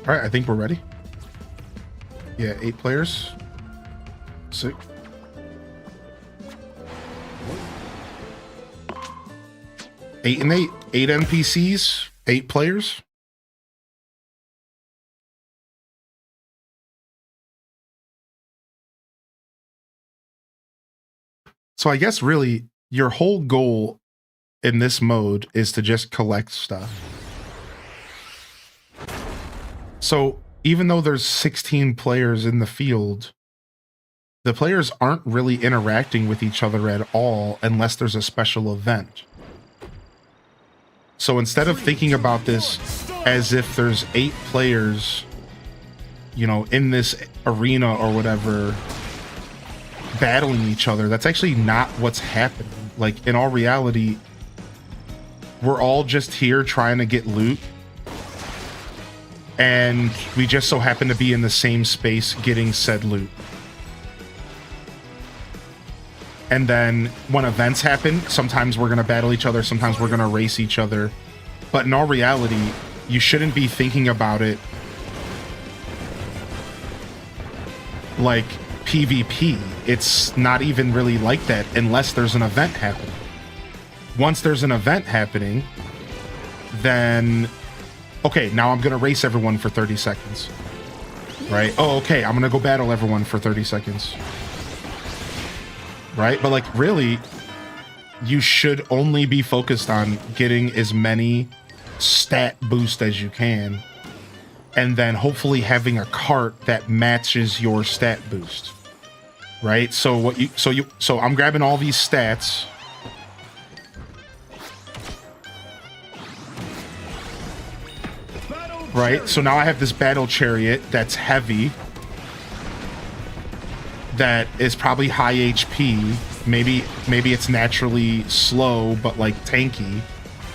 All right, I think we're ready. Yeah, 8 players. Sick. Eight and 8. 8 NPCs, 8 players. So I guess really your whole goal in this mode is to just collect stuff. So even though there's 16 players in the field, the players aren't really interacting with each other at all unless there's a special event. So instead of thinking about this as if there's 8 players, you know, in this arena or whatever, battling each other, that's actually not what's happening. Like, in all reality, we're all just here trying to get loot, and we just so happen to be in the same space getting said loot. And then when events happen, sometimes we're going to battle each other, sometimes we're going to race each other. But in all reality, you shouldn't be thinking about it like PvP. It's not even really like that unless there's an event happening. Once there's an event happening, then, okay, now I'm going to race everyone for 30 seconds. Right? Oh, okay, I'm going to go battle everyone for 30 seconds. right? But like really, you should only be focused on getting as many stat boosts as you can, and then hopefully having a cart that matches your stat boost, right? So I'm grabbing all these stats. Right, so now I have this battle chariot that's heavy, that is probably high HP. Maybe it's naturally slow, but like tanky.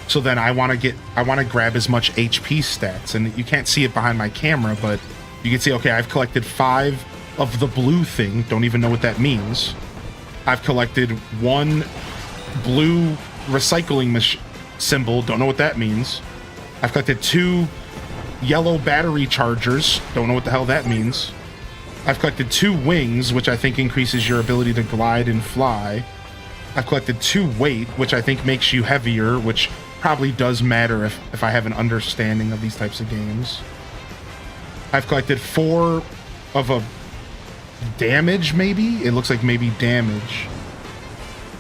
So then I want to grab as much HP stats, and you can't see it behind my camera, but you can see, okay, I've collected 5 of the blue thing. Don't even know what that means. I've collected 1 blue recycling symbol. Don't know what that means. I've collected 2 yellow battery chargers. Don't know what the hell that means. I've collected 2 wings, which I think increases your ability to glide and fly. I've collected 2 weight, which I think makes you heavier, which probably does matter if I have an understanding of these types of games. I've collected 4 of a damage, maybe? It looks like maybe damage.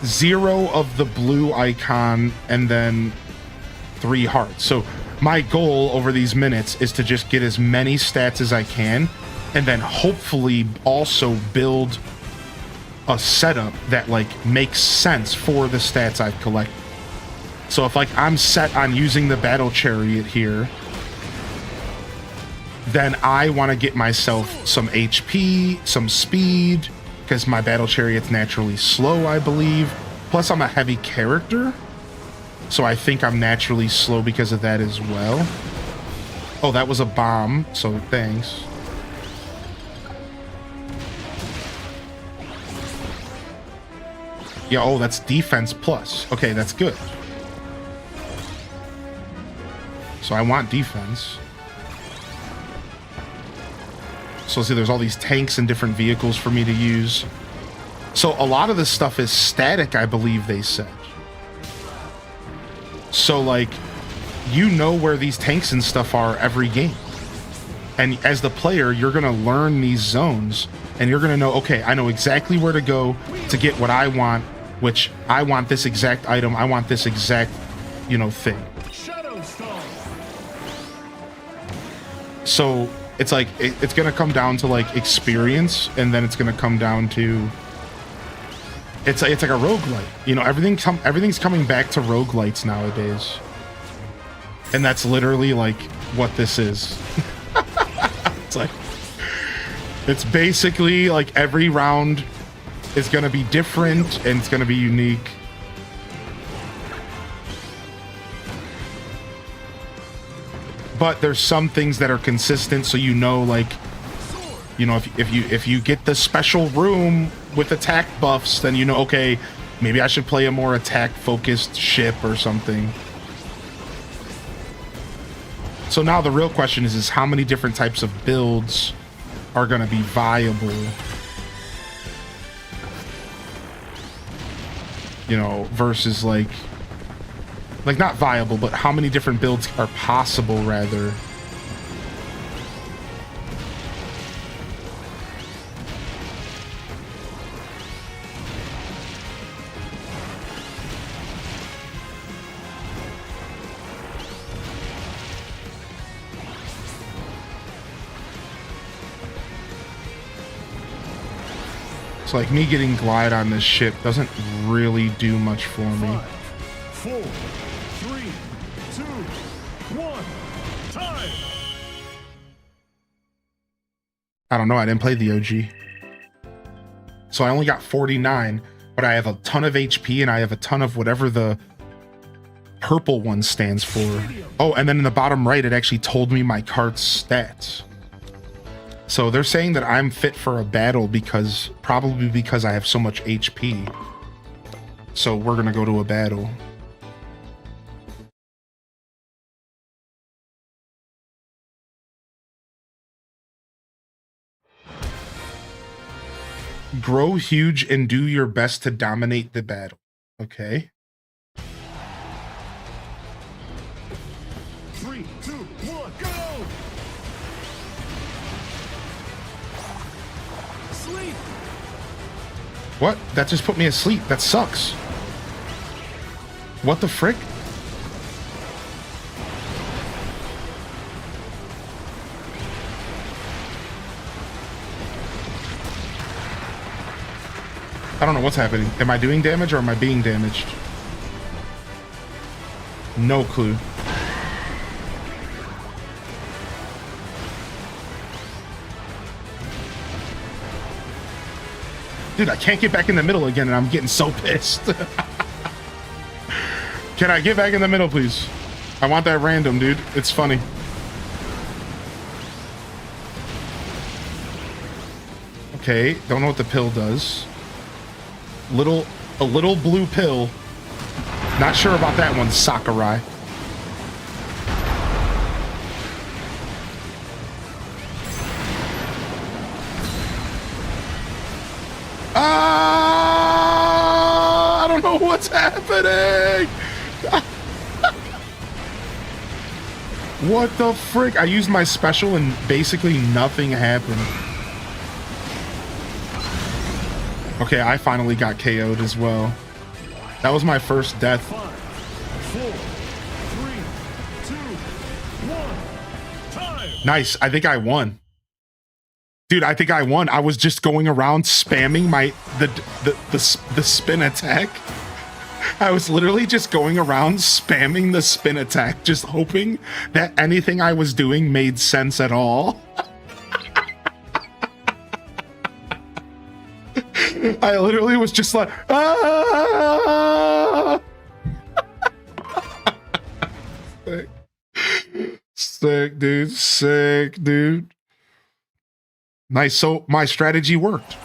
0 of the blue icon, and then 3 hearts. So my goal over these minutes is to just get as many stats as I can, and then hopefully also build a setup that like makes sense for the stats I've collected. So if like I'm set on using the battle chariot here, then I want to get myself some HP, some speed, because my battle chariot's naturally slow, I believe. Plus I'm a heavy character, so I think I'm naturally slow because of that as well. Oh, that was a bomb, so thanks. Yeah, oh, that's defense plus. Okay, that's good. So I want defense. So see, there's all these tanks and different vehicles for me to use. So a lot of this stuff is static, I believe they said. So like, you know where these tanks and stuff are every game. And as the player, you're gonna learn these zones, and you're gonna know, okay, I know exactly where to go to get what I want, which I want this exact item, I want this exact, you know, thing. So it's like, it's gonna come down to like experience, and then it's gonna come down to, it's like a roguelite. You know, everything's coming back to roguelites nowadays. And that's literally like what this is. It's like, it's basically like every round is gonna be different and it's gonna be unique. But there's some things that are consistent, so you know, like, you know, if you get the special room with attack buffs, then you know, okay, maybe I should play a more attack focused ship or something. So now the real question is how many different types of builds are going to be viable? You know, versus like not viable, but how many different builds are possible, rather. So like me getting glide on this ship doesn't really do much for me. 5, 4, 3, 2, 1, time! I don't know, I didn't play the OG. So I only got 49, but I have a ton of HP and I have a ton of whatever the purple one stands for. Oh, and then in the bottom right, it actually told me my cart's stats. So they're saying that I'm fit for a battle probably because I have so much HP. So we're gonna go to a battle. Grow huge and do your best to dominate the battle. Okay. 3, 2, 1, go! Sleep! What? That just put me asleep. That sucks. What the frick? I don't know what's happening. Am I doing damage or am I being damaged? No clue. Dude, I can't get back in the middle again, and I'm getting so pissed. Can I get back in the middle, please? I want that random, dude. It's funny. Okay, don't know what the pill does. A little blue pill. Not sure about that one, Sakurai. I don't know what's happening. What the frick? I used my special and basically nothing happened. Okay, I finally got KO'd as well. That was my first death. 5, 4, 3, 2, 1. Time. Nice. I think I won. Dude, I think I won. I was just going around spamming the spin attack. I was literally just going around spamming the spin attack, just hoping that anything I was doing made sense at all. I literally was just like, ah! Sick. Sick, dude. Sick, dude. Nice. So my strategy worked.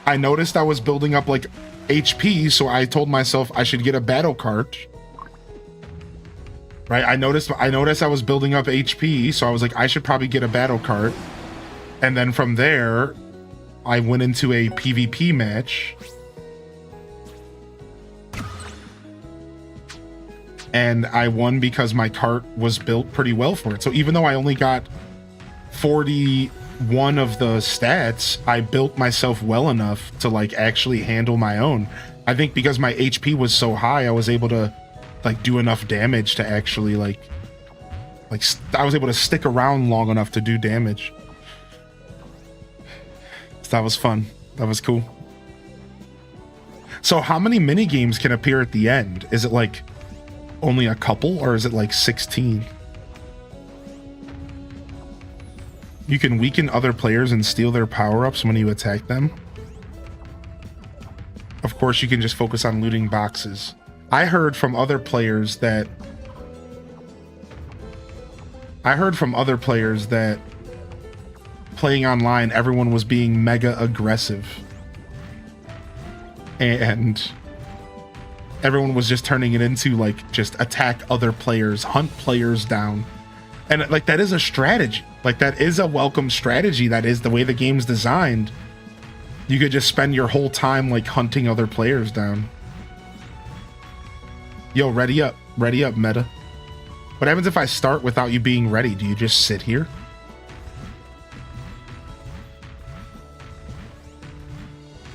I noticed I was building up like HP, so I told myself I should get a battle cart. Right? I noticed I was building up HP, so I was like, I should probably get a battle cart. And then from there, I went into a PvP match. And I won because my cart was built pretty well for it. So even though I only got 41 of the stats, I built myself well enough to like actually handle my own. I think because my HP was so high, I was able to like do enough damage to actually like I was able to stick around long enough to do damage. So that was fun. That was cool. So how many mini games can appear at the end? Is it like only a couple, or is it like 16? You can weaken other players and steal their power-ups when you attack them. Of course, you can just focus on looting boxes. I heard from other players that playing online, everyone was being mega aggressive. And everyone was just turning it into like just attack other players, hunt players down. And like that is a strategy. Like that is a welcome strategy. That is the way the game's designed. You could just spend your whole time like hunting other players down. Yo, ready up, meta. What happens if I start without you being ready? Do you just sit here?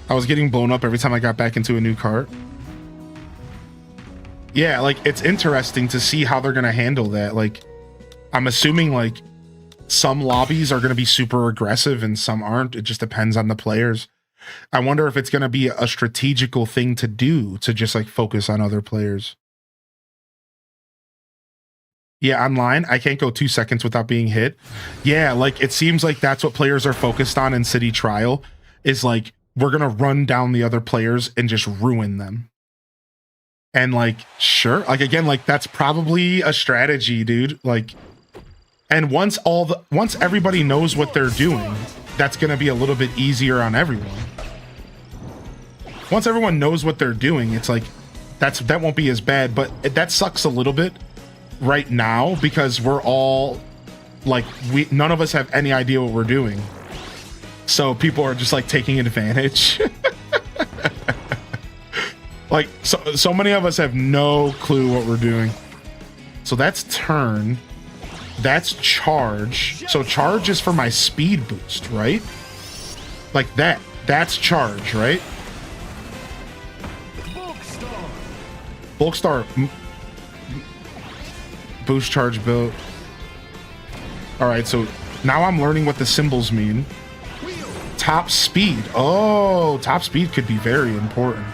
I was getting blown up every time I got back into a new cart. Yeah, like it's interesting to see how they're gonna handle that. Like, I'm assuming like some lobbies are gonna be super aggressive and some aren't. It just depends on the players. I wonder if it's gonna be a strategical thing to do to just like focus on other players. Yeah, online, I can't go 2 seconds without being hit. Yeah, like it seems like that's what players are focused on in City Trial, is like, we're gonna run down the other players and just ruin them. And like, sure, like again, like that's probably a strategy, dude. Like, and once everybody knows what they're doing, that's gonna be a little bit easier on everyone. Once everyone knows what they're doing, it's like that won't be as bad. But that sucks a little bit right now because we're all like none of us have any idea what we're doing. So people are just like taking advantage. Like so many of us have no clue what we're doing. So that's turn. That's charge. So charge is for my speed boost, right? Like that. That's charge, right? Bulk Star. Boost charge built. Alright, so now I'm learning what the symbols mean. Top speed. Oh, top speed could be very important.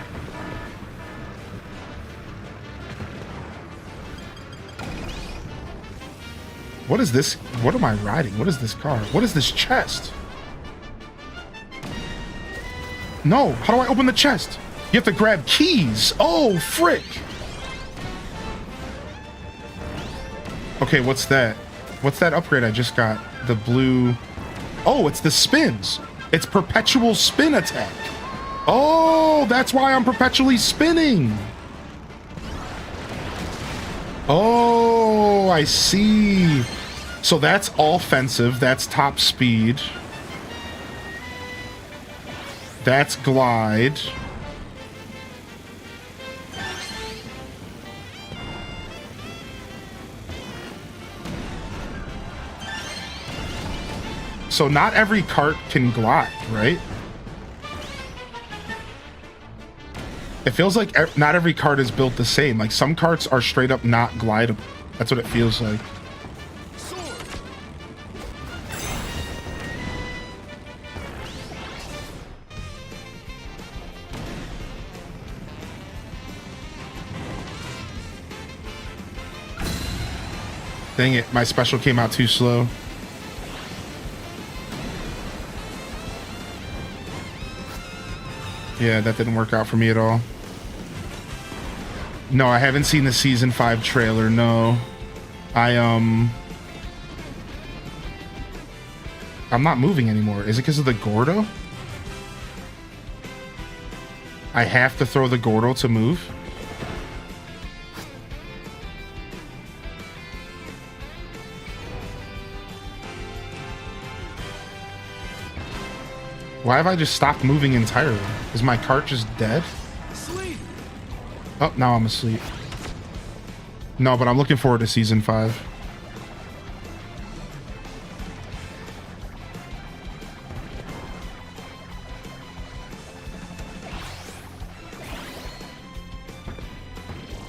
What is this? What am I riding? What is this car? What is this chest? No, how do I open the chest? You have to grab keys. Oh, frick. Okay, what's that? What's that upgrade I just got? The blue... Oh, it's the spins. It's perpetual spin attack. Oh, that's why I'm perpetually spinning. Oh, I see. So that's offensive. That's top speed. That's glide. So not every cart can glide, right? It feels like not every cart is built the same. Like some carts are straight up not glideable. That's what it feels like. Dang it, my special came out too slow. Yeah, that didn't work out for me at all. No, I haven't seen the season 5 trailer, no. I'm not moving anymore. Is it because of the Gordo? I have to throw the Gordo to move? Why have I just stopped moving entirely? Is my cart just dead? Sleep. Oh, now I'm asleep. No, but I'm looking forward to season 5.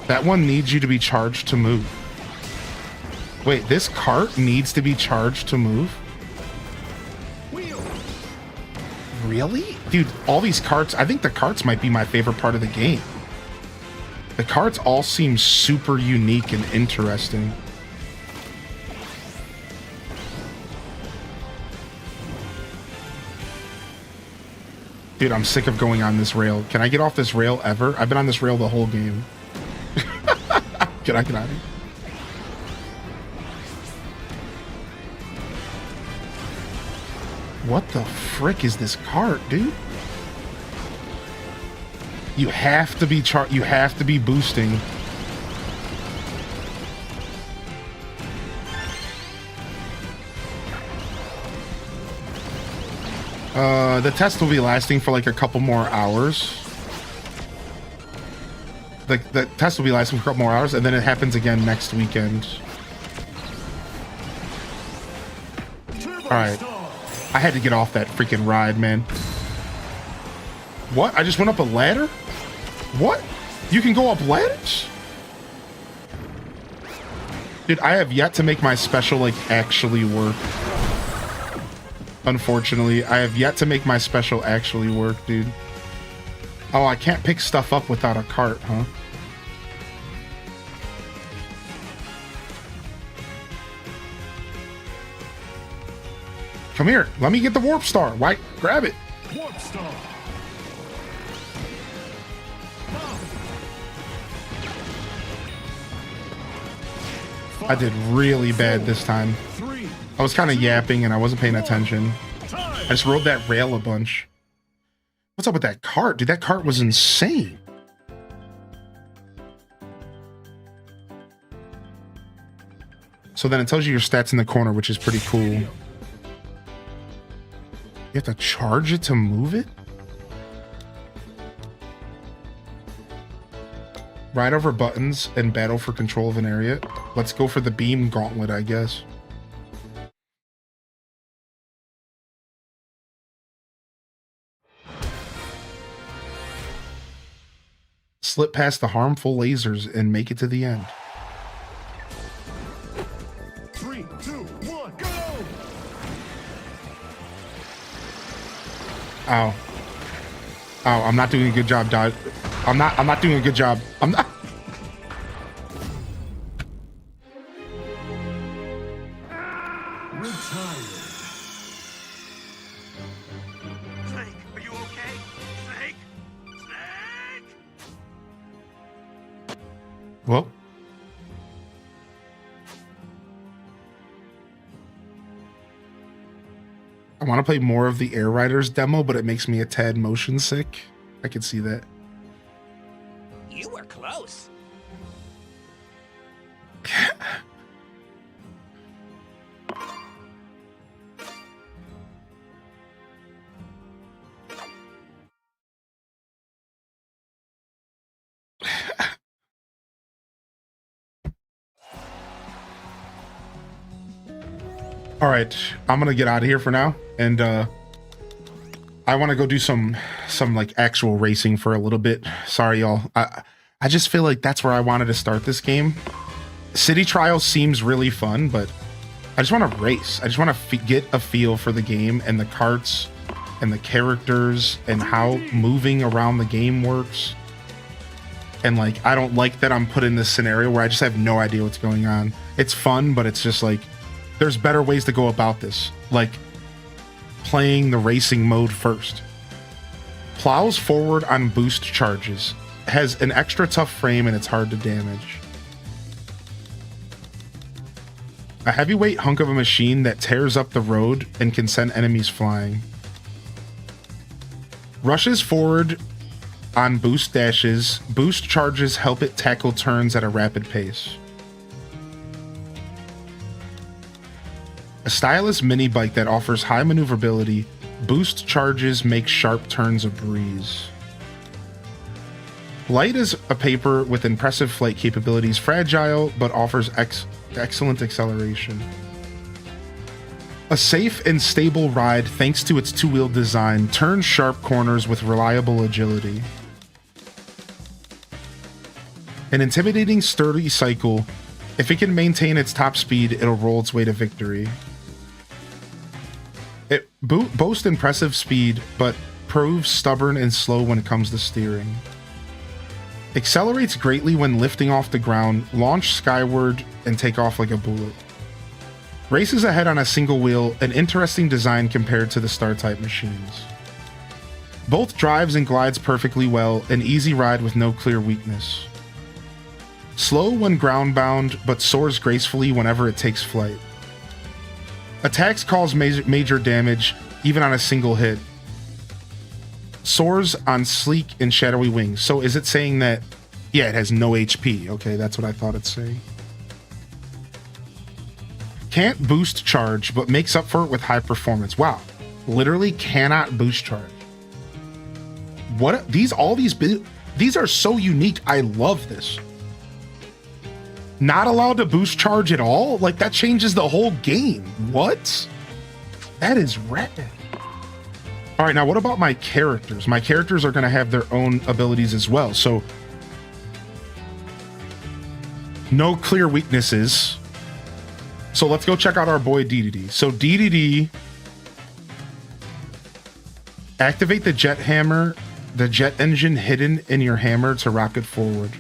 That one needs you to be charged to move. Wait, this cart needs to be charged to move? Really? Dude, all these carts, I think the carts might be my favorite part of the game. The carts all seem super unique and interesting. Dude, I'm sick of going on this rail. Can I get off this rail ever? I've been on this rail the whole game. Can I get out of here? What the frick is this cart, dude? You have to be you have to be boosting. The test will be lasting for like a couple more hours. The test will be lasting for a couple more hours, and then it happens again next weekend. Alright. I had to get off that freaking ride, man. What? I just went up a ladder? What? You can go up ladders? Dude, I have yet to make my special, like, actually work. Unfortunately, I have yet to make my special actually work, dude. Oh, I can't pick stuff up without a cart, huh? Come here. Let me get the warp star. Why? Grab it. Warp star. I did really bad this time. I was kind of yapping and I wasn't paying attention. I just rode that rail a bunch. What's up with that cart? Dude, that cart was insane. So then it tells you your stats in the corner, which is pretty cool. You have to charge it to move it? Ride over buttons and battle for control of an area. Let's go for the beam gauntlet, I guess. slip past the harmful lasers and make it to the end. 3, 2, 1, go! Ow. Ow, I'm not doing a good job, dog. I'm not doing a good job. I'm not. Retired. Snake, are you okay? Snake? Snake? Well. I want to play more of the Air Riders demo, but it makes me a tad motion sick. I can see that. You were close. All right, I'm gonna get out of here for now, and I want to go do some like actual racing for a little bit. Sorry, y'all. I just feel like that's where I wanted to start this game. City Trials seems really fun, but I just want to race. I just want to get a feel for the game and the carts and the characters and how moving around the game works. And like, I don't like that I'm put in this scenario where I just have no idea what's going on. It's fun, but it's just like, there's better ways to go about this. Like playing the racing mode first. Plows forward on boost charges. Has an extra tough frame and it's hard to damage. A heavyweight hunk of a machine that tears up the road and can send enemies flying. Rushes forward on boost dashes. Boost charges help it tackle turns at a rapid pace. A stylish mini bike that offers high maneuverability. Boost charges make sharp turns a breeze. Light as a paper with impressive flight capabilities, fragile but offers excellent acceleration. A safe and stable ride thanks to its two-wheel design, turns sharp corners with reliable agility. An intimidating, sturdy cycle. If it can maintain its top speed, it'll roll its way to victory. It boasts impressive speed, but proves stubborn and slow when it comes to steering. Accelerates greatly when lifting off the ground, launch skyward, and take off like a bullet. Races ahead on a single wheel, an interesting design compared to the Star-type machines. Both drives and glides perfectly well, an easy ride with no clear weakness. Slow when ground-bound, but soars gracefully whenever it takes flight. Attacks cause major damage, even on a single hit. Soars on sleek and shadowy wings. So is it saying that, yeah, it has no HP. Okay, that's what I thought it's saying. Can't boost charge, but makes up for it with high performance. Wow, literally cannot boost charge. What these are so unique. I love this. Not allowed to boost charge at all? Like, that changes the whole game. What? That is rad. All right, now what about my characters? My characters are going to have their own abilities as well. So, no clear weaknesses. So let's go check out our boy DDD. So DDD, activate the jet hammer, the jet engine hidden in your hammer to rocket forward.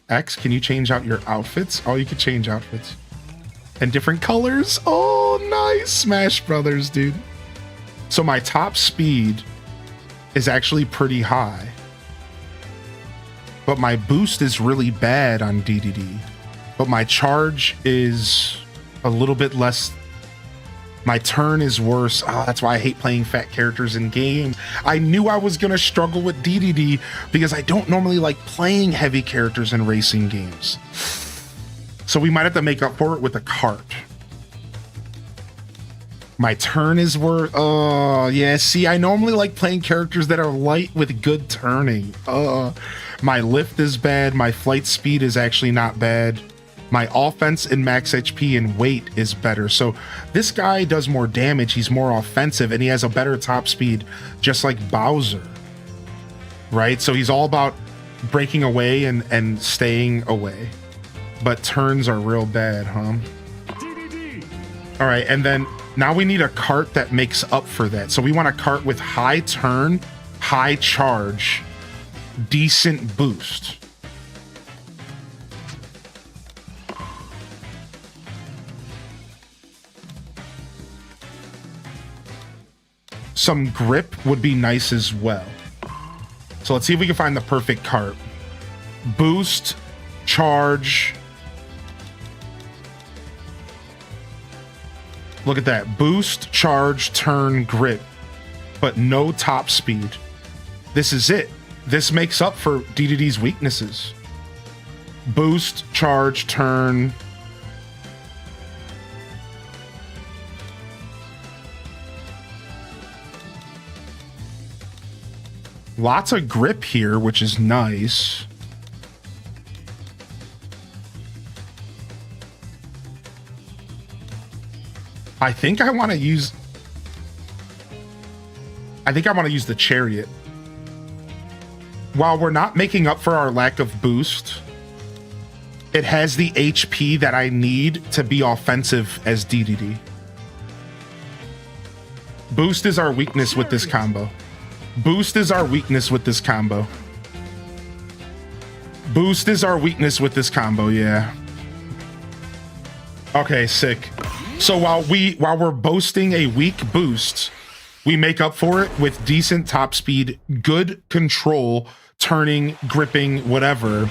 X, can you change out your outfits? Oh, you can change outfits. And different colors. Oh, nice. Smash Brothers, dude. So my top speed is actually pretty high. But my boost is really bad on DDD. But my charge is a little bit less. My turn is worse. Oh, that's why I hate playing fat characters in games. I knew I was going to struggle with DDD because I don't normally like playing heavy characters in racing games. So we might have to make up for it with a cart. My turn is worse. Oh, yeah. See, I normally like playing characters that are light with good turning. My lift is bad. My flight speed is actually not bad. My offense and max HP and weight is better. So this guy does more damage. He's more offensive and he has a better top speed, just like Bowser. Right? So he's all about breaking away and staying away. But turns are real bad, huh? All right, and then now we need a cart that makes up for that. So we want a cart with high turn, high charge, decent boost. Some grip would be nice as well. So let's see if we can find the perfect cart. Boost, charge. Look at that. Boost, charge, turn, grip, but no top speed. This is it. This makes up for DDD's weaknesses. Boost, charge, turn. Lots of grip here, which is nice. I think I want to use the chariot. While we're not making up for our lack of boost, it has the HP that I need to be offensive as DDD. Boost is our weakness with this combo. Boost is our weakness with this combo. Boost is our weakness with this combo, yeah. Okay, sick. So while we're boasting a weak boost, we make up for it with decent top speed, good control, turning, gripping, whatever.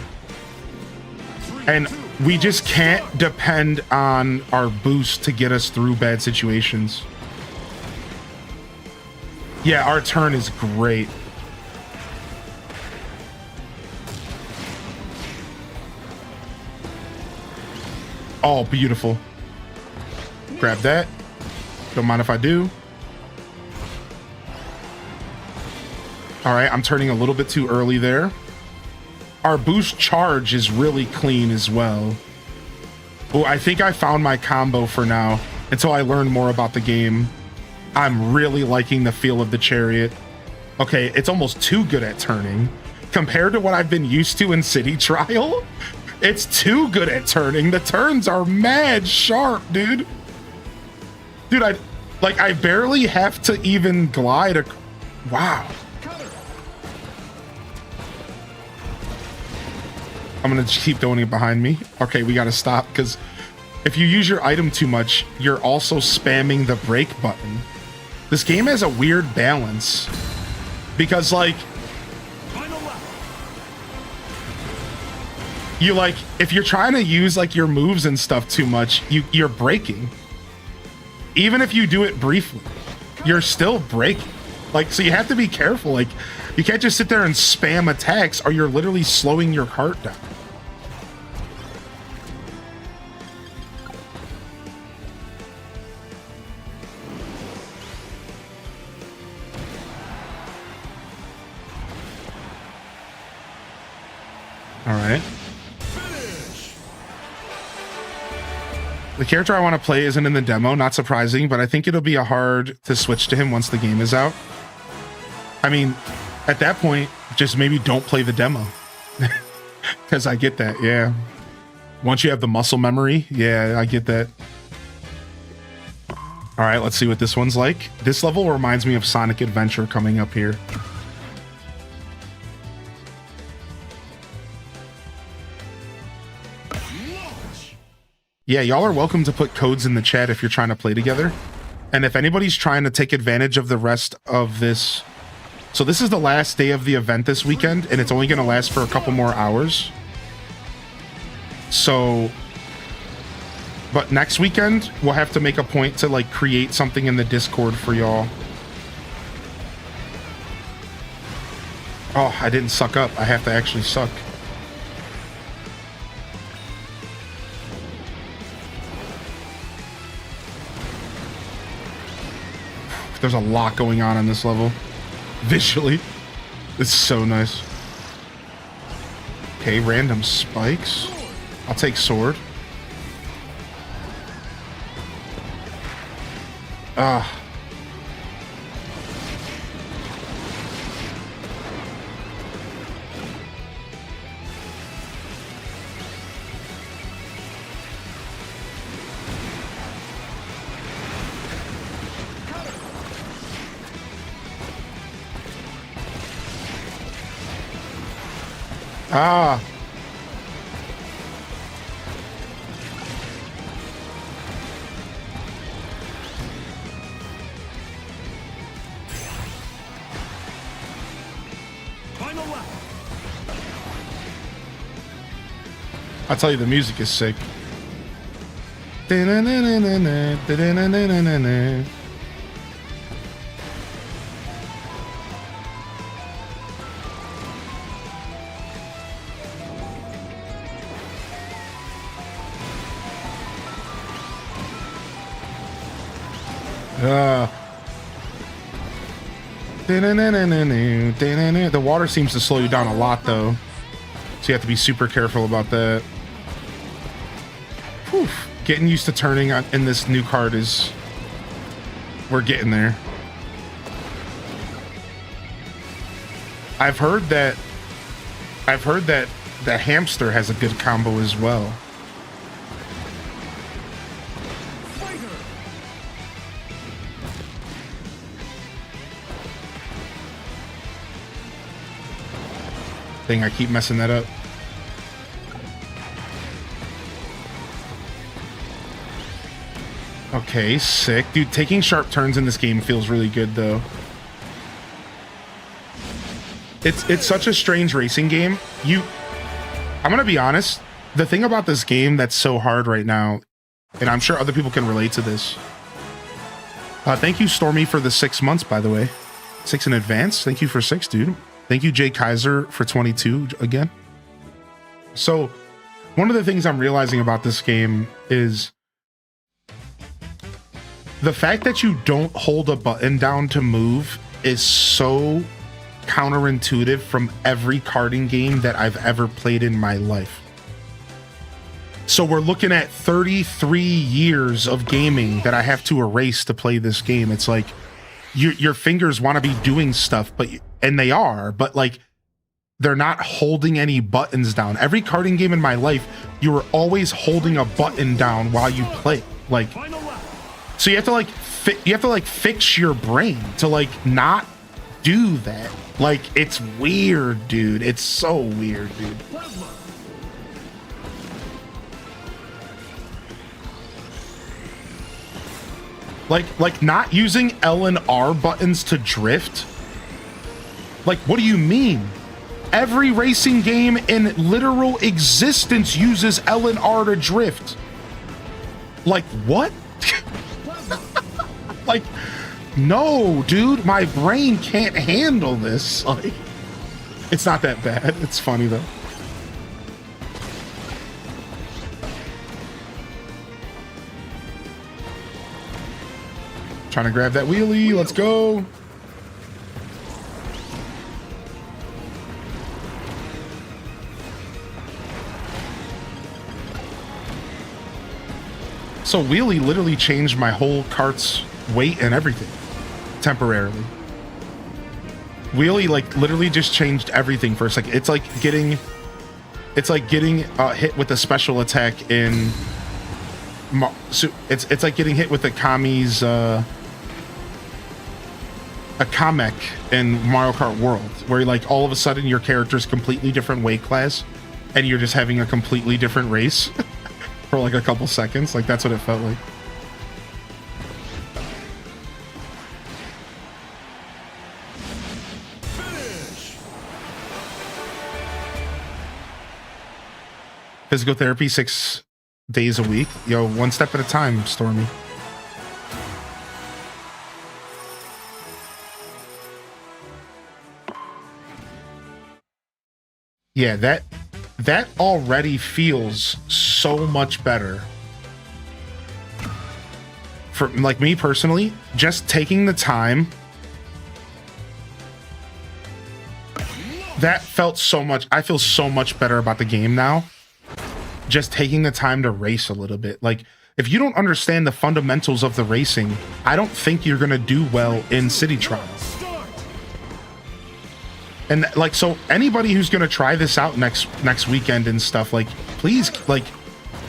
And we just can't depend on our boost to get us through bad situations. Yeah, our turn is great. Oh, beautiful. Grab that. Don't mind if I do. All right, I'm turning a little bit too early there. Our boost charge is really clean as well. Oh, I think I found my combo for now until I learn more about the game. I'm really liking the feel of the chariot. Okay, it's almost too good at turning. Compared to what I've been used to in City Trial, it's too good at turning. The turns are mad sharp, dude. Dude, I barely have to even glide. Wow. I'm gonna just keep going behind me. Okay, we gotta stop, because if you use your item too much, you're also spamming the brake button. This game has a weird balance, because like you like if you're trying to use like your moves and stuff too much, you're braking. Even if you do it briefly, you're still braking. Like, so you have to be careful. Like, you can't just sit there and spam attacks, or you're literally slowing your cart down. All right. The character I want to play isn't in the demo, not surprising, but I think it'll be hard to switch to him once the game is out. I mean, at that point, just maybe don't play the demo. Because I get that, yeah. Once you have the muscle memory, yeah, I get that. All right, let's see what this one's like. This level reminds me of Sonic Adventure coming up here. Yeah, y'all are welcome to put codes in the chat if you're trying to play together. And if anybody's trying to take advantage of the rest of this... So this is the last day of the event this weekend, and it's only going to last for a couple more hours. So... But next weekend, we'll have to make a point to, like, create something in the Discord for y'all. Oh, I didn't suck up. I have to actually suck. There's a lot going on in this level. Visually. It's so nice. Okay, random spikes. I'll take sword. Ah. Ah. Final lap. I'll tell you, the music is sick. The water seems to slow you down a lot, though. So you have to be super careful about that. Whew. Getting used to turning in this new card is... We're getting there. I've heard that the hamster has a good combo as well. Dang, I keep messing that up. Okay, sick. Dude, taking sharp turns in this game feels really good, though. It's such a strange racing game. I'm gonna be honest, the thing about this game that's so hard right now, and I'm sure other people can relate to this. Thank you, Stormy, for the 6 months, by the way. 6 in advance. Thank you for 6, dude. Thank you, Jay Kaiser, for 22 again. So, one of the things I'm realizing about this game is the fact that you don't hold a button down to move is so counterintuitive from every karting game that I've ever played in my life. So we're looking at 33 years of gaming that I have to erase to play this game. It's like your fingers want to be doing stuff, and they are, but like they're not holding any buttons down. Every karting game in my life, you were always holding a button down while you play. Like, so you have to like fix your brain to like not do that. Like, it's weird, dude. It's so weird, dude. Like not using L and R buttons to drift. Like, what do you mean? Every racing game in literal existence uses L and R to drift. Like, what? Like, no, dude, my brain can't handle this. Like, it's not that bad. It's funny, though. Trying to grab that wheelie. Let's go. So wheelie literally changed my whole cart's weight and everything temporarily. Wheelie like literally just changed everything for a second. It's like getting hit with a special attack in it's like getting hit with the Kami's a Kamek in Mario Kart World, where like all of a sudden your character's completely different weight class and you're just having a completely different race for like a couple seconds. Like, that's what it felt like. Physical therapy 6 days a week. Yo, one step at a time, Stormy. Yeah, that already feels so much better. For like me personally, just taking the time, that felt so much. I feel so much better about the game now. Just taking the time to race a little bit. Like, if you don't understand the fundamentals of the racing, I don't think you're gonna do well in City Trials. And like, so anybody who's gonna try this out next weekend and stuff, like, please, like,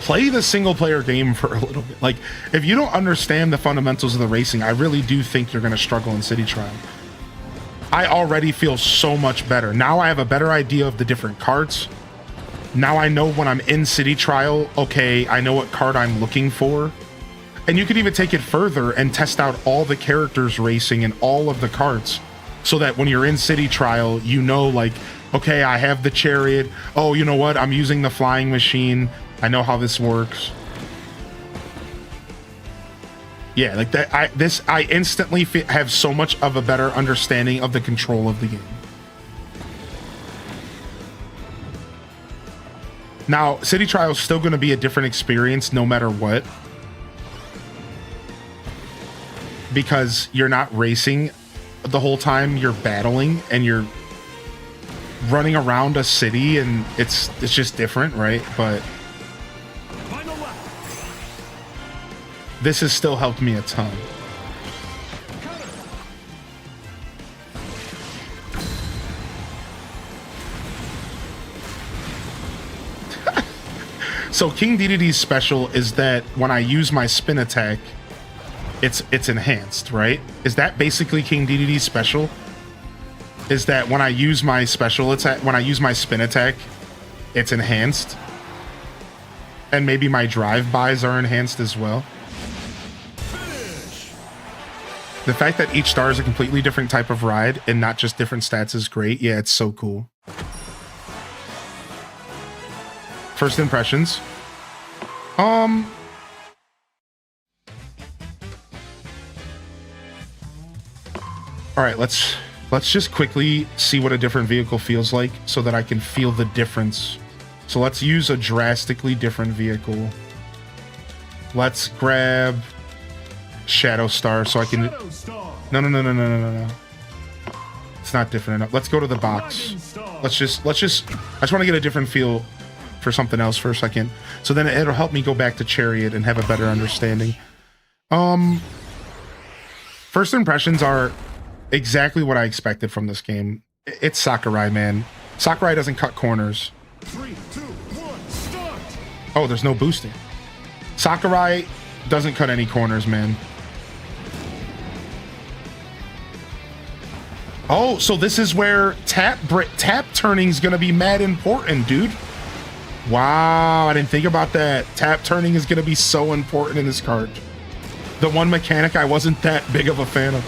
play the single player game for a little bit. Like, if you don't understand the fundamentals of the racing, I really do think you're gonna struggle in City Trial. I already feel so much better. Now I have a better idea of the different carts. Now I know when I'm in City Trial, okay, I know what card I'm looking for. And you could even take it further and test out all the characters racing in all of the carts, so that when you're in City Trial, you know, like, okay, I have the chariot. Oh, you know what? I'm using the flying machine. I know how this works. Yeah, like that. I instantly have so much of a better understanding of the control of the game. Now, City Trial is still going to be a different experience no matter what, because you're not racing the whole time, you're battling and you're running around a city, and it's just different, right? But this has still helped me a ton. So King Dedede's special is that when I use my spin attack, it's enhanced, right? Is that basically King Dedede's special? Is that when I use my special attack, when I use my spin attack, it's enhanced? And maybe my drive-bys are enhanced as well? The fact that each star is a completely different type of ride and not just different stats is great. Yeah, it's so cool. First impressions. All right, let's just quickly see what a different vehicle feels like so that I can feel the difference. So let's use a drastically different vehicle. Let's grab Shadow Star so I can... No. It's not different enough. Let's go to the box. Let's just... I just want to get a different feel for something else for a second. So then it'll help me go back to Chariot and have a better understanding. First impressions are exactly what I expected from this game. It's Sakurai, man. Sakurai doesn't cut corners. 3, 2, 1, start! Oh, there's no boosting. Sakurai doesn't cut any corners, man. Oh, so this is where tap turning is gonna be mad important, dude. Wow, I didn't think about that. Tap turning is gonna be so important in this card. The one mechanic I wasn't that big of a fan of.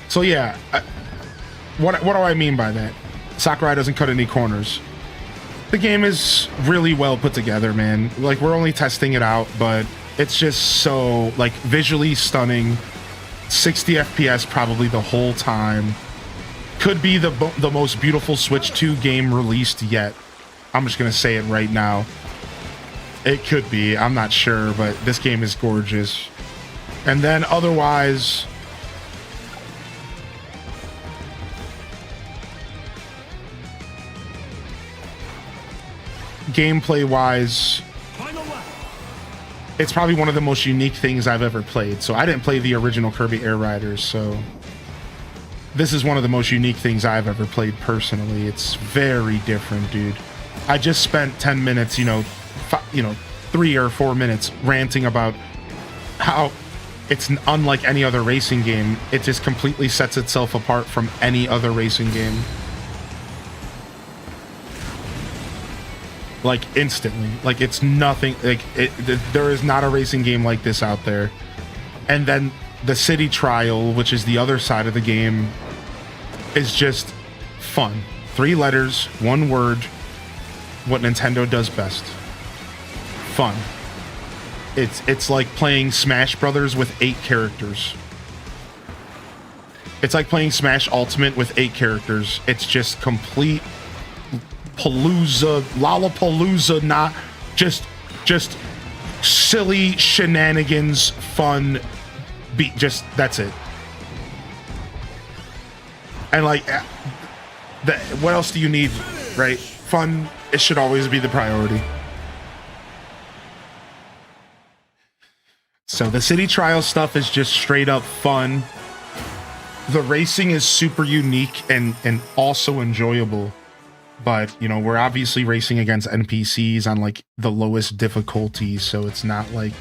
So yeah, what do I mean by that? Sakurai doesn't cut any corners. The game is really well put together, man. Like, we're only testing it out, but it's just so, like, visually stunning. 60 FPS probably the whole time. Could be the most beautiful Switch 2 game released yet. I'm just gonna say it right now. It could be, I'm not sure, but this game is gorgeous. And then otherwise, gameplay wise, it's probably one of the most unique things I've ever played. So I didn't play the original Kirby Air Riders, so this is one of the most unique things I've ever played personally. It's very different, dude. I just spent 10 minutes, 3 or 4 minutes ranting about how it's unlike any other racing game. It just completely sets itself apart from any other racing game. Like, instantly. Like, it's nothing. Like, there is not a racing game like this out there. And then the City Trial, which is the other side of the game, is just fun. 3 letters, 1 word. What Nintendo does best. Fun. It's like playing Smash Brothers with 8 characters. It's like playing Smash Ultimate with 8 characters. It's just complete Palooza, Lollapalooza, not just silly shenanigans, fun, that's it. And like, what else do you need, right? Fun, it should always be the priority. So the City Trial stuff is just straight up fun. The racing is super unique and also enjoyable. but you know, we're obviously racing against NPCs on like the lowest difficulty, so it's not like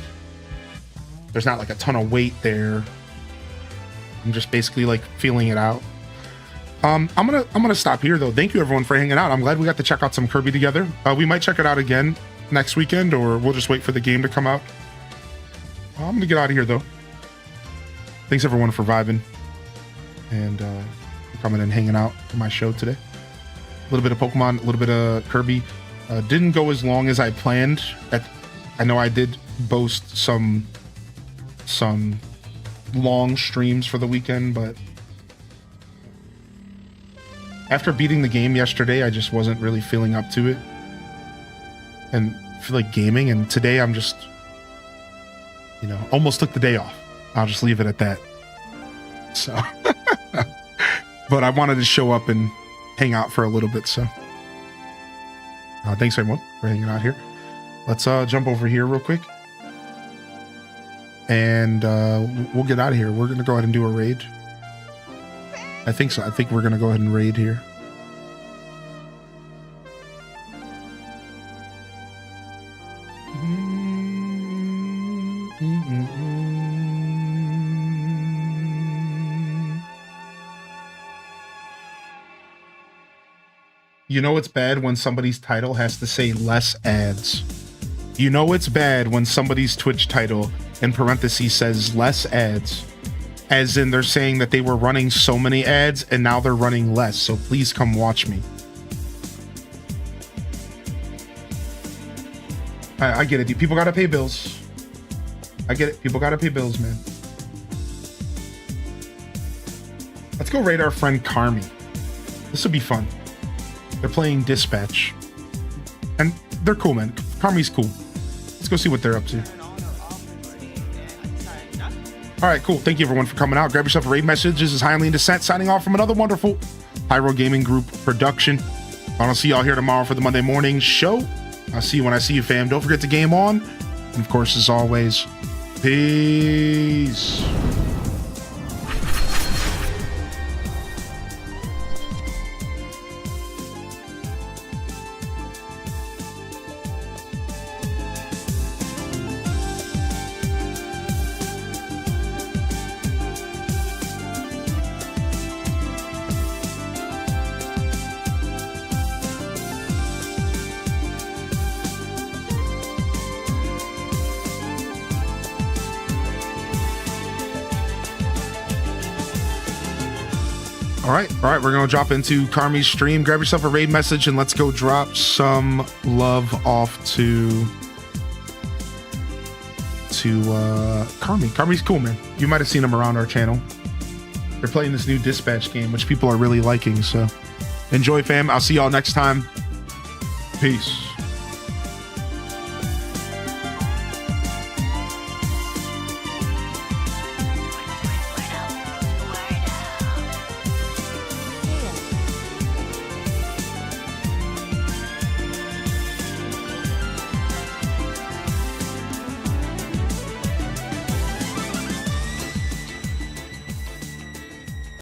there's not like a ton of weight there. I'm just basically like feeling it out. I'm gonna stop here though. Thank you everyone for hanging out. I'm glad we got to check out some Kirby together. We might check it out again next weekend, or we'll just wait for the game to come out. I'm gonna get out of here though. Thanks everyone for vibing and for coming and hanging out for my show today. A little bit of Pokemon, a little bit of Kirby. Didn't go as long as I planned. I know I did boast some long streams for the weekend, but after beating the game yesterday, I just wasn't really feeling up to it and feel like gaming. And today I'm just, you know, almost took the day off. I'll just leave it at that. So, but I wanted to show up and hang out for a little bit. So, thanks everyone for hanging out here. Let's jump over here real quick, and we'll get out of here. We're gonna go ahead and do a raid. I think so. I think we're gonna go ahead and raid here. You know it's bad when somebody's title has to say less ads. You know it's bad when somebody's Twitch title in parentheses says less ads. As in they're saying that they were running so many ads and now they're running less. So please come watch me. I get it. People gotta pay bills. I get it. People gotta pay bills, man. Let's go raid our friend Kirby. This will be fun. They're playing Dispatch. And they're cool, man. Kirby's cool. Let's go see what they're up to. All right, cool. Thank you, everyone, for coming out. Grab yourself a raid message. This is Highly in Descent, signing off from another wonderful Pyro Gaming Group production. I'll see y'all here tomorrow for the Monday morning show. I'll see you when I see you, fam. Don't forget to game on. And, of course, as always, peace. All right, we're gonna drop into Kirby's stream. Grab yourself a raid message and let's go drop some love off to Kirby. Kirby's cool, man. You might have seen him around our channel. They're playing this new Dispatch game, which people are really liking. So enjoy, fam. I'll see y'all next time. Peace.